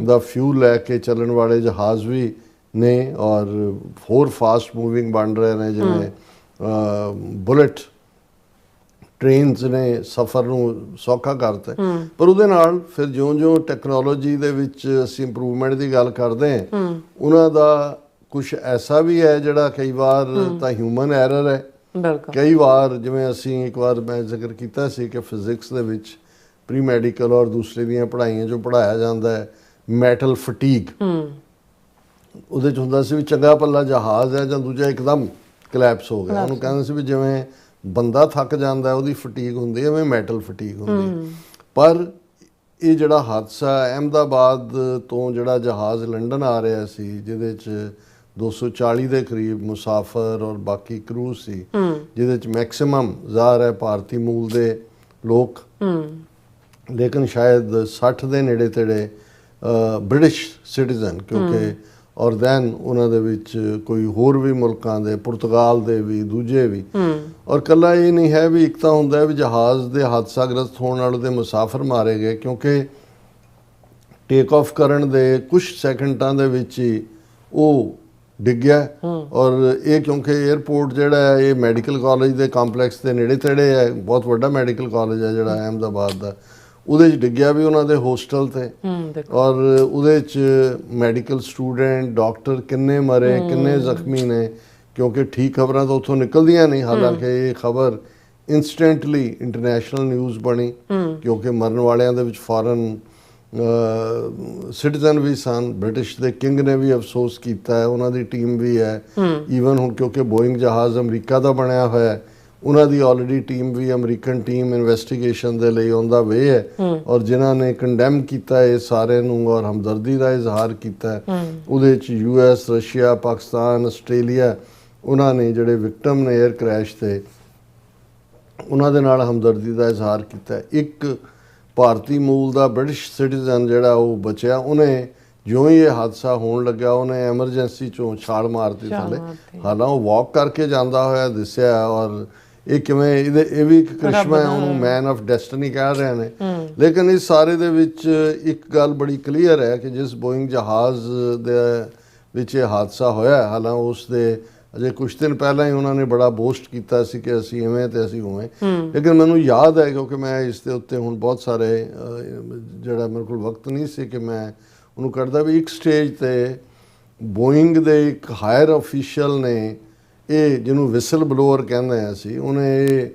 ਦਾ ਫਿਊਲ ਲੈ ਕੇ ਚੱਲਣ ਵਾਲੇ ਜਹਾਜ਼ ਵੀ ਨੇ, ਔਰ ਹੋਰ ਫਾਸਟ ਮੂਵਿੰਗ ਬਣ ਰਹੇ ਨੇ, ਜਿਵੇਂ ਬੁਲਟ ਟ੍ਰੇਨਸ ਨੇ ਸਫ਼ਰ ਨੂੰ ਸੌਖਾ ਕਰਤਾ। ਪਰ ਉਹਦੇ ਨਾਲ ਫਿਰ ਜਿਉਂ-ਜਿਉਂ ਟੈਕਨੋਲੋਜੀ ਦੇ ਵਿੱਚ ਅਸੀਂ ਇੰਪਰੂਵਮੈਂਟ ਦੀ ਗੱਲ ਕਰਦੇ ਹਾਂ, ਉਹਨਾਂ ਦਾ ਕੁਝ ਐਸਾ ਵੀ ਹੈ ਜਿਹੜਾ ਕਈ ਵਾਰ ਤਾਂ ਹਿਊਮਨ ਐਰਰ ਹੈ। ਕਈ ਵਾਰ ਜਿਵੇਂ ਅਸੀਂ ਇੱਕ ਵਾਰ ਮੈਂ ਜ਼ਿਕਰ ਕੀਤਾ ਸੀ ਕਿ ਫਿਜ਼ਿਕਸ ਦੇ ਵਿੱਚ ਪ੍ਰੀ ਮੈਡੀਕਲ ਔਰ ਦੂਸਰੇ ਦੀਆਂ ਪੜ੍ਹਾਈਆਂ ਜੋ ਪੜ੍ਹਾਇਆ ਜਾਂਦਾ ਹੈ ਮੈਟਲ ਫਟੀਗ, ਉਹਦੇ 'ਚ ਹੁੰਦਾ ਸੀ ਵੀ ਚੰਗਾ ਭਲਾ ਜਹਾਜ਼ ਹੈ ਜਾਂ ਦੂਜਾ ਇੱਕਦਮ ਕਲੈਪਸ ਹੋ ਗਿਆ, ਉਹਨੂੰ ਕਹਿੰਦੇ ਸੀ ਵੀ ਜਿਵੇਂ ਬੰਦਾ ਥੱਕ ਜਾਂਦਾ ਉਹਦੀ ਫਟੀਗ ਹੁੰਦੀ ਹੈ, ਐਵੇਂ ਮੈਟਲ ਫਟੀਗ ਹੁੰਦੀ। ਪਰ ਇਹ ਜਿਹੜਾ ਹਾਦਸਾ ਅਹਿਮਦਾਬਾਦ ਤੋਂ ਜਿਹੜਾ ਜਹਾਜ਼ ਲੰਡਨ ਆ ਰਿਹਾ ਸੀ, ਜਿਹਦੇ 'ਚ 240 ਦੇ ਕਰੀਬ ਮੁਸਾਫਰ ਔਰ ਬਾਕੀ ਕਰੂ ਸੀ, ਜਿਹਦੇ 'ਚ ਮੈਕਸਿਮਮ ਜ਼ਾਹਰ ਹੈ ਭਾਰਤੀ ਮੂਲ ਦੇ ਲੋਕ, ਲੇਕਿਨ ਸ਼ਾਇਦ 60 ਦੇ ਨੇੜੇ ਤੇੜੇ ਬ੍ਰਿਟਿਸ਼ ਸਿਟੀਜ਼ਨ, ਕਿਉਂਕਿ ਔਰ ਦੈਨ ਉਹਨਾਂ ਦੇ ਵਿੱਚ ਕੋਈ ਹੋਰ ਵੀ ਮੁਲਕਾਂ ਦੇ, ਪੁਰਤਗਾਲ ਦੇ ਵੀ, ਦੂਜੇ ਵੀ। ਔਰ ਇਕੱਲਾ ਇਹ ਨਹੀਂ ਹੈ ਵੀ ਇੱਕ ਤਾਂ ਹੁੰਦਾ ਹੈ ਵੀ ਜਹਾਜ਼ ਦੇ ਹਾਦਸਾਗ੍ਰਸਤ ਹੋਣ ਨਾਲ ਉਹਦੇ ਮੁਸਾਫਰ ਮਾਰੇ ਗਏ, ਕਿਉਂਕਿ ਟੇਕ ਆਫ ਕਰਨ ਦੇ ਕੁਝ ਸੈਕਿੰਡਾਂ ਦੇ ਵਿੱਚ ਹੀ ਉਹ ਡਿੱਗਿਆ। ਔਰ ਇਹ ਕਿਉਂਕਿ 에ਅਰਪੋਰਟ ਜਿਹੜਾ ਹੈ ਇਹ ਮੈਡੀਕਲ ਕਾਲਜ ਦੇ ਕੰਪਲੈਕਸ ਦੇ ਨੇੜੇ ਤੇੜੇ ਹੈ, ਬਹੁਤ ਵੱਡਾ ਮੈਡੀਕਲ ਕਾਲਜ ਹੈ ਜਿਹੜਾ ਅਹਿਮਦਾਬਾਦ ਦਾ, ਉਹਦੇ 'ਚ ਡਿੱਗਿਆ ਵੀ ਉਹਨਾਂ ਦੇ ਹੋਸਟਲ ਤੇ। ਔਰ ਉਹਦੇ 'ਚ ਮੈਡੀਕਲ ਸਟੂਡੈਂਟ, ਡਾਕਟਰ ਕਿੰਨੇ ਮਰੇ, ਕਿੰਨੇ ਜ਼ਖਮੀ ਨੇ, ਕਿਉਂਕਿ ਠੀਕ ਖਬਰਾਂ ਤਾਂ ਉੱਥੋਂ ਨਿਕਲਦੀਆਂ ਨਹੀਂ। ਹਾਲਾਂਕਿ ਇਹ ਖਬਰ ਇੰਸਟੈਂਟਲੀ ਇੰਟਰਨੈਸ਼ਨਲ ਨਿਊਜ਼ ਬਣੀ, ਕਿਉਂਕਿ ਮਰਨ ਵਾਲਿਆਂ ਦੇ ਵਿੱਚ ਫੋਰਨ ਸਿਟੀਜ਼ਨ ਵੀ ਸਨ। ਬ੍ਰਿਟਿਸ਼ ਦੇ ਕਿੰਗ ਨੇ ਵੀ ਅਫਸੋਸ ਕੀਤਾ ਹੈ, ਉਹਨਾਂ ਦੀ ਟੀਮ ਵੀ ਹੈ। ਈਵਨ ਹੁਣ ਕਿਉਂਕਿ ਬੋਇੰਗ ਜਹਾਜ਼ ਅਮਰੀਕਾ ਦਾ ਬਣਿਆ ਹੋਇਆ ਹੈ, ਉਹਨਾਂ ਦੀ ਆਲਰੇਡੀ ਟੀਮ ਵੀ, ਅਮਰੀਕਨ ਟੀਮ ਇਨਵੈਸਟੀਗੇਸ਼ਨ ਦੇ ਲਈ ਔਨ ਦਾ ਵੇ ਹੈ। ਔਰ ਜਿਨ੍ਹਾਂ ਨੇ ਕੰਡੈਮ ਕੀਤਾ ਇਹ ਸਾਰੇ ਨੂੰ ਔਰ ਹਮਦਰਦੀ ਦਾ ਇਜ਼ਹਾਰ ਕੀਤਾ, ਉਹਦੇ 'ਚ US, ਰਸ਼ੀਆ, ਪਾਕਿਸਤਾਨ, ਆਸਟ੍ਰੇਲੀਆ, ਉਹਨਾਂ ਨੇ ਜਿਹੜੇ ਵਿਕਟਮ ਨੇ 에ਅਰ ਕ੍ਰੈਸ਼ ਤੇ, ਉਹਨਾਂ ਦੇ ਨਾਲ ਹਮਦਰਦੀ ਦਾ ਇਜ਼ਹਾਰ ਕੀਤਾ। ਇੱਕ ਭਾਰਤੀ ਮੂਲ ਦਾ ਬ੍ਰਿਟਿਸ਼ ਸਿਟੀਜ਼ਨ ਜਿਹੜਾ ਉਹ ਬਚਿਆ, ਉਹਨੇ ਜਿਉਂ ਹੀ ਇਹ ਹਾਦਸਾ ਹੋਣ ਲੱਗਾ ਉਹਨੇ ਐਮਰਜੈਂਸੀ 'ਚੋਂ ਛਾਲ ਮਾਰਤੀ ਥੱਲੇ। ਹਾਲਾਂ ਉਹ ਵਾਕ ਕਰਕੇ ਜਾਂਦਾ ਹੋਇਆ ਦਿਸਿਆ। ਔਰ ਇਹ ਕਿਵੇਂ ਇਹ ਵੀ ਇੱਕ ਕ੍ਰਿਸ਼ਮਾ ਹੈ, ਉਹਨੂੰ ਮੈਨ ਆਫ ਡੈਸਟਨੀ ਕਹਿ ਰਹੇ ਨੇ। ਲੇਕਿਨ ਇਸ ਸਾਰੇ ਦੇ ਵਿੱਚ ਇੱਕ ਗੱਲ ਬੜੀ ਕਲੀਅਰ ਹੈ ਕਿ ਜਿਸ ਬੋਇੰਗ ਜਹਾਜ਼ ਦੇ ਵਿੱਚ ਇਹ ਹਾਦਸਾ ਹੋਇਆ, ਹਾਲਾਂ ਉਸ ਦੇ ਅਜੇ ਕੁਛ ਦਿਨ ਪਹਿਲਾਂ ਹੀ ਉਹਨਾਂ ਨੇ ਬੜਾ ਬੋਸਟ ਕੀਤਾ ਸੀ ਕਿ ਅਸੀਂ ਇਵੇਂ ਤੇ ਅਸੀਂ ਉਵੇਂ। ਲੇਕਿਨ ਮੈਨੂੰ ਯਾਦ ਹੈ, ਕਿਉਂਕਿ ਮੈਂ ਇਸ ਦੇ ਉੱਤੇ ਹੁਣ ਬਹੁਤ ਸਾਰੇ ਜਿਹੜਾ ਮੇਰੇ ਕੋਲ ਵਕਤ ਨਹੀਂ ਸੀ ਕਿ ਮੈਂ ਉਹਨੂੰ ਕਰਦਾ, ਵੀ ਇੱਕ ਸਟੇਜ ਤੇ ਬੋਇੰਗ ਦੇ ਇੱਕ ਹਾਇਰ ਆਫੀਸ਼ੀਅਲ ਨੇ ਇਹ ਜਿਹਨੂੰ ਵਿਸਲ ਬਲੋਅਰ ਕਹਿੰਦੇ ਹਾਂ ਅਸੀਂ, ਉਹਨੇ ਇਹ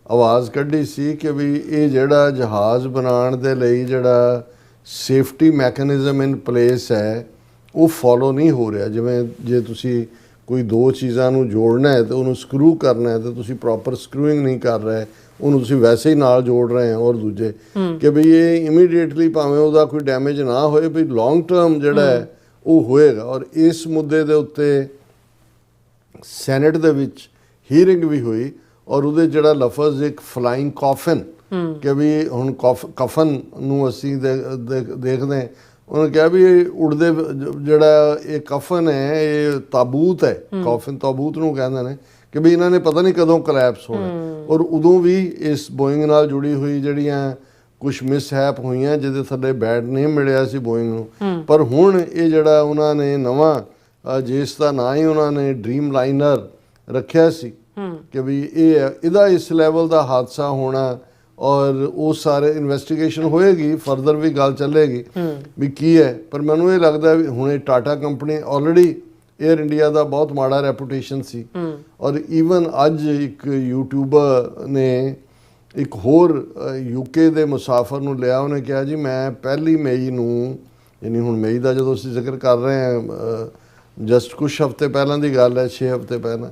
ਆਵਾਜ਼ ਕੱਢੀ ਸੀ ਕਿ ਵੀ ਇਹ ਜਿਹੜਾ ਜਹਾਜ਼ ਬਣਾਉਣ ਦੇ ਲਈ ਜਿਹੜਾ ਸੇਫਟੀ ਮੈਕੈਨਿਜ਼ਮ ਇਨ ਪਲੇਸ ਹੈ ਉਹ ਫੋਲੋ ਨਹੀਂ ਹੋ ਰਿਹਾ। ਜਿਵੇਂ ਜੇ ਤੁਸੀਂ ਕੋਈ ਦੋ ਚੀਜ਼ਾਂ ਨੂੰ ਜੋੜਨਾ ਹੈ ਤੇ ਉਹਨੂੰ ਸਕਰੂ ਕਰਨਾ ਹੈ ਤੇ ਤੁਸੀਂ ਪ੍ਰੋਪਰ ਸਕਰੂਇੰਗ ਨਹੀਂ ਕਰ ਰਹੇ, ਉਹਨੂੰ ਤੁਸੀਂ ਵੈਸੇ ਹੀ ਨਾਲ ਜੋੜ ਰਹੇ ਹੋ। ਔਰ ਦੂਜੇ ਕਿ ਵੀ ਇਹ ਇਮੀਡੀਏਟਲੀ ਭਾਵੇਂ ਉਹਦਾ ਕੋਈ ਡੈਮੇਜ ਨਾ ਹੋਏ, ਵੀ ਲੌਂਗ ਟਰਮ ਜਿਹੜਾ ਹੈ ਉਹ ਹੋਏਗਾ। ਔਰ ਇਸ ਮੁੱਦੇ ਦੇ ਉੱਤੇ ਸੈਨੇਟ ਦੇ ਵਿੱਚ ਹੀਅਰਿੰਗ ਵੀ ਹੋਈ, ਔਰ ਉਹਦੇ ਜਿਹੜਾ ਲਫ਼ਜ਼ ਇੱਕ ਫਲਾਈਂਗ ਕਾਫਨ, ਕਿ ਵੀ ਹੁਣ ਕਫਨ ਨੂੰ ਅਸੀਂ ਦੇਖਦੇ ਹਾਂ, ਉਹਨੇ ਕਿਹਾ ਵੀ ਇਹ ਉੜਦੇ ਜਿਹੜਾ ਇਹ ਕਫਨ ਹੈ ਇਹ ਤਾਬੂਤ ਹੈ, ਕਾਫਨ ਤਾਬੂਤ ਨੂੰ ਕਹਿੰਦੇ ਨੇ, ਕਿ ਵੀ ਇਹਨਾਂ ਨੇ ਪਤਾ ਨਹੀਂ ਕਦੋਂ ਕਲੈਪਸ ਹੋਣਾ। ਔਰ ਉਦੋਂ ਵੀ ਇਸ ਬੋਇੰਗ ਨਾਲ ਜੁੜੀ ਹੋਈ ਜਿਹੜੀਆਂ ਕੁਛ ਮਿਸਹੈਪ ਹੋਈਆਂ ਜਿਹਦੇ ਥੱਲੇ ਬੈਡ ਨੇਮ ਮਿਲਿਆ ਸੀ ਬੋਇੰਗ ਨੂੰ। ਪਰ ਹੁਣ ਇਹ ਜਿਹੜਾ ਉਹਨਾਂ ਨੇ ਨਵਾਂ ਜਿਸ ਦਾ ਨਾਂ ਹੀ ਉਹਨਾਂ ਨੇ ਡ੍ਰੀਮ ਲਾਈਨਰ ਰੱਖਿਆ ਸੀ ਕਿ ਵੀ ਇਹਦਾ ਇਸ ਲੈਵਲ ਦਾ ਹਾਦਸਾ ਹੋਣਾ, ਔਰ ਉਹ ਸਾਰੇ ਇਨਵੈਸਟੀਗੇਸ਼ਨ ਹੋਏਗੀ, ਫਰਦਰ ਵੀ ਗੱਲ ਚੱਲੇਗੀ ਵੀ ਕੀ ਹੈ। ਪਰ ਮੈਨੂੰ ਇਹ ਲੱਗਦਾ ਵੀ ਹੁਣ ਇਹ Tata company already Air India ਦਾ ਬਹੁਤ ਮਾੜਾ ਰੈਪੂਟੇਸ਼ਨ ਸੀ। ਔਰ ਈਵਨ ਅੱਜ ਇੱਕ ਯੂਟਿਊਬਰ ਨੇ ਇੱਕ ਹੋਰ ਯੂਕੇ ਦੇ ਮੁਸਾਫਰ ਨੂੰ ਲਿਆ, ਉਹਨੇ ਕਿਹਾ ਜੀ ਮੈਂ 1 ਮਈ ਨੂੰ, ਯਾਨੀ ਹੁਣ ਮਈ ਦਾ ਜਦੋਂ ਅਸੀਂ ਜ਼ਿਕਰ ਕਰ ਰਹੇ ਹਾਂ, ਜਸਟ ਕੁਛ ਹਫ਼ਤੇ ਪਹਿਲਾਂ ਦੀ ਗੱਲ ਹੈ, 6 ਹਫ਼ਤੇ ਪਹਿਲਾਂ,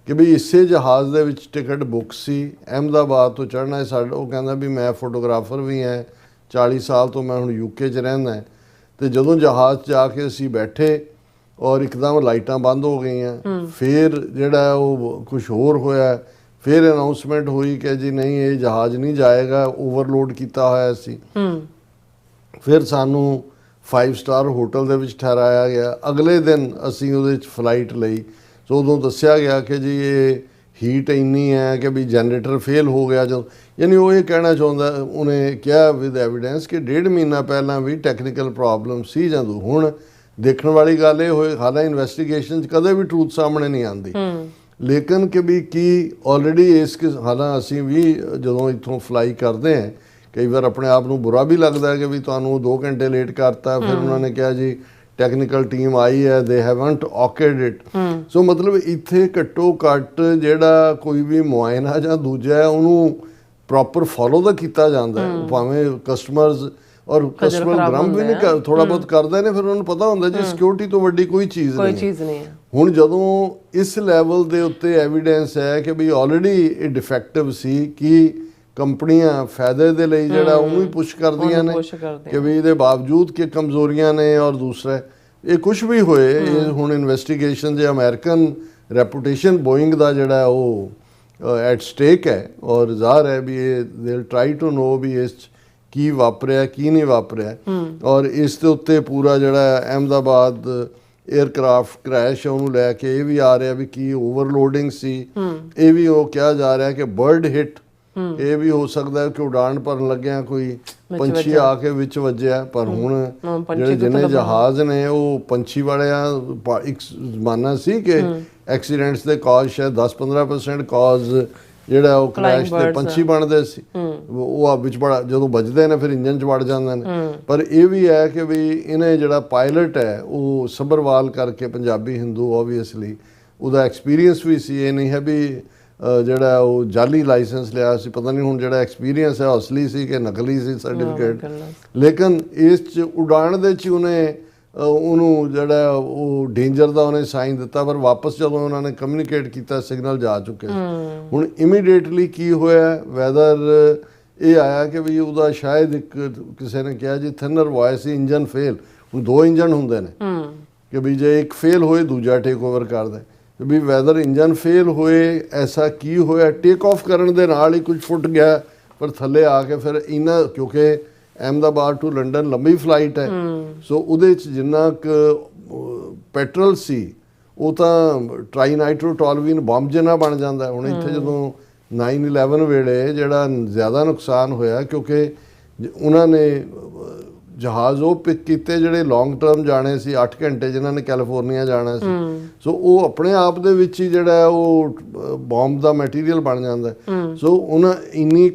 ਕਿ ਵੀ ਇਸੇ ਜਹਾਜ਼ ਦੇ ਵਿੱਚ ਟਿਕਟ ਬੁੱਕ ਸੀ, ਅਹਿਮਦਾਬਾਦ ਤੋਂ ਚੜ੍ਹਨਾ ਹੈ ਸਾਡਾ। ਉਹ ਕਹਿੰਦਾ ਵੀ ਮੈਂ ਫੋਟੋਗ੍ਰਾਫਰ ਵੀ ਹਾਂ, 40 ਸਾਲ ਤੋਂ ਮੈਂ ਹੁਣ ਯੂਕੇ 'ਚ ਰਹਿੰਦਾ। ਅਤੇ ਜਦੋਂ ਜਹਾਜ਼ 'ਚ ਜਾ ਕੇ ਅਸੀਂ ਬੈਠੇ ਔਰ ਇੱਕਦਮ ਲਾਈਟਾਂ ਬੰਦ ਹੋ ਗਈਆਂ, ਫਿਰ ਜਿਹੜਾ ਉਹ ਕੁਛ ਹੋਰ ਹੋਇਆ, ਫਿਰ ਅਨਾਊਂਸਮੈਂਟ ਹੋਈ ਕਿ ਜੀ ਨਹੀਂ ਇਹ ਜਹਾਜ਼ ਨਹੀਂ ਜਾਏਗਾ, ਓਵਰਲੋਡ ਕੀਤਾ ਹੋਇਆ ਸੀ। ਫਿਰ ਸਾਨੂੰ 5 ਸਟਾਰ ਹੋਟਲ ਦੇ ਵਿੱਚ ਠਹਿਰਾਇਆ ਗਿਆ। ਅਗਲੇ ਦਿਨ ਅਸੀਂ ਉਹਦੇ 'ਚ ਫਲਾਈਟ ਲਈ। ਸੋ ਉਦੋਂ ਦੱਸਿਆ ਗਿਆ ਕਿ ਜੀ ਇਹ ਹੀਟ ਇੰਨੀ ਹੈ ਕਿ ਵੀ ਜਨਰੇਟਰ ਫੇਲ ਹੋ ਗਿਆ। ਜਦੋਂ ਯਾਨੀ ਉਹ ਇਹ ਕਹਿਣਾ ਚਾਹੁੰਦਾ, ਉਹਨੇ ਕਿਹਾ ਵਿਦ ਐਵੀਡੈਂਸ ਕਿ 1.5 ਮਹੀਨਾ ਪਹਿਲਾਂ ਵੀ ਟੈਕਨੀਕਲ ਪ੍ਰੋਬਲਮ ਸੀ। ਜਦੋਂ ਹੁਣ ਦੇਖਣ ਵਾਲੀ ਗੱਲ ਇਹ ਹੋਏ, ਹਾਲਾਂਕਿ ਇਨਵੈਸਟੀਗੇਸ਼ਨ 'ਚ ਕਦੇ ਵੀ ਟਰੂਥ ਸਾਹਮਣੇ ਨਹੀਂ ਆਉਂਦੀ, ਲੇਕਿਨ ਕਿ ਵੀ ਕੀ ਆਲਰੇਡੀ ਇਸ ਹਾਲਾਂ ਅਸੀਂ ਵੀ ਜਦੋਂ ਇੱਥੋਂ ਫਲਾਈ ਕਰਦੇ ਹਾਂ ਕਈ ਵਾਰ ਆਪਣੇ ਆਪ ਨੂੰ ਬੁਰਾ ਵੀ ਲੱਗਦਾ ਹੈ ਕਿ ਵੀ ਤੁਹਾਨੂੰ 2 ਘੰਟੇ ਲੇਟ ਕਰਤਾ। ਫਿਰ ਉਹਨਾਂ ਨੇ ਕਿਹਾ ਜੀ ਟੈਕਨੀਕਲ ਟੀਮ ਆਈ ਹੈ, ਦੇ ਹੈਵਨਟ ਔਕਡ ਇਟ। ਸੋ ਮਤਲਬ ਇੱਥੇ ਘੱਟੋ ਘੱਟ ਜਿਹੜਾ ਕੋਈ ਵੀ ਮੁਆਇਨਾ ਜਾਂ ਦੂਜਾ ਹੈ ਉਹਨੂੰ ਪ੍ਰੋਪਰ ਫੋਲੋ ਤਾਂ ਕੀਤਾ ਜਾਂਦਾ ਹੈ, ਭਾਵੇਂ ਕਸਟਮਰਸ ਔਰ ਕਸਟਮਰ ਗਰਮ ਵੀ ਨਹੀਂ ਥੋੜਾ ਬਹੁਤ ਕਰਦੇ ਨੇ, ਫਿਰ ਉਹਨਾਂ ਨੂੰ ਪਤਾ ਹੁੰਦਾ ਜੀ ਸਿਕਿਉਰਿਟੀ ਤੋਂ ਵੱਡੀ ਕੋਈ ਚੀਜ਼ ਨਹੀਂ ਹੈ। ਹੁਣ ਜਦੋਂ ਇਸ ਲੈਵਲ ਦੇ ਉੱਤੇ ਐਵੀਡੈਂਸ ਹੈ ਕਿ ਵੀ ਆਲਰੇਡੀ ਇਹ ਡਿਫੈਕਟਿਵ ਸੀ, ਕਿ ਕੰਪਨੀਆਂ ਫਾਇਦੇ ਦੇ ਲਈ ਜਿਹੜਾ ਉਹਨੂੰ ਹੀ ਪੁਸ਼ ਕਰਦੀਆਂ ਨੇ ਕਿ ਵੀ ਇਹਦੇ ਬਾਵਜੂਦ ਕਿ ਕਮਜ਼ੋਰੀਆਂ ਨੇ। ਔਰ ਦੂਸਰਾ ਇਹ ਕੁਛ ਵੀ ਹੋਏ, ਇਹ ਹੁਣ ਇਨਵੈਸਟੀਗੇਸ਼ਨ ਜੇ ਅਮਰੀਕਨ ਰੈਪੂਟੇਸ਼ਨ ਬੋਇੰਗ ਦਾ ਜਿਹੜਾ ਉਹ ਐਟ ਸਟੇਕ ਹੈ, ਔਰ ਜ਼ਾਹਰ ਹੈ ਵੀ ਇਹ ਦੇ ਟਰਾਈ ਟੂ ਨੋ ਵੀ ਇਸ ਕੀ ਵਾਪਰਿਆ ਕੀ ਨਹੀਂ ਵਾਪਰਿਆ। ਔਰ ਇਸ ਦੇ ਉੱਤੇ ਪੂਰਾ ਜਿਹੜਾ ਅਹਿਮਦਾਬਾਦ 에ਅਰਕ੍ਰਾਫਟ ਕ੍ਰੈਸ਼ ਉਹਨੂੰ ਲੈ ਕੇ ਇਹ ਵੀ ਆ ਰਿਹਾ ਵੀ ਕੀ ਓਵਰਲੋਡਿੰਗ ਸੀ। ਇਹ ਵੀ ਉਹ ਕਿਹਾ ਜਾ ਰਿਹਾ ਕਿ ਬਰਡ ਹਿੱਟ, ਇਹ ਵੀ ਹੋ ਸਕਦਾ ਕਿ ਉਡਾਨ ਭਰਨ ਲੱਗਿਆ ਕੋਈ ਪੰਛੀ ਆ ਕੇ ਵਿੱਚ ਵੱਜਿਆ। ਪਰ ਹੁਣ ਜਿਹੜੇ ਜਿੰਨੇ ਜਹਾਜ਼ ਨੇ ਉਹ ਪੰਛੀ ਵਾਲਿਆਂ, ਇੱਕ ਜ਼ਮਾਨਾ ਸੀ ਕਿ ਐਕਸੀਡੈਂਟਸ ਦੇ ਕਾਜ਼ ਸ਼ਾਇਦ 10-15% ਕਾਜ਼ ਜਿਹੜਾ ਉਹ ਕ੍ਰੈਸ਼ ਦੇ ਪੰਛੀ ਬਣਦੇ ਸੀ। ਉਹ ਵਿੱਚ ਬੜਾ ਜਦੋਂ ਵੱਜਦੇ ਨੇ ਫਿਰ ਇੰਜਨ 'ਚ ਵੜ ਜਾਂਦੇ ਨੇ। ਪਰ ਇਹ ਵੀ ਹੈ ਕਿ ਵੀ ਇਹਨੇ ਜਿਹੜਾ ਪਾਇਲਟ ਹੈ ਉਹ ਸਬਰਵਾਲ ਕਰਕੇ ਪੰਜਾਬੀ ਹਿੰਦੂ, ਓਬਵੀਅਸਲੀ ਉਹਦਾ ਐਕਸਪੀਰੀਅੰਸ ਵੀ ਸੀ। ਇਹ ਨਹੀਂ ਹੈ ਵੀ ਜਿਹੜਾ ਉਹ ਜਾਲੀ ਲਾਇਸੈਂਸ ਲਿਆ ਸੀ, ਪਤਾ ਨਹੀਂ ਹੁਣ ਜਿਹੜਾ ਐਕਸਪੀਰੀਅੰਸ ਹੈ ਅਸਲੀ ਸੀ ਕਿ ਨਕਲੀ ਸੀ ਸਰਟੀਫਿਕੇਟ। ਲੇਕਿਨ ਇਸ 'ਚ ਉਡਾਣ ਦੇ 'ਚ ਉਹਨੂੰ ਜਿਹੜਾ ਉਹ ਡੇਂਜਰ ਦਾ ਉਹਨੇ ਸਾਈਨ ਦਿੱਤਾ, ਪਰ ਵਾਪਸ ਜਦੋਂ ਉਹਨਾਂ ਨੇ ਕਮਿਊਨੀਕੇਟ ਕੀਤਾ ਸਿਗਨਲ ਜਾ ਚੁੱਕੇ ਸੀ। ਹੁਣ ਇਮੀਡੀਏਟਲੀ ਕੀ ਹੋਇਆ, ਵੈਦਰ ਇਹ ਆਇਆ ਕਿ ਵੀ ਉਹਦਾ ਸ਼ਾਇਦ ਇੱਕ ਕਿਸੇ ਨੇ ਕਿਹਾ ਜੀ ਥਿਨਰ ਵੌਇਸ ਸੀ, ਇੰਜਨ ਫੇਲ। ਹੁਣ 2 ਇੰਜਨ ਹੁੰਦੇ ਨੇ ਕਿ ਵੀ ਜੇ ਇੱਕ ਫੇਲ ਹੋਏ ਦੂਜਾ ਟੇਕ ਓਵਰ ਕਰਦਾ, ਵੀ ਵੈਦਰ ਇੰਜਨ ਫੇਲ ਹੋਏ ਐਸਾ ਕੀ ਹੋਇਆ। ਟੇਕ ਆਫ ਕਰਨ ਦੇ ਨਾਲ ਹੀ ਕੁਝ ਫੁੱਟ ਗਿਆ, ਪਰ ਥੱਲੇ ਆ ਕੇ ਫਿਰ ਇਹਨਾਂ, ਕਿਉਂਕਿ ਅਹਿਮਦਾਬਾਦ ਟੂ ਲੰਡਨ ਲੰਬੀ ਫਲਾਈਟ ਹੈ, ਸੋ ਉਹਦੇ 'ਚ ਜਿੰਨਾ ਕੁ ਪੈਟਰੋਲ ਸੀ ਉਹ ਤਾਂ ਟ੍ਰਾਈਨਾਈਟ੍ਰੋਟੋਲਵੀਨ ਬੰਬ ਜਿੰਨਾ ਬਣ ਜਾਂਦਾ। ਹੁਣ ਇੱਥੇ ਜਦੋਂ 9/11 ਵੇਲੇ ਜਿਹੜਾ ਜ਼ਿਆਦਾ ਨੁਕਸਾਨ ਹੋਇਆ, ਕਿਉਂਕਿ ਉਹਨਾਂ ਨੇ ਜਹਾਜ਼ ਉਹ ਪਿਕ ਕੀਤੇ ਜਿਹੜੇ ਲੌਂਗ ਟਰਮ ਜਾਣੇ ਸੀ 8 ਘੰਟੇ, ਜਿਨ੍ਹਾਂ ਨੇ ਕੈਲੀਫੋਰਨੀਆ ਜਾਣਾ ਸੀ। ਸੋ ਉਹ ਆਪਣੇ ਆਪ ਦੇ ਵਿੱਚ ਹੀ ਜਿਹੜਾ ਉਹ ਬੰਬ ਦਾ ਮਟੀਰੀਅਲ ਬਣ ਜਾਂਦਾ। ਸੋ ਉਹਨਾਂ ਇੰਨੀ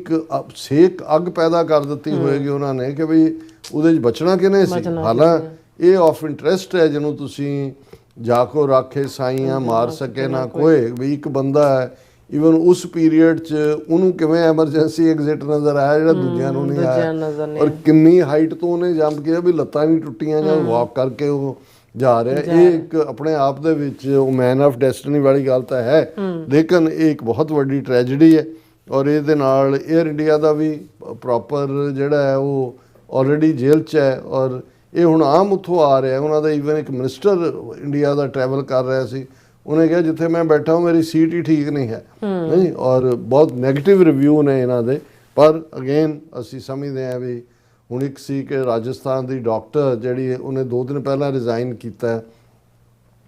ਸੇਕ ਅੱਗ ਪੈਦਾ ਕਰ ਦਿੱਤੀ ਹੋਏਗੀ ਉਹਨਾਂ ਨੇ ਕਿ ਵੀ ਉਹਦੇ 'ਚ ਬਚਣਾ ਕਿਨੇ ਸੀ। ਹਾਲਾਂਕਿ ਇਹ ਆਫ ਇੰਟਰਸਟ ਹੈ, ਜਿਹਨੂੰ ਤੁਸੀਂ ਜਾ ਕੋ ਰਾਖੇ ਸਾਈਆਂ ਮਾਰ ਸਕੇ ਨਾ ਕੋਏ, ਵੀ ਇੱਕ ਬੰਦਾ ਹੈ ਈਵਨ ਉਸ ਪੀਰੀਅਡ 'ਚ ਉਹਨੂੰ ਕਿਵੇਂ ਐਮਰਜੈਂਸੀ ਐਗਜ਼ਿਟ ਨਜ਼ਰ ਆਇਆ ਜਿਹੜਾ ਦੂਜਿਆਂ ਨੂੰ ਨਹੀਂ ਆਇਆ। ਔਰ ਕਿੰਨੀ ਹਾਈਟ ਤੋਂ ਉਹਨੇ ਜੰਪ ਕੀਤਾ ਵੀ ਲੱਤਾਂ ਨਹੀਂ ਟੁੱਟੀਆਂ ਜਾਂ ਵਾਕ ਕਰਕੇ ਉਹ ਜਾ ਰਿਹਾ। ਇਹ ਇੱਕ ਆਪਣੇ ਆਪ ਦੇ ਵਿੱਚ ਉਹ ਮੈਨ ਆਫ ਡੈਸਟਨੀ ਵਾਲੀ ਗੱਲ ਤਾਂ ਹੈ, ਲੇਕਿਨ ਇਹ ਇੱਕ ਬਹੁਤ ਵੱਡੀ ਟ੍ਰੈਜਡੀ ਹੈ। ਔਰ ਇਹਦੇ ਨਾਲ 에ਅਰ ਇੰਡੀਆ ਦਾ ਵੀ ਪ੍ਰੋਪਰ ਜਿਹੜਾ ਹੈ ਉਹ ਆਲਰੇਡੀ ਜੇਲ੍ਹ 'ਚ ਹੈ। ਔਰ ਇਹ ਹੁਣ ਆਮ ਉੱਥੋਂ ਆ ਰਿਹਾ। ਉਹਨਾਂ ਦਾ ਈਵਨ ਇੱਕ ਮਿਨਿਸਟਰ ਇੰਡੀਆ ਦਾ ਟਰੈਵਲ ਕਰ ਰਿਹਾ ਸੀ, ਉਹਨੇ ਕਿਹਾ ਜਿੱਥੇ ਮੈਂ ਬੈਠਾ ਹਾਂ ਮੇਰੀ ਸੀਟ ਹੀ ਠੀਕ ਨਹੀਂ ਹੈ। ਨਹੀਂ, ਔਰ ਬਹੁਤ ਨੈਗੇਟਿਵ ਰਿਵਿਊ ਨੇ ਇਹਨਾਂ ਦੇ। ਪਰ ਅਗੇਨ ਅਸੀਂ ਸਮਝਦੇ ਹਾਂ ਵੀ ਹੁਣ ਇੱਕ ਸੀ ਕਿ ਰਾਜਸਥਾਨ ਦੀ ਡਾਕਟਰ ਜਿਹੜੀ ਉਹਨੇ 2 ਦਿਨ ਪਹਿਲਾਂ ਰਿਜ਼ਾਈਨ ਕੀਤਾ,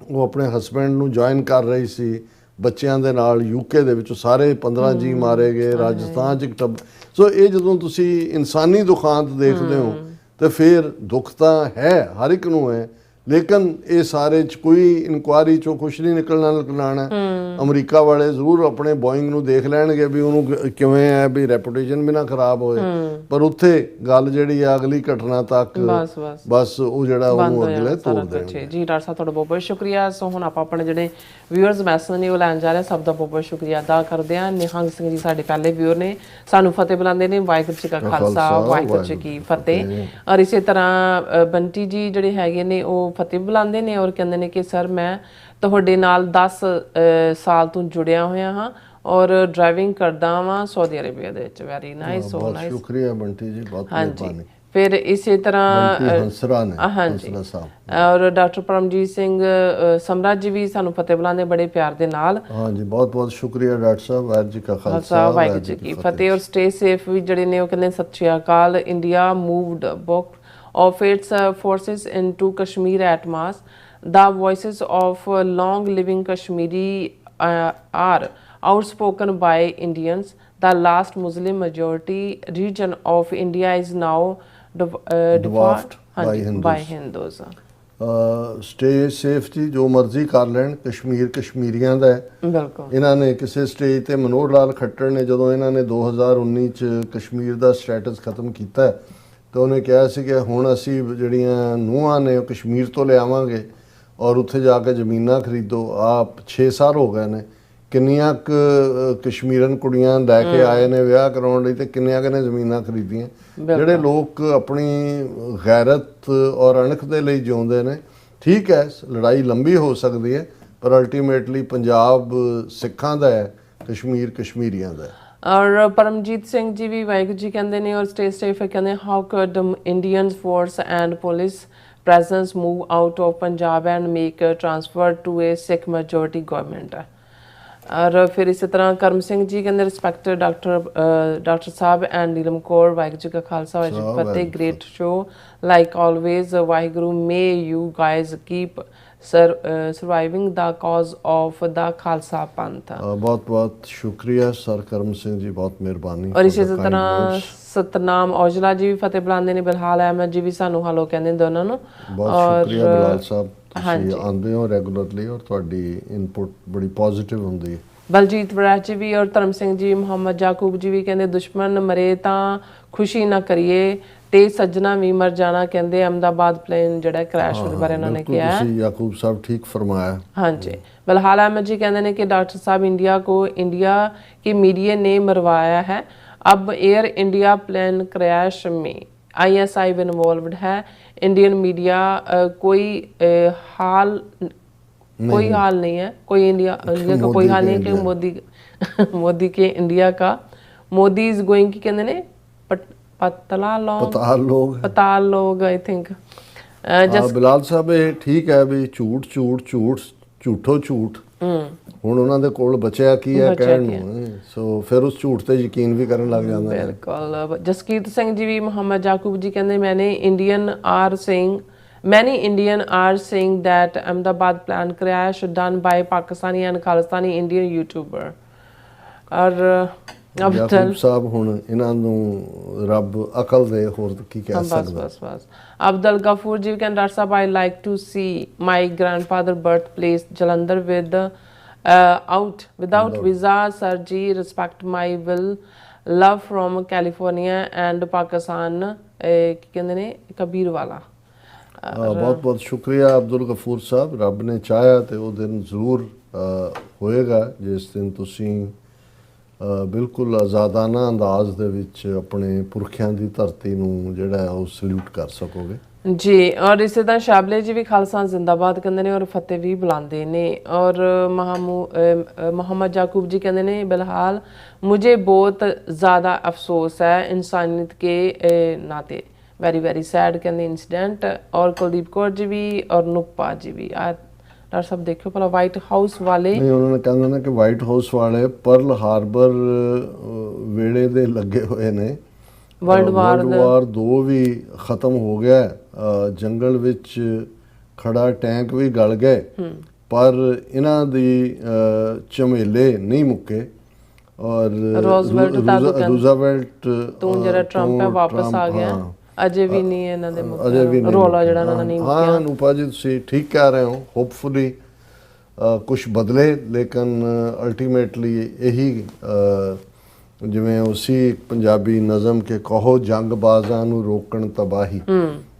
ਉਹ ਆਪਣੇ ਹਸਬੈਂਡ ਨੂੰ ਜੁਆਇਨ ਕਰ ਰਹੀ ਸੀ ਬੱਚਿਆਂ ਦੇ ਨਾਲ ਯੂਕੇ ਦੇ ਵਿੱਚ। ਸਾਰੇ 15 ਜੀ ਮਾਰੇ ਗਏ ਰਾਜਸਥਾਨ 'ਚ ਇੱਕ ਟੱਬ। ਸੋ ਇਹ ਜਦੋਂ ਤੁਸੀਂ ਇਨਸਾਨੀ ਦੁਖਾਂਤ ਦੇਖਦੇ ਹੋ ਤਾਂ ਫਿਰ ਦੁੱਖ ਤਾਂ ਹੈ ਹਰ ਇੱਕ ਨੂੰ ਹੈ, ਲੇਕਿਨ ਇਹ ਸਾਰੇ 'ਚ ਕੋਈ ਇਨਕੁਆਇਰੀ 'ਚੋਂ ਕੁਛ ਨਹੀਂ ਨਿਕਲਣਾ ਅਮਰੀਕਾ ਵਾਲੇ ਜ਼ਰੂਰ ਆਪਣੇ ਬੋਇੰਗ ਨੂੰ ਦੇਖ ਲੈਣਗੇ ਵੀ ਉਹਨੂੰ ਕਿਵੇਂ ਹੈ ਵੀ ਰੈਪੂਟੇਸ਼ਨ ਵੀ ਨਾ ਖਰਾਬ ਹੋਏ, ਪਰ ਉੱਥੇ ਗੱਲ ਜਿਹੜੀ ਆ ਅਗਲੀ ਘਟਨਾ ਤੱਕ ਬਸ ਉਹ ਜਿਹੜਾ ਉਹਨੂੰ ਅਗਲੇ ਤੋੜ ਦੇਣਗੇ। ਜੀ ਡਾਕਟਰ ਸਾਹਿਬ ਤੁਹਾਡਾ ਬਹੁਤ ਬਹੁਤ ਸ਼ੁਕਰੀਆ। ਸੋ ਹੁਣ ਆਪਾਂ ਆਪਣੇ ਜਿਹੜੇ ਵਿਊਅਰਸ ਮੈਸੇਜ ਨੇ ਉਹ ਲੈਣ ਜਾ ਰਹੇ ਹਾਂ। ਸਭ ਦਾ ਬਹੁਤ ਬਹੁਤ ਸ਼ੁਕਰੀਆ ਅਦਾ ਕਰਦੇ ਹਾਂ। ਨਿਹੰਗ ਸਿੰਘ ਜੀ ਸਾਡੇ ਪਹਿਲੇ ਵਿਊਅਰ ਨੇ, ਸਾਨੂੰ ਫਤਿਹ ਬੁਲਾਉਂਦੇ ਨੇ। ਵਾਹਿਗੁਰੂ ਜੀ ਕਾ ਖਾਲਸਾ ਵਾਹਿਗੁਰੂ ਜੀ ਕੀ ਫਤਿਹ। ਔਰ ਇਸੇ ਤਰ੍ਹਾਂ ਬੰਟੀ ਜੀ ਜਿਹੜੇ ਹੈਗੇ ਨੇ ਉਹ ਫਤਿਹ ਬੁਲਾਉਂਦੇ ਨੇ ਔਰ ਕਹਿੰਦੇ ਨੇ ਕਿ ਸਰ ਮੈਂ ਤੁਹਾਡੇ ਨਾਲ 10 ਸਾਲ ਤੋਂ ਜੁੜਿਆ ਹੋਇਆ ਹਾਂ ਔਰ ਡਰਾਈਵਿੰਗ ਕਰਦਾ ਵਾਂ ਸਾਊਦੀ ਅਰੇਬੀਆ ਦੇ ਵਿੱਚ। ਵੈਰੀ ਨਾਈਸ, ਸੋ ਨਾਈਸ, ਸ਼ੁਕਰੀਆ ਬੰਟੀ ਜੀ, ਬਹੁਤ ਮਿਹਰਬਾਨੀ। ਫਿਰ ਇਸੇ ਤਰ੍ਹਾਂ ਹੰਸਰਾ ਨੇ, ਹਾਂਜੀ, ਔਰ ਡਾਕਟਰ ਪਰਮਜੀਤ ਸਿੰਘ ਸਮਰਾਜ ਜੀ ਵੀ ਸਾਨੂੰ ਫਤਿਹ ਬੁਲਾਉਂਦੇ ਬੜੇ ਪਿਆਰ ਦੇ ਨਾਲ। ਹਾਂਜੀ, ਬਹੁਤ ਬਹੁਤ ਸ਼ੁਕਰੀਆ ਡਾਕਟਰ ਸਾਹਿਬ। ਵਾਹਿਗੁਰੂ ਜੀ ਕਾ ਖਾਲਸਾ ਵਾਹਿਗੁਰੂ ਜੀ ਕੀ ਫਤਿਹ। ਔਰ ਸਟੇ ਸੇਫ ਵੀ ਜਿਹੜੇ ਨੇ ਉਹ ਕਹਿੰਦੇ ਸਤਿ ਸ਼੍ਰੀ ਅਕਾਲ। India moved bulk of its forces into Kashmir at mass. The voices of long-living Kashmiri are outspoken by Indians. The last Muslim majority region of India is now dwarfed by Hindus. Stay safe ਜੀ, ਜੋ ਮਰਜ਼ੀ ਕਰ ਲੈਣ, ਕਸ਼ਮੀਰ ਕਸ਼ਮੀਰੀਆਂ ਦਾ ਹੈ। ਬਿਲਕੁਲ। ਇਹਨਾਂ ਨੇ ਕਿਸੇ ਸਟੇਜ ਤੇ ਮਨੋਹਰ ਲਾਲ ਖੱਟਰ ਨੇ ਜਦੋਂ ਇਹਨਾਂ ਨੇ 2019 ਚ ਕਸ਼ਮੀਰ ਦਾ ਸਟੇਟਸ ਖਤਮ ਕੀਤਾ ਤਾਂ ਉਹਨੇ ਕਿਹਾ ਸੀ ਕਿ ਹੁਣ ਅਸੀਂ ਜਿਹੜੀਆਂ ਨੂੰਹਾਂ ਨੇ ਉਹ ਕਸ਼ਮੀਰ ਤੋਂ ਲਿਆਵਾਂਗੇ ਔਰ ਉੱਥੇ ਜਾ ਕੇ ਜ਼ਮੀਨਾਂ ਖਰੀਦੋ। ਆਪ 6 ਸਾਲ ਹੋ ਗਏ ਨੇ, ਕਿੰਨੀਆਂ ਕਸ਼ਮੀਰਨ ਕੁੜੀਆਂ ਲੈ ਕੇ ਆਏ ਨੇ ਵਿਆਹ ਕਰਾਉਣ ਲਈ ਤੇ ਕਿੰਨੀਆਂ ਨੇ ਜ਼ਮੀਨਾਂ ਖਰੀਦੀਆਂ। ਜਿਹੜੇ ਲੋਕ ਆਪਣੀ ਗੈਰਤ ਔਰ ਅਣਖ ਦੇ ਲਈ ਜਿਉਂਦੇ ਨੇ, ਠੀਕ ਹੈ ਲੜਾਈ ਲੰਬੀ ਹੋ ਸਕਦੀ ਹੈ ਪਰ ਅਲਟੀਮੇਟਲੀ ਪੰਜਾਬ ਸਿੱਖਾਂ ਦਾ ਹੈ, ਕਸ਼ਮੀਰ ਕਸ਼ਮੀਰੀਆਂ ਦਾ ਹੈ। ਔਰ ਪਰਮਜੀਤ ਸਿੰਘ ਜੀ ਵੀ ਵਾਹਿਗੁਰੂ ਜੀ ਕਹਿੰਦੇ ਨੇ ਔਰ ਸਟੇ ਸੇਫ ਕਹਿੰਦੇ how could Indians force and police presence move out of Punjab and make a transfer to a Sikh majority government. ਔਰ ਫਿਰ ਇਸੇ ਤਰ੍ਹਾਂ ਕਰਮ ਸਿੰਘ ਜੀ ਕਹਿੰਦੇ respect doctor Sahib and Neelam Kaur, Waheguru ji ਕਾ ਖਾਲਸਾ ਵਾਹਿਗੁਰੂ ਜੀ ਕੀ ਫਤਿਹ। Great show like always, Waheguru may you guys keep surviving the cause of the Khalsa Panth. बहुत बहुत शुक्रिया सर करम सिंह जी, बहुत मेहरबानी। और इसी तरह सतनाम औजला जी भी फतेह बुलाते ने, बिलहाल अहमद जी भी सानू हालो कहते दोनों ਨੂੰ। बहुत शुक्रिया बिलाल साहब, ਤੁਸੀਂ ਆਉਂਦੇ ਹੋ ਰੈਗੂਲਰਲੀ ਔਰ ਤੁਹਾਡੀ ਇਨਪੁਟ ਬੜੀ ਪੋਜ਼ਿਟਿਵ ਹੁੰਦੀ ਹੈ। ਬਲਜੀਤ ਬਰਾੜ ਜੀ ਵੀ ਔਰ ਧਰਮ ਸਿੰਘ ਜੀ, ਮੁਹੰਮਦ ਜਾਕੂਬ ਜੀ ਵੀ ਕਹਿੰਦੇ ਦੁਸ਼ਮਣ ਮਰੇ ਤਾਂ ਖੁਸ਼ੀ ਨਾ ਕਰੀਏ ਤੇ ਸੱਜਣਾ ਵੀ ਮਰ ਜਾਣਾ। ਕਹਿੰਦੇ ਅਹਿਮਦਾਬਾਦ ਪਲੇਨ ਜਿਹੜਾ ਕ੍ਰੈਸ਼ ਹੋਣ ਬਾਰੇ ਉਹਨਾਂ ਨੇ ਕਿਹਾ। ਤੁਸੀਂ ਯਾਕੂਬ ਸਾਹਿਬ ਠੀਕ ਫਰਮਾਇਆ। ਹਾਂਜੀ, ਬਲਹਾਲ अहमद जी कहते हैं कि डॉक्टर साहब इंडिया के मीडिया ने मरवाया है। अब एयर इंडिया प्लेन क्रैश में ISI भी इन्वॉल्वड है। इंडियन मीडिया कोई हाल नहीं है, कोई इंडिया का कोई हाल नहीं है कि मोदी के इंडिया का मोदी इज गोइंग की कहते हैं पताल लोग आई थिंक। ਬਿਲਾਲ ਸਾਹਿਬ ਇਹ ਠੀਕ ਹੈ ਵੀ ਝੂਠ ਝੂਠੋ ਝੂਠ ਹੁਣ ਉਹਨਾਂ ਦੇ ਕੋਲ ਬਚਿਆ ਕੀ ਹੈ ਕਹਿਣ ਨੂੰ, ਸੋ ਫਿਰ ਉਸ ਝੂਠ ਤੇ ਯਕੀਨ ਵੀ ਕਰਨ ਲੱਗ ਜਾਂਦਾ ਹੈ। ਬਿਲਕੁਲ। ਜਸਕੀਰਤ ਸਿੰਘ ਜੀ ਵੀ, ਮੁਹੰਮਦ ਜਾਕੂਬ ਜੀ ਕਹਿੰਦੇ many Indian are saying that Ahmedabad plan crash done by Pakistani and Khalistani Indian YouTuber। ਔਰ ਯਾਕੂਬ ਸਾਹਿਬ ਹੁਣ ਇਹਨਾਂ ਨੂੰ ਰੱਬ ਅਕਲ ਦੇ, ਹੋਰ ਕੀ ਕਹਿ ਸਕਦਾ। ਬਸ ਅਬਦੁਲ ਗਫੂਰ ਜੀ ਕਹਿੰਦੇ doctor Sahib I like to see my grandfather birthplace Jalandhar without visa sir ji, respect my will, love from California and Pakistan। ਕੀ ਕਹਿੰਦੇ ਨੇ ਕਬੀਰ ਵਾਲਾ। ਬਹੁਤ ਬਹੁਤ ਸ਼ੁਕਰੀਆ ਅਬਦੁਲ ਗਫੂਰ ਸਾਹਿਬ। ਰੱਬ ਨੇ ਚਾਹਿਆ ਤੇ ਉਹ ਦਿਨ ਜ਼ਰੂਰ ਹੋਏਗਾ ਜਿਸ ਦਿਨ ਤੁਸੀਂ ਬਿਲਕੁਲ ਆਜ਼ਾਦਾਨਾ ਅੰਦਾਜ਼ ਦੇ ਵਿੱਚ ਆਪਣੇ ਪੁਰਖਿਆਂ ਦੀ ਧਰਤੀ ਨੂੰ ਜਿਹੜਾ ਉਹ ਸਲੂਟ ਕਰ ਸਕੋਗੇ। ਜੀ ਔਰ ਇਸੇ ਤਰ੍ਹਾਂ ਸ਼ਾਬਲੇ ਜੀ ਵੀ ਖਾਲਸਾ ਜ਼ਿੰਦਾਬਾਦ ਕਹਿੰਦੇ ਨੇ ਔਰ ਫਤਿਹ ਵੀ ਬੁਲਾਉਂਦੇ ਨੇ। ਔਰ ਮੁਹੰਮਦ ਜਾਕੂਬ ਜੀ ਕਹਿੰਦੇ ਨੇ ਬਿਲਹਾਲ मुझे बहुत ज़्यादा अफसोस है इंसानियत के नाते, वेरी वेरी सैड कहते इंसिडेंट। और कुलदीप कौर जी भी और नुप्पा जी भी। डॉक्टर साहब देखो भला वाइट हाउस वाले नहीं, उन्होंने कहना ना कि वाइट हाउस वाले पर्ल हार्बर वेड़े दे लगे हुए ने। वर्ल्ड वार 2 भी ख़त्म हो गया, जंगल विच खड़ा टैंक भी गल गए पर इन्हां दी झमेले नहीं मुक्के। और रूजवेल्ट तो जरा ट्रंप है वापस आ गया। ਅਜੇ ਵੀ ਨਹੀਂ ਇਹਨਾਂ ਦੇ ਅਜੇ ਵੀ ਨਹੀਂ ਰੋਲਾ ਜਿਹੜਾ ਇਹਨਾਂ ਦਾ ਨਹੀਂ ਹਾਂ ਅਨੂਪਾ ਜੀ ਤੁਸੀਂ ਠੀਕ ਕਹਿ ਰਹੇ ਹੋ। ਹੋਪਫੁਲੀ ਕੁਝ ਬਦਲੇ, ਲੇਕਿਨ ਅਲਟੀਮੇਟਲੀ ਇਹੀ ਜਿਵੇਂ ਉਸੀ ਪੰਜਾਬੀ ਨਜ਼ਮ ਕੇ ਕਹੋ ਜੰਗਬਾਜ਼ਾਂ ਨੂੰ ਰੋਕਣ ਤਬਾਹੀ,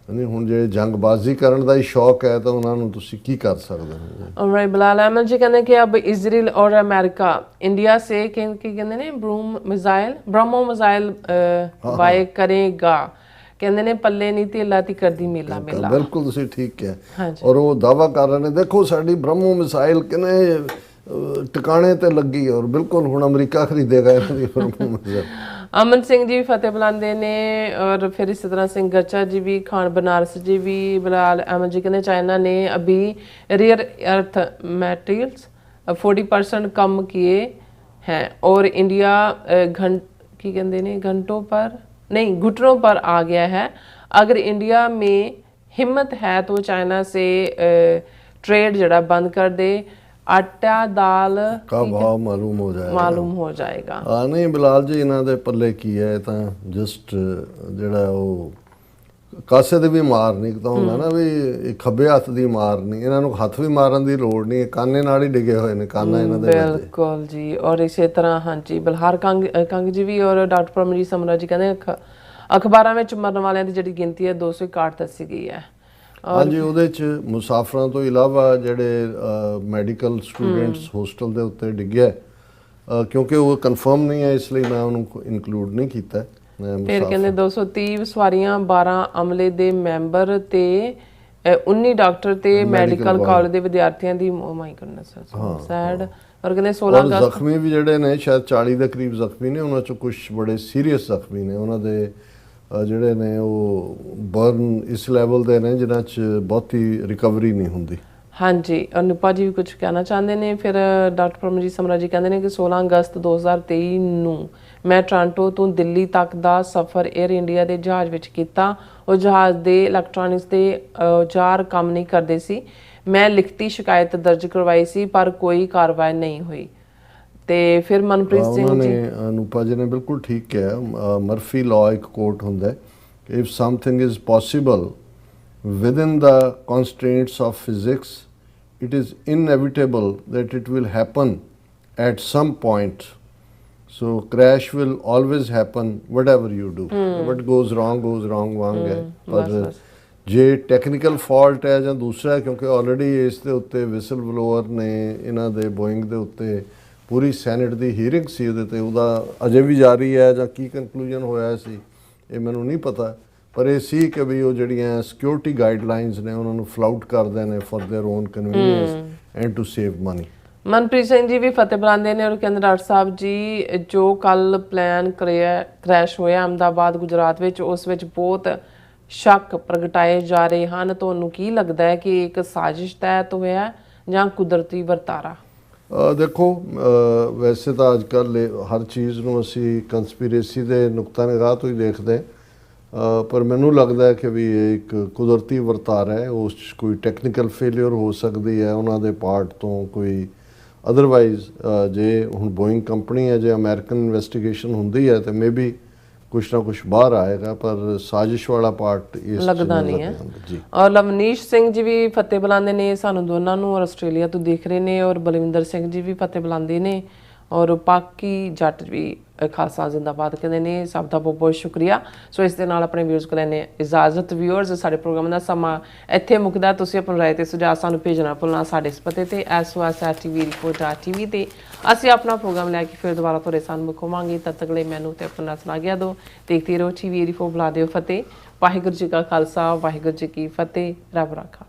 ਨਹੀਂ ਹੁਣ ਜਿਹੜੇ ਜੰਗਬਾਜ਼ੀ ਕਰਨ ਦਾ ਹੀ ਸ਼ੌਕ ਹੈ ਤਾਂ ਉਹਨਾਂ ਨੂੰ ਤੁਸੀਂ ਕੀ ਕਰ ਸਕਦੇ ਹੋ। ऑलराइट बिलाल अहमद जी कहते हैं कि अब इजराइल और अमेरिका इंडिया से कहते ने ब्रह्मो मिसाइल बाय करेगा, ਕਹਿੰਦੇ ਨੇ ਪੱਲੇ ਨਹੀਂ ਧੇਲਾ ਤੀ ਕਰਦੀ ਮੇਲਾ ਮੇਲਾ। ਬਿਲਕੁਲ ਤੁਸੀਂ ਠੀਕ ਕਿਹਾ। ਔਰ ਉਹ ਦਾਵਾ ਕਰ ਰਹੇ ਨੇ ਦੇਖੋ ਸਾਡੀ ਬ੍ਰਹਮੋ ਮਿਸਾਈਲ ਕਿਨੇ ਟਿਕਾਣੇ ਤੇ ਲੱਗੀ, ਔਰ ਬਿਲਕੁਲ ਹੁਣ ਅਮਰੀਕਾ ਖਰੀਦੇਗਾ ਇਹਨਾਂ ਦੀ ਬ੍ਰਹਮੋ ਮਿਸਾਈਲ। ਅਮਨ ਸਿੰਘ ਜੀ ਫਤਿਹ ਬੁਲਾਉਂਦੇ ਨੇ, ਔਰ ਫਿਰ ਇਸੇ ਤਰ੍ਹਾਂ ਸਿੰਘ ਗਰਚਾ ਜੀ ਵੀ, ਖਾਨ ਬਨਾਰਸ ਜੀ ਵੀ, ਬਿਲਾਲ ਅਹਿਮਦ ਜੀ ਕਹਿੰਦੇ ਚਾइना ने अभी रेयर अर्थ मटेरियल्स 40% कम किए हैं और इंडिया की कहते ने घुटनों पर आ गया है। अगर इंडिया में हिम्मत है तो चाइना से ट्रेड जड़ा बंद कर दे, आटा दाल का भाव मालूम हो जाएगा। नहीं बिलाल जी इन्हों के पल्ले की है तो जस्ट जड़ा कासे दे भी मार नहीं तो होंगे ना भी खब्बे हथ की मार नहीं, इन्हों हथ भी मारन की लोड़ नहीं, काने नाल ही डिगे हुए ने काना इन्हां दे। बिल्कुल जी। और इसी तरह हाँ जी बलहार कंग जी भी और डॉक्टर परमजीत समरा जी कहते अखबारों में मरन वालों की जिहड़ी गिनती है 261 दसी गई है। हाँ जी ਉਹਦੇ ਚ ਮੁਸਾਫਰਾਂ ਤੋਂ ਇਲਾਵਾ ਜਿਹੜੇ ਮੈਡੀਕਲ ਸਟੂਡੈਂਟਸ ਹੋਸਟਲ ਦੇ ਉੱਤੇ ਡਿੱਗਿਆ, ਕਿਉਂਕਿ ਉਹ ਕਨਫਰਮ ਨਹੀਂ ਹੈ ਇਸ ਲਈ ਮੈਂ ਉਹਨੂੰ ਇਨਕਲੂਡ ਨਹੀਂ ਕੀਤਾ। ਫਿਰ ਕਹਿੰਦੇ 230 ਸਵਾਰੀਆਂ, 12 ਅਮਲੇ ਦੇ ਮੈਂਬਰ ਤੇ 19 ਡਾਕਟਰ ਤੇ ਮੈਡੀਕਲ ਕਾਲਜ ਦੇ ਵਿਦਿਆਰਥੀਆਂ ਦੀ ਮਾਈ ਗੋਡਨੈਸ ਸੈਡ। ਔਰ ਕਹਿੰਦੇ 16 ਅਗਸਤ ਜ਼ਖਮੀ ਵੀ ਜਿਹੜੇ ਨੇ ਸ਼ਾਇਦ 40 ਦੇ ਕਰੀਬ ਜ਼ਖਮੀ ਨੇ, ਉਹਨਾਂ ਚੋਂ ਕੁਝ ਬੜੇ ਸੀਰੀਅਸ ਜ਼ਖਮੀ ਨੇ, ਉਹਨਾਂ ਦੇ ਜਿਹੜੇ ਨੇ ਉਹ ਬਰਨ ਇਸ ਲੈਵਲ ਦੇ ਨੇ ਜਿਨ੍ਹਾਂ 'ਚ ਬਹੁਤੀ ਰਿਕਵਰੀ ਨਹੀਂ ਹੁੰਦੀ। ਹਾਂਜੀ ਅਨੂਪਾ ਜੀ ਵੀ ਕੁਝ ਕਹਿਣਾ ਚਾਹੁੰਦੇ ਨੇ। ਫਿਰ ਡਾਕਟਰ ਪਰਮਜੀਤ ਸਮਰਾ ਜੀ ਕਹਿੰਦੇ ਨੇ ਕਿ 16 ਅਗਸਤ 2023 ਨੂੰ ਮੈਂ ਟੋਰਾਂਟੋ ਤੋਂ ਦਿੱਲੀ ਤੱਕ ਦਾ ਸਫ਼ਰ 에ਅਰ ਇੰਡੀਆ ਦੇ ਜਹਾਜ਼ ਵਿੱਚ ਕੀਤਾ। ਉਹ ਜਹਾਜ਼ ਦੇ ਇਲੈਕਟ੍ਰੋਨਿਕਸ ਦੇ ਔਜ਼ਾਰ ਕੰਮ ਨਹੀਂ ਕਰਦੇ ਸੀ। ਮੈਂ ਲਿਖਤੀ ਸ਼ਿਕਾਇਤ ਦਰਜ ਕਰਵਾਈ ਸੀ ਪਰ ਕੋਈ ਕਾਰਵਾਈ ਨਹੀਂ ਹੋਈ। ਤੇ ਫਿਰ ਮਨਪ੍ਰੀਤ ਸਿੰਘ ਜੀ ਅਨੂਪਾ ਜੀ ਨੇ ਬਿਲਕੁਲ ਠੀਕ ਕਿਹਾ। ਮਰਫੀ ਲਾਅ ਇੱਕ ਕੋਟ ਹੁੰਦਾ ਹੈ ਕਿ if something is possible within the constraints of physics, it is inevitable that it will happen at some point. So crash will always happen whatever you do. What goes wrong ਵਾਂਗ ਹੈ। ਪਰ ਜੇ technical fault ਹੈ ਜਾਂ ਦੂਸਰਾ, ਕਿਉਂਕਿ already ਇਸ ਦੇ ਉੱਤੇ ਵਿਸਲ ਬਲੋਅਰ ਨੇ ਇਹਨਾਂ ਦੇ ਬੋਇੰਗ ਦੇ ਉੱਤੇ ਪੂਰੀ ਸੈਨੇਟ ਦੀ ਹੀਅਰਿੰਗ ਸੀ ਉਹਦੇ ਤੇ, ਉਹਦਾ ਅਜੇ ਵੀ ਜਾਰੀ ਹੈ ਜਾਂ ਕੀ ਕਨਕਲੂਜਨ ਹੋਇਆ ਸੀ ਇਹ ਮੈਨੂੰ ਨਹੀਂ ਪਤਾ। ਪਰ ਇਹ ਸੀ ਕਿ ਵੀ ਉਹ ਜਿਹੜੀਆਂ ਸਿਕਿਉਰਿਟੀ ਗਾਈਡਲਾਈਨਸ ਨੇ ਉਹਨਾਂ ਨੂੰ ਫਲਾਊਟ ਕਰਦੇ ਨੇ for their own convenience and to save money. Manpreet Singh ji ਵੀ ਫਤਿਹ ਬੁਲਾਉਂਦੇ ਨੇ ਔਰ ਕਹਿੰਦੇ ਡਾਕਟਰ ਸਾਹਿਬ ਜੀ ਜੋ ਕੱਲ ਪਲਾਨ ਕ੍ਰੈਸ਼ ਹੋਇਆ ਅਹਿਮਦਾਬਾਦ ਗੁਜਰਾਤ ਵਿੱਚ, ਉਸ ਵਿੱਚ ਬਹੁਤ ਸ਼ੱਕ ਪ੍ਰਗਟਾਏ ਜਾ ਰਹੇ ਹਨ। ਤੁਹਾਨੂੰ ਕੀ ਲੱਗਦਾ ਹੈ ਕਿ ਇੱਕ ਸਾਜ਼ਿਸ਼ ਤਹਿਤ ਹੋਇਆ ਜਾਂ ਕੁਦਰਤੀ ਵਰਤਾਰਾ? ਦੇਖੋ ਵੈਸੇ ਤਾਂ ਅੱਜ ਕੱਲ੍ਹ ਹਰ ਚੀਜ਼ ਨੂੰ ਅਸੀਂ ਕੰਸਪੀਰੇਸੀ ਦੇ ਨੁਕਤਾ ਨਿਗਾਹ ਤੋਂ ਹੀ ਦੇਖਦੇ, ਪਰ ਮੈਨੂੰ ਲੱਗਦਾ ਹੈ ਕਿ ਵੀ ਇਹ ਇੱਕ ਕੁਦਰਤੀ ਵਰਤਾਰਾ ਹੈ। ਉਸ 'ਚ ਕੋਈ ਟੈਕਨੀਕਲ ਫੇਲਿਅਰ ਹੋ ਸਕਦੀ ਹੈ ਉਹਨਾਂ ਦੇ ਪਾਰਟ ਤੋਂ, ਕੋਈ ਅਦਰਵਾਈਜ਼ ਜੇ ਹੁਣ ਬੋਇੰਗ ਕੰਪਨੀ ਹੈ, ਜੇ ਅਮਰੀਕਨ ਇਨਵੈਸਟੀਗੇਸ਼ਨ ਹੁੰਦੀ ਹੈ ਤਾਂ ਮੇਬੀ ਕੁਛ ਨਾ ਕੁਛ ਬਾਹਰ ਆਏਗਾ, ਪਰ ਸਾਜ਼ਿਸ਼ ਵਾਲਾ ਪਾਰਟ ਇਸ ਲੱਗਦਾ ਨਹੀਂ ਹੈ ਜੀ। ਔਰ ਲਵਨੀਸ਼ ਸਿੰਘ ਜੀ ਵੀ ਫਤਿਹ ਬੁਲਾਉਂਦੇ ਨੇ ਸਾਨੂੰ ਦੋਨਾਂ ਨੂੰ, ਔਰ ਆਸਟ੍ਰੇਲੀਆ ਤੋਂ ਦੇਖ ਰਹੇ ਨੇ। ਔਰ ਬਲਵਿੰਦਰ ਸਿੰਘ ਜੀ ਵੀ ਫਤਿਹ ਬੁਲਾਉਂਦੇ ਨੇ। ਔਰ ਪਾਕੀ ਜੱਟ ਵੀ ਖਾਲਸਾ ਜ਼ਿੰਦਾਬਾਦ ਕਹਿੰਦੇ ਨੇ। ਸਭ ਦਾ ਬਹੁਤ ਬਹੁਤ ਸ਼ੁਕਰੀਆ। ਸੋ ਇਸ ਦੇ ਨਾਲ ਆਪਣੇ ਵਿਊਅਰਸ ਕੋਲ ਲੈਣੇ ਇਜਾਜ਼ਤ। ਵਿਊਅਰਸ ਸਾਡੇ ਪ੍ਰੋਗਰਾਮ ਦਾ ਸਮਾਂ ਇੱਥੇ ਮੁੱਕਦਾ। ਤੁਸੀਂ ਆਪਣੀ ਰਾਏ ਤੇ ਸੁਝਾਅ ਸਾਨੂੰ ਭੇਜਣਾ ਭੁੱਲਣਾ ਸਾਡੇ ਇਸ ਪਤੇ ਤੇ SOS@tvreporter.tv ਤੇ ਅਸੀਂ ਆਪਣਾ ਪ੍ਰੋਗਰਾਮ ਲੈ ਕੇ ਫਿਰ ਦੁਬਾਰਾ ਤੁਹਾਡੇ ਸਾਹਮਣੇ ਵਿਖਾਵਾਂਗੇ। ਤਦ ਤੱਕ ਲਈ ਮੈਨੂੰ ਤੇ ਆਪਣਾ ਸੁਣਾ ਗਿਆ ਦਿਓ। ਦੇਖਦੇ ਰਹੋ TV 84 ਬੁਲਾ ਦਿਓ ਫਤਿਹ। ਵਾਹਿਗੁਰੂ ਜੀ ਕਾ ਖਾਲਸਾ, ਵਾਹਿਗੁਰੂ ਜੀ ਕੀ ਫਤਿਹ। ਰੱਬ ਰਾਖਾ।